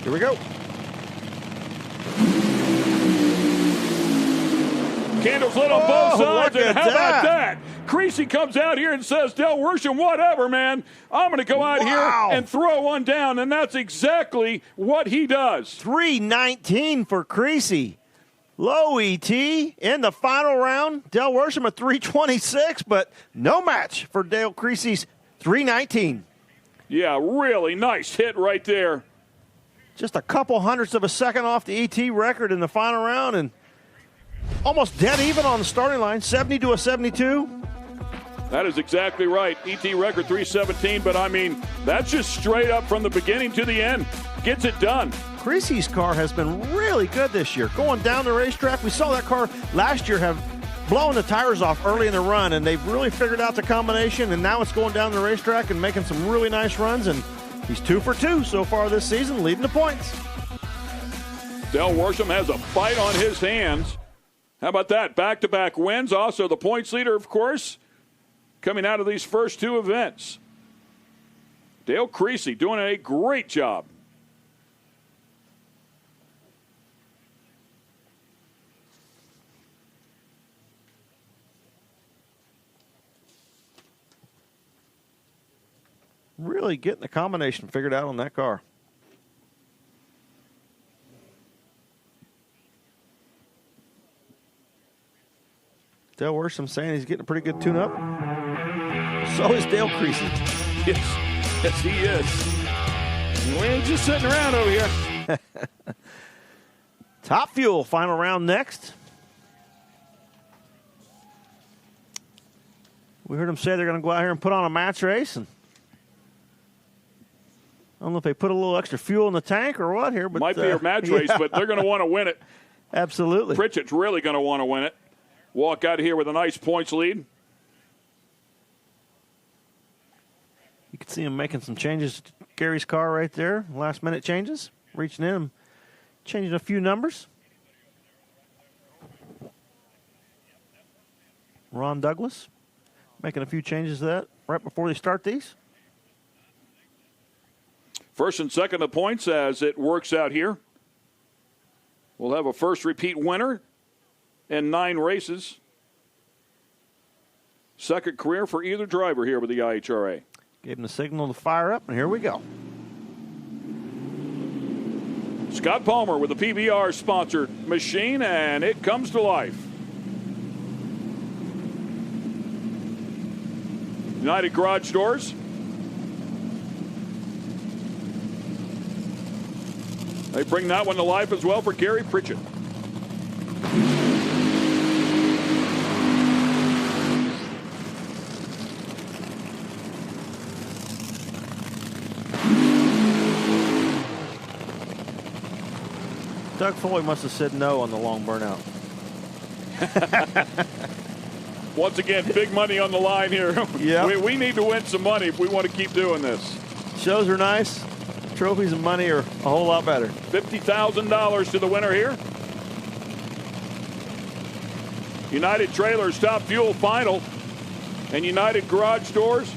Here we go. Candles lit on both sides, and how about that? Creasy comes out here and says, Dale Worsham, whatever, man. I'm going to go out here and throw one down, and that's exactly what he does. 319 for Creasy. Low ET in the final round. Dale Worsham at 326, but no match for Dale Creasy's 319. Yeah, really nice hit right there. Just a couple hundredths of a second off the ET record in the final round, and almost dead even on the starting line, 70 to a 72. That is exactly right. ET record 317, but I mean, that's just straight up from the beginning to the end. Gets it done. Creasy's car has been really good this year. Going down the racetrack, we saw that car last year have blown the tires off early in the run, and they've really figured out the combination, and now it's going down the racetrack and making some really nice runs, and he's 2 for 2 so far this season, leading the points. Dale Worsham has a fight on his hands. How about that? Back-to-back wins. Also the points leader, of course, coming out of these first 2 events. Dale Creasy doing a great job. Really getting the combination figured out on that car. Dale Worsham saying he's getting a pretty good tune-up. So is Dale Creasy. Yes, he is. We ain't just sitting around over here. Top Fuel, final round next. We heard them say they're going to go out here and put on a match race, and I don't know if they put a little extra fuel in the tank or what here. But might be a match race, but they're going to want to win it. Absolutely. Pritchett's really going to want to win it. Walk out of here with a nice points lead. You can see him making some changes to Gary's car right there. Last-minute changes. Reaching in and changing a few numbers. Ron Douglas making a few changes to that right before they start these. First and second of points as it works out here. We'll have a first repeat winner in 9 races. Second career for either driver here with the IHRA. Gave him the signal to fire up, and here we go. Scott Palmer with the PBR-sponsored machine, and it comes to life. United Garage Doors. They bring that one to life as well for Gary Pritchette. Doug Foley must have said no on the long burnout. Once again, big money on the line here. Yeah. We need to win some money if we want to keep doing this. Shows are nice. Trophies and money are a whole lot better. $50,000 to the winner here. United Trailers Top Fuel Final and United Garage Doors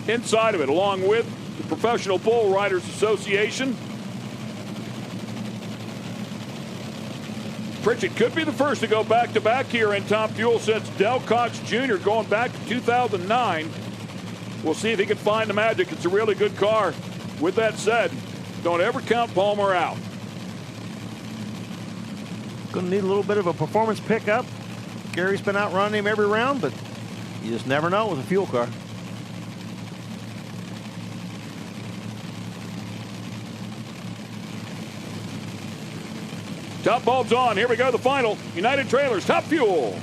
inside of it, along with the Professional Bull Riders Association. Pritchette could be the first to go back-to-back here in Top Fuel since Del Cox Jr. going back to 2009. We'll see if he can find the magic. It's a really good car. With that said, don't ever count Palmer out. Going to need a little bit of a performance pickup. Gary's been out running him every round, but you just never know with a fuel car. Top bulbs on. Here we go, the final. United Trailers Top Fuel.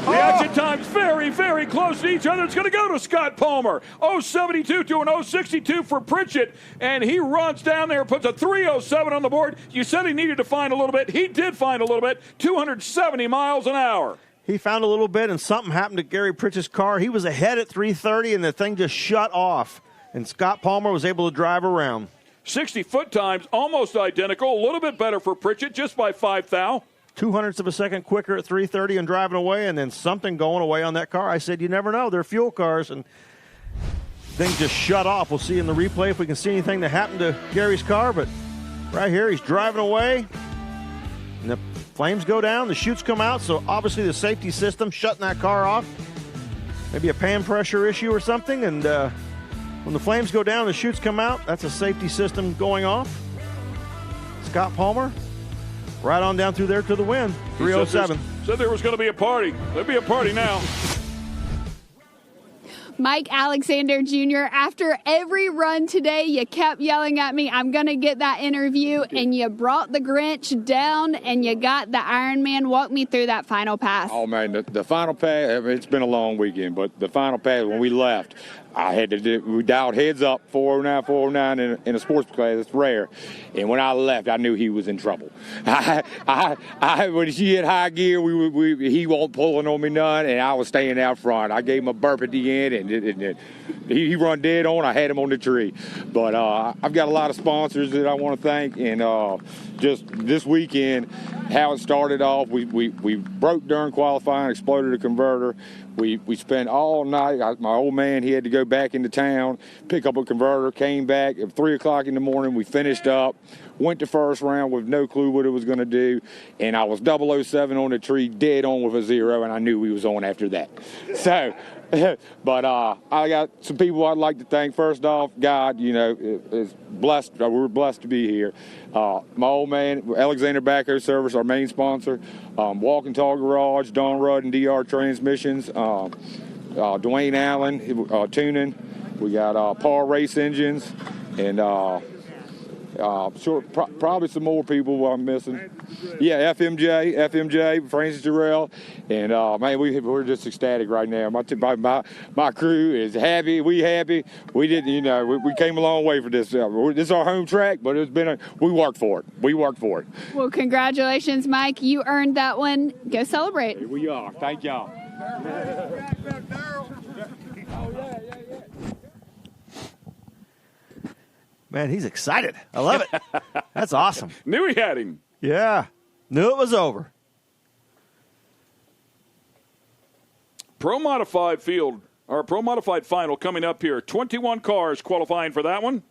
Reaction time. times very, very close to each other. It's going to go to Scott Palmer. 0.72 to an 0.62 for Pritchette, and he runs down there, puts a 3.07 on the board. You said he needed to find a little bit. He did find a little bit, 270 miles an hour. He found a little bit, and something happened to Gary Pritchett's car. He was ahead at 3:30, and the thing just shut off, and Scott Palmer was able to drive around. 60-foot times, almost identical. A little bit better for Pritchette, just by 5 thou. 0.02 of a second quicker at 3:30 and driving away, and then something going away on that car. I said, you never know. They're fuel cars, and things just shut off. We'll see in the replay if we can see anything that happened to Gary's car, but right here he's driving away, and the flames go down, the chutes come out, so obviously the safety system shutting that car off. Maybe a pan pressure issue or something, and when the flames go down, the chutes come out, that's a safety system going off. Scott Palmer, right on down through there to the win, 307. Said there was going to be a party. There'll be a party now. Mike Alexander Jr., after every run today, you kept yelling at me, I'm going to get that interview, and you brought the Grinch down, and you got the Ironman. Walk me through that final pass. Oh, man, the final pass, it's been a long weekend, but the final pass, when we left, we dialed heads up, 409 in a sports class. It's rare. And when I left, I knew he was in trouble. When she hit high gear, he wasn't pulling on me none, and I was staying out front. I gave him a burp at the end, and he run dead on. I had him on the tree. But I've got a lot of sponsors that I want to thank, and just this weekend, how it started off, we broke during qualifying, exploded a converter. We spent all night. My old man, he had to go back into town, pick up a converter, came back at 3 o'clock in the morning. We finished up, went to first round with no clue what it was going to do, and I was 007 on the tree, dead on with a 0, and I knew we was on after that. So, but I got some people I'd like to thank. First off, God, is blessed. We're blessed to be here. My old man, Alexander Backhoe Service, our main sponsor. Walk and Tall Garage, Don Rudd and DR Transmissions. Dwayne Allen, tuning. We got Par Race Engines, and probably some more people I'm missing. Yeah, FMJ, Francis Jarrell, and man, we're just ecstatic right now. My crew is happy. We happy. We didn't, we came a long way for this. This is our home track, but we worked for it. Well, congratulations, Mike. You earned that one. Go celebrate. Here we are. Thank y'all. Man, he's excited. I love it. That's awesome. Knew he had him. Yeah. Knew it was over. Pro Modified field, or Pro Modified final coming up here. 21 cars qualifying for that one.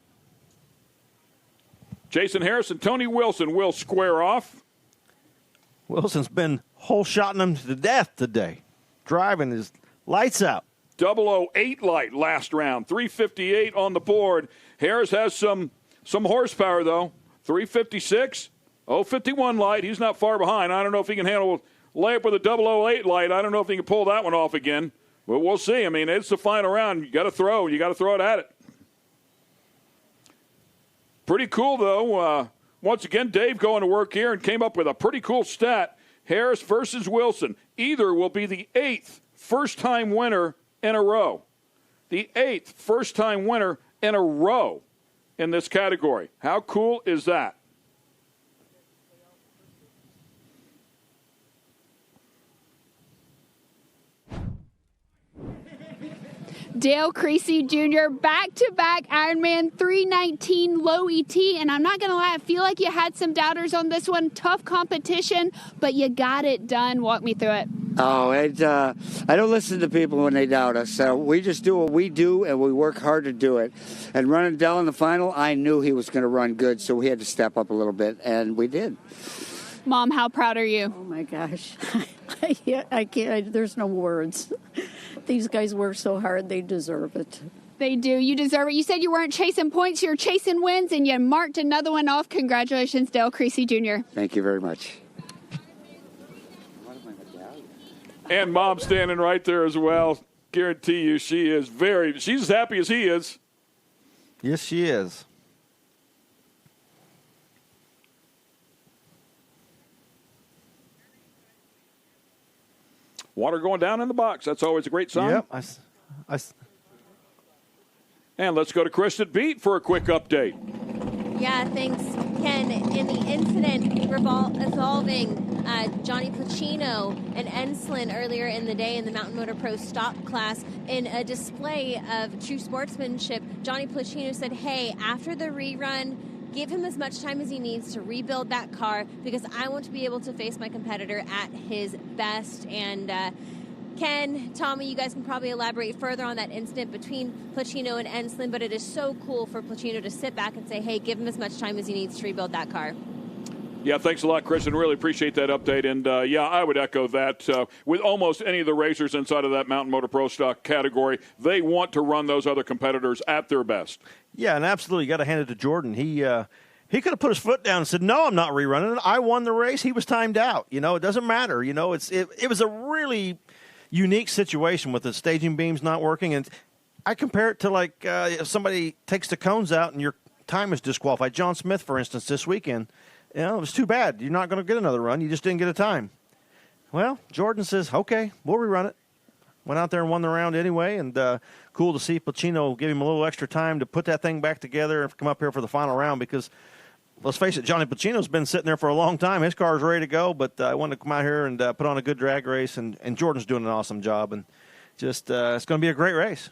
Jason Harris and Tony Wilson will square off. Wilson's been hole-shotting them to death today. Driving his lights out. 008 light last round. 358 on the board. Harris has some horsepower, though. 356. 051 light. He's not far behind. I don't know if he can handle layup with a 008 light. I don't know if he can pull that one off again. But we'll see. I mean, it's the final round. You got to throw. You got to throw it at it. Pretty cool, though. Once again, Dave going to work here and came up with a pretty cool stat. Harris versus Wilson. Either will be the 8th first-time winner in a row. The 8th first-time winner in a row in this category. How cool is that? Dale Creasy Jr., back-to-back Ironman 319 low ET, and I'm not going to lie, I feel like you had some doubters on this one. Tough competition, but you got it done. Walk me through it. Oh, I don't listen to people when they doubt us. We just do what we do, and we work hard to do it. And running Dell in the final, I knew he was going to run good, so we had to step up a little bit, and we did. Mom, how proud are you? Oh, my gosh. I can't. There's no words. These guys work so hard, they deserve it. They do. You deserve it. You said you weren't chasing points, you're chasing wins, and you marked another one off. Congratulations, Dale Creasy Jr. Thank you very much. And Mom standing right there as well. Guarantee you she's as happy as he is. Yes, she is. Water going down in the box. That's always a great sign. Yep. And let's go to Kristen Beat for a quick update. Yeah, thanks, Ken. In the incident involving Johnny Placino and Ensslin earlier in the day in the Mountain Motor Pro Stock class, in a display of true sportsmanship, Johnny Placino said, hey, after the rerun, give him as much time as he needs to rebuild that car because I want to be able to face my competitor at his best. And Ken, Tommy, you guys can probably elaborate further on that incident between Placino and Ensslin, but it is so cool for Placino to sit back and say, hey, give him as much time as he needs to rebuild that car. Yeah, thanks a lot, Kristen. Really appreciate that update. And, yeah, I would echo that. With almost any of the racers inside of that Mountain Motor Pro Stock category, they want to run those other competitors at their best. Yeah, and absolutely, you got to hand it to Jordan. He could have put his foot down and said, no, I'm not rerunning it. I won the race. He was timed out. You know, it doesn't matter. You know, it was a really unique situation with the staging beams not working. And I compare it to, like, if somebody takes the cones out and your time is disqualified. John Smith, for instance, this weekend. You know, it was too bad. You're not going to get another run. You just didn't get a time. Well, Jordan says, okay, we'll rerun it. Went out there and won the round anyway, and cool to see Placino give him a little extra time to put that thing back together and come up here for the final round because, let's face it, Johnny Placino's been sitting there for a long time. His car's ready to go, but I wanted to come out here and put on a good drag race, and Jordan's doing an awesome job, and just it's going to be a great race.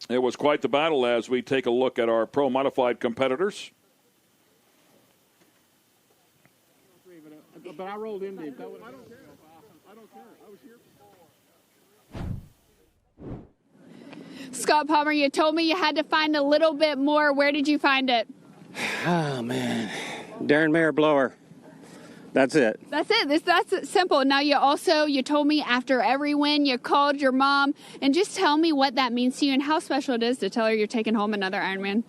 It was quite the battle as we take a look at our pro-modified competitors. But I rolled in there. I don't care. I was here. Scott Palmer, you told me you had to find a little bit more. Where did you find it? Oh, man. Darren Mayer blower. That's it. That's it. That's simple. Now, you told me after every win, you called your mom. And just tell me what that means to you and how special it is to tell her you're taking home another Ironman.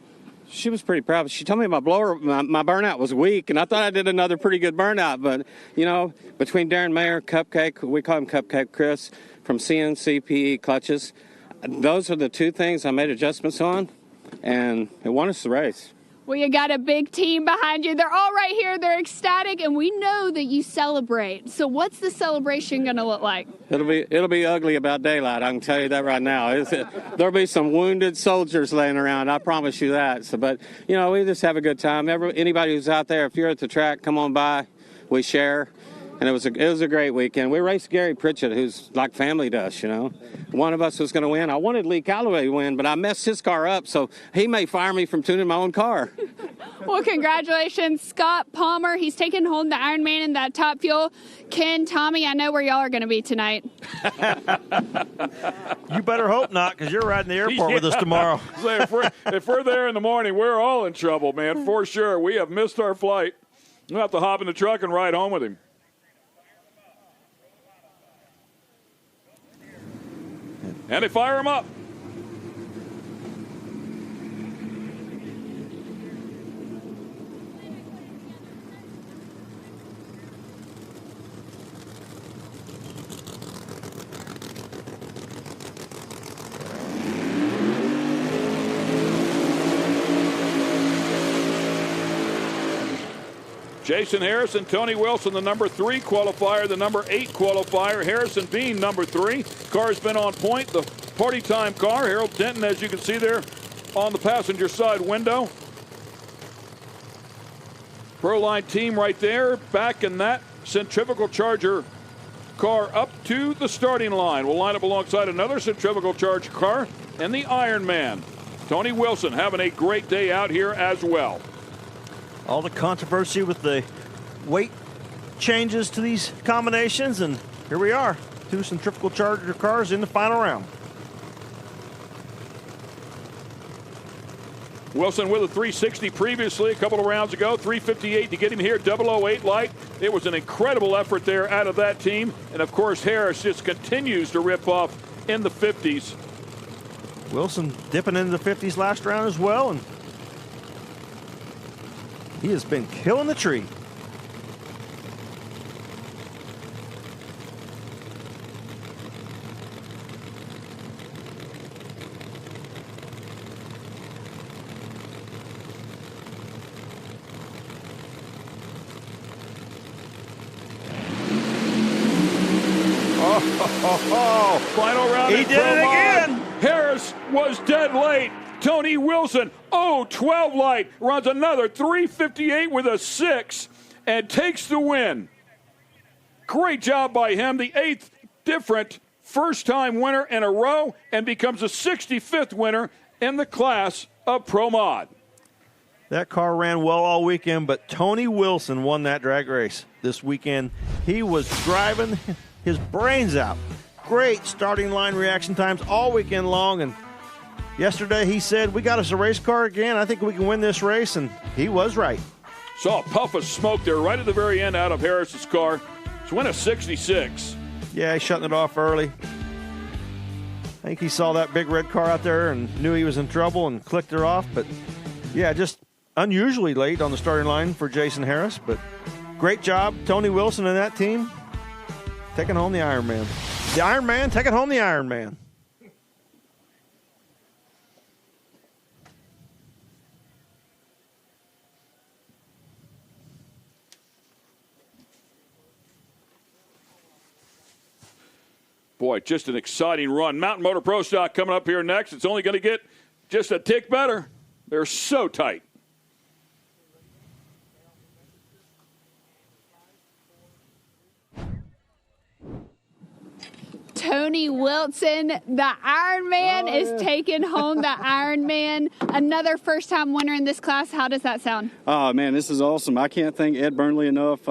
She was pretty proud. She told me my blower, my burnout was weak, and I thought I did another pretty good burnout. But, you know, between Darren Mayer, Cupcake, we call him Cupcake Chris, from CNCPE clutches, those are the two things I made adjustments on, and it won us the race. Well, you got a big team behind you. They're all right here. They're ecstatic, and we know that you celebrate. So what's the celebration going to look like? It'll be ugly about daylight. I can tell you that right now. There'll be some wounded soldiers laying around. I promise you that. So, but you know, we just have a good time. Anybody who's out there, if you're at the track, come on by. We share. And it was a great weekend. We raced Gary Pritchette, who's like family to us, you know. One of us was going to win. I wanted Lee Calloway to win, but I messed his car up, so he may fire me from tuning my own car. Well, congratulations, Scott Palmer. He's taking home the Ironman in that Top Fuel. Ken, Tommy, I know where y'all are going to be tonight. You better hope not, because you're riding the airport with us tomorrow. So if we're there in the morning, we're all in trouble, man, for sure. We have missed our flight. We'll have to hop in the truck and ride home with him. And they fire him up. Jason Harrison, Tony Wilson, the number 3 qualifier, the number 8 qualifier. Harrison being number 3. Car's been on point. The party time car. Harold Denton, as you can see there on the passenger side window. Proline team right there, back in that centrifugal charger car up to the starting line. We'll line up alongside another centrifugal charger car and the Ironman. Tony Wilson having a great day out here as well. All the controversy with the weight changes to these combinations, and here we are. 2 centrifugal charger cars in the final round. Wilson with a 360 previously, a couple of rounds ago, 358 to get him here, 008 light. It was an incredible effort there out of that team. And, of course, Harris just continues to rip off in the 50s. Wilson dipping into the 50s last round as well, and he has been killing the tree. Final round. He in did it ProMod. again. Harris was dead late. Tony Wilson, 12 light, runs another 3:58 with a 6 and takes the win. Great job by him. The 8th different first-time winner in a row and becomes the 65th winner in the class of ProMod. That car ran well all weekend, but Tony Wilson won that drag race this weekend. He was driving his brains out. Great starting line reaction times all weekend long, and yesterday he said, we got us a race car again. I think we can win this race, and he was right. Saw a puff of smoke there right at the very end out of Harris's car. It's win a 66. Yeah, he's shutting it off early. I think he saw that big red car out there and knew he was in trouble and clicked her off. But, yeah, just unusually late on the starting line for Jason Harris. But great job, Tony Wilson and that team, taking home the Ironman. The Ironman taking home the Ironman. Boy, just an exciting run. Mountain Motor Pro Stock coming up here next. It's only going to get just a tick better. They're so tight. Tony Wilson, the Ironman, is taking home the Ironman. Another first-time winner in this class. How does that sound? Oh, man, this is awesome. I can't thank Ed Burnley enough.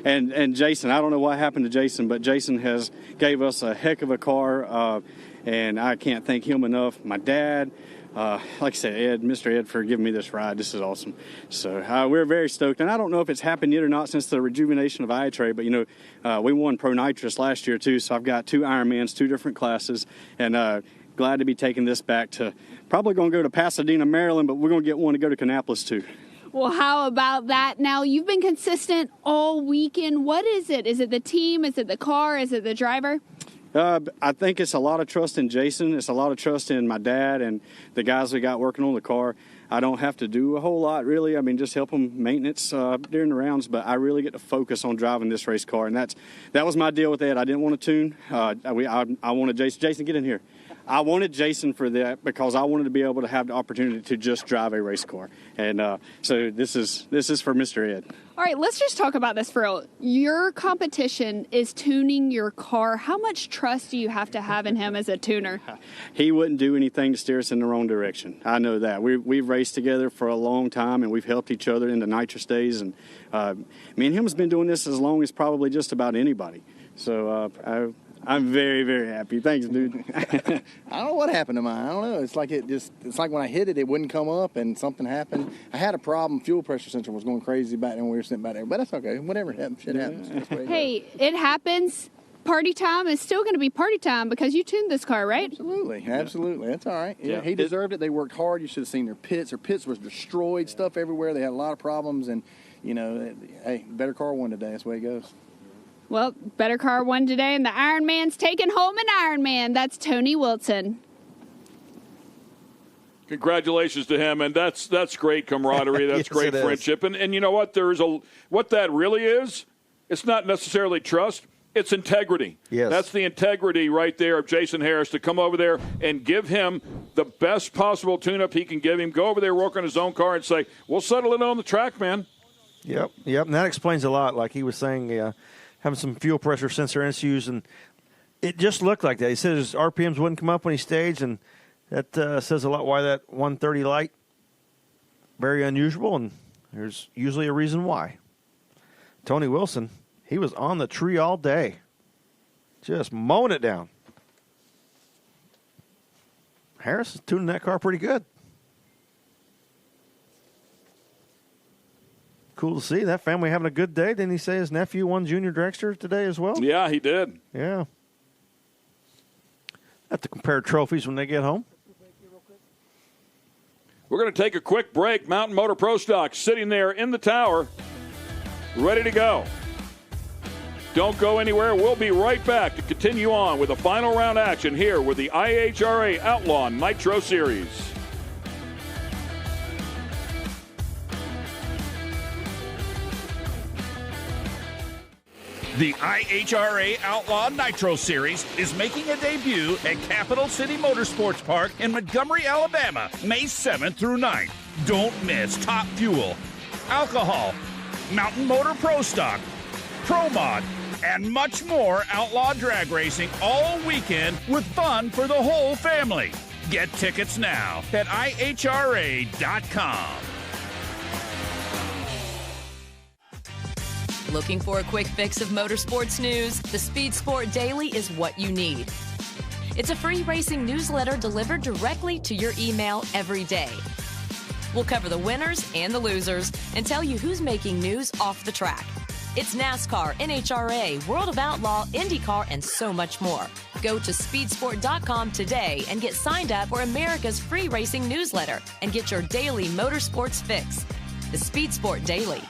And Jason, I don't know what happened to Jason, but Jason has gave us a heck of a car, and I can't thank him enough. My dad, like I said, Ed, Mr. Ed, for giving me this ride. This is awesome. So we're very stoked. And I don't know if it's happened yet or not since the rejuvenation of IHRA, but, you know, we won Pro Nitrous last year, too. So I've got 2 Ironmans, 2 different classes, and glad to be taking this back to probably going to go to Pasadena, Maryland, but we're going to get one to go to Kannapolis, too. Well, how about that? Now, you've been consistent all weekend. What is it? Is it the team? Is it the car? Is it the driver? I think it's a lot of trust in Jason. It's a lot of trust in my dad and the guys we got working on the car. I don't have to do a whole lot, really. I mean, just help them maintenance during the rounds, but I really get to focus on driving this race car, and that was my deal with Ed. I didn't want to tune. I wanted Jason. Jason, get in here. I wanted Jason for that because I wanted to be able to have the opportunity to just drive a race car, and so this is for Mr. Ed. All right, let's just talk about this for real. Your competition is tuning your car. How much trust do you have to have in him as a tuner? He wouldn't do anything to steer us in the wrong direction. I know that. We've raced together for a long time, and we've helped each other in the nitrous days. And me and him has been doing this as long as probably just about anybody. So I'm very, very happy. Thanks, dude. I don't know what happened to mine. I don't know. It's like like when I hit it, it wouldn't come up and something happened. I had a problem. Fuel pressure sensor was going crazy back then when we were sitting back there. But that's okay. Whatever happens, shit happens. That's the way it Hey, it happens. Party time is still going to be party time because you tuned this car, right? Absolutely. Absolutely. That's all right. Yeah. He deserved it. They worked hard. You should have seen their pits. Their pits was destroyed, stuff everywhere. They had a lot of problems. And, you know, hey, better car won today. That's the way it goes. Well, better car won today, and the Ironman's taking home an Ironman. That's Tony Wilson. Congratulations to him, and that's great camaraderie. That's Yes, great it friendship. And you know what? What that really is, it's not necessarily trust. It's integrity. Yes. That's the integrity right there of Jason Harris to come over there and give him the best possible tune-up he can give him. Go over there, work on his own car, and say, we'll settle it on the track, man. Yep, and that explains a lot. Like he was saying, having some fuel pressure sensor issues, and it just looked like that. He said his RPMs wouldn't come up when he staged, and that says a lot why that 130 light, very unusual, and there's usually a reason why. Tony Wilson, he was on the tree all day, just mowing it down. Harris is tuning that car pretty good. Cool to see that family having a good day. Didn't he say his nephew won Junior Dragster today as well? Yeah, he did. Yeah. Have to compare trophies when they get home. We're going to take a quick break. Mountain Motor Pro Stock sitting there in the tower, ready to go. Don't go anywhere. We'll be right back to continue on with the final round action here with the IHRA Outlaw Nitro Series. The IHRA Outlaw Nitro Series is making a debut at Capital City Motorsports Park in Montgomery, Alabama, May 7th through 9th. Don't miss Top Fuel, Alcohol, Mountain Motor Pro Stock, Pro Mod, and much more outlaw drag racing all weekend with fun for the whole family. Get tickets now at IHRA.com. Looking for a quick fix of motorsports news? The Speed Sport Daily is what you need. It's a free racing newsletter delivered directly to your email every day. We'll cover the winners and the losers and tell you who's making news off the track. It's NASCAR, NHRA, World of Outlaw, IndyCar, and so much more. Go to speedsport.com today and get signed up for America's free racing newsletter and get your daily motorsports fix. The Speed Sport Daily.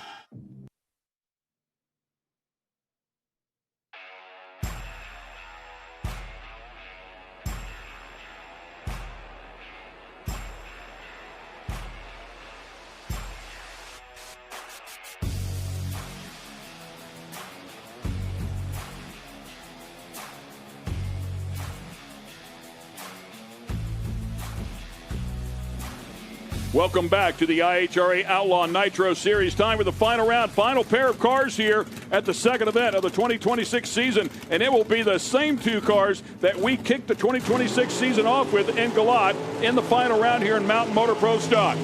Welcome back to the IHRA Outlaw Nitro Series. Time for the final round, final pair of cars here at the second event of the 2026 season. And it will be the same two cars that we kicked the 2026 season off with in Galat in the final round here in Mountain Motor Pro Stock.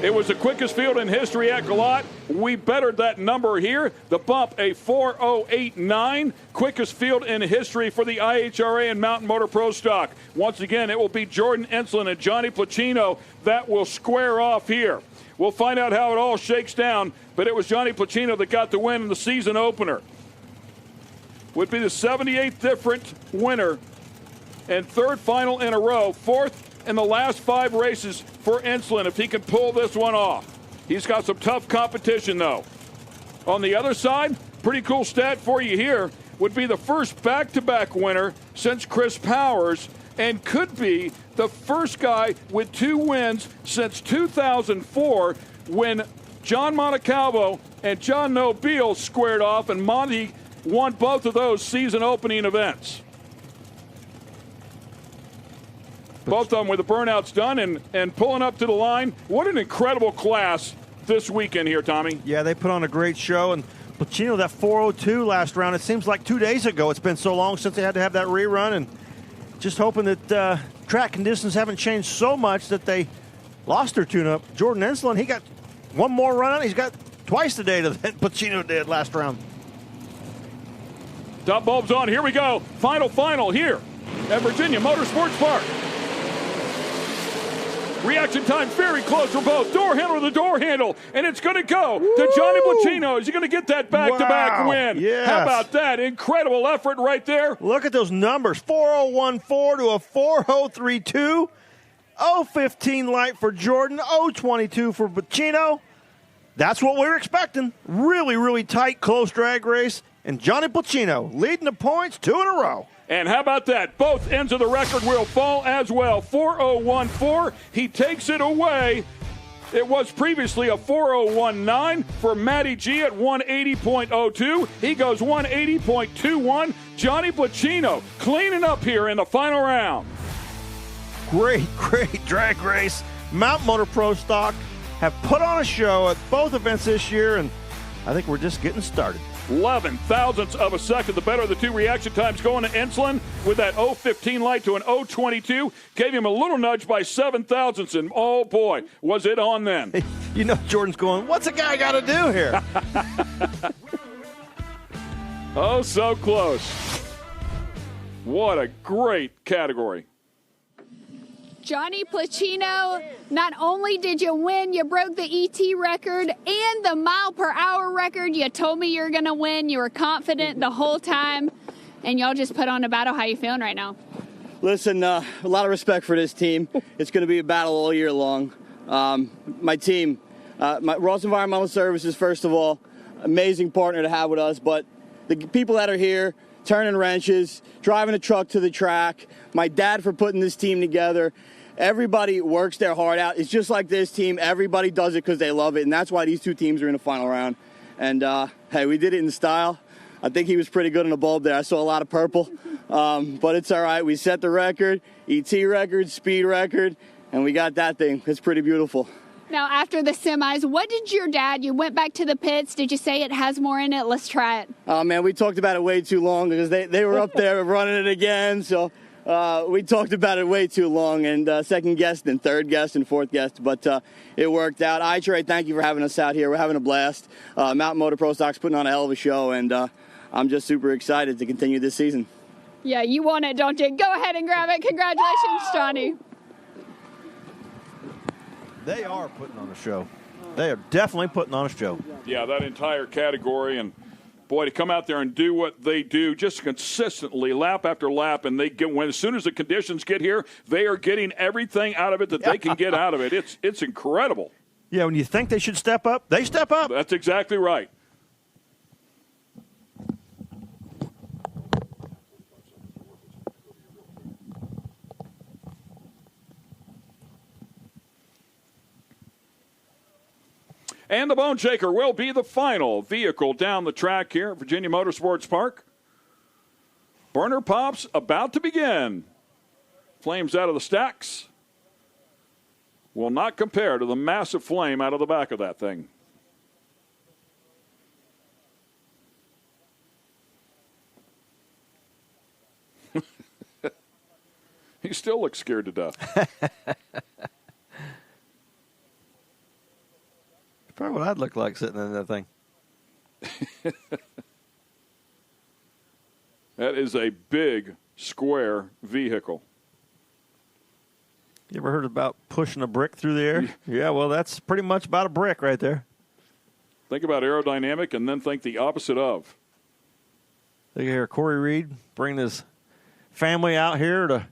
It was the quickest field in history at Galat. We bettered that number here. The bump, a 4:08.9, quickest field in history for the IHRA and Mountain Motor Pro Stock. Once again, it will be Jordan Ensslin and Johnny Placino that will square off here. We'll find out how it all shakes down, but it was Johnny Placino that got the win in the season opener. Would be the 78th different winner and third final in a row, fourth in the last 5 races for Ensslin if he can pull this one off. He's got some tough competition, though. On the other side, pretty cool stat for you here, would be the first back-to-back winner since Chris Powers and could be the first guy with 2 wins since 2004 when John Montecalvo and John Nobile squared off, and Monty won both of those season opening events. Both of them with the burnouts done and pulling up to the line. What an incredible class this weekend here, Tommy. Yeah, they put on a great show. And Placino, that 4:02 last round, it seems like 2 days ago. It's been so long since they had to have that rerun. And just hoping that track conditions haven't changed so much that they lost their tune-up. Jordan Ensslin, he got one more run on. He's got twice the data that Placino did last round. Top bulbs on. Here we go. Final here at Virginia Motorsports Park. Reaction time very close for both. Door handle to the door handle, and it's going to go to Johnny Placino. Is he going to get that back-to-back win? Yes. How about that? Incredible effort right there. Look at those numbers, 4:014 to a 4:032. 0:15 light for Jordan, 0:22 for Placino. That's what we were expecting. Really, really tight, close drag race. And Johnny Placino leading the points 2 in a row. And how about that? Both ends of the record will fall as well. 4:014. He takes it away. It was previously a 4:019 for Matty G at 180.02. He goes 180.21. Johnny Placino cleaning up here in the final round. Great drag race. Mountain Motor Pro Stock have put on a show at both events this year, and I think we're just getting started. 11 thousandths of a second. The better of the two reaction times going to Ensslin with that 0:15 light to an 0:22. Gave him a little nudge by 7 thousandths, and oh boy, was it on then. You know Jordan's going, what's a guy got to do here? Oh, so close. What a great category. Johnny Placino, not only did you win, you broke the ET record and the mile per hour record. You told me you were going to win. You were confident the whole time, and y'all just put on a battle. How you feeling right now? Listen, a lot of respect for this team. It's going to be a battle all year long. My team, Ross Environmental Services, first of all, amazing partner to have with us, but the people that are here, turning wrenches, driving a truck to the track, my dad for putting this team together. Everybody works their heart out. It's just like this team. Everybody does it because they love it, and that's why these two teams are in the final round. And, hey, we did it in style. I think he was pretty good in the bulb there. I saw a lot of purple, but it's all right. We set the record, ET record, speed record, and we got that thing. It's pretty beautiful. Now, after the semis, what did you went back to the pits. Did you say it has more in it? Let's try it. Oh, man, we talked about it way too long because they were up there running it again. So we talked about it way too long and second guessed and third guessed and fourth guessed. But it worked out. IHRA, thank you for having us out here. We're having a blast. Mountain Motor Pro Stock's putting on a hell of a show, and I'm just super excited to continue this season. Yeah, you want it, don't you? Go ahead and grab it. Congratulations, Johnny. They are putting on a show. They are definitely putting on a show. Yeah, that entire category, and boy, to come out there and do what they do just consistently, lap after lap, and they get as soon as the conditions get here, they are getting everything out of it that they can get out of it. It's incredible. Yeah, when you think they should step up, they step up. That's exactly right. And the Bone Shaker will be the final vehicle down the track here at Virginia Motorsports Park. Burner pops about to begin. Flames out of the stacks. Will not compare to the massive flame out of the back of that thing. He still looks scared to death. Probably what I'd look like sitting in that thing. That is a big, square vehicle. You ever heard about pushing a brick through the air? Yeah, well, that's pretty much about a brick right there. Think about aerodynamic and then think the opposite of. Look here, Corey Reed bringing his family out here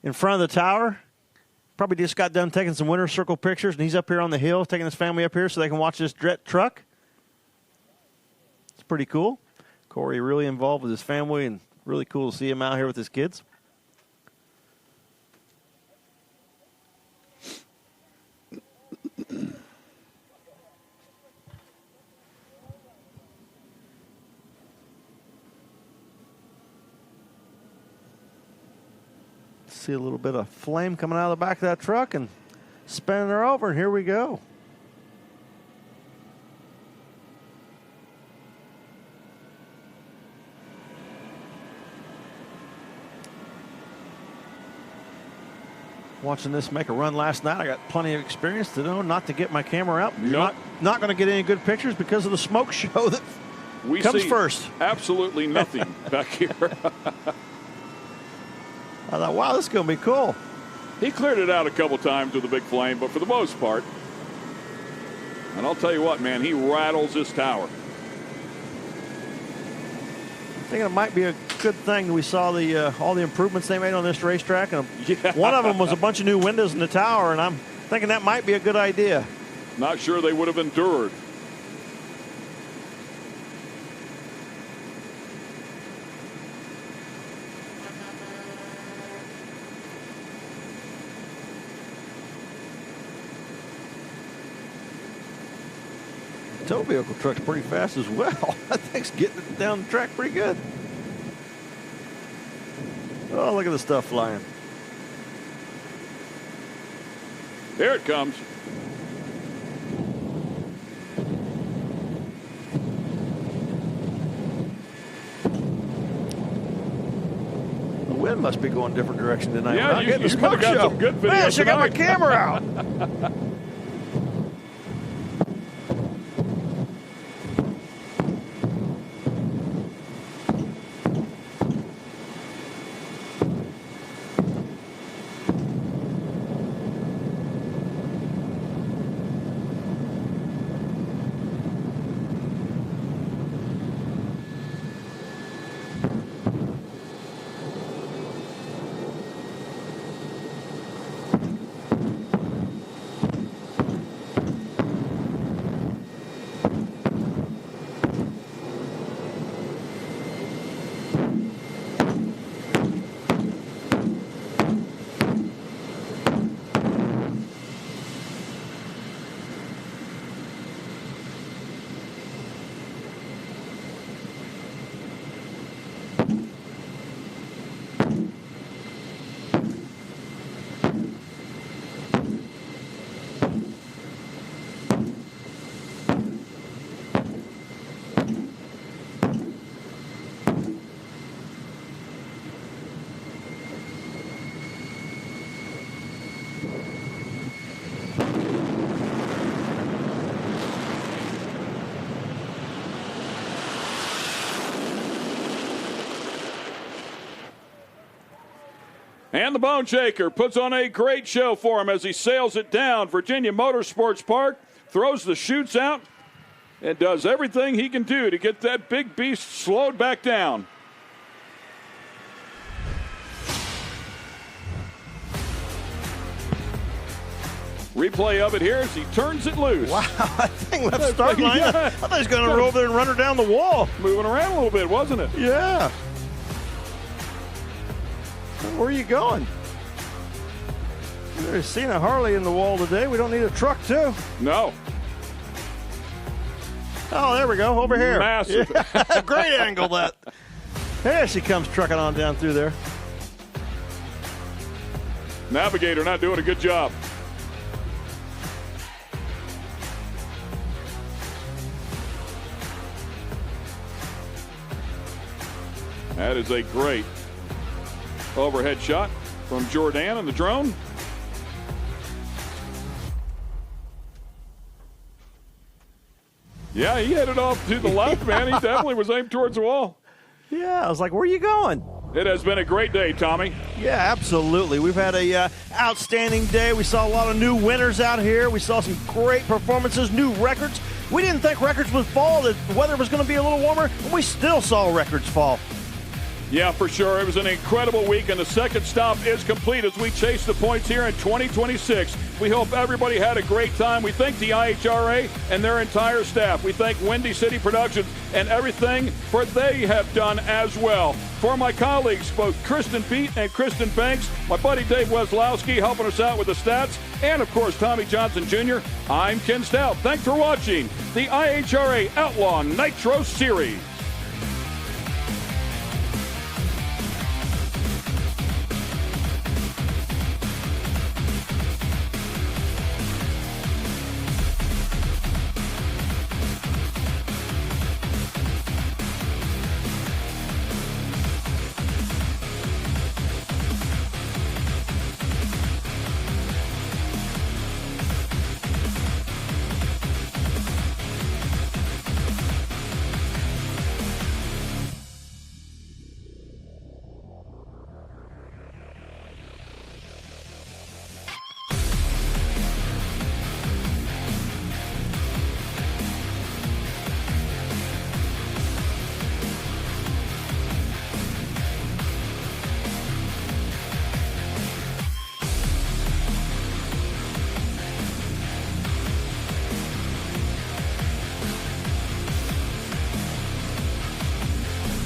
in front of the tower. Probably just got done taking some winter circle pictures, and he's up here on the hill taking his family up here so they can watch this truck. It's pretty cool. Corey really involved with his family, and really cool to see him out here with his kids. See a little bit of flame coming out of the back of that truck and spinning her over, and here we go. Watching this make a run last night, I got plenty of experience to know not to get my camera out. You're not going to get any good pictures because of the smoke show that comes first. Absolutely nothing back here. I thought, wow, this is going to be cool. He cleared it out a couple times with the big flame, but for the most part, and I'll tell you what, man, he rattles this tower. I think it might be a good thing that we saw all the improvements they made on this racetrack, and one of them was a bunch of new windows in the tower, and I'm thinking that might be a good idea. Not sure they would have endured. Tow vehicle truck's pretty fast as well. That thing's getting it down the track pretty good. Oh, look at the stuff flying. Here it comes. The wind must be going a different direction tonight. Yeah, We're not getting the you smoke got show. some good video Man, I should got my tonight. camera out. And the Bone Shaker puts on a great show for him as he sails it down Virginia Motorsports Park, throws the chutes out, and does everything he can do to get that big beast slowed back down. Replay of it here as he turns it loose. Wow, that thing left start line. I thought he was going to roll there and run her down the wall. Moving around a little bit, wasn't it? Yeah. Where are you going? We've seen a Harley in the wall today. We don't need a truck, too. No. Oh, there we go. Over here. Massive. Yeah. Great angle, that. There she comes trucking on down through there. Navigator not doing a good job. That is a great overhead shot from Jordan and the drone. Yeah, he headed off to the left, man. He definitely was aimed towards the wall. Yeah, I was like, where are you going? It has been a great day, Tommy. Yeah, absolutely. We've had a outstanding day. We saw a lot of new winners out here. We saw some great performances, new records. We didn't think records would fall, that the weather was going to be a little warmer, and we still saw records fall. Yeah, for sure. It was an incredible week, and the second stop is complete as we chase the points here in 2026. We hope everybody had a great time. We thank the IHRA and their entire staff. We thank Windy City Productions and everything for they have done as well. For my colleagues, both Kristen Pete and Kristen Banks, my buddy Dave Weslowski helping us out with the stats, and of course Tommy Johnson Jr., I'm Ken Stout. Thanks for watching the IHRA Outlaw Nitro Series.